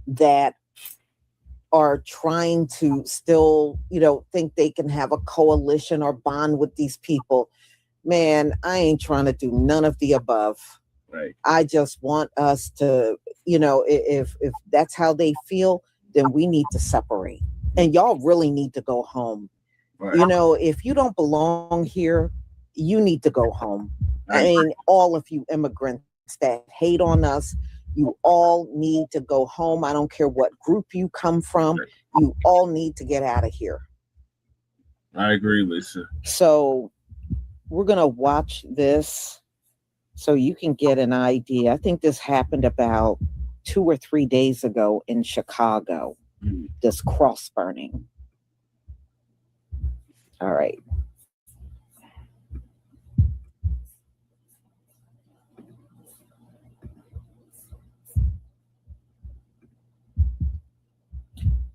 that are trying to still, you know, think they can have a coalition or bond with these people. Man, I ain't trying to do none of the above. Right. I just want us to, you know, if that's how they feel, then we need to separate. And y'all really need to go home. Right. You know, if you don't belong here, you need to go home. Right. I mean, all of you immigrants that hate on us, you all need to go home. I don't care what group you come from. You all need to get out of here. I agree, Lisa. So we're going to watch this so you can get an idea. I think this happened about 2 or 3 days ago in Chicago, this cross burning. All right.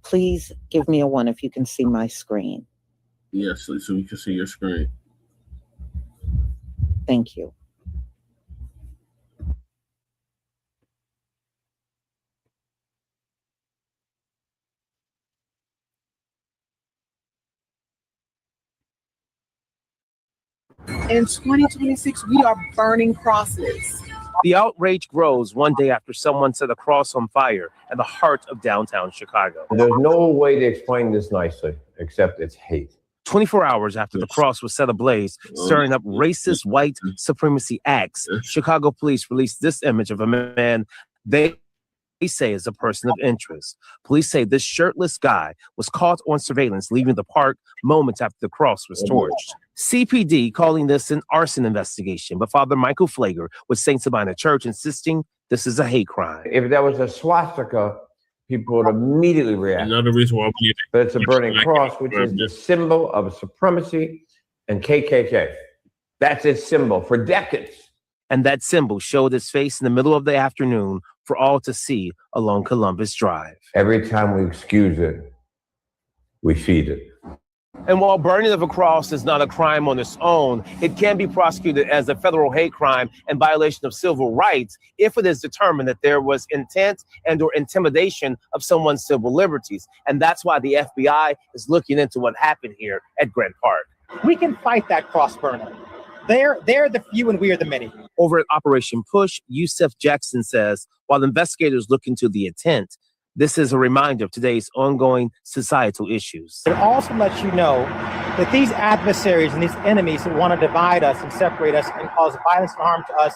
Please give me a 1 if you can see my screen. Yes, so we can see your screen. Thank you. In 2026, we are burning crosses. The outrage grows one day after someone set a cross on fire in the heart of downtown Chicago. There's no way to explain this nicely, except it's hate. 24 hours after the cross was set ablaze, stirring up racist white supremacy acts, Chicago police released this image of a man they say is a person of interest. Police say this shirtless guy was caught on surveillance leaving the park moments after the cross was torched. CPD calling this an arson investigation, but Father Michael Flager with Saint Sabina Church insisting this is a hate crime. If that was a swastika, people would immediately react. Another reason why we But it's a burning cross, which is the symbol of supremacy and KKK. That's its symbol for decades. And that symbol showed its face in the middle of the afternoon for all to see along Columbus Drive. Every time we excuse it, we feed it. And while burning of a cross is not a crime on its own, it can be prosecuted as a federal hate crime and violation of civil rights if it is determined that there was intent and or intimidation of someone's civil liberties. And that's why the FBI is looking into what happened here at Grant Park. We can fight that cross burning. They're the few and we are the many. Over at Operation Push, Yusef Jackson says, while investigators look into the intent, this is a reminder of today's ongoing societal issues. It also lets you know that these adversaries and these enemies that want to divide us and separate us and cause violence and harm to us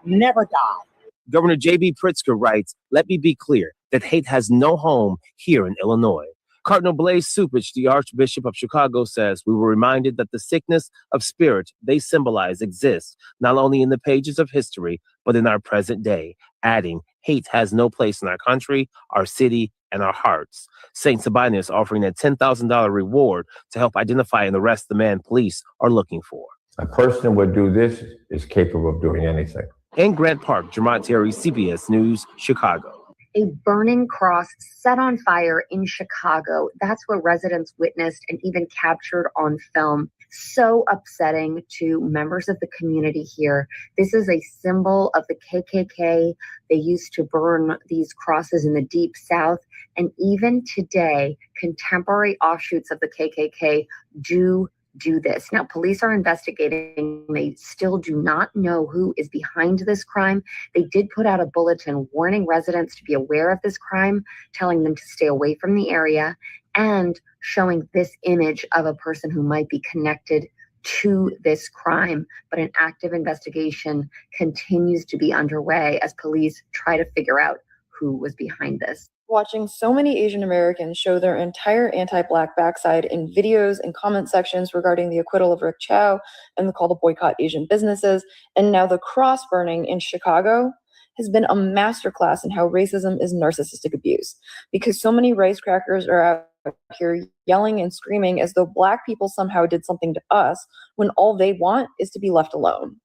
never die. Governor J.B. Pritzker writes, let me be clear that hate has no home here in Illinois. Cardinal Blaise Cupich, the Archbishop of Chicago, says we were reminded that the sickness of spirit they symbolize exists not only in the pages of history, but in our present day, adding hate has no place in our country, our city, and our hearts. St. Sabina is offering a $10,000 reward to help identify and arrest the man police are looking for. A person who would do this is capable of doing anything. In Grant Park, Jermont Terry, CBS News, Chicago. A burning cross set on fire in Chicago. That's what residents witnessed and even captured on film. So upsetting to members of the community here. This is a symbol of the KKK. They used to burn these crosses in the Deep South. And even today, contemporary offshoots of the KKK do this. Now, police are investigating. They still do not know who is behind this crime. They did put out a bulletin warning residents to be aware of this crime, telling them to stay away from the area, and showing this image of a person who might be connected to this crime. But an active investigation continues to be underway as police try to figure out who was behind this. Watching so many Asian Americans show their entire anti-Black backside in videos and comment sections regarding the acquittal of Rick Chow and the call to boycott Asian businesses, and now the cross burning in Chicago, has been a masterclass in how racism is narcissistic abuse. Because so many wisecrackers are out here yelling and screaming as though Black people somehow did something to us, when all they want is to be left alone.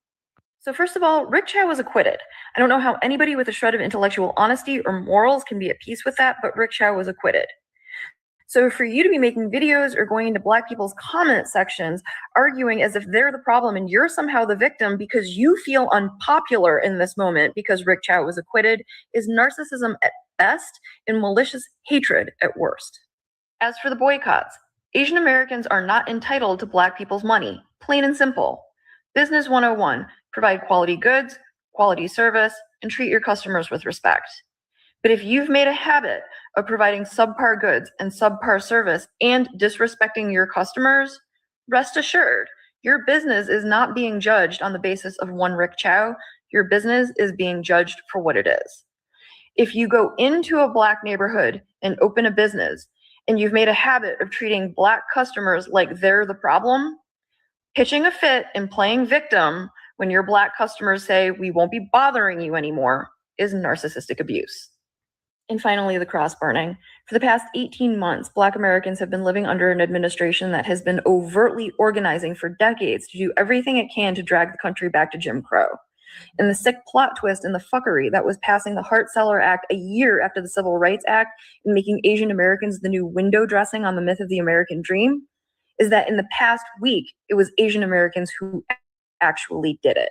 So first of all, Rick Chow was acquitted. I don't know how anybody with a shred of intellectual honesty or morals can be at peace with that, but Rick Chow was acquitted. So for you to be making videos or going into Black people's comment sections, arguing as if they're the problem and you're somehow the victim because you feel unpopular in this moment because Rick Chow was acquitted, is narcissism at best and malicious hatred at worst. As for the boycotts, Asian Americans are not entitled to Black people's money, plain and simple. Business 101. Provide quality goods, quality service, and treat your customers with respect. But if you've made a habit of providing subpar goods and subpar service and disrespecting your customers, rest assured, your business is not being judged on the basis of one Rick Chow. Your business is being judged for what it is. If you go into a Black neighborhood and open a business and you've made a habit of treating Black customers like they're the problem, pitching a fit and playing victim when your Black customers say, we won't be bothering you anymore, is narcissistic abuse. And finally, the cross burning. For the past 18 months, Black Americans have been living under an administration that has been overtly organizing for decades to do everything it can to drag the country back to Jim Crow. And the sick plot twist and the fuckery that was passing the Hart-Celler Act a year after the Civil Rights Act and making Asian Americans the new window dressing on the myth of the American dream is that in the past week, it was Asian Americans who actually did it.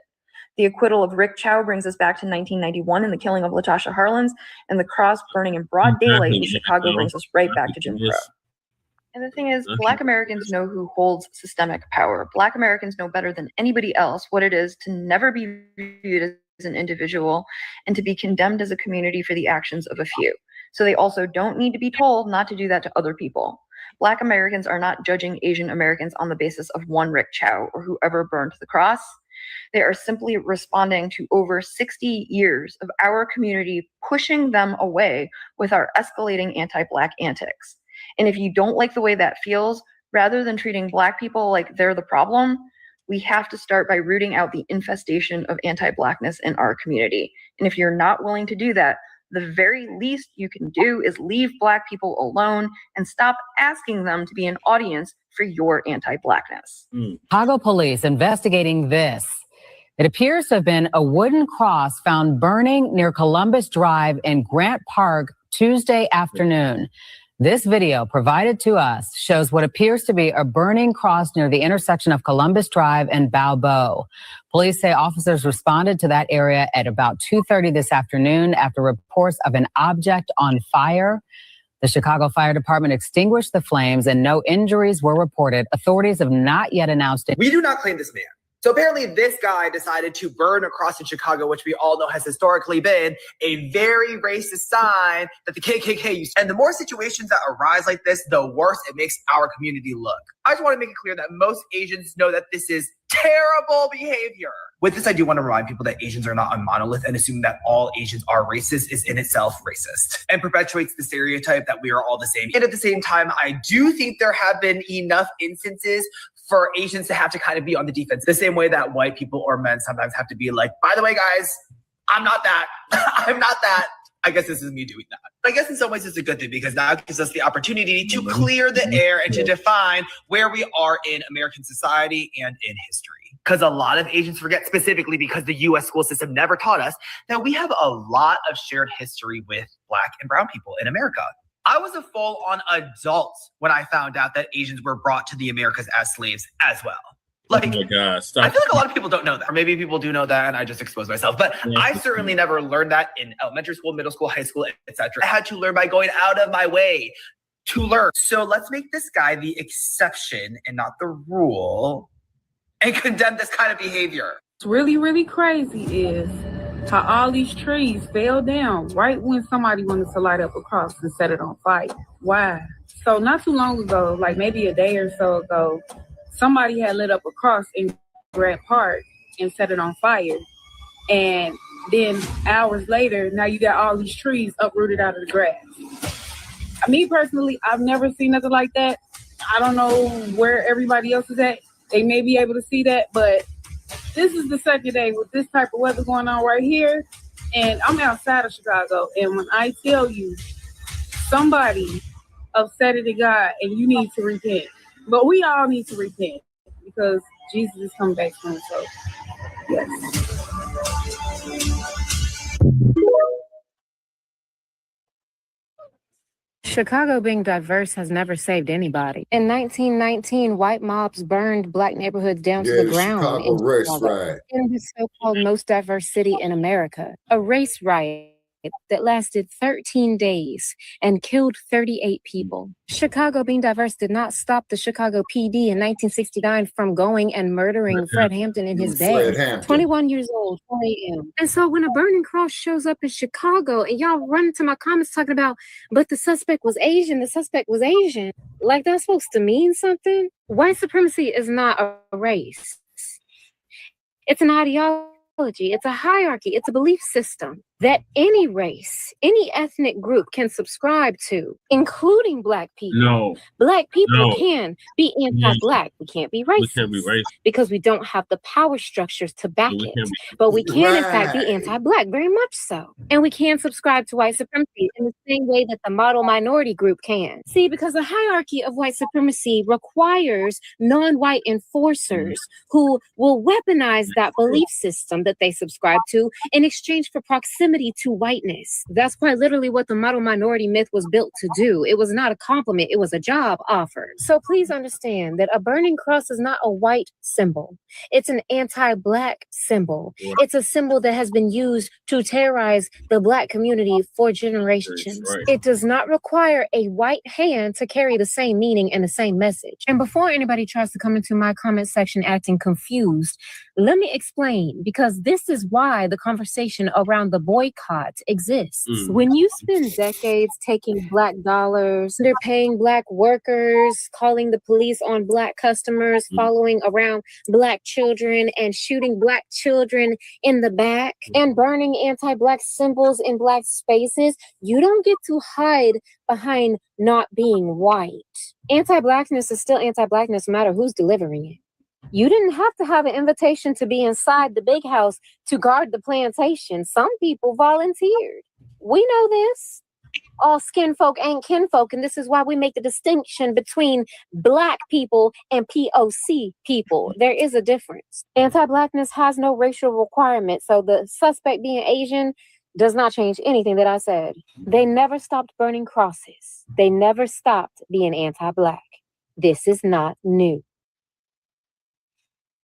The acquittal of Rick Chow brings us back to 1991 and the killing of Natasha Harlins, and the cross burning in broad daylight in Chicago brings us right back to Jim Crow. And the thing is, Black Americans know who holds systemic power. Black Americans know better than anybody else what it is to never be viewed as an individual and to be condemned as a community for the actions of a few. So they also don't need to be told not to do that to other people. Black Americans are not judging Asian Americans on the basis of one Rick Chow or whoever burned the cross. They are simply responding to over 60 years of our community pushing them away with our escalating anti-Black antics. And if you don't like the way that feels, rather than treating Black people like they're the problem, we have to start by rooting out the infestation of anti-Blackness in our community. And if you're not willing to do that, the very least you can do is leave Black people alone and stop asking them to be an audience for your anti-Blackness. Chicago police investigating this. It appears to have been a wooden cross found burning near Columbus Drive in Grant Park Tuesday afternoon. This video provided to us shows what appears to be a burning cross near the intersection of Columbus Drive and Balboa. Police say officers responded to that area at about 2:30 this afternoon after reports of an object on fire. The Chicago Fire Department extinguished the flames and no injuries were reported. Authorities have not yet announced it. We do not claim this man. So apparently this guy decided to burn a cross in Chicago, which we all know has historically been a very racist sign that the KKK used. And the more situations that arise like this, the worse it makes our community look. I just want to make it clear that most Asians know that this is terrible behavior. With this, I do want to remind people that Asians are not a monolith, and assuming that all Asians are racist is in itself racist and perpetuates the stereotype that we are all the same. And at the same time, I do think there have been enough instances for Asians to have to kind of be on the defense, the same way that white people or men sometimes have to be like, by the way, guys, I'm not that. I'm not that. I guess this is me doing that. I guess in some ways it's a good thing because now it gives us the opportunity to clear the air and to define where we are in American society and in history. Because a lot of Asians forget, specifically because the US school system never taught us, that we have a lot of shared history with Black and brown people in America. I was a full-on adult when I found out that Asians were brought to the Americas as slaves as well. Like, oh my God, stop. I feel like a lot of people don't know that, or maybe people do know that and I just exposed myself, but I certainly never learned that in elementary school, middle school, high school, etc. I had to learn by going out of my way to learn. So let's make this guy the exception and not the rule and condemn this kind of behavior. What's really, really crazy is how all these trees fell down right when somebody wanted to light up a cross and set it on fire. Why? So not too long ago, like maybe a day or so ago, somebody had lit up a cross in Grant Park and set it on fire. And then hours later, now you got all these trees uprooted out of the grass. Me personally, I've never seen nothing like that. I don't know where everybody else is at. They may be able to see that, but this is the second day with this type of weather going on right here. And I'm outside of Chicago. And when I tell you, somebody upset at God and you need to repent. But we all need to repent because Jesus is coming back soon. So, yes. Chicago being diverse has never saved anybody. In 1919, white mobs burned Black neighborhoods down to the ground Chicago race riot. in the so-called most diverse city in America. A race riot that lasted 13 days and killed 38 people. Chicago being diverse did not stop the Chicago PD in 1969 from going and murdering Fred Hampton in his bed. 21 years old, 4 a.m. And so when a burning cross shows up in Chicago and y'all run into my comments talking about, but the suspect was Asian, like that's supposed to mean something? White supremacy is not a race. It's an ideology. It's a hierarchy. It's a belief system that any race, any ethnic group can subscribe to, including Black people. No. Black people No. can be anti-Black. We can't be racist. We can't be racist. Because we don't have the power structures to back We it. can't be- But we can, in fact, be Right. anti-Black, very much so. And we can subscribe to white supremacy in the same way that the model minority group can. See, because the hierarchy of white supremacy requires non-white enforcers who will weaponize that belief system that they subscribe to in exchange for proximity to whiteness. That's quite literally what the model minority myth was built to do. It was not a compliment, it was a job offer. So please understand that a burning cross is not a white symbol. It's an anti-Black symbol. It's a symbol that has been used to terrorize the Black community for generations. Right. It does not require a white hand to carry the same meaning and the same message. And before anybody tries to come into my comment section acting confused, let me explain, because this is why the conversation around the boycott exists. When you spend decades taking Black dollars, they're paying Black workers, calling the police on Black customers, following around Black children and shooting Black children in the back and burning anti-Black symbols in Black spaces, you don't get to hide behind not being white. Anti-Blackness is still anti-Blackness no matter who's delivering it. You didn't have to have an invitation to be inside the big house to guard the plantation. Some people volunteered. We know this. All skin folk ain't kinfolk, and this is why we make the distinction between Black people and POC people. There is a difference. Anti-Blackness has no racial requirement, so the suspect being Asian does not change anything that I said. They never stopped burning crosses. They never stopped being anti-Black. This is not new.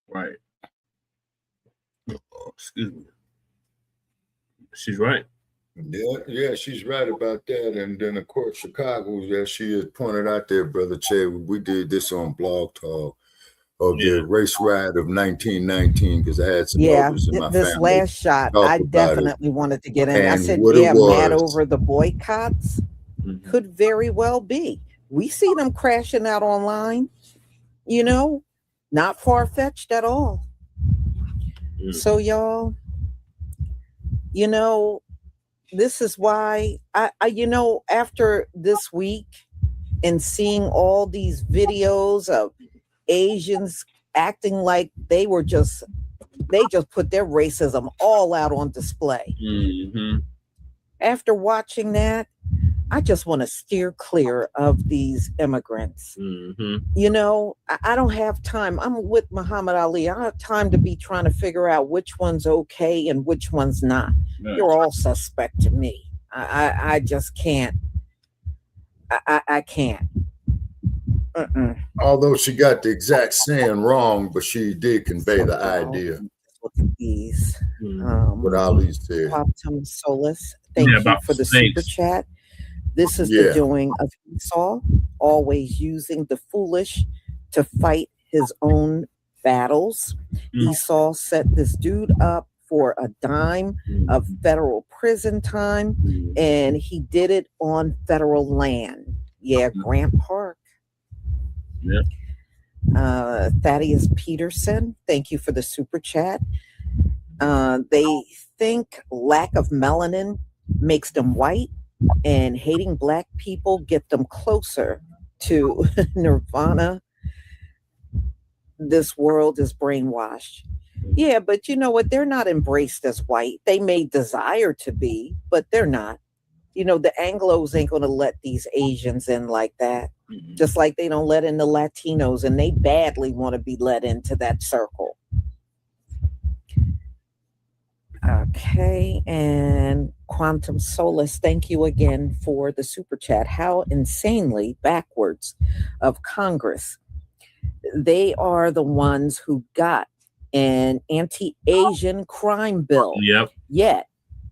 Right. Oh, excuse me. She's right. Yeah, she's right about that. And then, of course, Chicago, as she has pointed out there, Brother Che, we did this on Blog Talk of the race riot of 1919 because I had some others in my this family. last shot, talk I about definitely wanted to get in. I And said, what it yeah, mad was. over the boycotts could very well be. We see them crashing out online, you know, not far-fetched at all. So y'all, you know, this is why I you know, after this week and seeing all these videos of Asians acting like they just put their racism all out on display. After watching that, I just want to steer clear of these immigrants. You know, I don't have time. I'm with Muhammad Ali. I don't have time to be trying to figure out which one's okay and which one's not. You're all suspect to me. I just can't. I can't. Although she got the exact saying wrong, but she did convey the idea. Look at these. What Ali said. Quantum Solace. Thank you for the super chat. This is the doing of Esau, always using the foolish to fight his own battles. Esau set this dude up for a dime of federal prison time, and he did it on federal land. Yeah, Grant Park. Thaddeus Peterson, thank you for the super chat. They think lack of melanin makes them white, and hating black people get them closer to nirvana. This world is brainwashed. Yeah, but you know what? They're not embraced as white. They may desire to be, but they're not. You know, the Anglos ain't going to let these Asians in like that. Just like they don't let in the Latinos, and they badly want to be let into that circle. Okay, and Quantum Solace, thank you again for the super chat. How insanely backwards of Congress. They are the ones who got an anti-Asian crime bill. Yet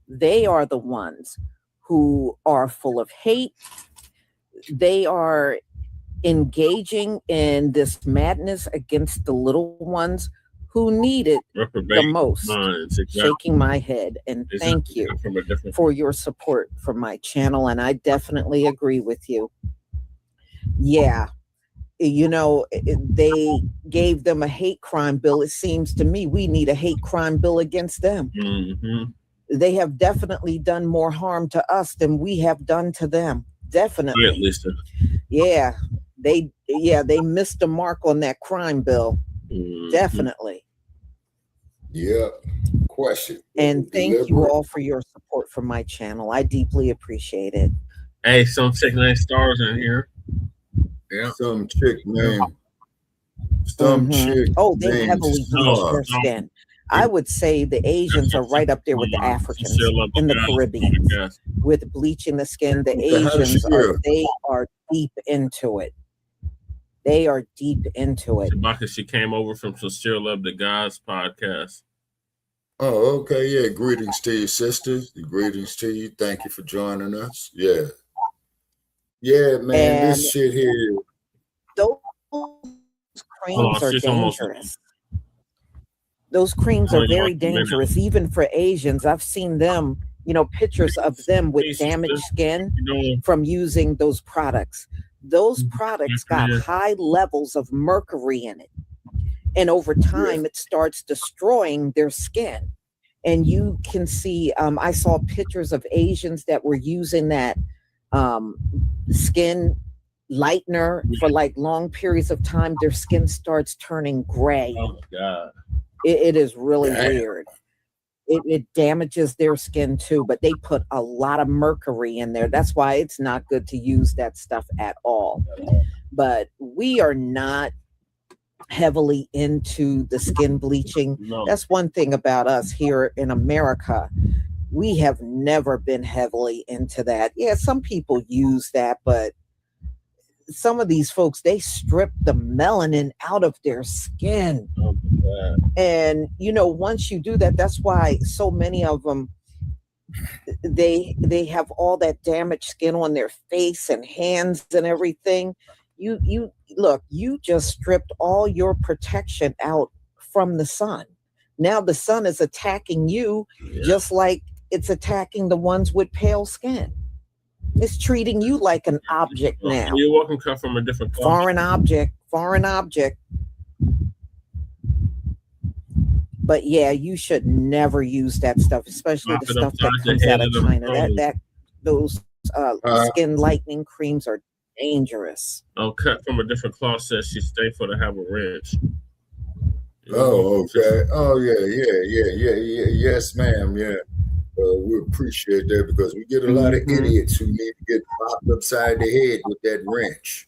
they are the ones who are full of hate. They are engaging in this madness against the little ones who need it the most. Shaking my head, and thank you for your support for my channel, and I definitely agree with you. Yeah, you know, they gave them a hate crime bill. It seems to me we need a hate crime bill against them. They have definitely done more harm to us than we have done to them. Definitely. Yeah, they missed the mark on that crime bill. Definitely. Yeah. Question. And thank you all for your support for my channel. I deeply appreciate it. Hey, some chick named Stars in here. Yeah. Some chick named. Some chick. Oh, they named heavily bleach their skin. I would say the Asians are right up there with the Africans in the Caribbean with bleaching the skin. The Asians they are deep into it. They are deep into it. She came over from Sincere Love to God's podcast. Oh, okay. Yeah. Greetings to you, sisters. Greetings to you. Thank you for joining us. Yeah. Yeah, man. This shit here. Those creams are dangerous. Those creams are very dangerous, even for Asians. I've seen them, you know, pictures of them with damaged skin from using those products. Those products got high levels of mercury in it. And over time, it starts destroying their skin. And you can see, I saw pictures of Asians that were using that skin lightener for like long periods of time. Their skin starts turning gray. Oh, my God. It is really weird. It damages their skin too, but they put a lot of mercury in there. That's why it's not good to use that stuff at all. But we are not heavily into the skin bleaching. That's one thing about us here in America. We have never been heavily into that. Yeah, some people use that, but some of these folks, they strip the melanin out of their skin. And you know, once you do that, that's why so many of them, they have all that damaged skin on their face and hands and everything. You look, you just stripped all your protection out from the sun. Now the sun is attacking you just like it's attacking the ones with pale skin. It's treating you like an object now. You're welcome, come from a different culture. Foreign object. But yeah, you should never use that stuff, especially the stuff that comes out of China. Those skin lightening creams are dangerous. Oh, cut from a different cloth says she's thankful to have a wrench. Oh, okay. Oh, yeah. Yes, ma'am. Yeah. we appreciate that because we get a lot of idiots who need to get popped upside the head with that wrench.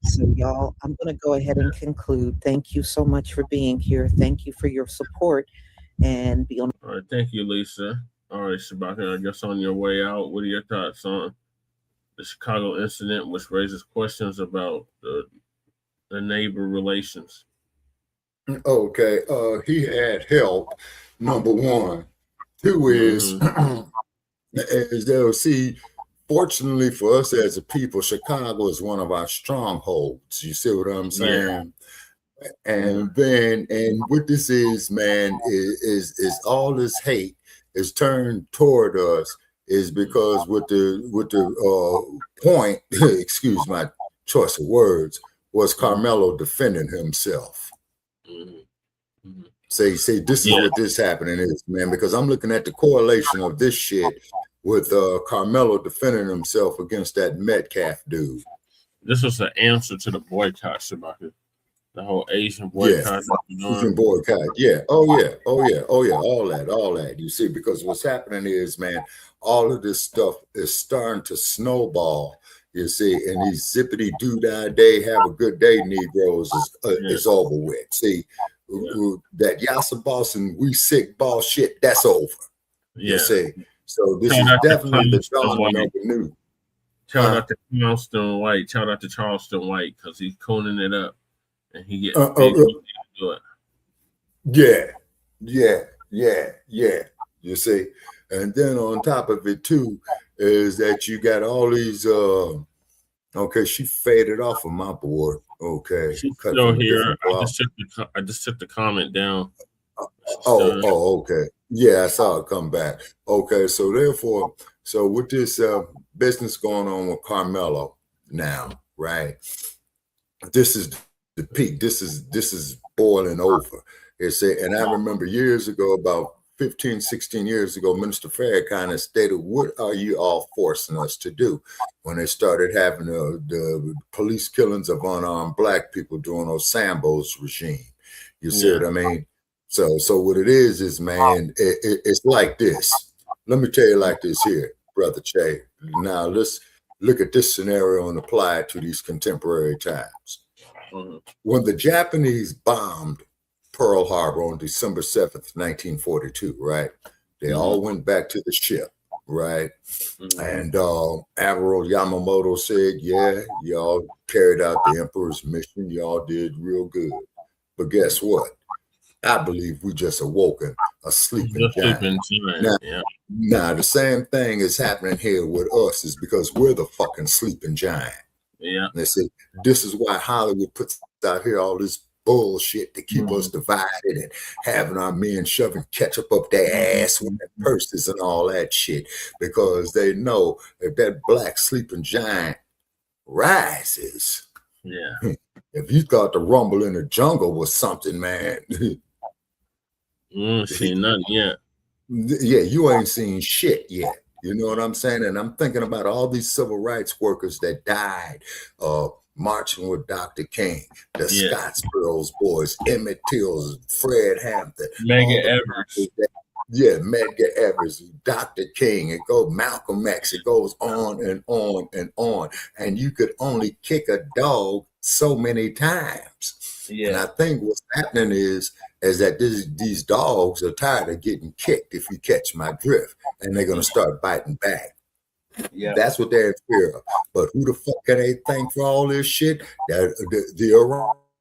So y'all, I'm going to go ahead and conclude. Thank you so much for being here. Thank you for your support, and be on. All right, thank you, Lisa. All right, Shabaka, I guess on your way out, what are your thoughts on the Chicago incident, which raises questions about the neighbor relations? Okay, he had help, number one. Two is, as they'll see, fortunately for us as a people, Chicago is one of our strongholds. You see what I'm saying? Yeah. And then, and what this is, man, is all this hate is turned toward us is because with the point, excuse my choice of words, was Carmelo defending himself. Say, this is what this happening is, man, because I'm looking at the correlation of this shit with Carmelo defending himself against that Metcalf dude. This was an answer to the boycott, Shabaka. The whole Asian boycott. Yeah, Asian boycott. Yeah. Oh yeah. All that. You see, because what's happening is, man, all of this stuff is starting to snowball. You see, and these zippity doo dah day, have a good day, Negroes is over with. See, that Yassa boss and we sick boss shit, that's over. You see, so this is definitely the dawning of the new. Shout out to Charleston White. Shout out to Charleston White because he's cooning it up. And he gets paid to do it. Yeah. You see, and then on top of it too is that you got all these. Okay, she faded off of my board. Okay, she's still here. I just took the comment down. Okay. Yeah, I saw it come back. Okay, so therefore, so with this business going on with Carmelo now, right? This is the peak. This is boiling over. And I remember years ago, about 15, 16 years ago, Minister Farrakhan stated, what are you all forcing us to do? When they started having the police killings of unarmed black people during Osambo's regime. You see what I mean? So what it is man, it's like this. Let me tell you like this here, Brother Che. Now let's look at this scenario and apply it to these contemporary times. When the Japanese bombed Pearl Harbor on December 7th, 1942, right? They all went back to the ship, right? And Admiral Yamamoto said, yeah, y'all carried out the Emperor's mission. Y'all did real good. But guess what? I believe we just awoken a sleeping giant. Now, the same thing is happening here with us is because we're the fucking sleeping giant. Yeah. They say, this is why Hollywood puts out here all this bullshit to keep us divided and having our men shoving ketchup up their ass with their purses and all that shit, because they know if that black sleeping giant rises, if you thought the rumble in the jungle was something, man, seen nothing yet. Yeah, you ain't seen shit yet. You know what I'm saying? And I'm thinking about all these civil rights workers that died marching with Dr. King, the Scottsboro boys, Emmett Till, Fred Hampton, Medgar Evers. Medgar Evers, Dr. King, it goes Malcolm X, it goes on and on and on. And you could only kick a dog so many times. Yeah. And I think what's happening is that these dogs are tired of getting kicked, if you catch my drift, and they're going to start biting back. Yeah, that's what they're in fear of. But who the fuck can they thank for all this shit? The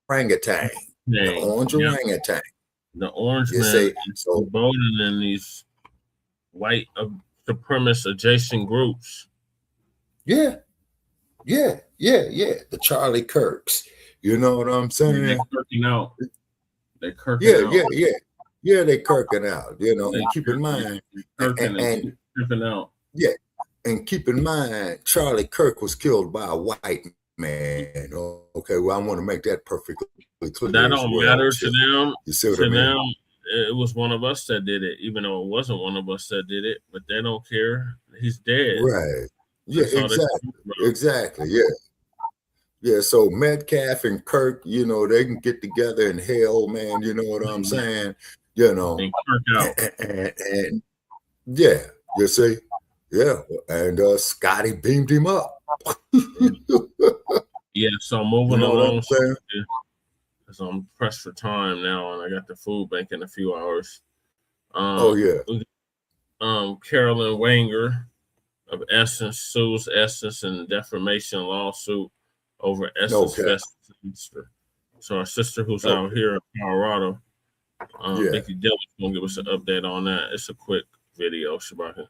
orangutan, the orange orangutan. The orange man is bolder than these white supremacist adjacent groups. Yeah. The Charlie Kirks. You know what I'm saying? They're kirking out. They're kirking out. Yeah, they're kirking out. You know, and keep in mind, and kirking out. Yeah. And keep in mind, Charlie Kirk was killed by a white man. Okay, well, I want to make that perfectly clear. That don't matter to them. You see what to I mean? them, it was one of us that did it, even though it wasn't one of us that did it. But they don't care. He's dead. Right. Yeah, exactly. Yeah, so Metcalf and Kirk, you know, they can get together in hell, man. You know what I'm saying? You know, and Kirk out. Yeah, you see? Yeah. And Scotty beamed him up. Yeah, so moving You know what I'm along, saying? because I'm pressed for time now, and I got the food bank in a few hours. Oh, yeah. Carolyn Wanger of Essence sues Essence in defamation lawsuit over Essence Fest sister. So our sister who's out here in Colorado, Vicky Dillon's gonna give us an update on that. It's a quick video, Shabaka.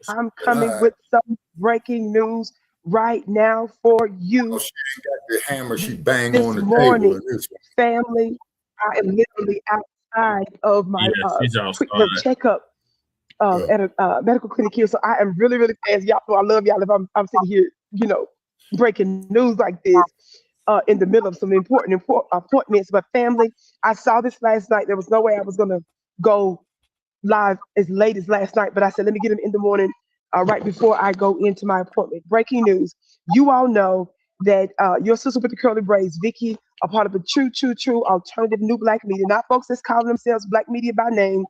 I'm coming with some breaking news right now for you. Oh, she ain't got the hammer. She bang This on the morning, table. In this one. family, I am literally outside of my quick little checkup at a medical clinic here. So I am really, really fast. Y'all know I love y'all if I'm sitting here, you know, breaking news like this in the middle of some important appointments. But family, I saw this last night. There was no way I was going to go live as late as last night, but I said, let me get them in the morning right before I go into my appointment. Breaking news. You all know that your sister with the curly braids, Vicky, a part of the true alternative new Blacc Media, not folks that's calling themselves Blacc Media by name,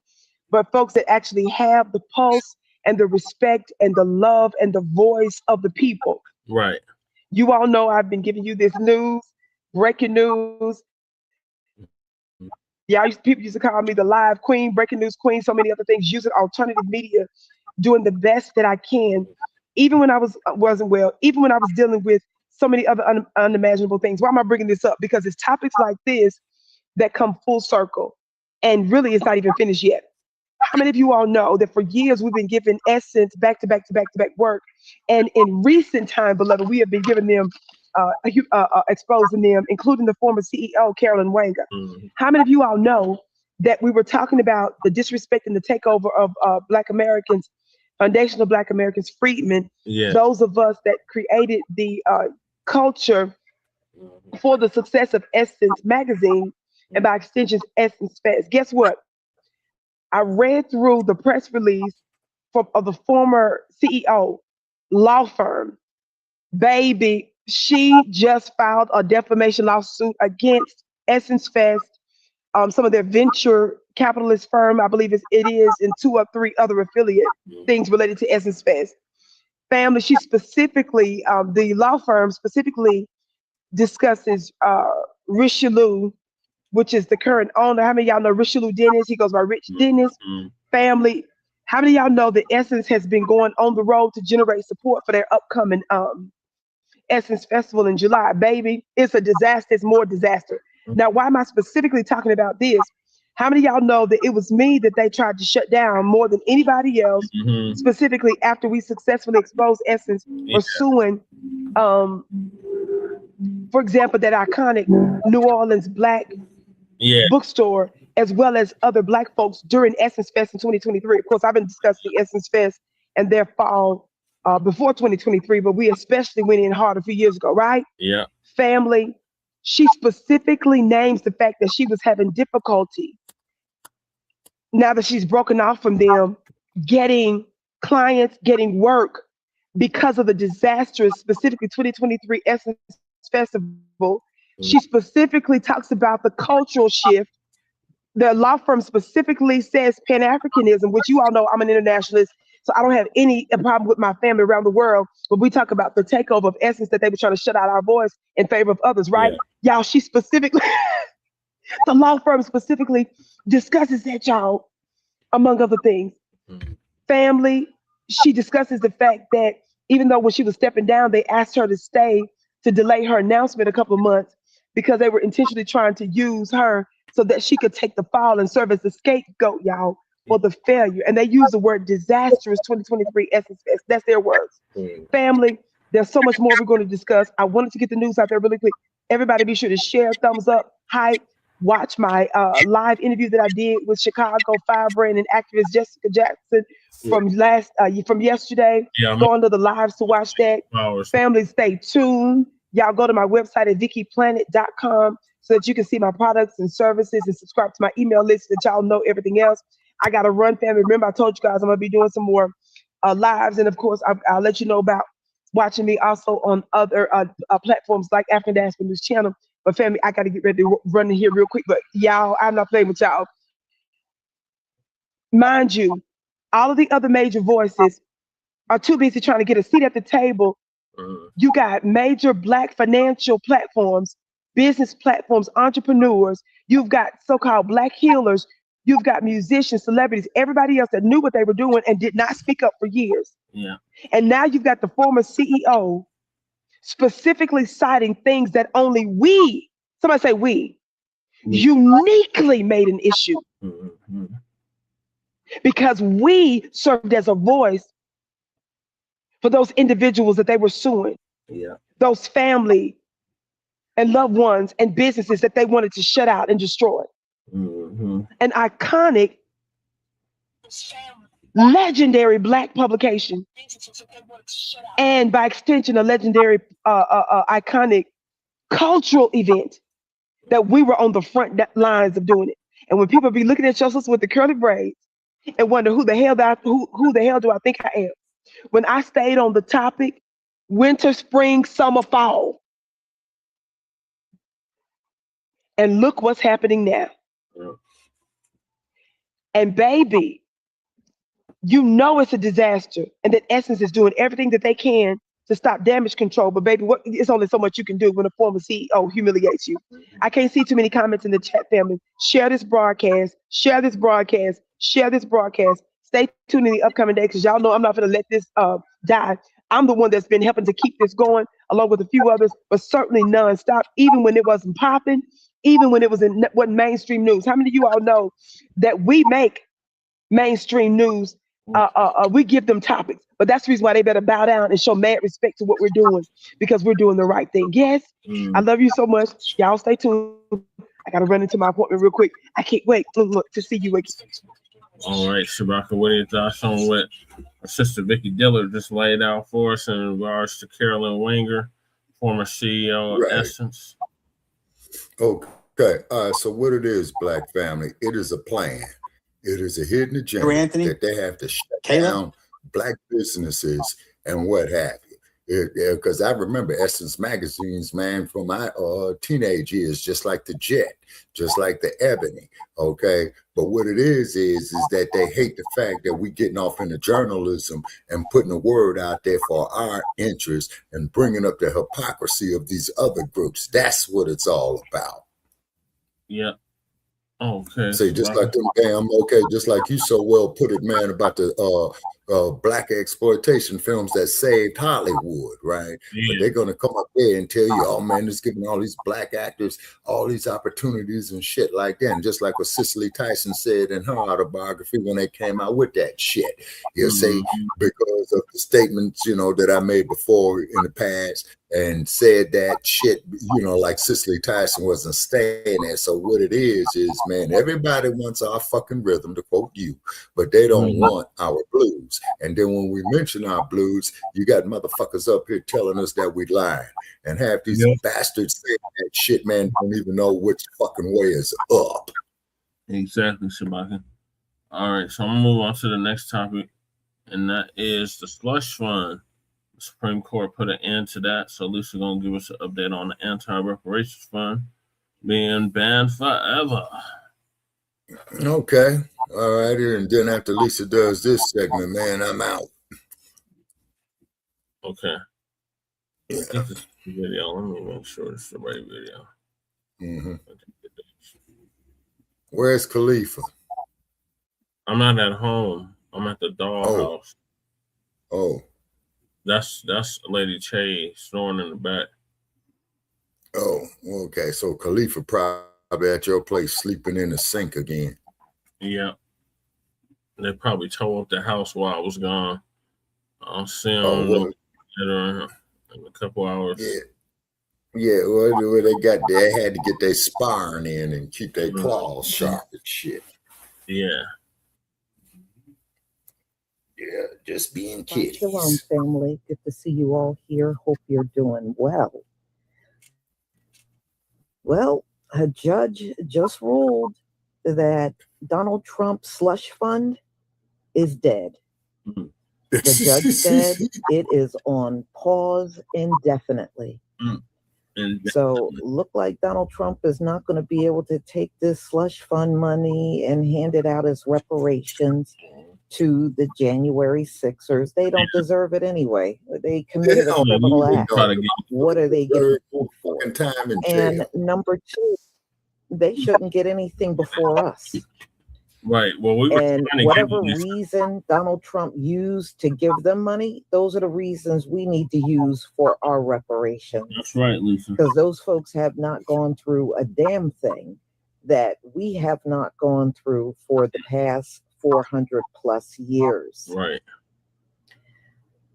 but folks that actually have the pulse and the respect and the love and the voice of the people. Right. You all know I've been giving you this news, breaking news. Yeah, people used to call me the live queen, breaking news queen, so many other things, using alternative media, doing the best that I can, even when I wasn't well, even when I was dealing with so many other unimaginable things. Why am I bringing this up? Because it's topics like this that come full circle, and really it's not even finished yet. How many of you all know that for years we've been giving Essence back to back work, and in recent time, beloved, we have been giving them exposing them, including the former CEO, Carolyn Wanga. How many of you all know that we were talking about the disrespect and the takeover of Black Americans, foundational Black Americans, freedmen, those of us that created the culture for the success of Essence magazine, and by extension, Essence Fest. Guess what? I read through the press release of the former CEO law firm. Baby, she just filed a defamation lawsuit against Essence Fest, some of their venture capitalist firm, I believe it is, and 2 or 3 other affiliate things related to Essence Fest. Family, she specifically, the law firm specifically discusses Richelieu, which is the current owner. How many of y'all know Richelieu Dennis? He goes by Rich Dennis. Family, how many of y'all know that Essence has been going on the road to generate support for their upcoming Essence Festival in July? Baby, it's a disaster. It's more disaster. Now, why am I specifically talking about this? How many of y'all know that it was me that they tried to shut down more than anybody else, specifically after we successfully exposed Essence for suing, for example, that iconic New Orleans Black bookstore, as well as other Black folks during Essence Fest in 2023. Of course, I've been discussing Essence Fest and their fall before 2023, but we especially went in hard a few years ago, right? Yeah. Family, she specifically names the fact that she was having difficulty now that she's broken off from them, getting clients, getting work because of the disastrous, specifically 2023 Essence Festival. She specifically talks about the cultural shift. The law firm specifically says Pan-Africanism, which you all know I'm an internationalist, so I don't have any problem with my family around the world. But we talk about the takeover of Essence, that they were trying to shut out our voice in favor of others, right? Y'all, she specifically, the law firm specifically discusses that, y'all, among other things. Family, she discusses the fact that even though when she was stepping down, they asked her to stay to delay her announcement a couple of months because they were intentionally trying to use her so that she could take the fall and serve as the scapegoat, y'all, for the failure. And they use the word disastrous 2023 Essence Fest. That's their words. Family, there's so much more we're going to discuss. I wanted to get the news out there really quick. Everybody be sure to share, thumbs up, hype, watch my live interview that I did with Chicago firebrand and activist Jessica Jackson from yesterday. Go under the lives to watch that. Family, stay tuned. Y'all go to my website at vickyplanet.com so that you can see my products and services and subscribe to my email list so that y'all know everything else. I got to run, family. Remember, I told you guys I'm going to be doing some more lives. And of course, I'll let you know about watching me also on other platforms like African Diaspora News Channel. But family, I got to get ready to run in here real quick. But y'all, I'm not playing with y'all. Mind you, All of the other major voices are too busy trying to get a seat at the table. You got major Black financial platforms, business platforms, entrepreneurs. You've got so-called Black healers. You've got musicians, celebrities, everybody else that knew what they were doing and did not speak up for years. Yeah. And now you've got the former CEO specifically citing things that only we, somebody say we, uniquely made an issue. Because we served as a voice for those individuals that they were suing. Yeah. Those family and loved ones and businesses that they wanted to shut out and destroy. An iconic, legendary Black publication, and by extension, a legendary, iconic cultural event that we were on the front lines of doing it. And when people be looking at yourselves with the curly braids and wonder who the hell do I think I am? When I stayed on the topic, winter, spring, summer, fall. And look what's happening now. And baby, you know it's a disaster, and that Essence is doing everything that they can to stop damage control. But baby, it's only so much you can do when a former CEO humiliates you. I can't see too many comments in the chat, family. Share this broadcast, share this broadcast, share this broadcast. Stay tuned in the upcoming days, because y'all know I'm not gonna let this die. I'm the one that's been helping to keep this going, along with a few others, but certainly nonstop, even when it wasn't popping, even when it wasn't mainstream news. How many of you all know that we make mainstream news? We give them topics, but that's the reason why they better bow down and show mad respect to what we're doing, because we're doing the right thing. Yes, I love you so much. Y'all stay tuned. I gotta run into my appointment real quick. I can't wait to see you again. All right, Shabaka, what are your thoughts on what our sister Vicky Dillard just laid out for us in regards to Carolyn Wenger, former CEO of Essence? Okay, so what it is, Black family, it is a plan. It is a hidden agenda that they have to shut down Black businesses and what have you. Because I remember Essence magazines, man, from my teenage years, just like the Jet, just like the Ebony, okay? But what it is that they hate the fact that we getting off into journalism and putting the word out there for our interests and bringing up the hypocrisy of these other groups. That's what it's all about. Yeah. Okay. See, just like them damn, just like you so well put it, man, about the Black exploitation films that saved Hollywood, right? But they're gonna come up there and tell you, oh man, it's giving all these Black actors all these opportunities and shit like that. And just like what Cicely Tyson said in her autobiography when they came out with that shit. You see, because of the statements, you know, that I made before in the past, and said that shit, you know, like Cicely Tyson wasn't staying there. So what it is, man, everybody wants our fucking rhythm, to quote you, but they don't want our blues. And then when we mention our blues, you got motherfuckers up here telling us that we lying. And half these bastards saying that shit, man, don't even know which fucking way is up. Exactly, Shabaka. All right, so I'm gonna move on to the next topic, and that is the slush fund. The Supreme Court put an end to that, so Lisa gonna give us an update on the anti-reparations fund being banned forever. Okay, all right, and then after Lisa does this segment, man, I'm out. Okay. Yeah. This video. Let me make sure it's the right video. Where's Khalifa? I'm not at home. I'm at the dollhouse. Oh. That's Lady Che snoring in the back. Oh, okay. So Khalifa probably at your place sleeping in the sink again. Yeah. They probably tore up the house while I was gone. I'll see them in a couple hours. Yeah, well, they had to get their sparring in and keep their claws sharp and shit. Yeah. Yeah, just being kidding. Shalom, family. Good to see you all here. Hope you're doing well. Well, a judge just ruled that Donald Trump's slush fund is dead. The judge said it is on pause indefinitely. So look like Donald Trump is not going to be able to take this slush fund money and hand it out as reparations. to the January 6ers. They don't deserve it anyway. They committed a criminal act. What are they getting for? And number two, they shouldn't get anything before us. Right. Well, we were and whatever reason Donald Trump used to give them money, those are the reasons we need to use for our reparations. That's right, Lisa. Because those folks have not gone through a damn thing that we have not gone through for the past 400 plus years. Right.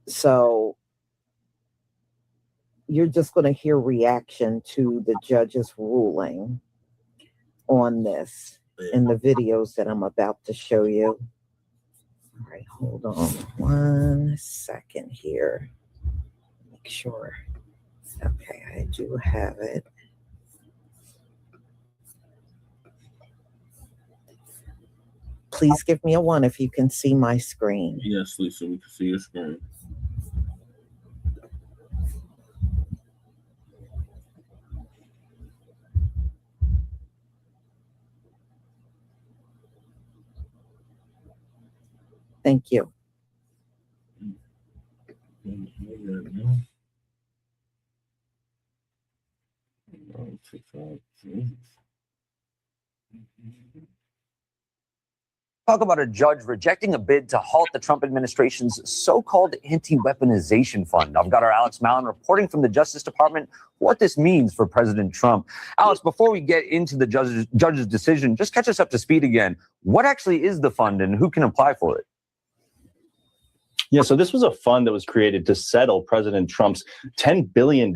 So you're just going to hear reaction to the judge's ruling on this in the videos that I'm about to show you. All right, hold on 1 second here. Make sure. Okay, I do have it. Please give me a 1 if you can see my screen. Yes, Lisa, we can see your screen. Thank you. Talk about a judge rejecting a bid to halt the Trump administration's so-called anti-weaponization fund. I've got our Alex Mallon reporting from the Justice Department what this means for President Trump. Alex, before we get into the judge's decision, just catch us up to speed again. What actually is the fund and who can apply for it? Yeah, so this was a fund that was created to settle President Trump's $10 billion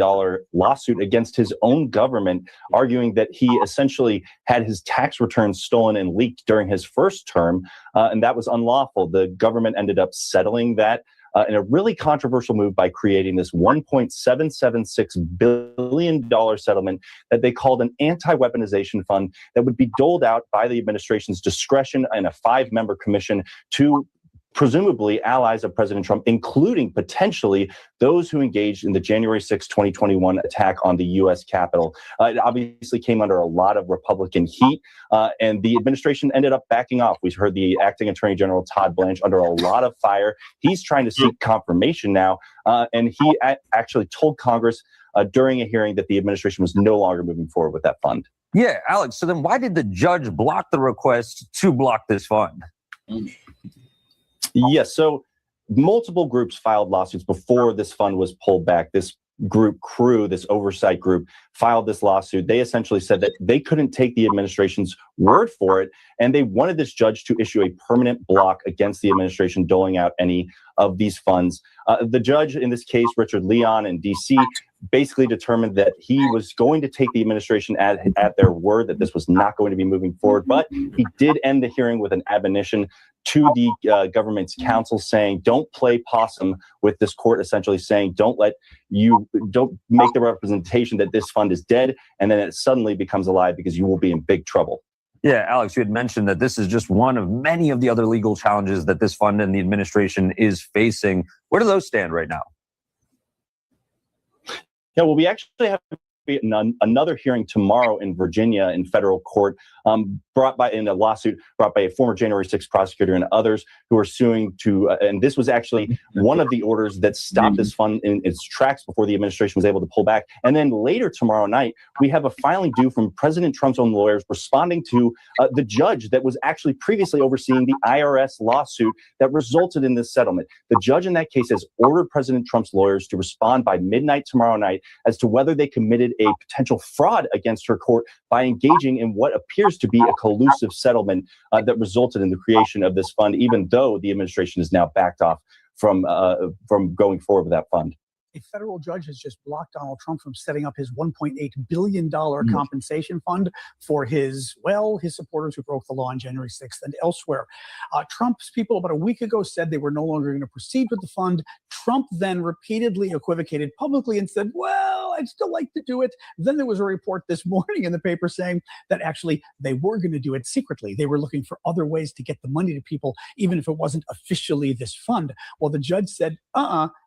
lawsuit against his own government, arguing that he essentially had his tax returns stolen and leaked during his first term, and that was unlawful. The government ended up settling that in a really controversial move by creating this $1.776 billion settlement that they called an anti-weaponization fund that would be doled out by the administration's discretion in a 5-member commission to presumably allies of President Trump, including potentially those who engaged in the January 6, 2021 attack on the U.S. Capitol. It obviously came under a lot of Republican heat, and the administration ended up backing off. We heard the acting Attorney General Todd Blanche under a lot of fire. He's trying to seek confirmation now, and he actually told Congress during a hearing that the administration was no longer moving forward with that fund. Yeah, Alex, so then why did the judge block the request to block this fund? Yes, so multiple groups filed lawsuits before this fund was pulled back. This group, CREW, this oversight group, filed this lawsuit. They essentially said that they couldn't take the administration's word for it, and they wanted this judge to issue a permanent block against the administration doling out any of these funds. The judge, in this case, Richard Leon in D.C., basically determined that he was going to take the administration at their word, that this was not going to be moving forward. But he did end the hearing with an admonition to the government's counsel saying, don't play possum with this court, essentially saying, don't make the representation that this fund is dead, and then it suddenly becomes alive because you will be in big trouble. Yeah, Alex, you had mentioned that this is just one of many of the other legal challenges that this fund and the administration is facing. Where do those stand right now? Yeah, well, we actually have another hearing tomorrow in Virginia in federal court, in a lawsuit brought by a former January 6th prosecutor and others who are suing to, and this was actually one of the orders that stopped this fund in its tracks before the administration was able to pull back. And then later tomorrow night, we have a filing due from President Trump's own lawyers responding to the judge that was actually previously overseeing the IRS lawsuit that resulted in this settlement. The judge in that case has ordered President Trump's lawyers to respond by midnight tomorrow night as to whether they committed a potential fraud against her court by engaging in what appears to be a collusive settlement that resulted in the creation of this fund, even though the administration has now backed off from going forward with that fund. A federal judge has just blocked Donald Trump from setting up his $1.8 billion compensation fund for his supporters who broke the law on January 6th and elsewhere. Trump's people about a week ago said they were no longer going to proceed with the fund. Trump then repeatedly equivocated publicly and said, well, I'd still like to do it. Then there was a report this morning in the paper saying that actually they were going to do it secretly. They were looking for other ways to get the money to people, even if it wasn't officially this fund. Well, the judge said,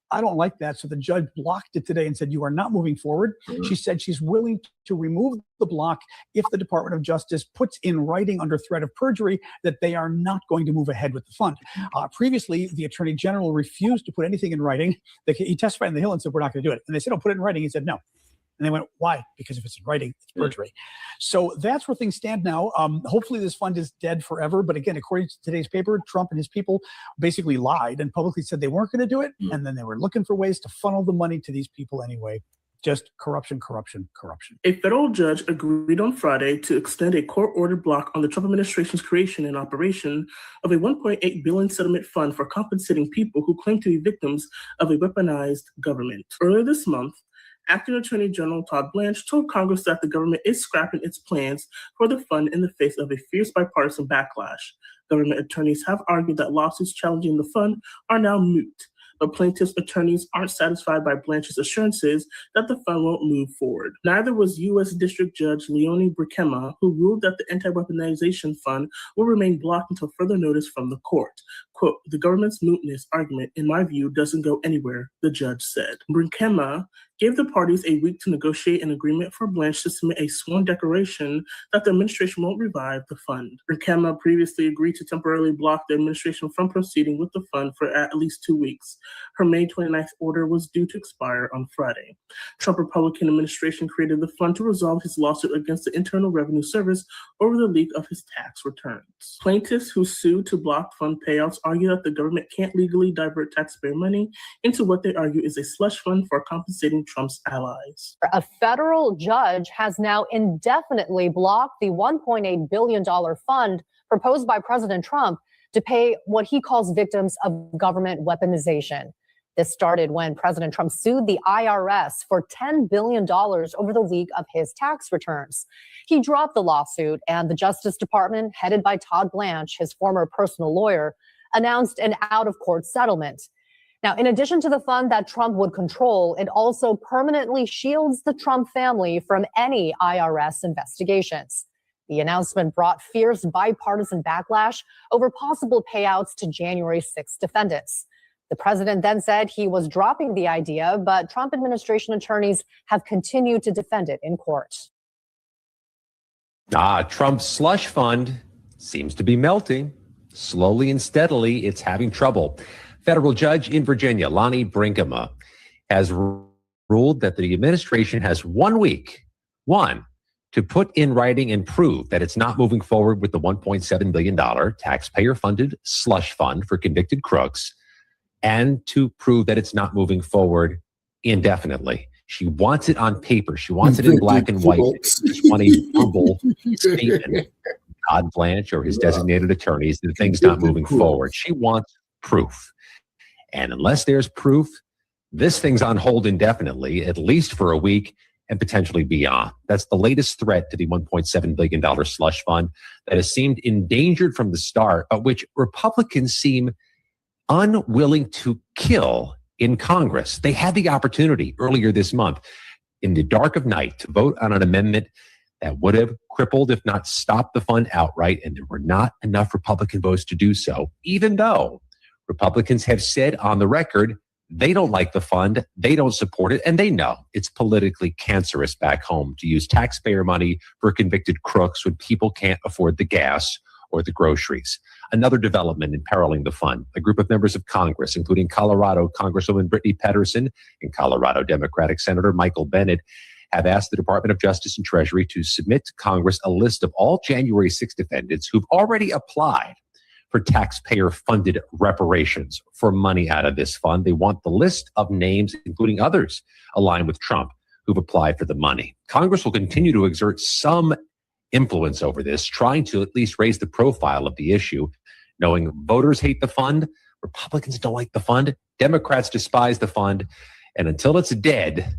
I don't like that. So the judge blocked it today and said, you are not moving forward. She said she's willing to remove the block if the Department of Justice puts in writing under threat of perjury that they are not going to move ahead with the fund. Previously, the Attorney General refused to put anything in writing. He testified on the Hill and said, we're not going to do it. And they said, oh, put it in writing. He said, no. And they went, why? Because if it's in writing, it's perjury. So that's where things stand now. Hopefully this fund is dead forever. But again, according to today's paper, Trump and his people basically lied and publicly said they weren't going to do it. And then they were looking for ways to funnel the money to these people anyway. Just corruption, corruption, corruption. A federal judge agreed on Friday to extend a court-ordered block on the Trump administration's creation and operation of a $1.8 billion settlement fund for compensating people who claim to be victims of a weaponized government. Earlier this month, Acting Attorney General Todd Blanche told Congress that the government is scrapping its plans for the fund in the face of a fierce bipartisan backlash. Government attorneys have argued that lawsuits challenging the fund are now moot, but plaintiffs' attorneys aren't satisfied by Blanche's assurances that the fund won't move forward. Neither was U.S. District Judge Leonie Brinkema, who ruled that the Anti-Weaponization Fund will remain blocked until further notice from the court. Quote, the government's mootness argument, in my view, doesn't go anywhere, the judge said. Brinkema gave the parties a week to negotiate an agreement for Blanche to submit a sworn declaration that the administration won't revive the fund. Brinkema previously agreed to temporarily block the administration from proceeding with the fund for at least 2 weeks. Her May 29th order was due to expire on Friday. Trump Republican administration created the fund to resolve his lawsuit against the Internal Revenue Service over the leak of his tax returns. Plaintiffs who sued to block fund payouts argue that the government can't legally divert taxpayer money into what they argue is a slush fund for compensating Trump's allies. A federal judge has now indefinitely blocked the $1.8 billion fund proposed by President Trump to pay what he calls victims of government weaponization. This started when President Trump sued the IRS for $10 billion over the leak of his tax returns. He dropped the lawsuit, and the Justice Department, headed by Todd Blanche, his former personal lawyer, announced an out-of-court settlement. Now, in addition to the fund that Trump would control, it also permanently shields the Trump family from any IRS investigations. The announcement brought fierce bipartisan backlash over possible payouts to January 6 defendants. The president then said he was dropping the idea, but Trump administration attorneys have continued to defend it in court. Trump's slush fund seems to be melting. Slowly and steadily, it's having trouble. Federal judge in Virginia, Lonnie Brinkema, has ruled that the administration has 1 week, to put in writing and prove that it's not moving forward with the $1.7 billion taxpayer-funded slush fund for convicted crooks, and to prove that it's not moving forward indefinitely. She wants it on paper. She wants it in black and white. She just wants a verbal statement. Todd Blanche or his designated attorneys, the thing's not moving forward. She wants proof. And unless there's proof, this thing's on hold indefinitely, at least for a week and potentially beyond. That's the latest threat to the $1.7 billion slush fund that has seemed endangered from the start, but which Republicans seem unwilling to kill in Congress. They had the opportunity earlier this month in the dark of night to vote on an amendment that would have crippled, if not stopped, the fund outright, and there were not enough Republican votes to do so, even though Republicans have said on the record they don't like the fund, they don't support it, and they know it's politically cancerous back home to use taxpayer money for convicted crooks when people can't afford the gas or the groceries. Another development imperiling the fund. A group of members of Congress, including Colorado Congresswoman Brittany Petterson and Colorado Democratic Senator Michael Bennet, have asked the Department of Justice and Treasury to submit to Congress a list of all January 6 defendants who've already applied for taxpayer-funded reparations for money out of this fund. They want the list of names, including others aligned with Trump, who've applied for the money. Congress will continue to exert some influence over this, trying to at least raise the profile of the issue, knowing voters hate the fund, Republicans don't like the fund, Democrats despise the fund, and until it's dead,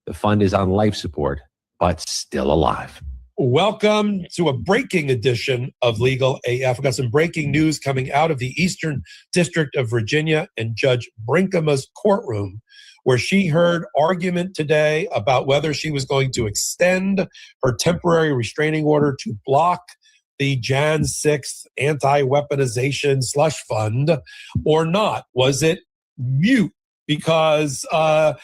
the fund is on life support, but still alive. Welcome to a breaking edition of Legal AF. We've got some breaking news coming out of the Eastern District of Virginia and Judge Brinkema's courtroom, where she heard argument today about whether she was going to extend her temporary restraining order to block the Jan 6th Anti-Weaponization slush fund or not. Was it mute? because Todd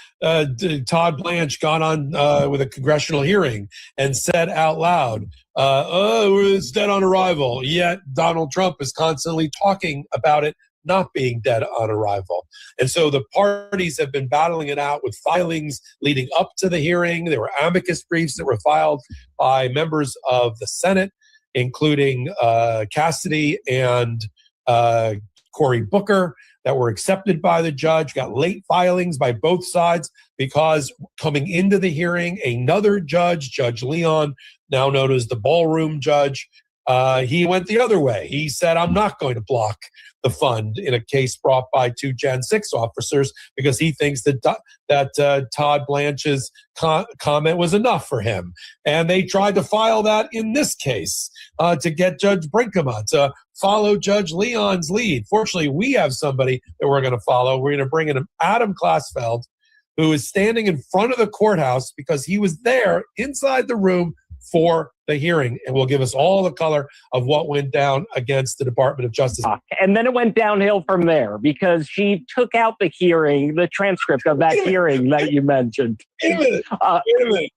Blanche got on with a congressional hearing and said out loud, it's dead on arrival. Yet Donald Trump is constantly talking about it not being dead on arrival. And so the parties have been battling it out with filings leading up to the hearing. There were amicus briefs that were filed by members of the Senate, including Cassidy and Cory Booker, that were accepted by the judge, got late filings by both sides because coming into the hearing, another judge, Judge Leon, now known as the ballroom judge, he went the other way. He said, I'm not going to block the fund in a case brought by two Jan 6 officers because he thinks that Todd Blanche's comment was enough for him. And they tried to file that in this case to get Judge Brinkema to follow Judge Leon's lead. Fortunately, we have somebody that we're going to follow. We're going to bring in Adam Klasfeld, who is standing in front of the courthouse because he was there inside the room for the hearing and will give us all the color of what went down against the Department of Justice. And then it went downhill from there because she took out the hearing, the transcript of that hearing that you mentioned. Wait a minute.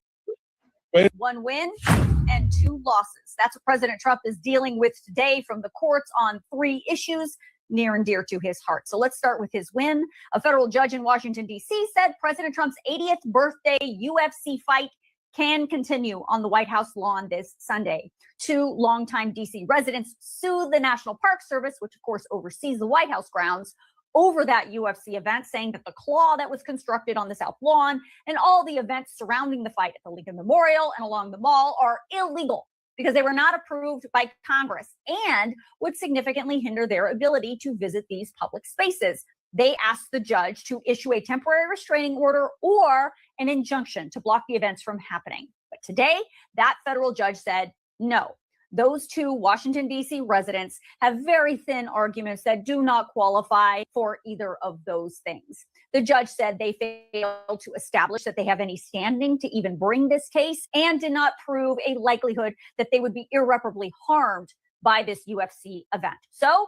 One win and two losses. That's what President Trump is dealing with today from the courts on three issues near and dear to his heart. So let's start with his win. A federal judge in Washington, D.C. said President Trump's 80th birthday UFC fight can continue on the White House lawn this Sunday. Two longtime D.C. residents sued the National Park Service, which of course oversees the White House grounds, over that UFC event, saying that the claw that was constructed on the South Lawn and all the events surrounding the fight at the Lincoln Memorial and along the mall are illegal because they were not approved by Congress and would significantly hinder their ability to visit these public spaces. They asked the judge to issue a temporary restraining order or an injunction to block the events from happening. But today, that federal judge said no. Those two Washington, D.C. residents have very thin arguments that do not qualify for either of those things. The judge said they failed to establish that they have any standing to even bring this case and did not prove a likelihood that they would be irreparably harmed by this UFC event. So,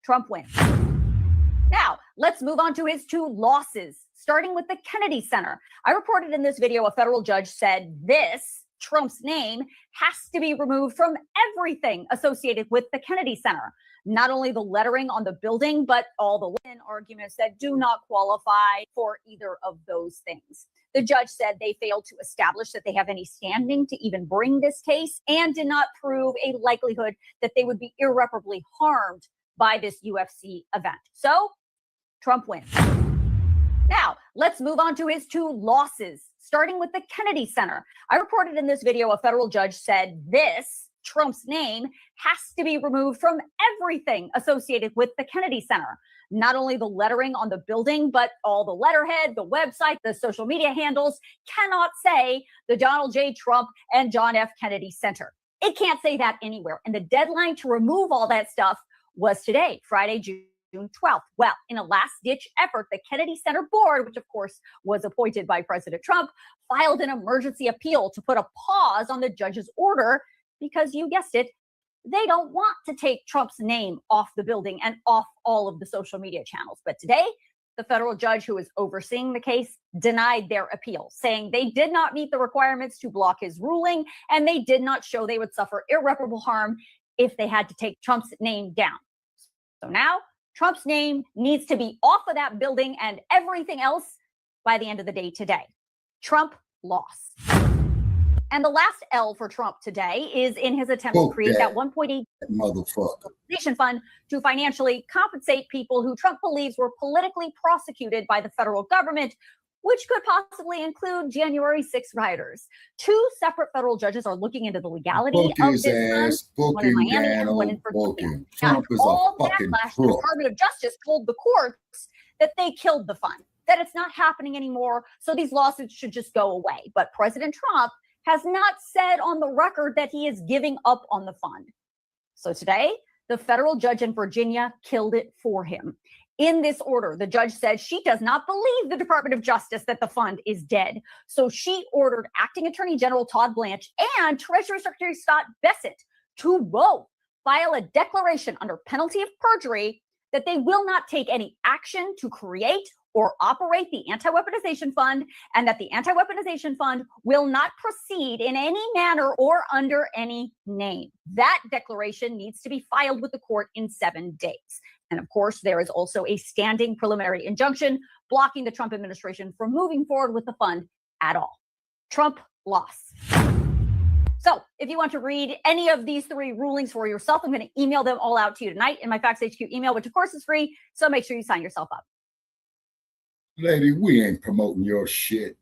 Trump wins. Now, let's move on to his two losses, starting with the Kennedy Center. I reported in this video a federal judge said this, Trump's name, has to be removed from everything associated with the Kennedy Center. Not only the lettering on the building, but all the arguments that do not qualify for either of those things. The judge said they failed to establish that they have any standing to even bring this case and did not prove a likelihood that they would be irreparably harmed by this UFC event. So, Trump wins. Now, let's move on to his two losses, starting with the Kennedy Center. I reported in this video a federal judge said this, Trump's name, has to be removed from everything associated with the Kennedy Center. Not only the lettering on the building, but all the letterhead, the website, the social media handles cannot say the Donald J. Trump and John F. Kennedy Center. It can't say that anywhere. And the deadline to remove all that stuff was today, Friday, June 12th. Well, in a last-ditch effort, the Kennedy Center board, which of course was appointed by President Trump, filed an emergency appeal to put a pause on the judge's order because, you guessed it, they don't want to take Trump's name off the building and off all of the social media channels. But today, the federal judge who is overseeing the case denied their appeal, saying they did not meet the requirements to block his ruling and they did not show they would suffer irreparable harm if they had to take Trump's name down. So now, Trump's name needs to be off of that building and everything else by the end of the day today. Trump lost. And the last L for Trump today is in his attempt to create that $1.8 billion fund to financially compensate people who Trump believes were politically prosecuted by the federal government, which could possibly include January 6 rioters. Two separate federal judges are looking into the legality of this fund, one in Miami and one in Virginia. Now, all backlash, the Department of Justice told the courts that they killed the fund, that it's not happening anymore, so these lawsuits should just go away. But President Trump has not said on the record that he is giving up on the fund. So today, the federal judge in Virginia killed it for him. In this order, the judge said she does not believe the Department of Justice that the fund is dead. So she ordered Acting Attorney General Todd Blanche and Treasury Secretary Scott Bessent to both file a declaration under penalty of perjury that they will not take any action to create or operate the Anti-Weaponization Fund, and that the Anti-Weaponization Fund will not proceed in any manner or under any name. That declaration needs to be filed with the court in 7 days. And of course, there is also a standing preliminary injunction blocking the Trump administration from moving forward with the fund at all. Trump lost. So if you want to read any of these 3 rulings for yourself, I'm going to email them all out to you tonight in my Facts HQ email, which of course is free. So make sure you sign yourself up. Lady, we ain't promoting your shit.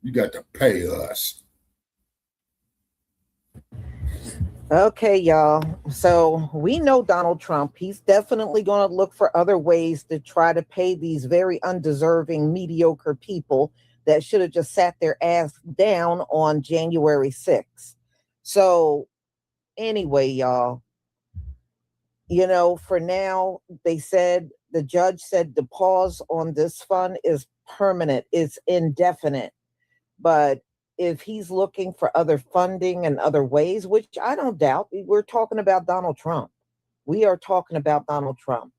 You got to pay us. Okay, y'all. So we know Donald Trump. He's definitely going to look for other ways to try to pay these very undeserving, mediocre people that should have just sat their ass down on January 6th. So anyway, y'all, you know, for now, the judge said the pause on this fund is permanent, it's indefinite. But if he's looking for other funding and other ways, which I don't doubt, we're talking about Donald Trump. We are talking about Donald Trump.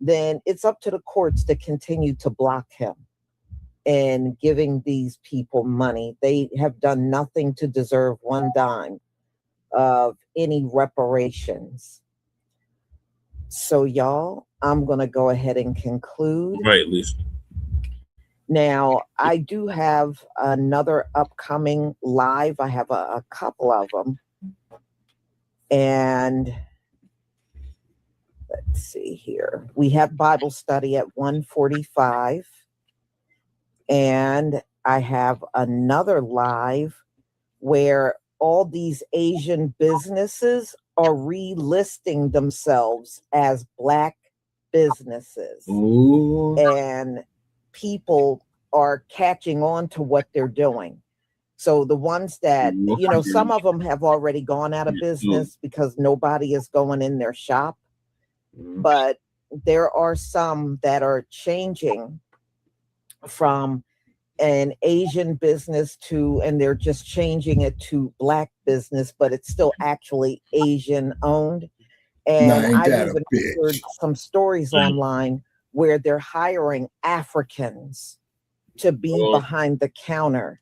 Then it's up to the courts to continue to block him and giving these people money. They have done nothing to deserve one dime of any reparations. So y'all, I'm going to go ahead and conclude. Right, Lisa. Now, I do have another upcoming live. I have a couple of them. And let's see here. We have Bible study at 1:45. And I have another live where all these Asian businesses are relisting themselves as Black businesses. Ooh. And people are catching on to what they're doing. So the ones that, you know, some of them have already gone out of business because nobody is going in their shop. But there are some that are changing from an Asian business to, and they're just changing it to Black business, but it's still actually Asian owned. And I've even heard some stories online where they're hiring Africans to be behind the counter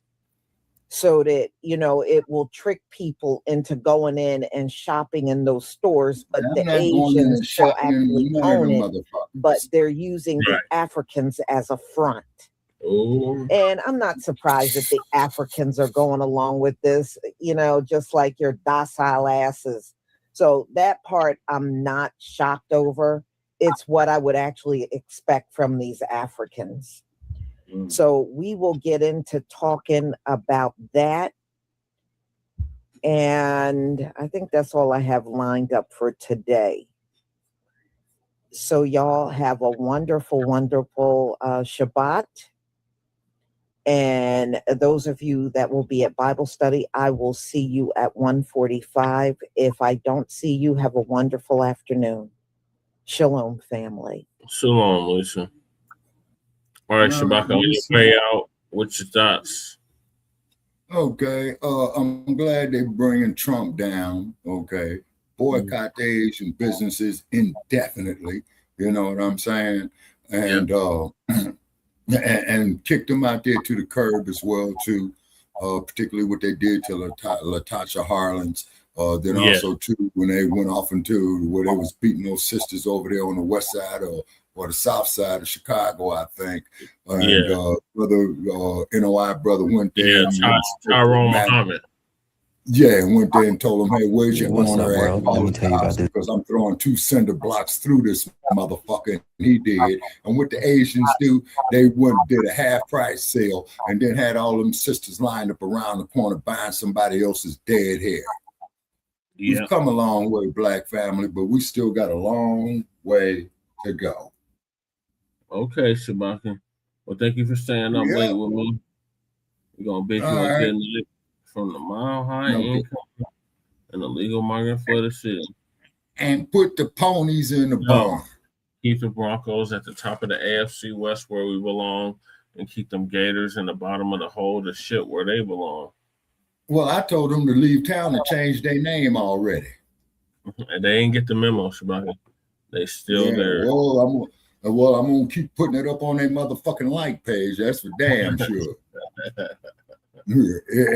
so that, you know, it will trick people into going in and shopping in those stores, but the Asians still actually own it, but they're using the Africans as a front. And I'm not surprised that the Africans are going along with this, you know, just like your docile asses. So that part I'm not shocked over. It's what I would actually expect from these Africans. So we will get into talking about that. And I think that's all I have lined up for today. So y'all have a wonderful, wonderful Shabbat. And those of you that will be at Bible study, I will see you at 1:45. If I don't see you, have a wonderful afternoon. Shalom, family. Shalom, Lisa. All right, Shabbat, on your way out, what's your thoughts? Okay, I'm glad they're bringing Trump down. Okay, boycott the Asian businesses indefinitely. You know what I'm saying? And and kicked them out there to the curb as well too. Particularly what they did to Natasha Harlins. Then also too when they went off into where they was beating those sisters over there on the west side or the south side of Chicago, I think. And brother NOI brother went there. Tyrone Muhammad. Yeah, and went there and told him, hey, where's your What's up, honor bro? at? Let me tell you about this. Because I'm throwing 2 cinder blocks through this motherfucker. And he did. And what the Asians do, they went did a half price sale and then had all them sisters lined up around the corner buying somebody else's dead hair. We've come a long way, Black family, but we still got a long way to go. Okay, Shabaka. Well, thank you for staying up late with me. We're going to bet you a good night from the Mile High Income and the legal migrant for the city. And put the ponies in the barn. Keep the Broncos at the top of the AFC West where we belong, and keep them Gators in the bottom of the hole to shit where they belong. Well, I told them to leave town and change their name already. And they ain't get the memo, Shabaka. They still there. Well, Well, I'm gonna keep putting it up on their motherfucking like page. That's for damn sure.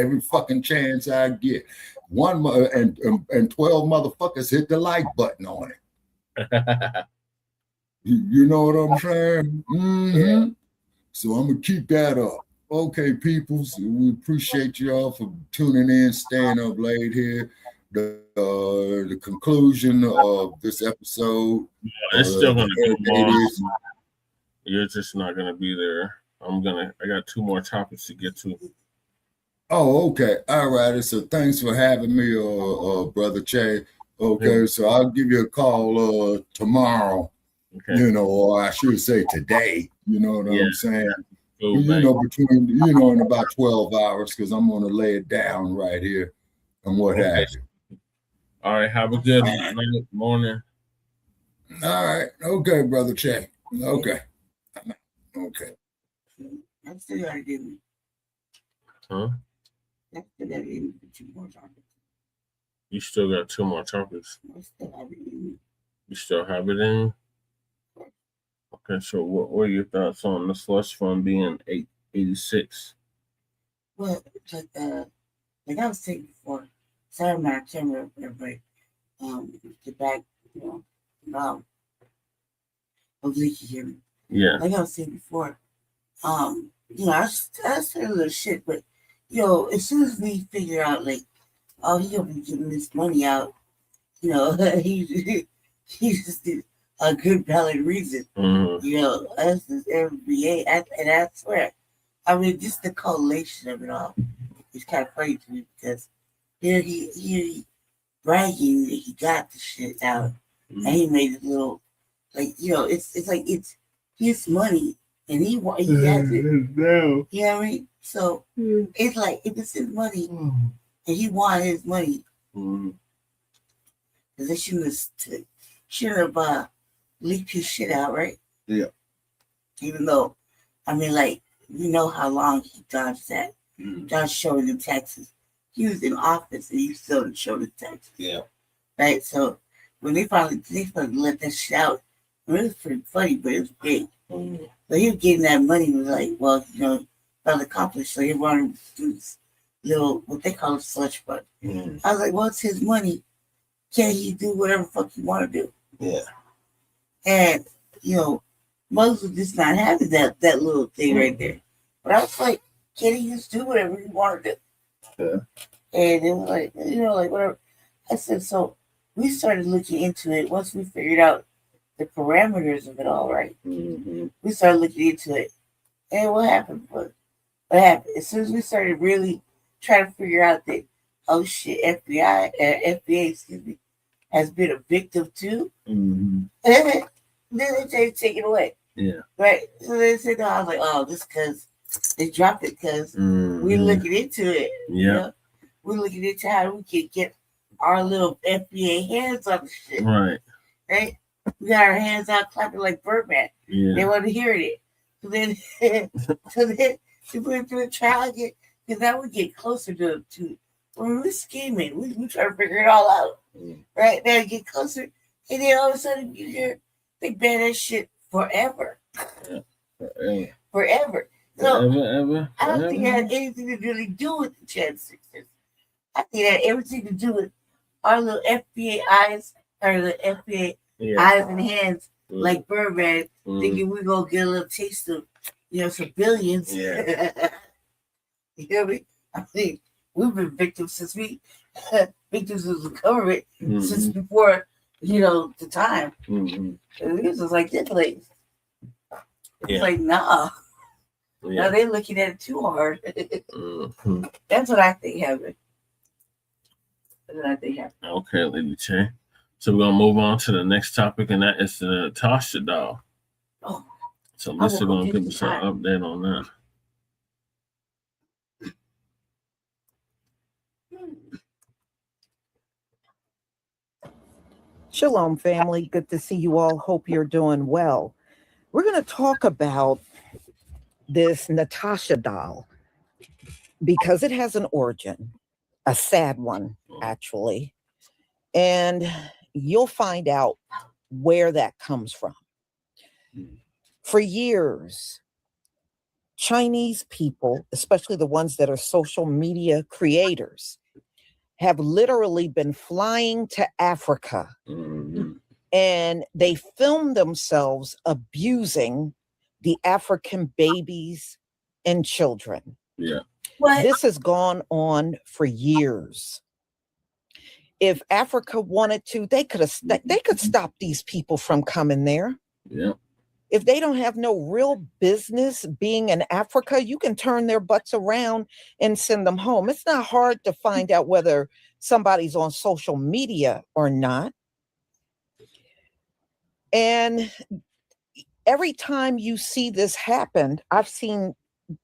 Every fucking chance I get. And 12 motherfuckers hit the like button on it. You know what I'm saying? Mm-hmm. So I'm gonna keep that up. Okay, people. So we appreciate y'all for tuning in, staying up late here. The conclusion of this episode. It's still gonna go long. You're just not gonna be there. I got 2 more topics to get to. Oh, okay. All right. So thanks for having me, Brother Che. Okay, yeah. So I'll give you a call tomorrow. Okay. You know, or I should say today. You know what I'm saying? Cool, you know, between in about 12 hours, because I'm gonna lay it down right here and what have you. All right, have a good night, morning. All right. Okay, Brother Che. Okay. Okay. I still gotta give me. Huh? I still gotta give me 2 more topics. You still got 2 more topics. I still have it in me. You still have it in? Okay, so what are your thoughts on the slush fund being 886? Well, like I was saying before, sorry, I'm not camera, everybody. The back, hopefully you can hear me. Yeah. Like I was saying before, I said a little shit, but as soon as we figure out, like, oh, he gonna be giving this money out, he just did a good valid reason. Mm-hmm. Us as FBA, and I swear, I mean, just the correlation of it all is kind of funny to me, because here he bragging that he got the shit out, and he made it little, like, it's like it's his money, and he has it. You know what I mean? So it's like, if it's his money, and he wanted his money, because they shouldn't have leaked his shit out, right? Yeah. Even though, I mean, like, you know how long he dodged that. Dodged showing them taxes. He was in office and he still didn't show the taxes. Yeah. Right? So when they finally let that shit out, it was pretty funny, but it was big. So he was getting that money, was like, well, felt accomplished. So he wanted to do this little, what they call a slush fund. I was like, well, it's his money. Can't he do whatever fuck he want to do? Yeah. And, Musk was just not having that little thing right there. But I was like, can't he just do whatever he wanted to do? Yeah. And it was like, like whatever. I said, so we started looking into it once we figured out the parameters of it all, right? Mm-hmm. We started looking into it. And what happened? What happened? As soon as we started really trying to figure out that, oh shit, FBA, has been a victim too. Mm-hmm. Then they take it away. Yeah. Right. So they said, no, I was like, oh, this because they dropped it because we're looking into it. Yeah. We're looking into how we can get our little FBA hands on the shit. Right. Right? We got our hands out clapping like Birdman. Yeah. They want to hear it. So then we went through a trial again, because now we get closer to when we're scheming. We try to figure it all out. Right? Now you get closer, and then all of a sudden you hear they ban that shit forever. Yeah. Forever. So Ever. I don't think it had anything to really do with the Chan Sixers. I think it had everything to do with our little FBA eyes, or the FBA eyes and hands, like Birdman, thinking we're gonna get a little taste of, some billions. Yeah. You hear me? I mean, we've been victims since victims of the government since before, the time. And this was like this place. It's like, nah. Yeah. Now they're looking at it too hard. That's what I think happened. Okay, Lady Che. So we're gonna move on to the next topic, and that is the Natasha doll. Oh. So Lisa gonna give us an update on that. Shalom, family. Good to see you all. Hope you're doing well. We're going to talk about this Natasha doll because it has an origin, a sad one, actually. And you'll find out where that comes from. For years, Chinese people, especially the ones that are social media creators, have literally been flying to Africa and they film themselves abusing the African babies and children. Yeah. This has gone on for years. If Africa wanted to, they could stop these people from coming there. Yeah. If they don't have no real business being in Africa, you can turn their butts around and send them home. It's not hard to find out whether somebody's on social media or not. And every time you see this happen, I've seen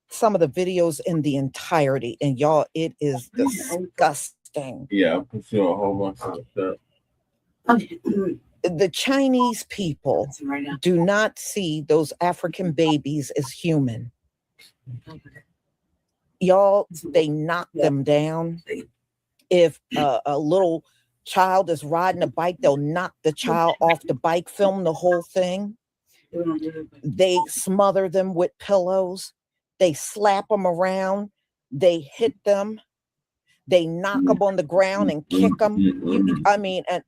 some of the videos in the entirety, and y'all, it is disgusting. Yeah, I can feel a whole bunch of that. The Chinese people do not see those African babies as human. Y'all, they knock them down. If a little child is riding a bike, they'll knock the child off the bike, film the whole thing. They smother them with pillows. They slap them around. They hit them. They knock them on the ground and kick them. I mean, and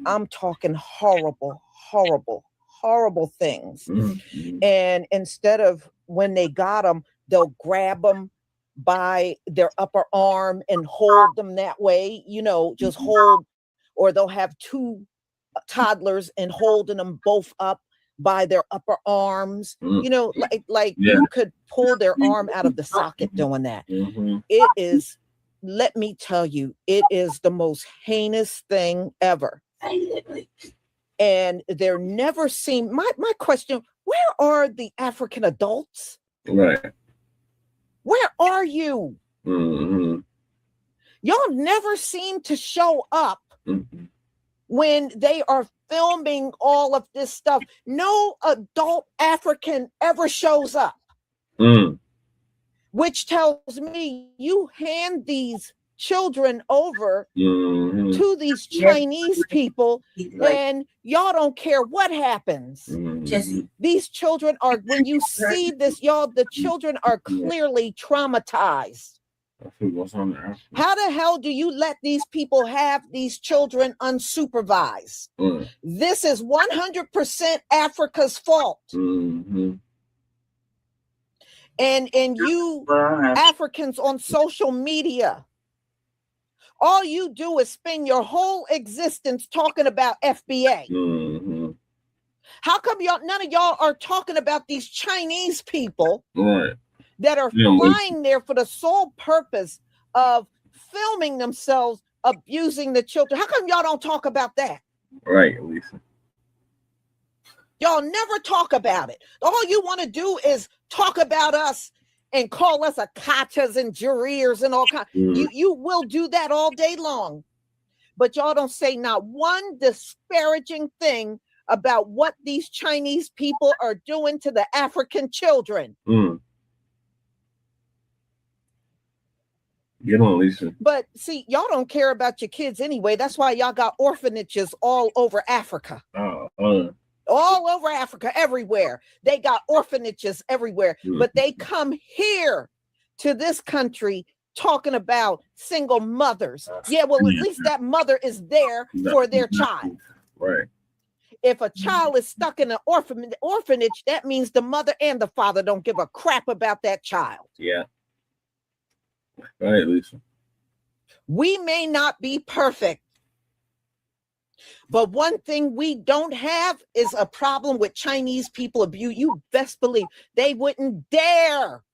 I'm talking horrible, horrible, horrible things. And instead of, when they got them, they'll grab them by their upper arm and hold them that way, you know, just hold, or they'll have two toddlers and holding them both up by their upper arms, you know, like you could pull their arm out of the socket doing that. It is, let me tell you, it is the most heinous thing ever. And there never seem, my question, where are the African adults? Right. Where are you? Y'all never seem to show up when they are filming all of this stuff. No adult African ever shows up. Which tells me you hand these children over to these Chinese people and y'all don't care what happens. These children are, when you see this, y'all, the children are clearly traumatized. How the hell do you let these people have these children unsupervised? This is 100% Africa's fault. And you Africans on social media, all you do is spend your whole existence talking about FBA. How come y'all, none of y'all are talking about these Chinese people that are flying there for the sole purpose of filming themselves abusing the children? How come y'all don't talk about that? Right, Lisa. Y'all never talk about it. All you want to do is talk about us and call us akatas and jurors and all kinds. You will do that all day long. But y'all don't say not one disparaging thing about what these Chinese people are doing to the African children. Get on, Lisa. But see, y'all don't care about your kids anyway. That's why y'all got orphanages all over Africa. All over Africa, everywhere. They got orphanages everywhere. But they come here to this country talking about single mothers. Yeah, well, at least that mother is there for their child. Right. If a child is stuck in an orphanage, that means the mother and the father don't give a crap about that child. Yeah. Go ahead, Lisa. We may not be perfect, but one thing we don't have is a problem with Chinese people abuse. You best believe they wouldn't dare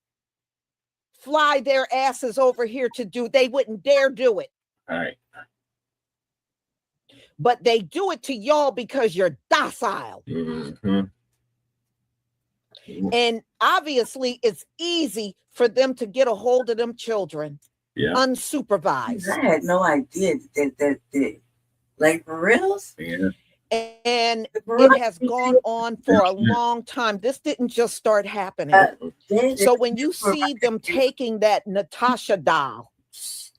fly their asses over here to do. They wouldn't dare do it. All right. But they do it to y'all because you're docile. And obviously it's easy for them to get a hold of them children unsupervised. I had no idea that like for reals. Yeah. And it has gone on for a long time. This didn't just start happening. So when you see them taking that Natasha doll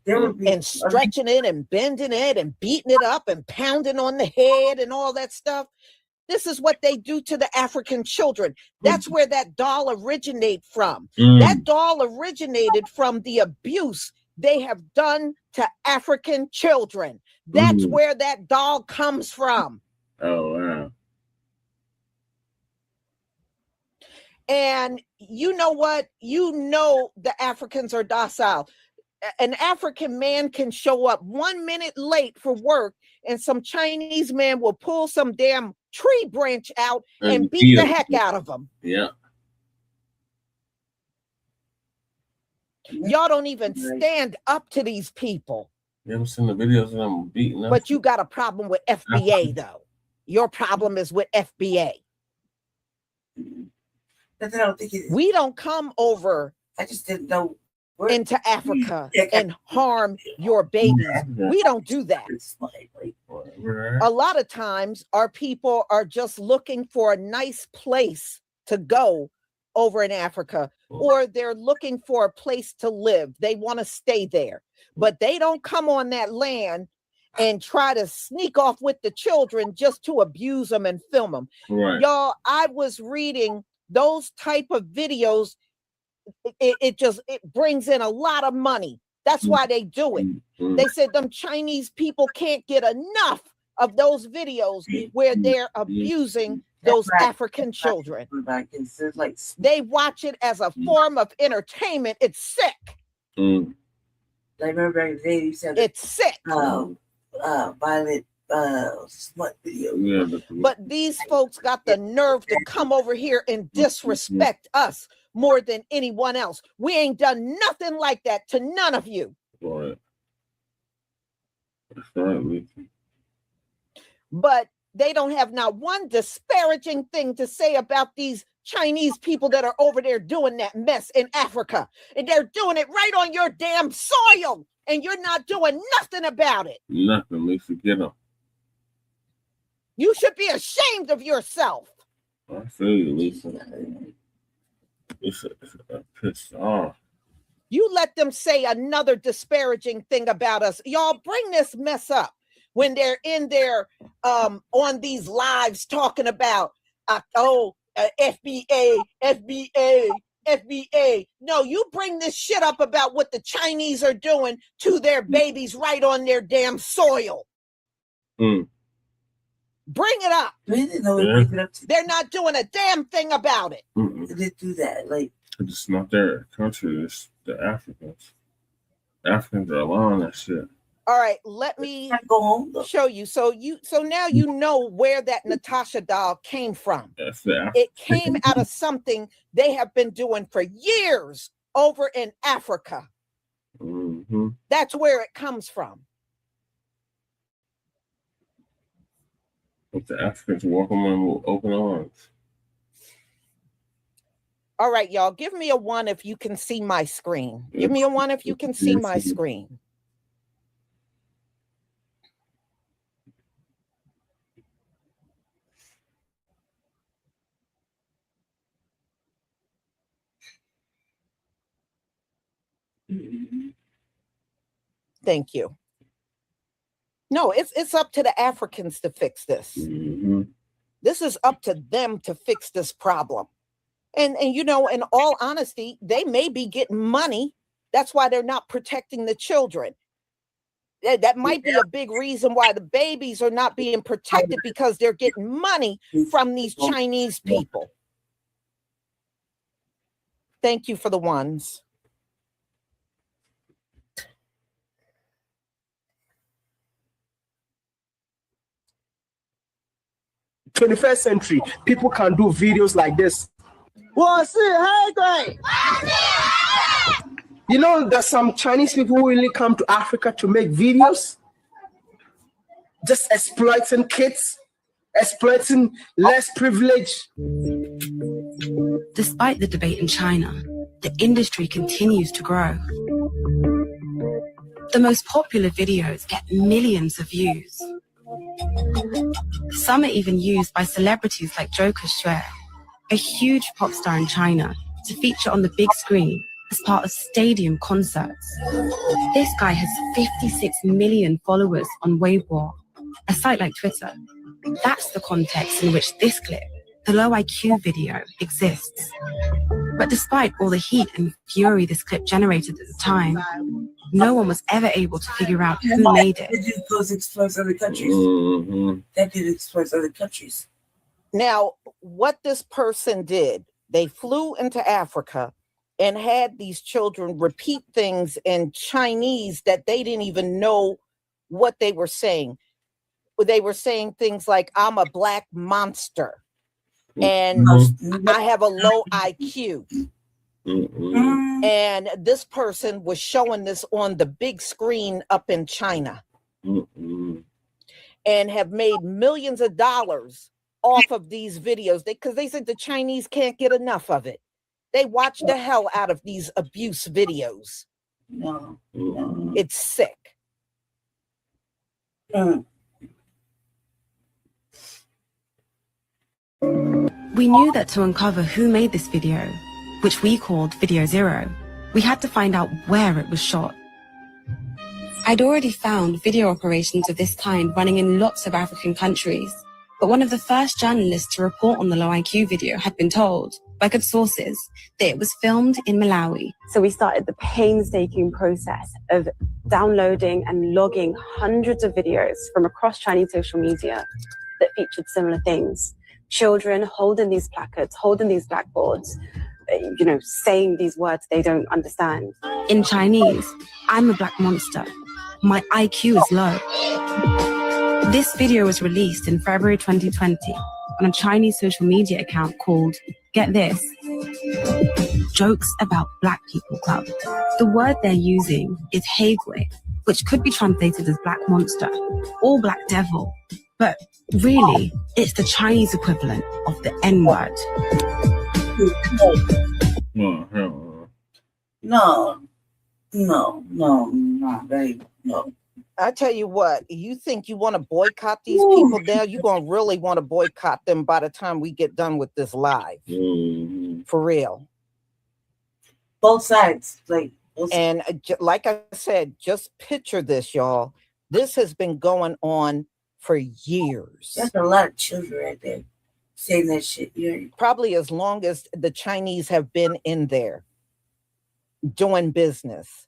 and stretching it and bending it and beating it up and pounding on the head and all that stuff, This is what they do to the African children. That's where that doll originated from. Mm. That doll originated from the abuse they have done to African children. That's where that doll comes from. Oh, wow. And you know what? You know the Africans are docile. An African man can show up 1 minute late for work, and some Chinese man will pull some damn tree branch out and beat the heck out of him. Yeah. Y'all don't even stand up to these people. You ever seen the videos of them beating up? But you got a problem with FBA, though. Your problem is with FBA. That's what I don't think it is. We don't come over. I just didn't know into Africa and harm your babies. We don't do that. A lot of times our people are just looking for a nice place to go over in Africa, or they're looking for a place to live. They want to stay there, but they don't come on that land and try to sneak off with the children just to abuse them and film them. Right. Y'all, I was reading those type of videos. It brings in a lot of money. That's why they do it. They said them Chinese people can't get enough of those videos where they're abusing those African children. They watch it as a form of entertainment. It's sick. I remember back in the day, you said it's sick. Violent smut video. But these folks got the nerve to come over here and disrespect us more than anyone else. We ain't done nothing like that to none of you. Right. That's right. But they don't have not one disparaging thing to say about these Chinese people that are over there doing that mess in Africa. And they're doing it right on your damn soil. And you're not doing nothing about it. Nothing. We forget them. You should be ashamed of yourself. I feel you, Lisa. It's pissed off. You let them say another disparaging thing about us. Y'all bring this mess up when they're in there on these lives talking about, FBA, FBA, FBA. No, you bring this shit up about what the Chinese are doing to their babies right on their damn soil. Bring it up. They're not doing a damn thing about it. They do that. Like, it's not their country, it's the Africans. Africans are allowing that shit. All right, let me show you. So now you know where that Natasha doll came from. It came out of something they have been doing for years over in Africa. That's where it comes from. But the Africans welcome them with open arms. All right, y'all, give me a 1 if you can see my screen. Give me a 1 if you can see my screen. Thank you. No, it's up to the Africans to fix this. This is up to them to fix this problem. And you know, in all honesty, they may be getting money. That's why they're not protecting the children. That might be a big reason why the babies are not being protected, because they're getting money from these Chinese people. Thank you for the ones. 21st century, people can do videos like this. You know, there's some Chinese people who really come to Africa to make videos, just exploiting kids, exploiting less privileged. Despite the debate in China, the industry continues to grow. The most popular videos get millions of views. Some are even used by celebrities like Joker Xue, a huge pop star in China, to feature on the big screen as part of stadium concerts. This guy has 56 million followers on Weibo, a site like Twitter. That's the context in which this clip, the low IQ video, exists. But despite all the heat and fury this clip generated at the time, no one was ever able to figure out who made it. That just goes exploits other countries. That did exploits other countries. Now, what this person did, they flew into Africa and had these children repeat things in Chinese that they didn't even know what they were saying. They were saying things like, I'm a black monster and I have a low IQ. And this person was showing this on the big screen up in China and have made millions of dollars off of these videos because they said the Chinese can't get enough of it. They watch the hell out of these abuse videos. No. It's sick. We knew that to uncover who made this video, which we called Video Zero, we had to find out where it was shot. I'd already found video operations of this kind running in lots of African countries, but one of the first journalists to report on the low IQ video had been told, by good sources, that it was filmed in Malawi. So we started the painstaking process of downloading and logging hundreds of videos from across Chinese social media that featured similar things. Children holding these placards, holding these blackboards, saying these words they don't understand. In Chinese, I'm a black monster. My IQ is low. This video was released in February 2020 on a Chinese social media account called, get this, Jokes About Black People Club. The word they're using is Haigui, which could be translated as black monster or black devil. But really, it's the Chinese equivalent of the N-word. No. I tell you what, you think you want to boycott these people now? You're going to really want to boycott them by the time we get done with this live. For real. Both sides. And like I said, just picture this, y'all. This has been going on for years. That's a lot of children right there saying that shit. Probably as long as the Chinese have been in there doing business.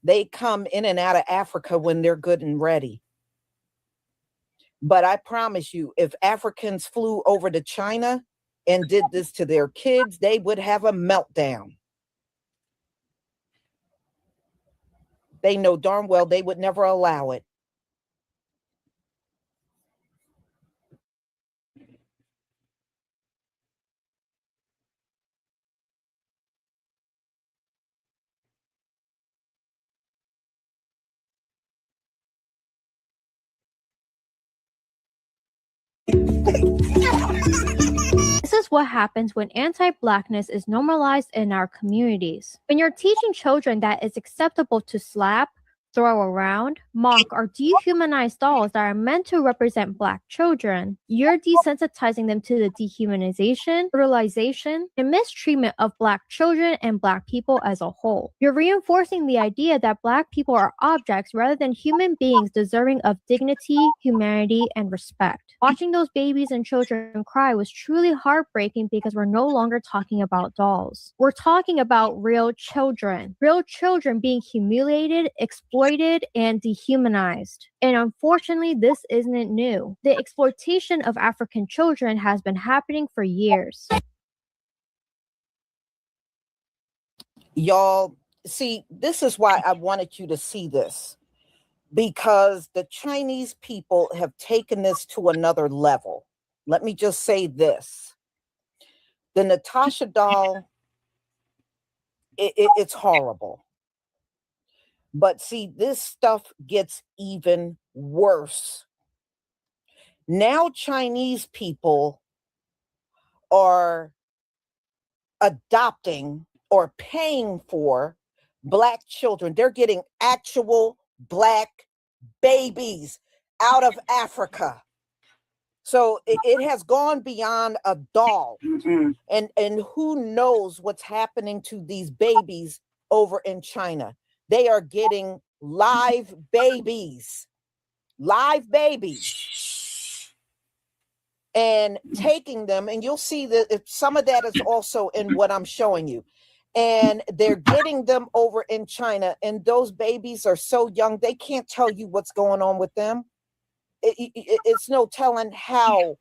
They come in and out of Africa when they're good and ready. But I promise you, if Africans flew over to China and did this to their kids, they would have a meltdown. They know darn well they would never allow it. This is what happens when anti-blackness is normalized in our communities. When you're teaching children that it's acceptable to slap, throw around, mock, or dehumanize dolls that are meant to represent Black children, you're desensitizing them to the dehumanization, brutalization, and mistreatment of Black children and Black people as a whole. You're reinforcing the idea that Black people are objects rather than human beings deserving of dignity, humanity, and respect. Watching those babies and children cry was truly heartbreaking because we're no longer talking about dolls. We're talking about real children being humiliated, exploited, and dehumanized. And unfortunately, this isn't new. The exploitation of African children has been happening for years. Y'all, see, this is why I wanted you to see this. Because the Chinese people have taken this to another level. Let me just say this. The Natasha doll, it's horrible. But see, this stuff gets even worse. Now Chinese people are adopting or paying for Black children. They're getting actual Black babies out of Africa. So it has gone beyond a doll. And who knows what's happening to these babies over in China. They are getting live babies. Live babies. and taking them, and you'll see that some of that is also in what I'm showing you. And they're getting them over in China, and those babies are so young, they can't tell you what's going on with them. It's no telling how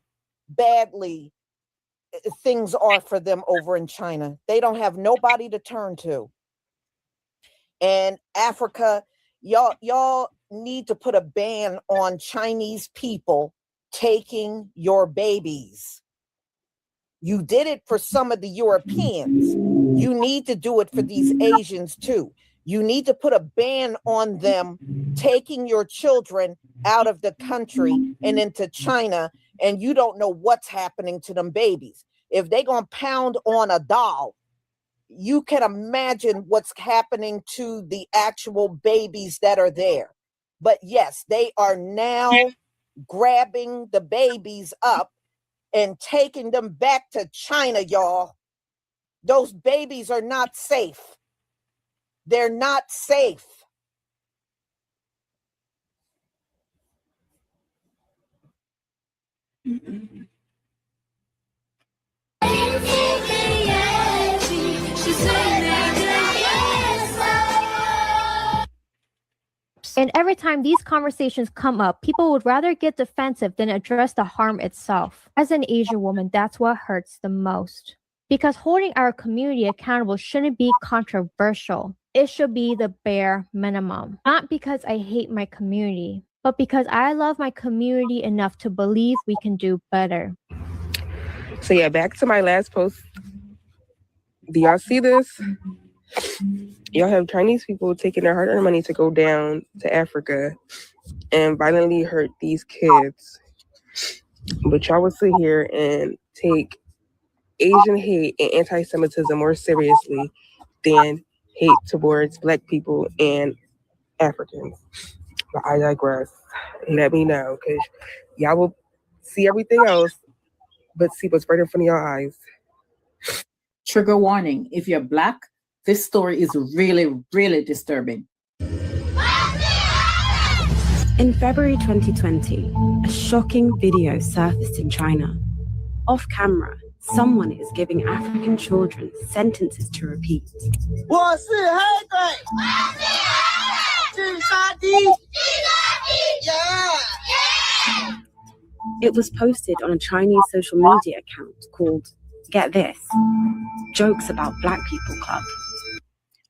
badly things are for them over in China. They don't have nobody to turn to. And Africa, y'all need to put a ban on Chinese people taking your babies. You did it for some of the Europeans. You need to do it for these Asians too. You need to put a ban on them taking your children out of the country and into China, and you don't know what's happening to them babies. If they're going to pound on a doll, you can imagine what's happening to the actual babies that are there. But yes, they are now grabbing the babies up and taking them back to China, y'all. Those babies are not safe. They're not safe. And every time these conversations come up, people would rather get defensive than address the harm itself. As an Asian woman, that's what hurts the most. Because holding our community accountable shouldn't be controversial. It should be the bare minimum. Not because I hate my community, but because I love my community enough to believe we can do better. So yeah, back to my last post. Do y'all see this? Y'all have Chinese people taking their hard-earned money to go down to Africa and violently hurt these kids. But y'all would sit here and take Asian hate and anti-Semitism more seriously than hate towards Black people and Africans. But I digress. Let me know, because y'all will see everything else, but see what's right in front of your eyes. Trigger warning, if you're Black, this story is really, really disturbing. In February 2020, a shocking video surfaced in China. Off camera, someone is giving African children sentences to repeat. It was posted on a Chinese social media account called, get this, Jokes About Black People Club.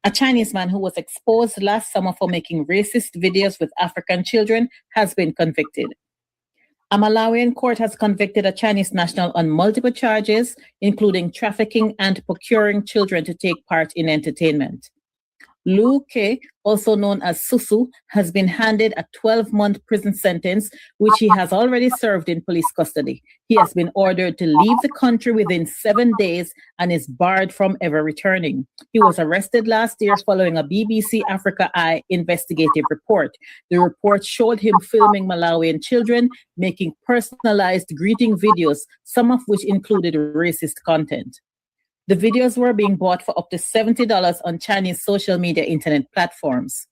A Chinese man who was exposed last summer for making racist videos with African children has been convicted. A Malawian court has convicted a Chinese national on multiple charges, including trafficking and procuring children to take part in entertainment. Lu Ke, also known as Susu, has been handed a 12-month prison sentence, which he has already served in police custody. He has been ordered to leave the country within 7 days and is barred from ever returning. He was arrested last year following a BBC Africa Eye investigative report. The report showed him filming Malawian children, making personalized greeting videos, some of which included racist content. The videos were being bought for up to $70 on Chinese social media internet platforms.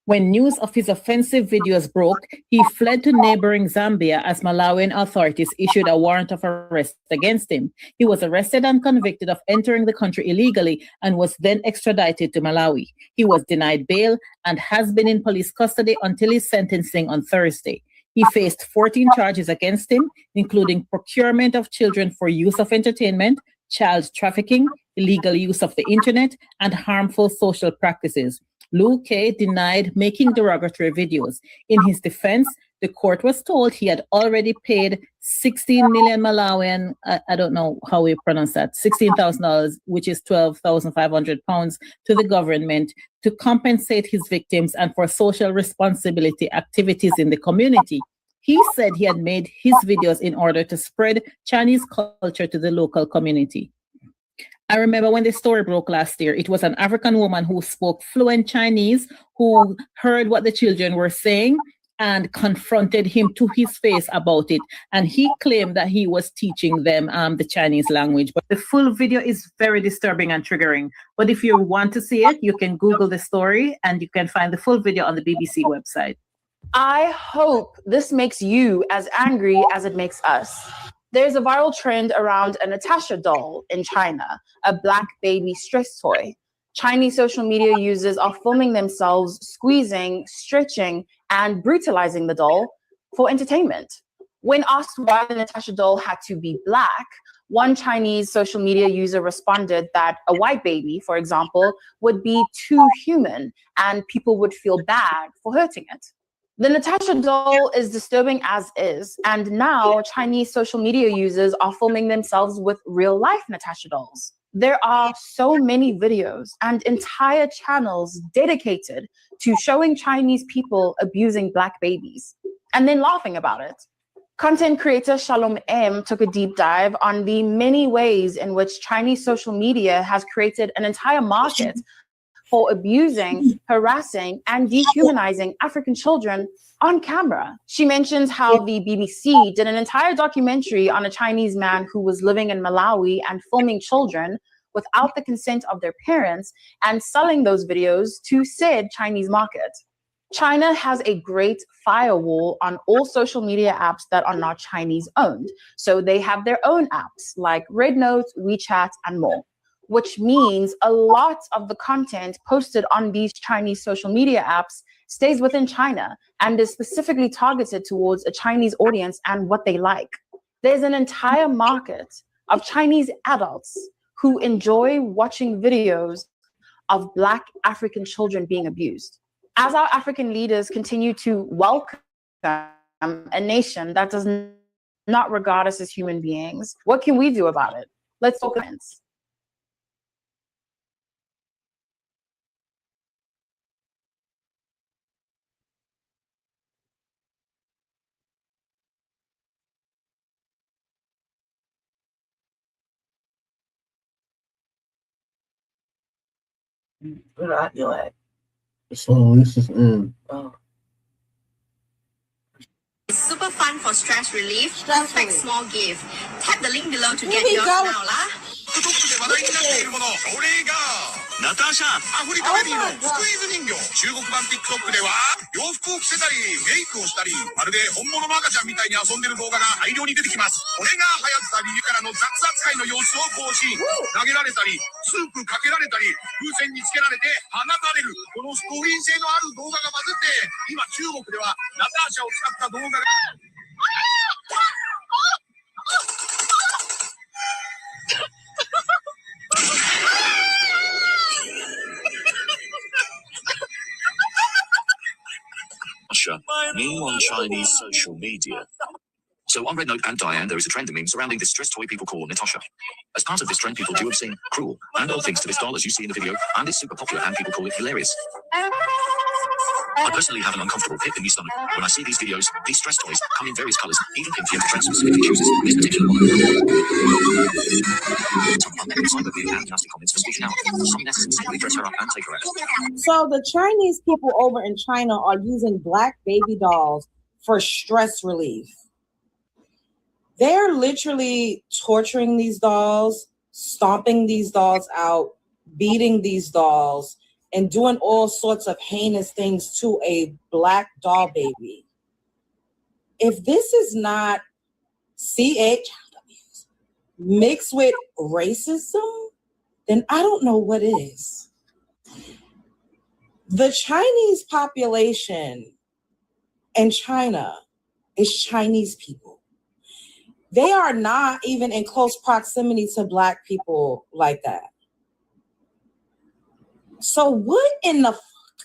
When news of his offensive videos broke, he fled to neighboring Zambia as Malawian authorities issued a warrant of arrest against him. He was arrested and convicted of entering the country illegally and was then extradited to Malawi. He was denied bail and has been in police custody until his sentencing on Thursday. He faced 14 charges against him, including procurement of children for use of entertainment, child trafficking, illegal use of the internet, and harmful social practices. Lu Ke denied making derogatory videos. In his defense, the court was told he had already paid 16 million Malawian, I don't know how we pronounce that, $16,000, which is 12,500 pounds, to the government to compensate his victims and for social responsibility activities in the community. He said he had made his videos in order to spread Chinese culture to the local community. I remember when the story broke last year, it was an African woman who spoke fluent Chinese who heard what the children were saying and confronted him to his face about it. And he claimed that he was teaching them the Chinese language. But the full video is very disturbing and triggering. But if you want to see it, you can Google the story and you can find the full video on the BBC website. I hope this makes you as angry as it makes us. There's a viral trend around a Natasha doll in China, a black baby stress toy. Chinese social media users are filming themselves squeezing, stretching, and brutalizing the doll for entertainment. When asked why the Natasha doll had to be black, one Chinese social media user responded that a white baby, for example, would be too human and people would feel bad for hurting it. The Natasha doll is disturbing as is, and now Chinese social media users are filming themselves with real-life Natasha dolls. There are so many videos and entire channels dedicated to showing Chinese people abusing black babies and then laughing about it. Content creator Shalom M took a deep dive on the many ways in which Chinese social media has created an entire market for abusing, harassing, and dehumanizing African children on camera. She mentions how the BBC did an entire documentary on a Chinese man who was living in Malawi and filming children without the consent of their parents and selling those videos to said Chinese market. China has a great firewall on all social media apps that are not Chinese owned. So they have their own apps like Red Note, WeChat, and more, which means a lot of the content posted on these Chinese social media apps stays within China and is specifically targeted towards a Chinese audience and what they like. There's an entire market of Chinese adults who enjoy watching videos of Black African children being abused. As our African leaders continue to welcome a nation that does not regard us as human beings, what can we do about it? Let's talk comments. Where are you at? So this is in. Oh. Super fun for stress relief. Perfect small gift. Tap the link below to get Here we yours go. now, lah. ナターシャ、アフリカベビーのスクイーズ人形。中国版 TikTok では洋服を着せたりメイクをしたり、まるで本物の赤ちゃんみたいに遊んでる動画が大量に出てきます。これが流行った理由からの雑扱いの様子を更新。投げられたり、スープかけられたり、風船につけられて放たれる。このストーリー性のある動画がバズって、今中国ではナターシャを使った動画が。Meme on Chinese social media. So on Red Note and Diane, there is a trend of memes surrounding this stress toy people call Natasha. As part of this trend, people do obscene, cruel, and odd things to this doll as you see in the video, and it's super popular and people call it hilarious. I personally have an uncomfortable pit in the stomach when I see these videos. These stress toys come in various colors, even pink for trend specific chooses. This particular one. So the Chinese people over in China are using black baby dolls for stress relief. They're literally torturing these dolls, stomping these dolls out, beating these dolls, and doing all sorts of heinous things to a black doll baby. If this is not CH mixed with racism, then I don't know what is. The Chinese population in China is Chinese people. They are not even in close proximity to black people like that. So what in the fuck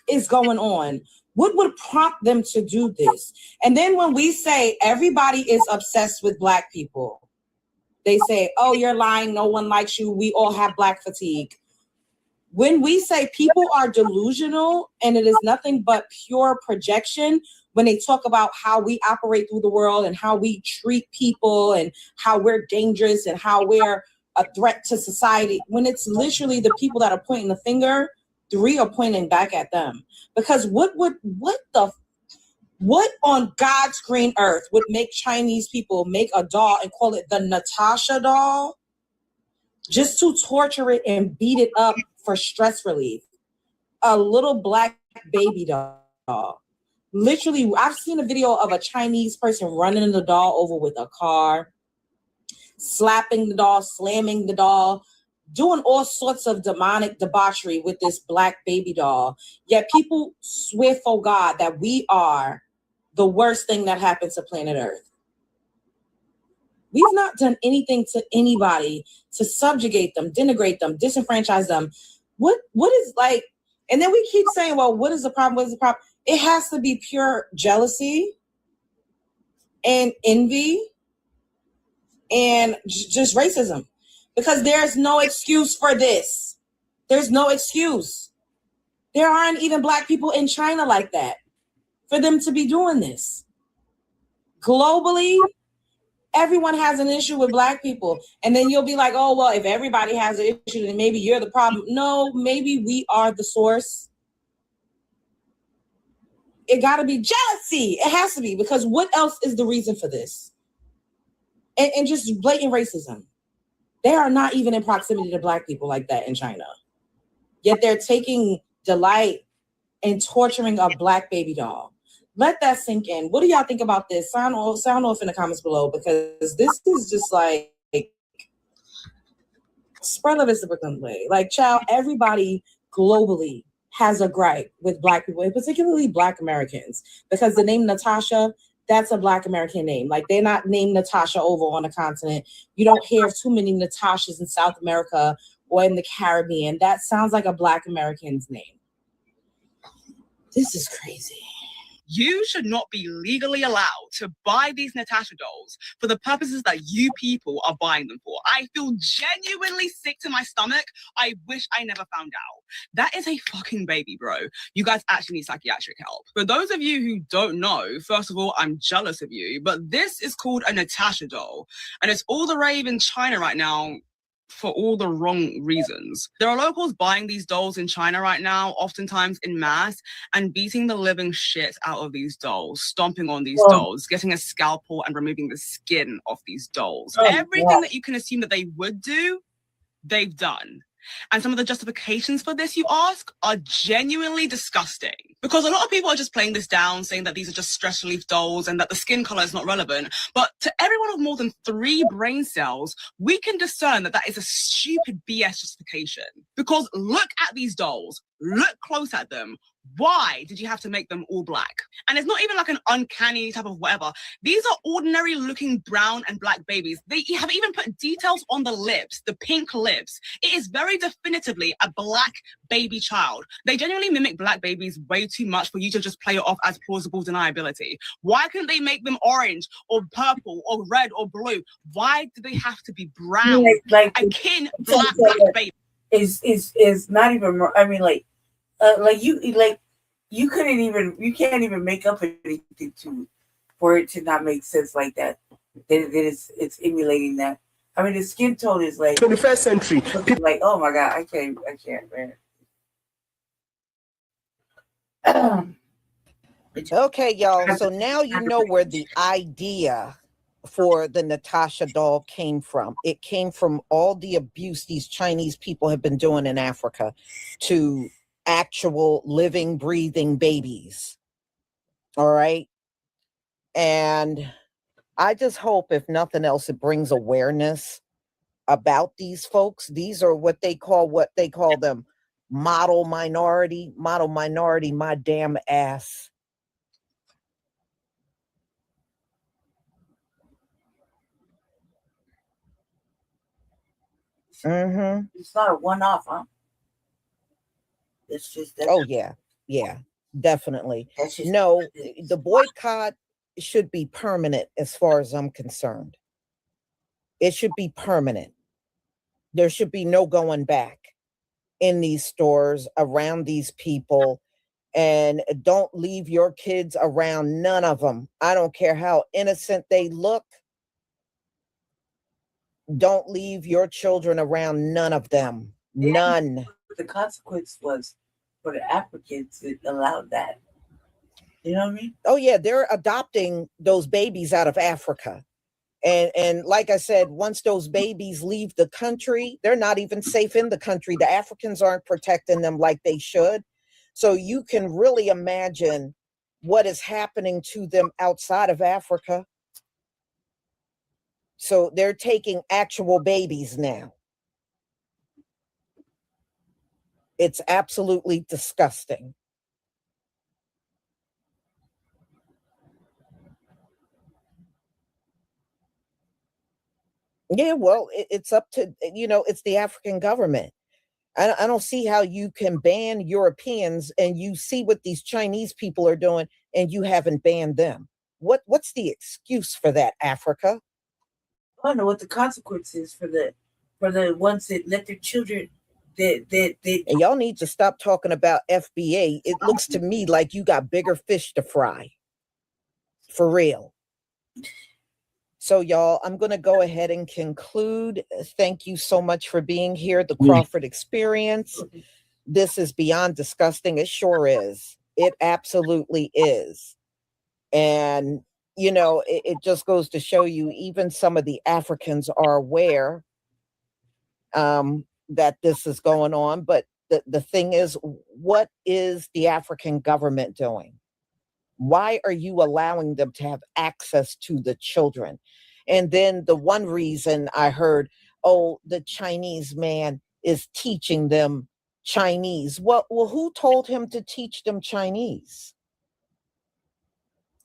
is going on? What would prompt them to do this? And then when we say everybody is obsessed with black people, they say, oh, you're lying. No one likes you. We all have black fatigue. When we say people are delusional and it is nothing but pure projection, when they talk about how we operate through the world and how we treat people and how we're dangerous and how we're a threat to society, when it's literally the people that are pointing the finger, three are pointing back at them. Because what on God's green earth would make Chinese people make a doll and call it the Natasha doll just to torture it and beat it up for stress relief? A little black baby doll. Literally, I've seen a video of a Chinese person running the doll over with a car. slapping the doll, slamming the doll, doing all sorts of demonic debauchery with this black baby doll. Yet people swear for God that we are the worst thing that happened to planet Earth. We've not done anything to anybody to subjugate them, denigrate them, disenfranchise them. What is like, and then we keep saying, well, what is the problem? What is the problem? It has to be pure jealousy and envy and just racism, because there's no excuse for this. There's no excuse. There aren't even black people in China like that for them to be doing this. Globally, everyone has an issue with black people. And then you'll be like, oh, well, if everybody has an issue, then maybe you're the problem. No, maybe we are the source. It got to be jealousy. It has to be, because what else is the reason for this? And just blatant racism. They are not even in proximity to black people like that in China. Yet they're taking delight in torturing a black baby doll. Let that sink in. What do y'all think about this? Sound off in the comments below, because this is just like spread of the Brooklyn way. Like, child, everybody globally has a gripe with black people, and particularly black Americans, because the name Natasha, that's a black American name. Like, they're not named Natasha over on the continent. You don't hear too many Natashas in South America or in the Caribbean. That sounds like a black American's name. This is crazy. You should not be legally allowed to buy these Natasha dolls for the purposes that you people are buying them for. I feel genuinely sick to my stomach. I wish I never found out. That is a fucking baby, bro. You guys actually need psychiatric help. For those of you who don't know, first of all, I'm jealous of you, but this is called a Natasha doll, and it's all the rave in China right now for all the wrong reasons. There are locals buying these dolls in China right now, oftentimes in mass, and beating the living shit out of these dolls, stomping on these dolls, getting a scalpel and removing the skin off these dolls. Everything that you can assume that they would do, they've done. And some of the justifications for this, you ask, are genuinely disgusting. Because a lot of people are just playing this down, saying that these are just stress relief dolls and that the skin color is not relevant. But to everyone with more than 3 brain cells, we can discern that that is a stupid BS justification. Because look at these dolls. Look close at them. Why did you have to make them all black? And it's not even like an uncanny type of whatever. These are ordinary looking brown and black babies. They have even put details on the lips, the pink lips. It is very definitively a black baby child. They genuinely mimic black babies way too much for you to just play it off as plausible deniability. Why couldn't they make them orange or purple or red or blue? Why do they have to be brown? Like akin black baby. Is not even, I mean, you can't even make up anything for it to not make sense like that. It's emulating that. I mean, the skin tone is like 21st century. Like, oh my God, I can't, man. Okay, y'all. So now you know where the idea for the Natasha doll came from. It came from all the abuse these Chinese people have been doing in Africa to actual living, breathing babies. All right. And I just hope, if nothing else, it brings awareness about these folks. These are what they call them model minority, my damn ass. Mm-hmm. It's not a one-off, huh? It's just that. Oh yeah, definitely. No, the boycott should be permanent as far as I'm concerned. It should be permanent. There should be no going back in these stores, around these people, and don't leave your kids around none of them. I don't care how innocent they look. Don't leave your children around none of them. None. The consequence was for the Africans that allowed that. You know what I mean? Oh yeah, they're adopting those babies out of Africa. And like I said, once those babies leave the country, they're not even safe in the country. The Africans aren't protecting them like they should. So you can really imagine what is happening to them outside of Africa. So they're taking actual babies now. It's absolutely disgusting. Yeah, well, it's up to, it's the African government. I don't see how you can ban Europeans and you see what these Chinese people are doing and you haven't banned them. What's the excuse for that, Africa? I don't know what the consequence is for the ones that let their children And y'all need to stop talking about FBA. It looks to me like you got bigger fish to fry. For real. So, y'all, I'm going to go ahead and conclude. Thank you so much for being here. The Crawford Experience. This is beyond disgusting. It sure is. It absolutely is. And, it just goes to show you, even some of the Africans are aware that this is going on. But the thing is, what is the African government doing? Why are you allowing them to have access to the children? And then the one reason I heard, the Chinese man is teaching them Chinese. Well, who told him to teach them Chinese?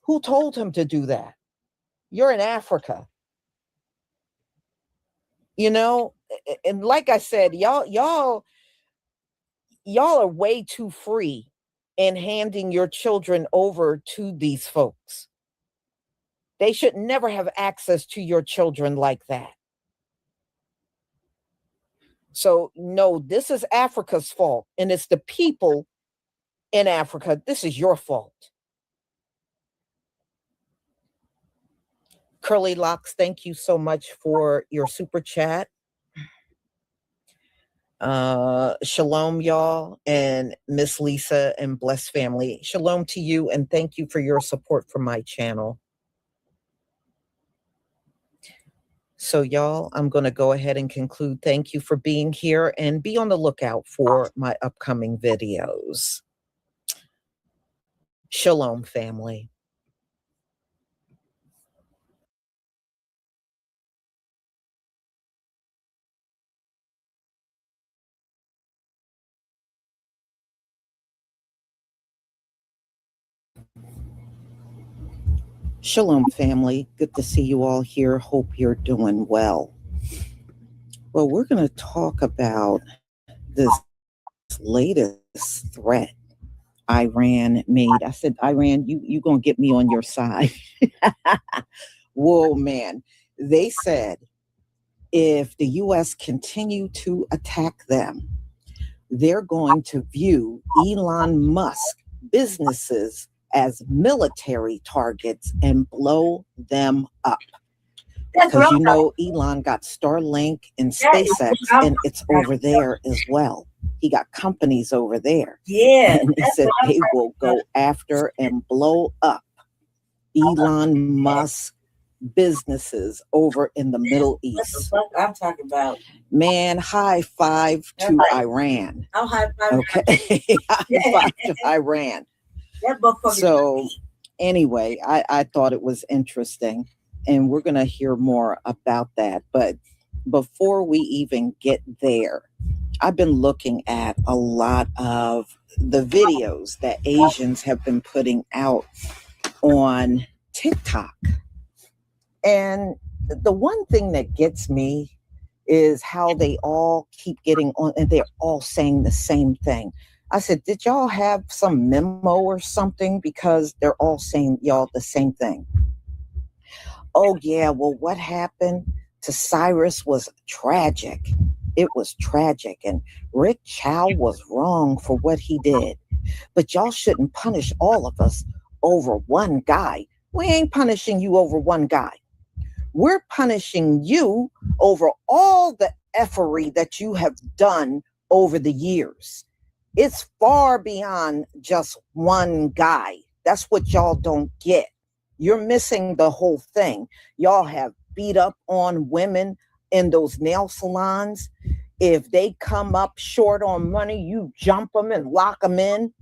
Who told him to do that? You're in Africa. And like I said, y'all are way too free in handing your children over to these folks. They should never have access to your children like that. So, no, this is Africa's fault. And it's the people in Africa. This is your fault. Curly Locks, thank you so much for your super chat. Shalom, y'all, and Miss Lisa and Bless family. Shalom to you, and thank you for your support for my channel. So, y'all, I'm going to go ahead and conclude. Thank you for being here, and be on the lookout for my upcoming videos. Shalom, family. Shalom, family. Good to see you all here. Hope you're doing well. Well, we're going to talk about this latest threat Iran made. I said, Iran, you going to get me on your side. Whoa, man. They said if the U.S. continue to attack them, they're going to view Elon Musk businesses as military targets and blow them up. Because Elon got Starlink and SpaceX, and it's over there as well. He got companies over there. Yeah. And he said they will go after and blow up Elon Musk businesses over in the Middle East. What the fuck I'm talking about? Man, high five to Iran. I'll high five. Okay. High five to Iran. So anyway, I thought it was interesting, and we're going to hear more about that. But before we even get there, I've been looking at a lot of the videos that Asians have been putting out on TikTok. And the one thing that gets me is how they all keep getting on, and they're all saying the same thing. I said, did y'all have some memo or something? Because they're all saying y'all the same thing. Oh, yeah, well, what happened to Cyrus was tragic. It was tragic. And Rick Chow was wrong for what he did. But y'all shouldn't punish all of us over one guy. We ain't punishing you over one guy. We're punishing you over all the effery that you have done over the years. It's far beyond just one guy. That's what y'all don't get. You're missing the whole thing. Y'all have beat up on women in those nail salons. If they come up short on money, you jump them and lock them in.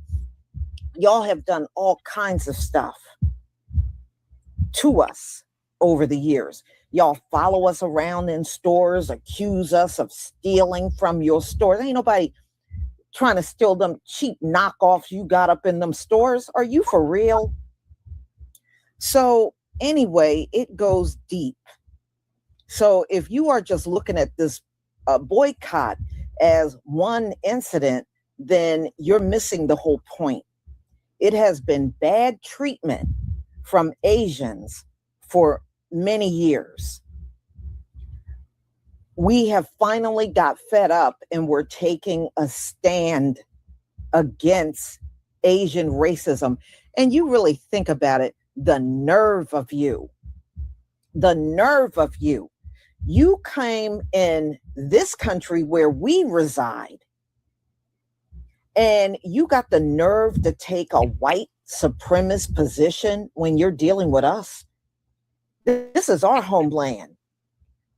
Y'all have done all kinds of stuff to us over the years. Y'all follow us around in stores, accuse us of stealing from your stores. Ain't nobody trying to steal them cheap knockoffs you got up in them stores. Are you for real? So anyway, it goes deep. So if you are just looking at this boycott as one incident, then you're missing the whole point. It has been bad treatment from Asians for many years. We have finally got fed up and we're taking a stand against Asian racism. And you really think about it, the nerve of you, you came in this country where we reside and you got the nerve to take a white supremacist position when you're dealing with us. This is our homeland.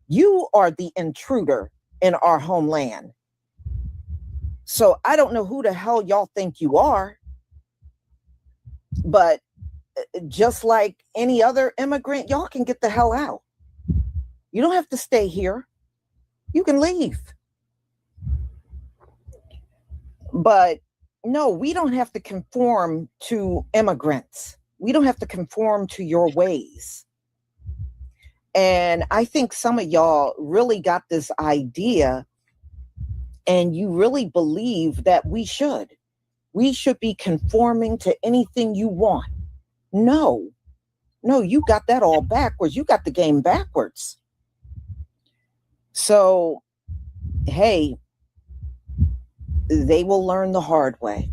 You are the intruder in our homeland. So I don't know who the hell y'all think you are, but just like any other immigrant, y'all can get the hell out. You don't have to stay here. You can leave. But no, we don't have to conform to immigrants. We don't have to conform to your ways. And I think some of y'all really got this idea and you really believe that we should be conforming to anything you want. No, you got that all backwards. You got the game backwards. So, hey, they will learn the hard way.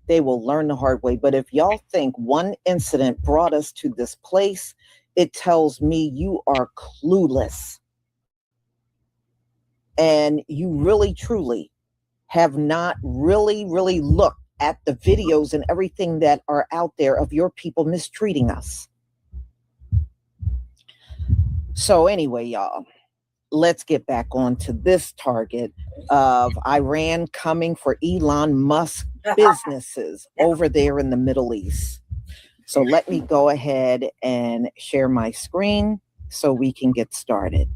They will learn the hard way. But if y'all think one incident brought us to this place, it tells me you are clueless. And you really, truly have not really looked at the videos and everything that are out there of your people mistreating us. So anyway, y'all, let's get back on to this target of Iran coming for Elon Musk businesses over there in the Middle East. So let me go ahead and share my screen so we can get started.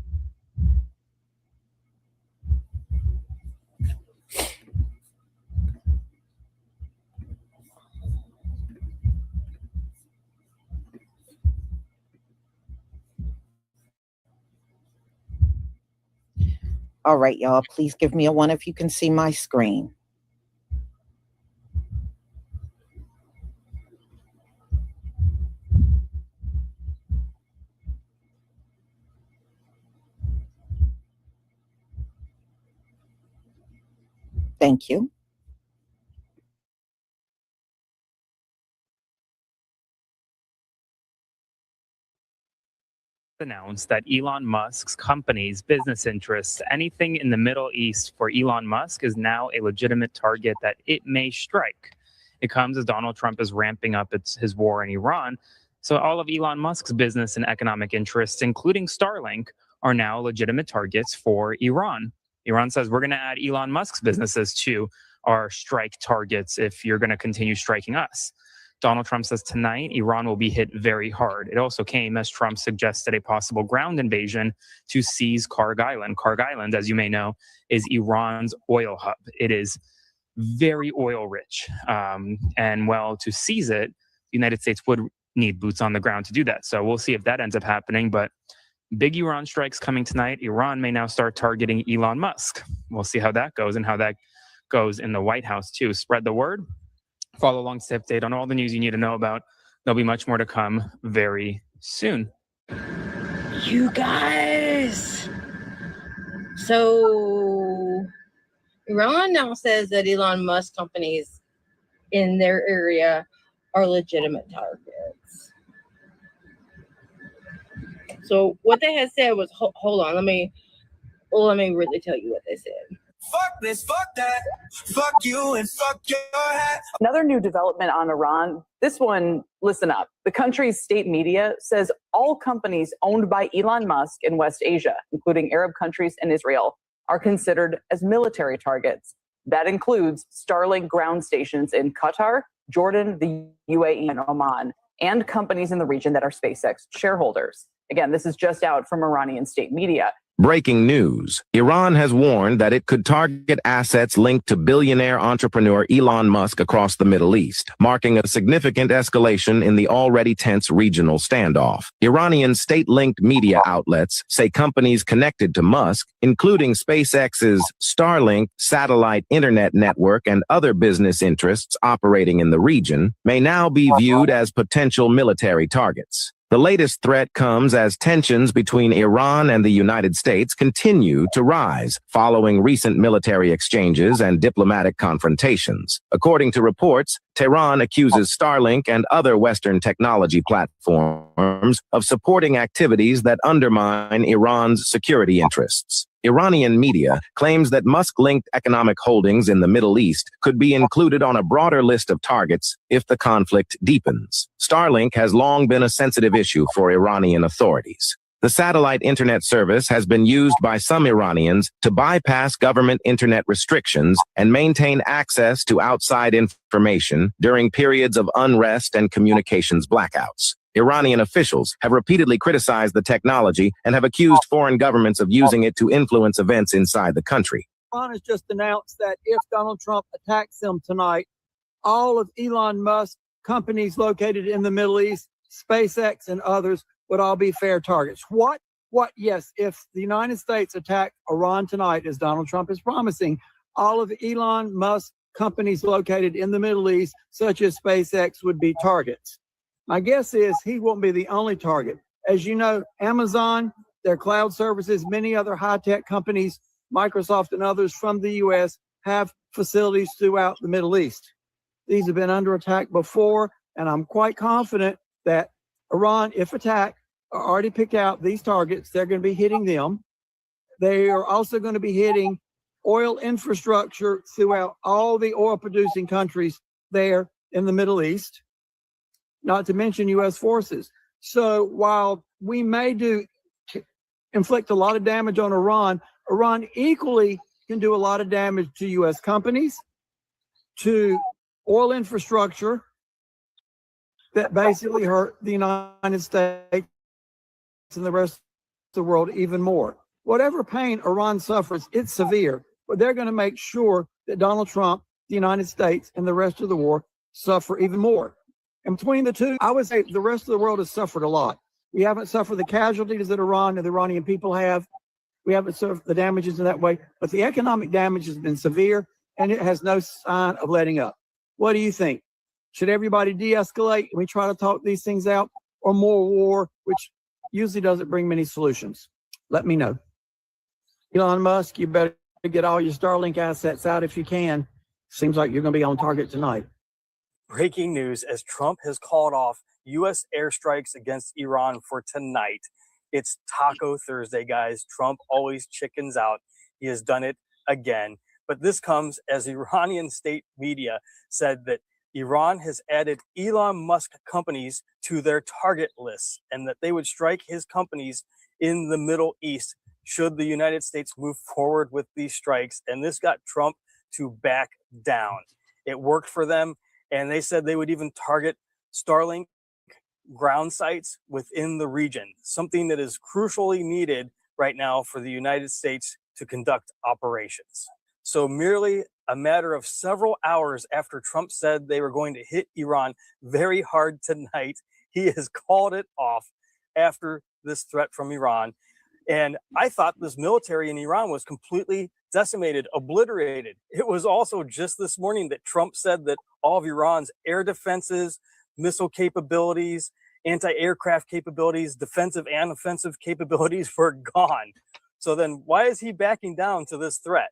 All right, y'all, please give me a 1 if you can see my screen. Thank you. Announced that Elon Musk's company's business interests, anything in the Middle East for Elon Musk is now a legitimate target that it may strike. It comes as Donald Trump is ramping up his war in Iran. So all of Elon Musk's business and economic interests, including Starlink, are now legitimate targets for Iran. Iran says we're going to add Elon Musk's businesses to our strike targets if you're going to continue striking us. Donald Trump says tonight Iran will be hit very hard. It also came as Trump suggested a possible ground invasion to seize Karg Island. Karg Island, as you may know, is Iran's oil hub. It is very oil rich. And well, to seize it, the United States would need boots on the ground to do that. So we'll see if that ends up happening. But big Iran strikes coming tonight. Iran may now start targeting Elon Musk. We'll see how that goes and how that goes in the White House too. Spread the word. Follow along to update on all the news you need to know about. There'll be much more to come very soon. You guys. So Iran now says that Elon Musk companies in their area are legitimate targets. So what they had said was, hold on, let me really tell you what they said. Fuck this, fuck that, fuck you and fuck your hat. Another new development on Iran. This one, listen up. The country's state media says all companies owned by Elon Musk in West Asia, including Arab countries and Israel, are considered as military targets. That includes Starlink ground stations in Qatar, Jordan, the UAE, and Oman, and companies in the region that are SpaceX shareholders. Again, this is just out from Iranian state media. Breaking news. Iran has warned that it could target assets linked to billionaire entrepreneur Elon Musk across the Middle East, marking a significant escalation in the already tense regional standoff. Iranian state-linked media outlets say companies connected to Musk, including SpaceX's Starlink satellite internet network and other business interests operating in the region, may now be viewed as potential military targets. The latest threat comes as tensions between Iran and the United States continue to rise following recent military exchanges and diplomatic confrontations. According to reports, Tehran accuses Starlink and other Western technology platforms of supporting activities that undermine Iran's security interests. Iranian media claims that Musk-linked economic holdings in the Middle East could be included on a broader list of targets if the conflict deepens. Starlink has long been a sensitive issue for Iranian authorities. The satellite internet service has been used by some Iranians to bypass government internet restrictions and maintain access to outside information during periods of unrest and communications blackouts. Iranian officials have repeatedly criticized the technology and have accused foreign governments of using it to influence events inside the country. Iran has just announced that if Donald Trump attacks them tonight, all of Elon Musk's companies located in the Middle East, SpaceX and others, would all be fair targets. What? Yes, if the United States attacked Iran tonight, as Donald Trump is promising, all of Elon Musk's companies located in the Middle East, such as SpaceX, would be targets. My guess is he won't be the only target. As you know, Amazon, their cloud services, many other high-tech companies, Microsoft and others from the U.S. have facilities throughout the Middle East. These have been under attack before, and I'm quite confident that Iran, if attacked, are already picked out these targets. They're going to be hitting them. They are also going to be hitting oil infrastructure throughout all the oil-producing countries there in the Middle East, not to mention U.S. forces. So while we may inflict a lot of damage on Iran, Iran equally can do a lot of damage to U.S. companies, to oil infrastructure that basically hurt the United States and the rest of the world even more. Whatever pain Iran suffers, it's severe, but they're going to make sure that Donald Trump, the United States, and the rest of the world suffer even more. And between the two, I would say the rest of the world has suffered a lot. We haven't suffered the casualties that Iran and the Iranian people have. We haven't suffered the damages in that way, but the economic damage has been severe and it has no sign of letting up. What do you think? Should everybody de-escalate and we try to talk these things out, or more war, which usually doesn't bring many solutions? Let me know. Elon Musk, you better get all your Starlink assets out if you can. Seems like you're going to be on target tonight. Breaking news as Trump has called off U.S. airstrikes against Iran for tonight. It's Taco Thursday, guys. Trump always chickens out. He has done it again. But this comes as Iranian state media said that Iran has added Elon Musk companies to their target lists and that they would strike his companies in the Middle East should the United States move forward with these strikes. And this got Trump to back down. It worked for them. And they said they would even target Starlink ground sites within the region, something that is crucially needed right now for the United States to conduct operations. So merely a matter of several hours after Trump said they were going to hit Iran very hard tonight, he has called it off after this threat from Iran. And I thought this military in Iran was completely decimated, obliterated. It was also just this morning that Trump said that all of Iran's air defenses, missile capabilities, anti-aircraft capabilities, defensive and offensive capabilities were gone. So then why is he backing down to this threat?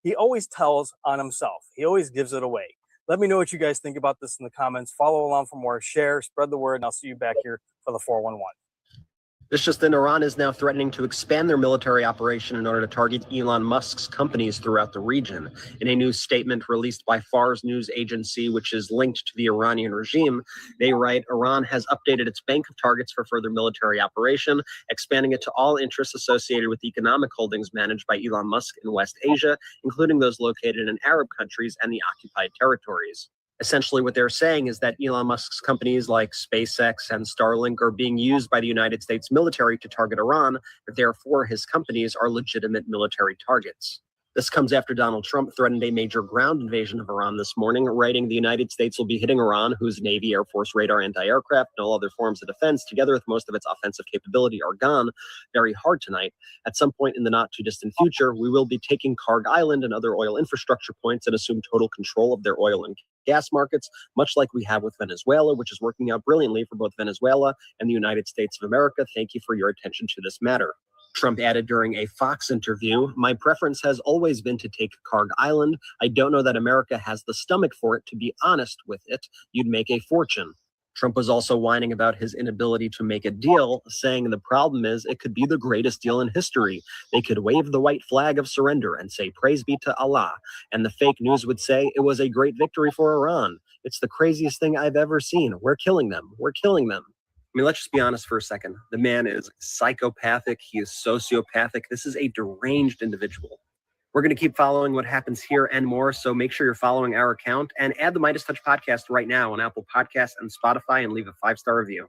He always tells on himself. He always gives it away. Let me know what you guys think about this in the comments. Follow along for more, share, spread the word, and I'll see you back here for the 411. This just in, Iran is now threatening to expand their military operation in order to target Elon Musk's companies throughout the region. In a new statement released by Fars news agency, which is linked to the Iranian regime, they write, Iran has updated its bank of targets for further military operation, expanding it to all interests associated with economic holdings managed by Elon Musk in West Asia, including those located in Arab countries and the occupied territories. Essentially, what they're saying is that Elon Musk's companies like SpaceX and Starlink are being used by the United States military to target Iran, and therefore his companies are legitimate military targets. This comes after Donald Trump threatened a major ground invasion of Iran this morning, writing the United States will be hitting Iran, whose Navy, Air Force, radar, anti-aircraft, and all other forms of defense, together with most of its offensive capability, are gone very hard tonight. At some point in the not-too-distant future, we will be taking Karg Island and other oil infrastructure points and assume total control of their oil and gas markets, much like we have with Venezuela, which is working out brilliantly for both Venezuela and the United States of America. Thank you for your attention to this matter. Trump added during a Fox interview, my preference has always been to take Karg Island. I don't know that America has the stomach for it, to be honest with it. You'd make a fortune. Trump was also whining about his inability to make a deal, saying the problem is it could be the greatest deal in history. They could wave the white flag of surrender and say, praise be to Allah. And the fake news would say it was a great victory for Iran. It's the craziest thing I've ever seen. We're killing them. We're killing them. I mean, let's just be honest for a second. The man is psychopathic. He is sociopathic. This is a deranged individual. We're going to keep following what happens here and more, so make sure you're following our account and add the Midas Touch podcast right now on Apple Podcasts and Spotify and leave a 5-star review.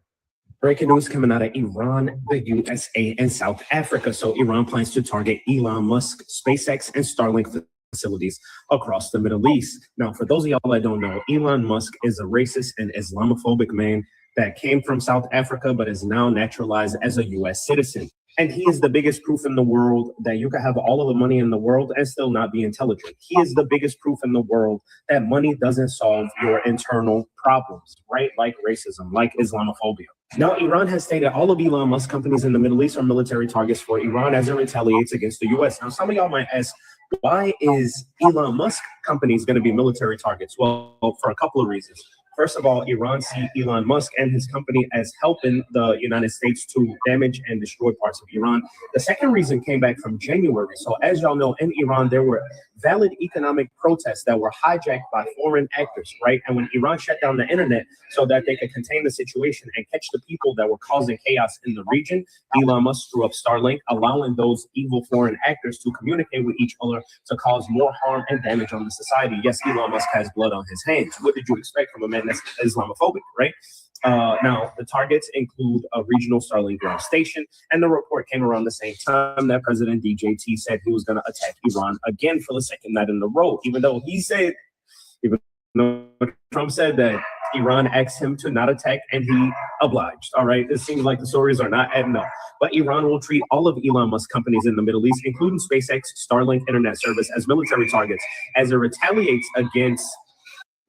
Breaking news coming out of Iran, the USA, and South Africa. So Iran plans to target Elon Musk, SpaceX, and Starlink facilities across the Middle East. Now, for those of y'all that don't know, Elon Musk is a racist and Islamophobic man that came from South Africa, but is now naturalized as a U.S. citizen. And he is the biggest proof in the world that you can have all of the money in the world and still not be intelligent. He is the biggest proof in the world that money doesn't solve your internal problems, right? Like racism, like Islamophobia. Now, Iran has stated all of Elon Musk companies in the Middle East are military targets for Iran as it retaliates against the U.S. Now, some of y'all might ask, why is Elon Musk companies going to be military targets? Well, for a couple of reasons. First of all, Iran sees Elon Musk and his company as helping the United States to damage and destroy parts of Iran. The second reason came back from January. So as y'all know, in Iran, there were valid economic protests that were hijacked by foreign actors, right? And when Iran shut down the internet so that they could contain the situation and catch the people that were causing chaos in the region, Elon Musk threw up Starlink, allowing those evil foreign actors to communicate with each other to cause more harm and damage on the society. Yes, Elon Musk has blood on his hands. What did you expect from a man that's Islamophobic, right? Now, the targets include a regional Starlink ground station, and the report came around the same time that President DJT said he was going to attack Iran again for the second night in a row, even though Trump said that Iran asked him to not attack, and he obliged. All right, it seems like the stories are not adding up. But Iran will treat all of Elon Musk companies in the Middle East, including SpaceX, Starlink internet service, as military targets as it retaliates against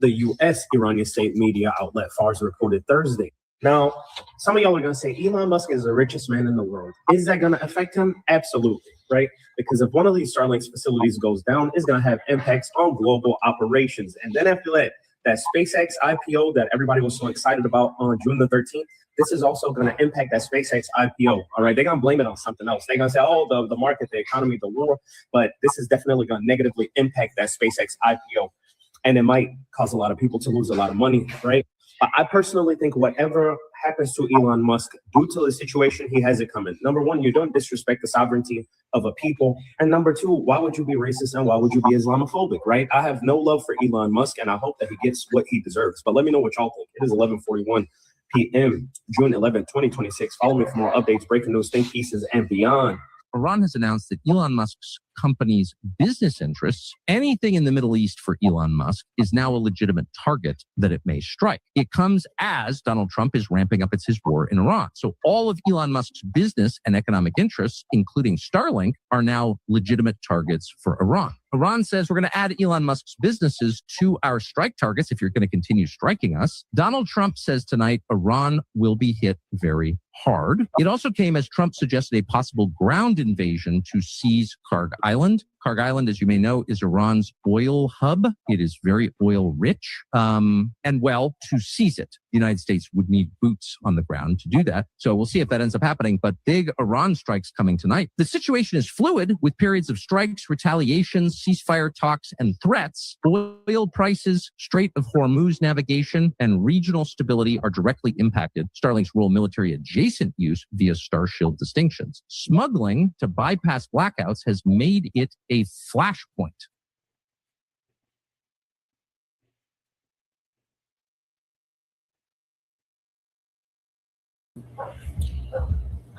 the U.S. Iranian state media outlet Fars reported Thursday. Now, some of y'all are going to say Elon Musk is the richest man in the world. Is that going to affect him? Absolutely, right? Because if one of these Starlink facilities goes down, it's going to have impacts on global operations. And then after that, that SpaceX IPO that everybody was so excited about on June the 13th, this is also going to impact that SpaceX IPO. All right, they're going to blame it on something else. They're going to say, oh, the market, the economy, the war. But this is definitely going to negatively impact that SpaceX IPO. And it might cause a lot of people to lose a lot of money, right? I personally think whatever happens to Elon Musk, due to the situation, he has it coming. Number one, you don't disrespect the sovereignty of a people. And number two, why would you be racist and why would you be Islamophobic, right? I have no love for Elon Musk, and I hope that he gets what he deserves. But let me know what y'all think. It is 11:41 p.m., June 11, 2026. Follow me for more updates, breaking news, think pieces, and beyond. Iran has announced that Elon Musk's company's business interests, anything in the Middle East for Elon Musk, is now a legitimate target that it may strike. It comes as Donald Trump is ramping up his war in Iran. So all of Elon Musk's business and economic interests, including Starlink, are now legitimate targets for Iran. Iran says we're going to add Elon Musk's businesses to our strike targets if you're going to continue striking us. Donald Trump says tonight Iran will be hit very hard. It also came as Trump suggested a possible ground invasion to seize Karg Island. Karg Island, as you may know, is Iran's oil hub. It is very oil rich. And well, to seize it, the United States would need boots on the ground to do that. So we'll see if that ends up happening. But big Iran strikes coming tonight. The situation is fluid with periods of strikes, retaliations, ceasefire talks, and threats. Oil prices, Strait of Hormuz navigation, and regional stability are directly impacted. Starlink's role military adjacent use via Starshield distinctions. Smuggling to bypass blackouts has made it a flashpoint.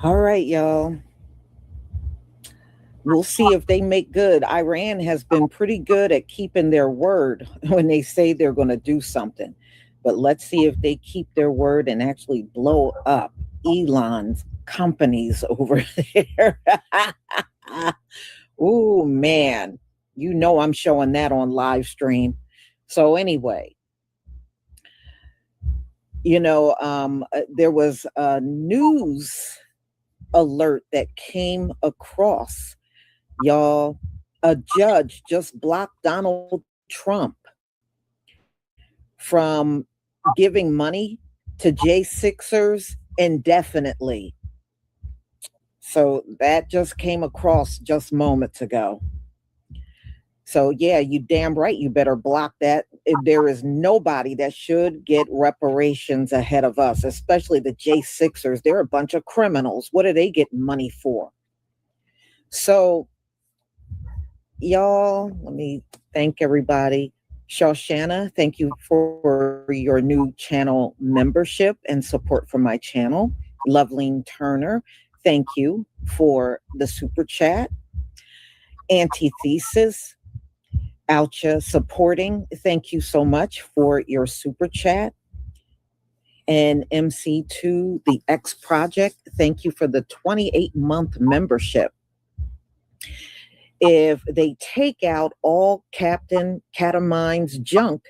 All right, y'all. We'll see if they make good. Iran has been pretty good at keeping their word when they say they're going to do something. But let's see if they keep their word and actually blow up Elon's companies over there. Oh, man. You know I'm showing that on live stream. So anyway, there was a news alert that came across. Y'all, a judge just blocked Donald Trump from giving money to J6ers indefinitely. So that just came across just moments ago. So yeah, you damn right, you better block that. There is nobody that should get reparations ahead of us, especially the J6ers. They're a bunch of criminals. What do they get money for? So y'all, let me thank everybody. Shoshana, thank you for your new channel membership and support for my channel. Loveline Turner, thank you for the super chat. Antithesis, Alcha supporting, thank you so much for your super chat. And MC2, the X Project, thank you for the 28-month membership. If they take out all Captain Catamine's junk,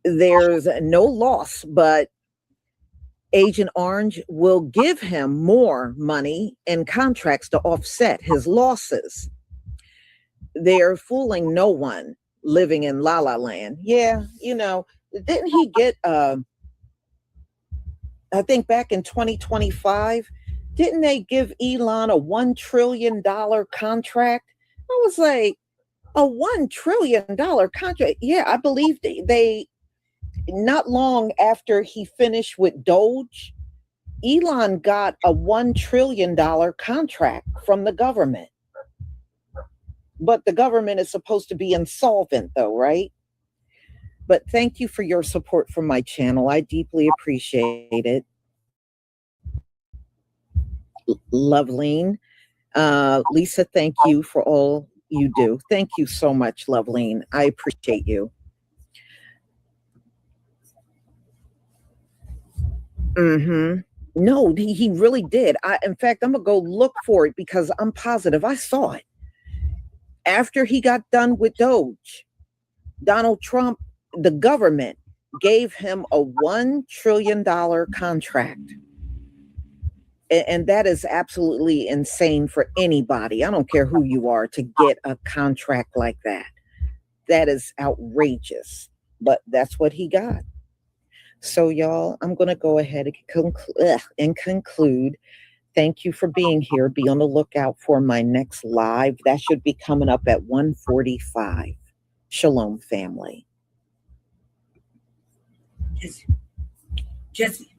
there's no loss, but Agent Orange will give him more money and contracts to offset his losses. They're fooling no one living in La La Land. Yeah, didn't he get, I think back in 2025, didn't they give Elon a $1 trillion contract? I was like, a $1 trillion contract. Yeah, I believe they not long after he finished with Doge, Elon got a $1 trillion contract from the government. But the government is supposed to be insolvent though, right? But thank you for your support from my channel. I deeply appreciate it. Loveline. Lisa, thank you for all you do. Thank you so much, Loveline. I appreciate you. No, he really did. In fact, I'm gonna go look for it because I'm positive I saw it. After he got done with Doge, Donald Trump, the government gave him a $1 trillion contract. And that is absolutely insane for anybody. I don't care who you are to get a contract like that. That is outrageous, but that's what he got. So y'all, I'm going to go ahead and conclude. Thank you for being here. Be on the lookout for my next live. That should be coming up at 1:45. Shalom, family. Jesse.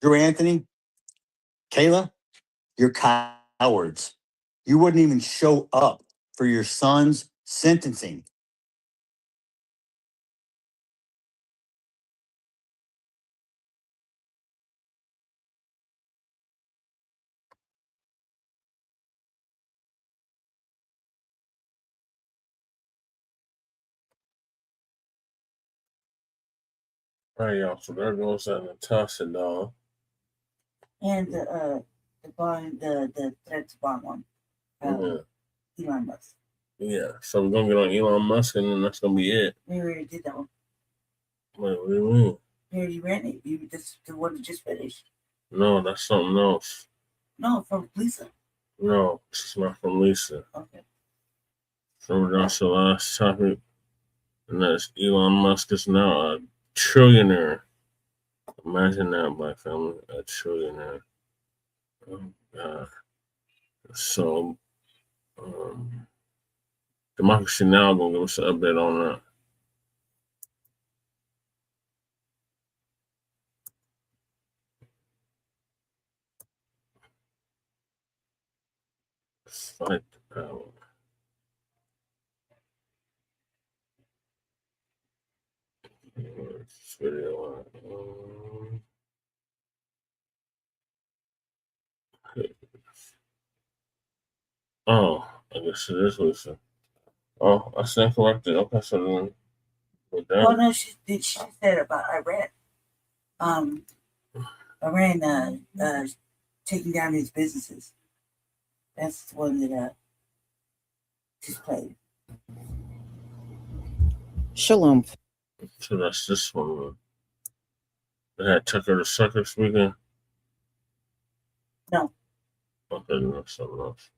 Drew Anthony, Kayla, you're cowards. You wouldn't even show up for your son's sentencing. All right, y'all. So there goes that Natasha doll. And the threat to bomb on Elon Musk. Yeah. So we're gonna get on Elon Musk, and then that's gonna be it. We already did that one. Wait, what do you mean? We already ran it. The one that just finished. No, that's something else. No, from Lisa. No, it's not from Lisa. Okay. So that's the last topic, and that's Elon Musk is now a trillionaire. Imagine that, my family, a trillionaire. Oh God. So, Democracy Now! Gonna give us an update on that. Fight the power. This video. Oh, I guess it is Lisa. Oh, I stand corrected. Okay, so then we're Oh done. no, she said about Iran. Iran taking down these businesses. That's the one that just played. Shalom. So that's this one. They had Tucker the Sucker speaking. No. Okay, no, something else.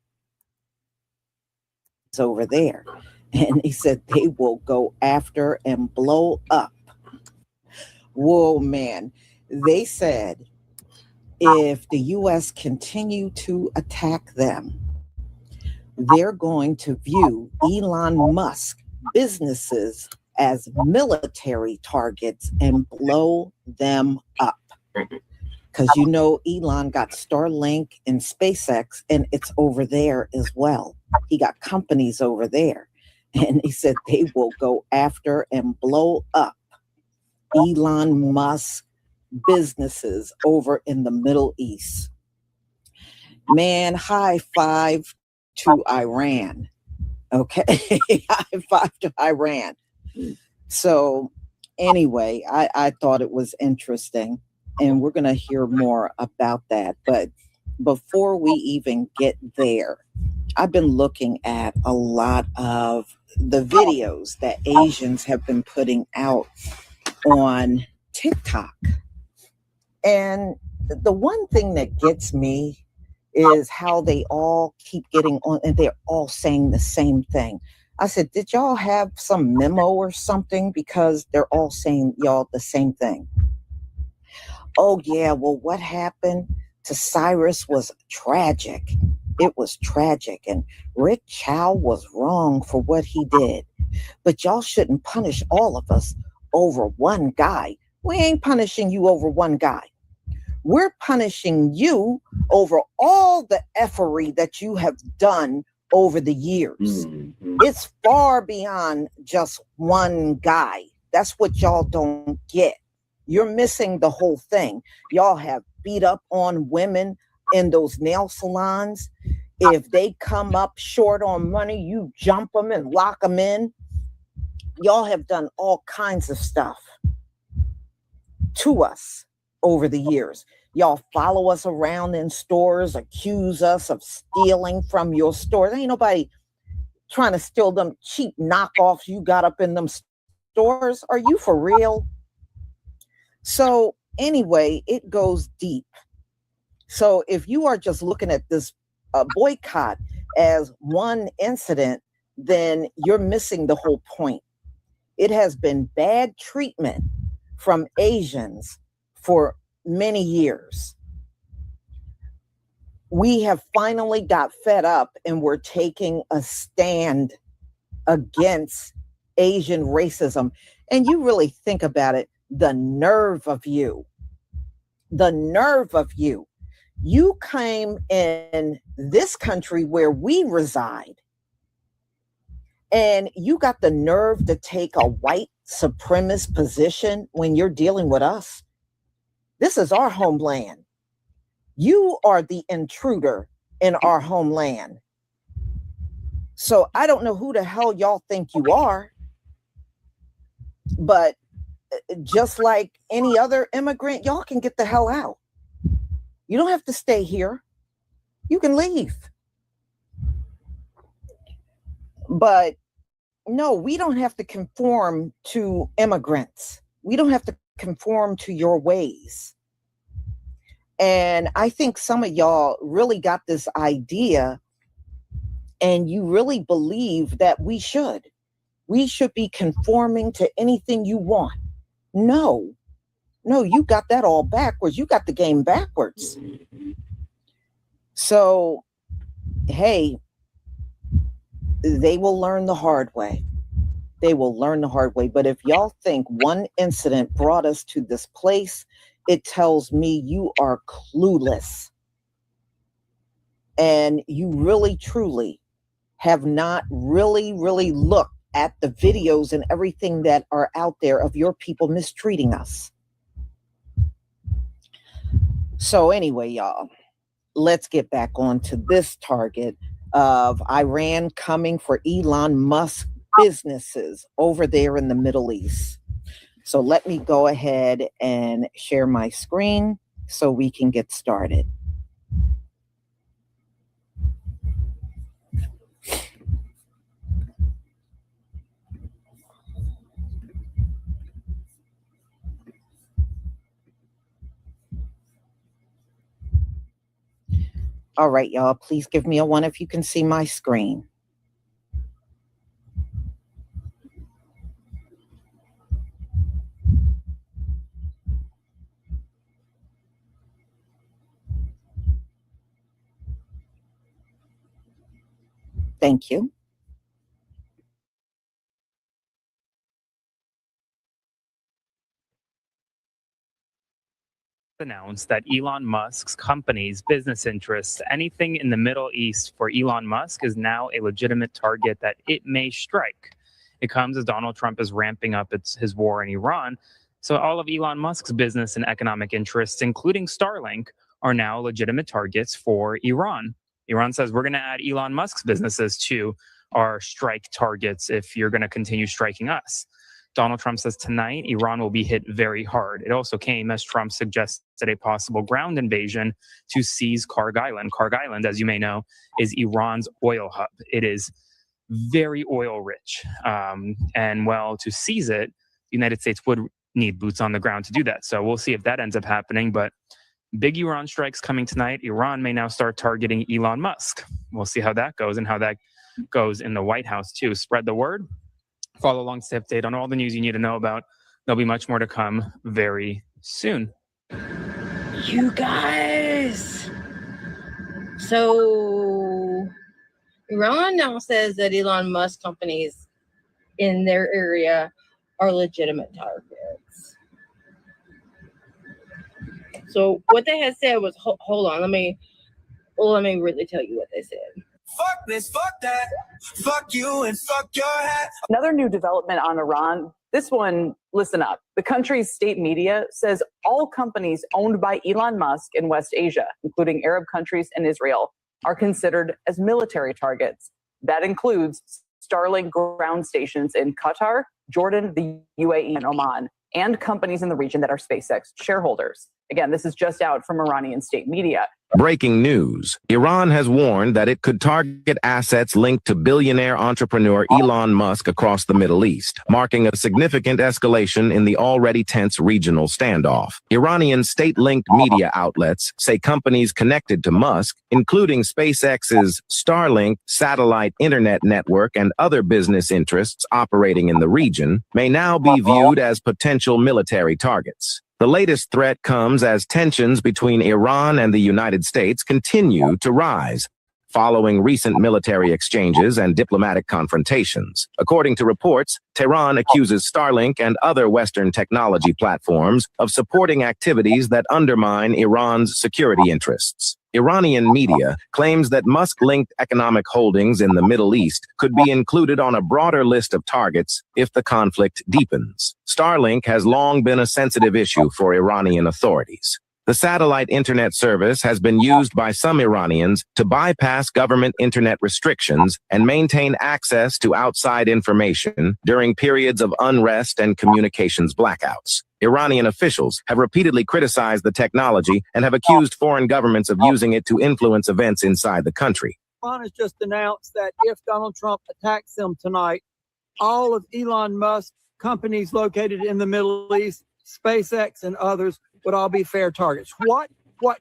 It's over there. And he said they will go after and blow up. Whoa, man. They said if the U.S. continue to attack them, they're going to view Elon Musk businesses as military targets and blow them up. Because you know Elon got Starlink and SpaceX, and it's over there as well. He got companies over there. And he said they will go after and blow up Elon Musk businesses over in the Middle East. Man, high five to Iran. Okay, high five to Iran. So anyway, I thought it was interesting, and we're going to hear more about that. But before we even get there, I've been looking at a lot of the videos that Asians have been putting out on TikTok. And the one thing that gets me is how they all keep getting on and they're all saying the same thing. I said, did y'all have some memo or something? Because they're all saying y'all the same thing. Oh yeah, well, what happened to Cyrus was tragic. It was tragic. And Rick Chow was wrong for what he did. But y'all shouldn't punish all of us over one guy. We ain't punishing you over one guy. We're punishing you over all the effery that you have done over the years. Mm-hmm. It's far beyond just one guy. That's what y'all don't get. You're missing the whole thing. Y'all have beat up on women in those nail salons. If they come up short on money, you jump them and lock them in. Y'all have done all kinds of stuff to us over the years. Y'all follow us around in stores, accuse us of stealing from your stores. Ain't nobody trying to steal them cheap knockoffs you got up in them stores. Are you for real? So anyway, it goes deep. So if you are just looking at this boycott as one incident, then you're missing the whole point. It has been bad treatment from Asians for many years. We have finally got fed up and we're taking a stand against Asian racism. And you really think about it, the nerve of you, you came in this country where we reside and you got the nerve to take a white supremacist position when you're dealing with us. This is our homeland. You are the intruder in our homeland. So I don't know who the hell y'all think you are, but just like any other immigrant, y'all can get the hell out. You don't have to stay here. You can leave. But no, we don't have to conform to immigrants. We don't have to conform to your ways. And I think some of y'all really got this idea and you really believe that we should be conforming to anything you want. No, you got that all backwards. You got the game backwards. So, hey, they will learn the hard way. They will learn the hard way. But if y'all think one incident brought us to this place, it tells me you are clueless. and you really, truly have not really looked at the videos and everything that are out there of your people mistreating us. So anyway, y'all, let's get back on to this target of Iran coming for Elon Musk businesses over there in the Middle East. So let me go ahead and share my screen so we can get started. All right, y'all, please give me a 1 if you can see my screen. Thank you. Announced that Elon Musk's company's business interests, anything in the Middle East for Elon Musk, is now a legitimate target that it may strike. It comes as Donald Trump is ramping up his war in Iran. So all of Elon Musk's business and economic interests, including Starlink, are now legitimate targets for Iran. Iran says, we're going to add Elon Musk's businesses to our strike targets if you're going to continue striking us. Donald Trump says tonight Iran will be hit very hard. It also came as Trump suggested a possible ground invasion to seize Karg Island. Karg Island, as you may know, is Iran's oil hub. It is very oil rich. And well, to seize it, the United States would need boots on the ground to do that. So we'll see if that ends up happening. But big Iran strikes coming tonight. Iran may now start targeting Elon Musk. We'll see how that goes and how that goes in the White House too. Spread the word. Follow along to update on all the news you need to know about. There'll be much more to come very soon. You guys. So Iran now says that Elon Musk companies in their area are legitimate targets. So what they had said was, hold on, let me really tell you what they said. Fuck this, fuck that, fuck you and fuck your hat. Another new development on Iran. This one, listen up. The country's state media says all companies owned by Elon Musk in West Asia, including Arab countries and Israel, are considered as military targets. That includes Starlink ground stations in Qatar, Jordan, the UAE, and Oman, and companies in the region that are SpaceX shareholders. Again, this is just out from Iranian state media. Breaking news. Iran has warned that it could target assets linked to billionaire entrepreneur Elon Musk across the Middle East, marking a significant escalation in the already tense regional standoff. Iranian state-linked media outlets say companies connected to Musk, including SpaceX's Starlink satellite internet network and other business interests operating in the region, may now be viewed as potential military targets. The latest threat comes as tensions between Iran and the United States continue to rise, following recent military exchanges and diplomatic confrontations. According to reports, Tehran accuses Starlink and other Western technology platforms of supporting activities that undermine Iran's security interests. Iranian media claims that Musk-linked economic holdings in the Middle East could be included on a broader list of targets if the conflict deepens. Starlink has long been a sensitive issue for Iranian authorities. The satellite internet service has been used by some Iranians to bypass government internet restrictions and maintain access to outside information during periods of unrest and communications blackouts. Iranian officials have repeatedly criticized the technology and have accused foreign governments of using it to influence events inside the country. Iran has just announced that if Donald Trump attacks them tonight, all of Elon Musk's companies located in the Middle East, SpaceX and others, would all be fair targets.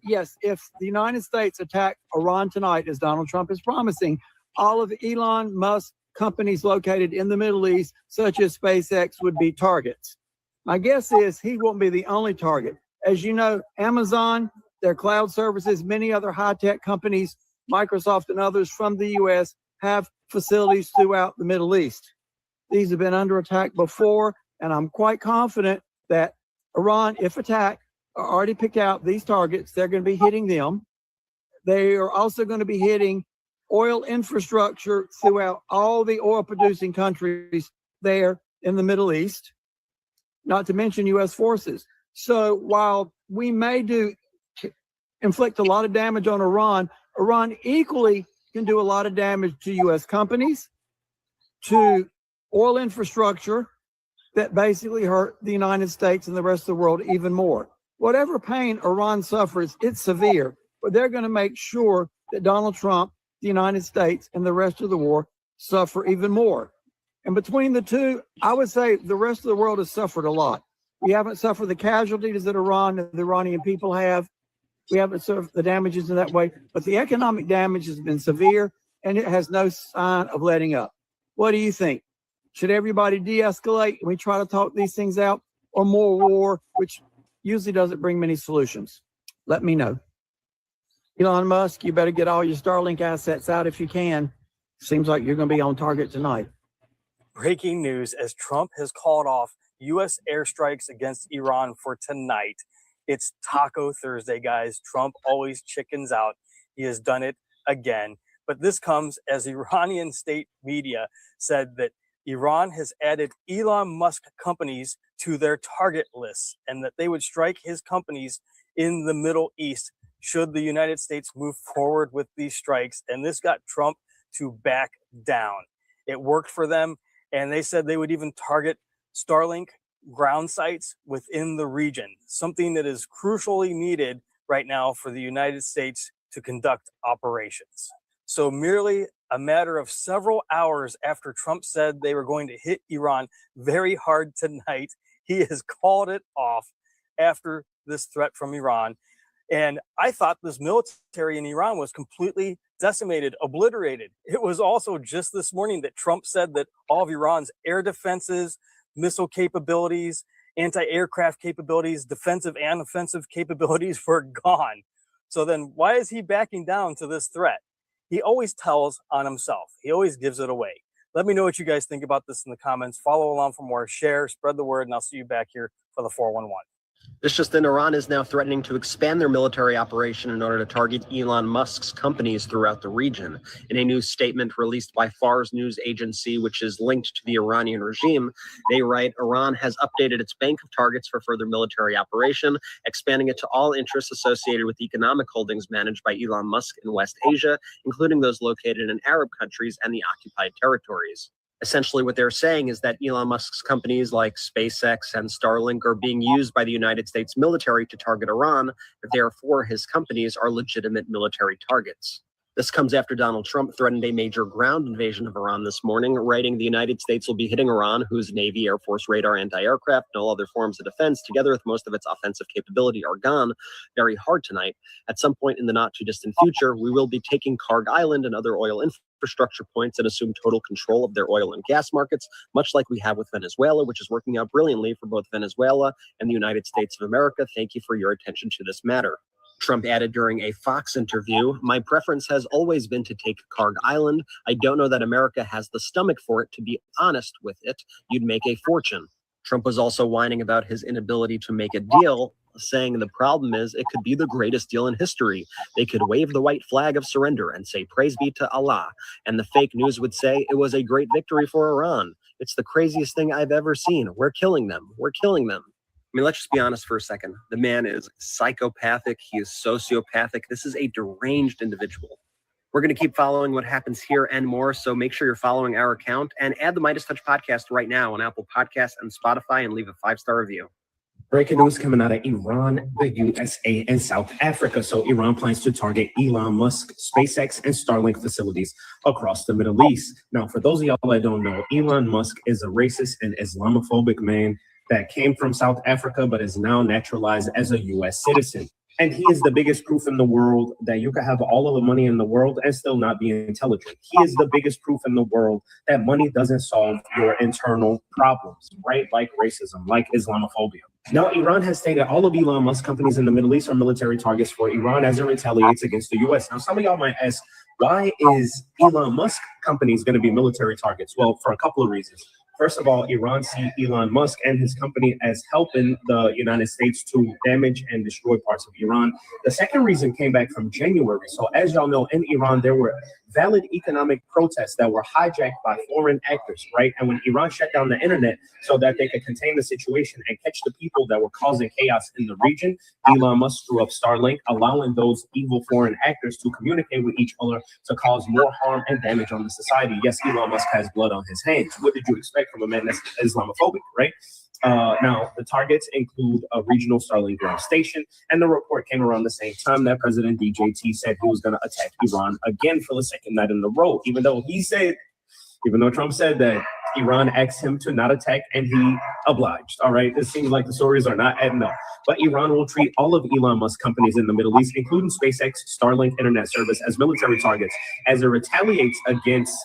Yes, if the United States attack Iran tonight, as Donald Trump is promising, all of Elon Musk companies located in the Middle East, such as SpaceX, would be targets. My guess is he won't be the only target. As you know, Amazon, their cloud services, many other high-tech companies, Microsoft and others from the U.S. have facilities throughout the Middle East. These have been under attack before, and I'm quite confident that Iran, if attacked, already picked out these targets. They're going to be hitting them. They are also going to be hitting oil infrastructure throughout all the oil producing countries there in the Middle East, not to mention U.S. forces. So while we may inflict a lot of damage on Iran, Iran equally can do a lot of damage to U.S. companies, to oil infrastructure that basically hurt the United States and the rest of the world even more. Whatever pain Iran suffers, it's severe, but they're going to make sure that Donald Trump, the United States, and the rest of the world suffer even more. And between the two, I would say the rest of the world has suffered a lot. We haven't suffered the casualties that Iran and the Iranian people have. We haven't suffered the damages in that way, but the economic damage has been severe and it has no sign of letting up. What do you think? Should everybody de-escalate and we try to talk these things out, or more war, which usually doesn't bring many solutions? Let me know. Elon Musk, you better get all your Starlink assets out if you can. Seems like you're going to be on target tonight. Breaking news as Trump has called off U.S. airstrikes against Iran for tonight. It's Taco Thursday, guys. Trump always chickens out. He has done it again. But this comes as Iranian state media said that Iran has added Elon Musk companies to their target list and that they would strike his companies in the Middle East should the United States move forward with these strikes. And this got Trump to back down. It worked for them. And they said they would even target Starlink ground sites within the region, something that is crucially needed right now for the United States to conduct operations. So merely a matter of several hours after Trump said they were going to hit Iran very hard tonight, he has called it off after this threat from Iran. And I thought this military in Iran was completely decimated, obliterated. It was also just this morning that Trump said that all of Iran's air defenses, missile capabilities, anti-aircraft capabilities, defensive and offensive capabilities were gone. So then why is he backing down to this threat? He always tells on himself. He always gives it away. Let me know what you guys think about this in the comments. Follow along for more, share, spread the word, and I'll see you back here for the 411. This just in, Iran is now threatening to expand their military operation in order to target Elon Musk's companies throughout the region. In a new statement released by Fars news agency, which is linked to the Iranian regime, they write, Iran has updated its bank of targets for further military operation, expanding it to all interests associated with economic holdings managed by Elon Musk in West Asia, including those located in Arab countries and the occupied territories. Essentially, what they're saying is that Elon Musk's companies like SpaceX and Starlink are being used by the United States military to target Iran. Therefore, his companies are legitimate military targets. This comes after Donald Trump threatened a major ground invasion of Iran this morning, writing the United States will be hitting Iran, whose Navy, Air Force, radar, anti-aircraft, and all other forms of defense, together with most of its offensive capability, are gone very hard tonight. At some point in the not-too-distant future, we will be taking Karg Island and other oil infrastructure points and assume total control of their oil and gas markets, much like we have with Venezuela, which is working out brilliantly for both Venezuela and the United States of America. Thank you for your attention to this matter. Trump added during a Fox interview, my preference has always been to take Karg Island. I don't know that America has the stomach for it. To be honest with it, you'd make a fortune. Trump was also whining about his inability to make a deal, saying the problem is it could be the greatest deal in history. They could wave the white flag of surrender and say, praise be to Allah. And the fake news would say it was a great victory for Iran. It's the craziest thing I've ever seen. We're killing them. We're killing them. I mean, let's just be honest for a second. The man is psychopathic. He is sociopathic. This is a deranged individual. We're going to keep following what happens here and more, so make sure you're following our account and add the Midas Touch podcast right now on Apple Podcasts and Spotify and leave a 5-star review. Breaking news coming out of Iran, the USA, and South Africa. So Iran plans to target Elon Musk, SpaceX, and Starlink facilities across the Middle East. Now, for those of y'all that don't know, Elon Musk is a racist and Islamophobic man that came from South Africa, but is now naturalized as a U.S. citizen. And he is the biggest proof in the world that you can have all of the money in the world and still not be intelligent. He is the biggest proof in the world that money doesn't solve your internal problems, right? Like racism, like Islamophobia. Now, Iran has stated all of Elon Musk companies in the Middle East are military targets for Iran as it retaliates against the U.S. Now, some of y'all might ask, why is Elon Musk companies going to be military targets? Well, for a couple of reasons. First of all, Iran see Elon Musk and his company as helping the United States to damage and destroy parts of Iran. The second reason came back from January. So as y'all know, in Iran, there were valid economic protests that were hijacked by foreign actors, right? And when Iran shut down the internet so that they could contain the situation and catch the people that were causing chaos in the region, Elon Musk threw up Starlink, allowing those evil foreign actors to communicate with each other to cause more harm and damage on the society. Yes, Elon Musk has blood on his hands. What did you expect from a man that's Islamophobic, right? Now, the targets include a regional Starlink ground station, and the report came around the same time that President DJT said he was going to attack Iran again for the second night in a row, even though Trump said that Iran asked him to not attack and he obliged. All right, it seems like the stories are not adding up. But Iran will treat all of Elon Musk companies in the Middle East, including SpaceX, Starlink internet service, as military targets as it retaliates against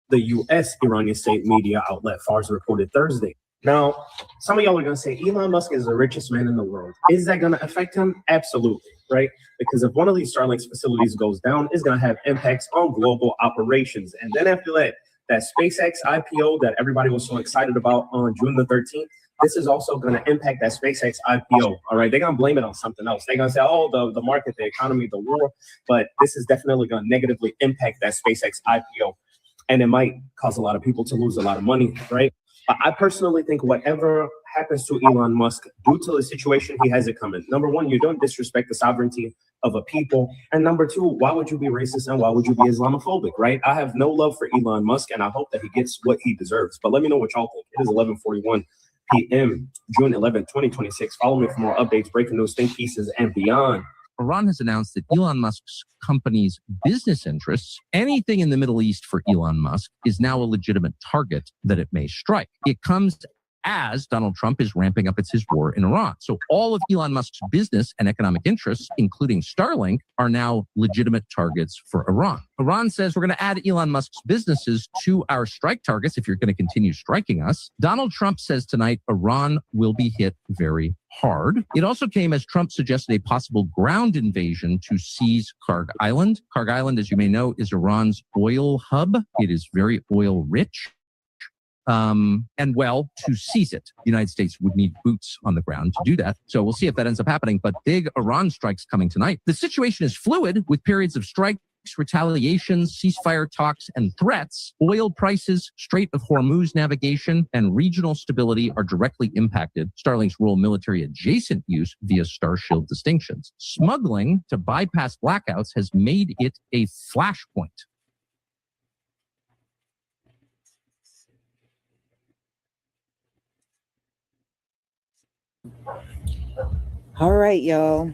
the U.S. Iranian state media outlet Fars reported Thursday. Now, some of y'all are going to say Elon Musk is the richest man in the world. Is that going to affect him? Absolutely, right? Because if one of these Starlink facilities goes down, it's going to have impacts on global operations. And then after that, that SpaceX IPO that everybody was so excited about on June the 13th, this is also going to impact that SpaceX IPO. All right, they're going to blame it on something else. They're going to say, oh, the market, the economy, the war. But this is definitely going to negatively impact that SpaceX IPO. And it might cause a lot of people to lose a lot of money, right? I personally think whatever happens to Elon Musk due to the situation, he has it coming. Number one, you don't disrespect the sovereignty of a people. And number two, why would you be racist and why would you be Islamophobic, right? I have no love for Elon Musk and I hope that he gets what he deserves. But let me know what y'all think. It is 11:41 p.m., June 11, 2026. Follow me for more updates, breaking news, think pieces, and beyond. Iran has announced that Elon Musk's company's business interests, anything in the Middle East for Elon Musk, is now a legitimate target that it may strike. It comes as Donald Trump is ramping up his war in Iran. So all of Elon Musk's business and economic interests, including Starlink, are now legitimate targets for Iran. Iran says we're going to add Elon Musk's businesses to our strike targets if you're going to continue striking us. Donald Trump says tonight Iran will be hit very hard. It also came as Trump suggested a possible ground invasion to seize Karg Island. Karg Island, as you may know, is Iran's oil hub. It is very oil rich. To seize it, the United States would need boots on the ground to do that. So we'll see if that ends up happening. But big Iran strikes coming tonight. The situation is fluid with periods of strikes, retaliations, ceasefire talks, and threats. Oil prices, Strait of Hormuz navigation, and regional stability are directly impacted. Starlink's role military adjacent use via Starshield distinctions. Smuggling to bypass blackouts has made it a flashpoint. All right, y'all.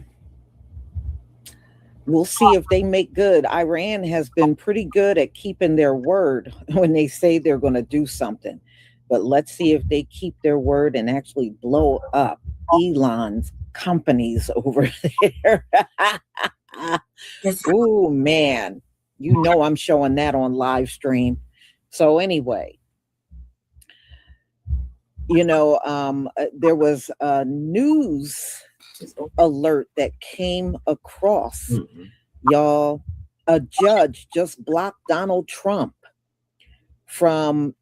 We'll see if they make good. Iran has been pretty good at keeping their word when they say they're going to do something. But let's see if they keep their word and actually blow up Elon's companies over there. Oh, man. You know I'm showing that on live stream. So anyway, there was a news alert that came across. Y'all, a judge just blocked Donald Trump from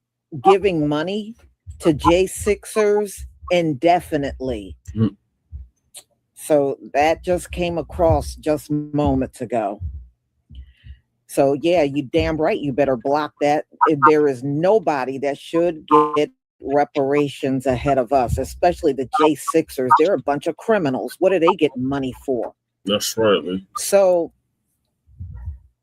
giving money to J6ers indefinitely. So that just came across just moments ago. So yeah, you damn right, you better block that. There is nobody that should get reparations ahead of us, especially the J6ers. They're a bunch of criminals. What are they getting money for? That's right, man. So,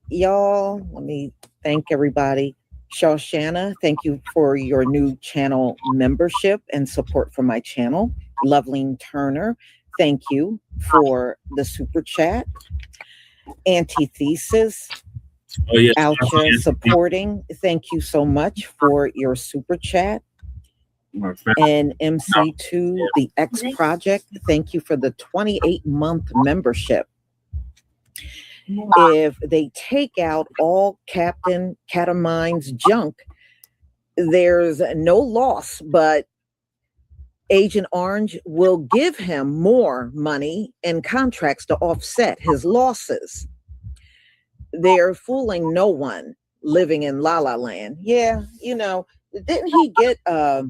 y'all, let me thank everybody. Shoshana, thank you for your new channel membership and support for my channel. Loveline Turner, thank you for the super chat. Antithesis, Alcha supporting, thank you so much for your super chat. And MC2, the X Project, thank you for the 28-month membership. If they take out all Captain Catamine's junk, there's no loss, but Agent Orange will give him more money and contracts to offset his losses. They're fooling no one living in La La Land. Yeah, didn't he get I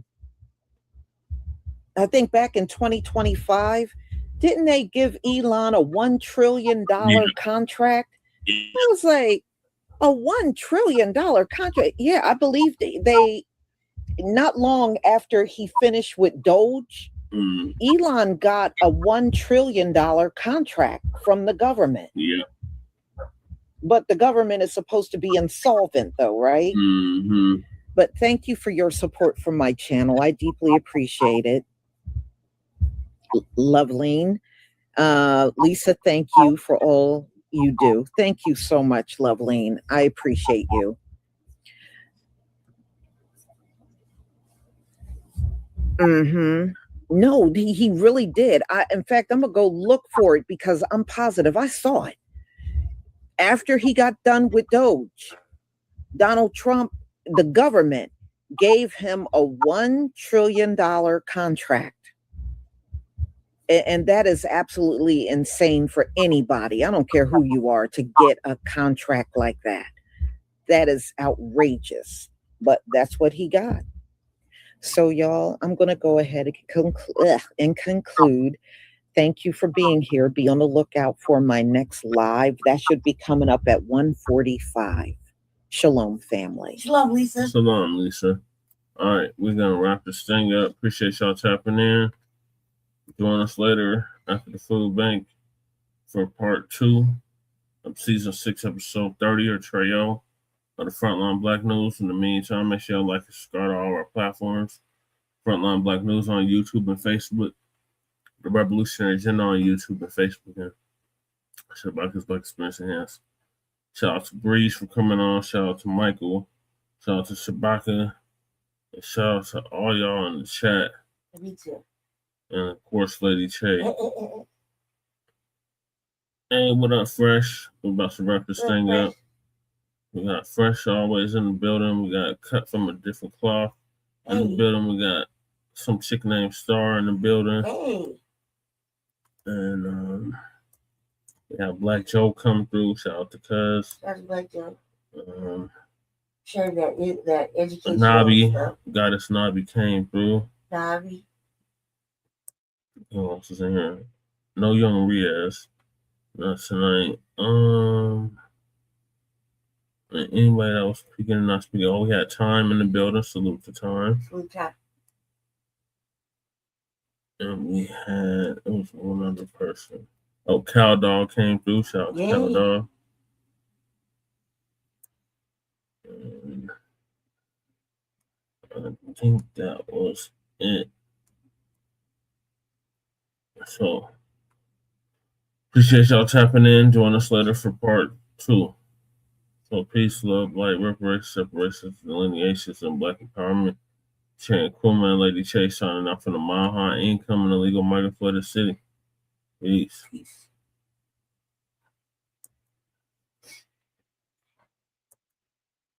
think back in 2025, didn't they give Elon a $1 trillion contract? I was like, a $1 trillion contract. Yeah, I believe they not long after he finished with Doge, Elon got a $1 trillion contract from the government. Yeah. But the government is supposed to be insolvent, though, right? Mm-hmm. But thank you for your support from my channel. I deeply appreciate it. Loveline. Lisa, thank you for all you do. Thank you so much, Loveline. I appreciate you. No, he really did. In fact, I'm gonna go look for it because I'm positive I saw it. After he got done with Doge, Donald Trump, the government, gave him a $1 trillion contract. And that is absolutely insane for anybody. I don't care who you are to get a contract like that. That is outrageous. But that's what he got. So, y'all, I'm going to go ahead and conclude. Thank you for being here. Be on the lookout for my next live. That should be coming up at 1:45. Shalom, family. Shalom, Lisa. Shalom, Lisa. All right, we're going to wrap this thing up. Appreciate y'all tapping in. Join us later after the food bank for part 2 of season 6, episode 30, or Trayo of the Frontline Black News. In the meantime, make sure you like and subscribe to all our platforms. Frontline Black News on YouTube and Facebook. The Revolutionary Agenda on YouTube and Facebook. And Shabaka's Black Experience Enhanced. Shout out to Breeze for coming on. Shout out to Michael. Shout out to Shabaka. And shout out to all y'all in the chat. Me too. And of course, Lady Che. Hey, what up, Fresh? We're about to wrap this thing up. We got Fresh always in the building. We got Cut from a Different Cloth in the building. We got some chick named Star in the building. And we have Black Joe come through. Shout out to Cuz. That's Black Joe. Sharing that education. Nabi, Goddess Nabi came through. Nabi. Who else is in here? No Young Riaz. Not tonight. Anybody that was speaking and not speaking. Oh, we had Time in the building. Salute to Time. Salute Time. And we had, it was one other person. Oh, Cow Dog came through. Shout out to Cow Dog. And I think that was it. So, appreciate y'all tapping in. Join us later for part 2. So, peace, love, light, reparations, separations, delineations, and Black empowerment. Chan Coolman, Lady Chase signing off from the Mile High Income and Illegal Migrant for the city. Peace.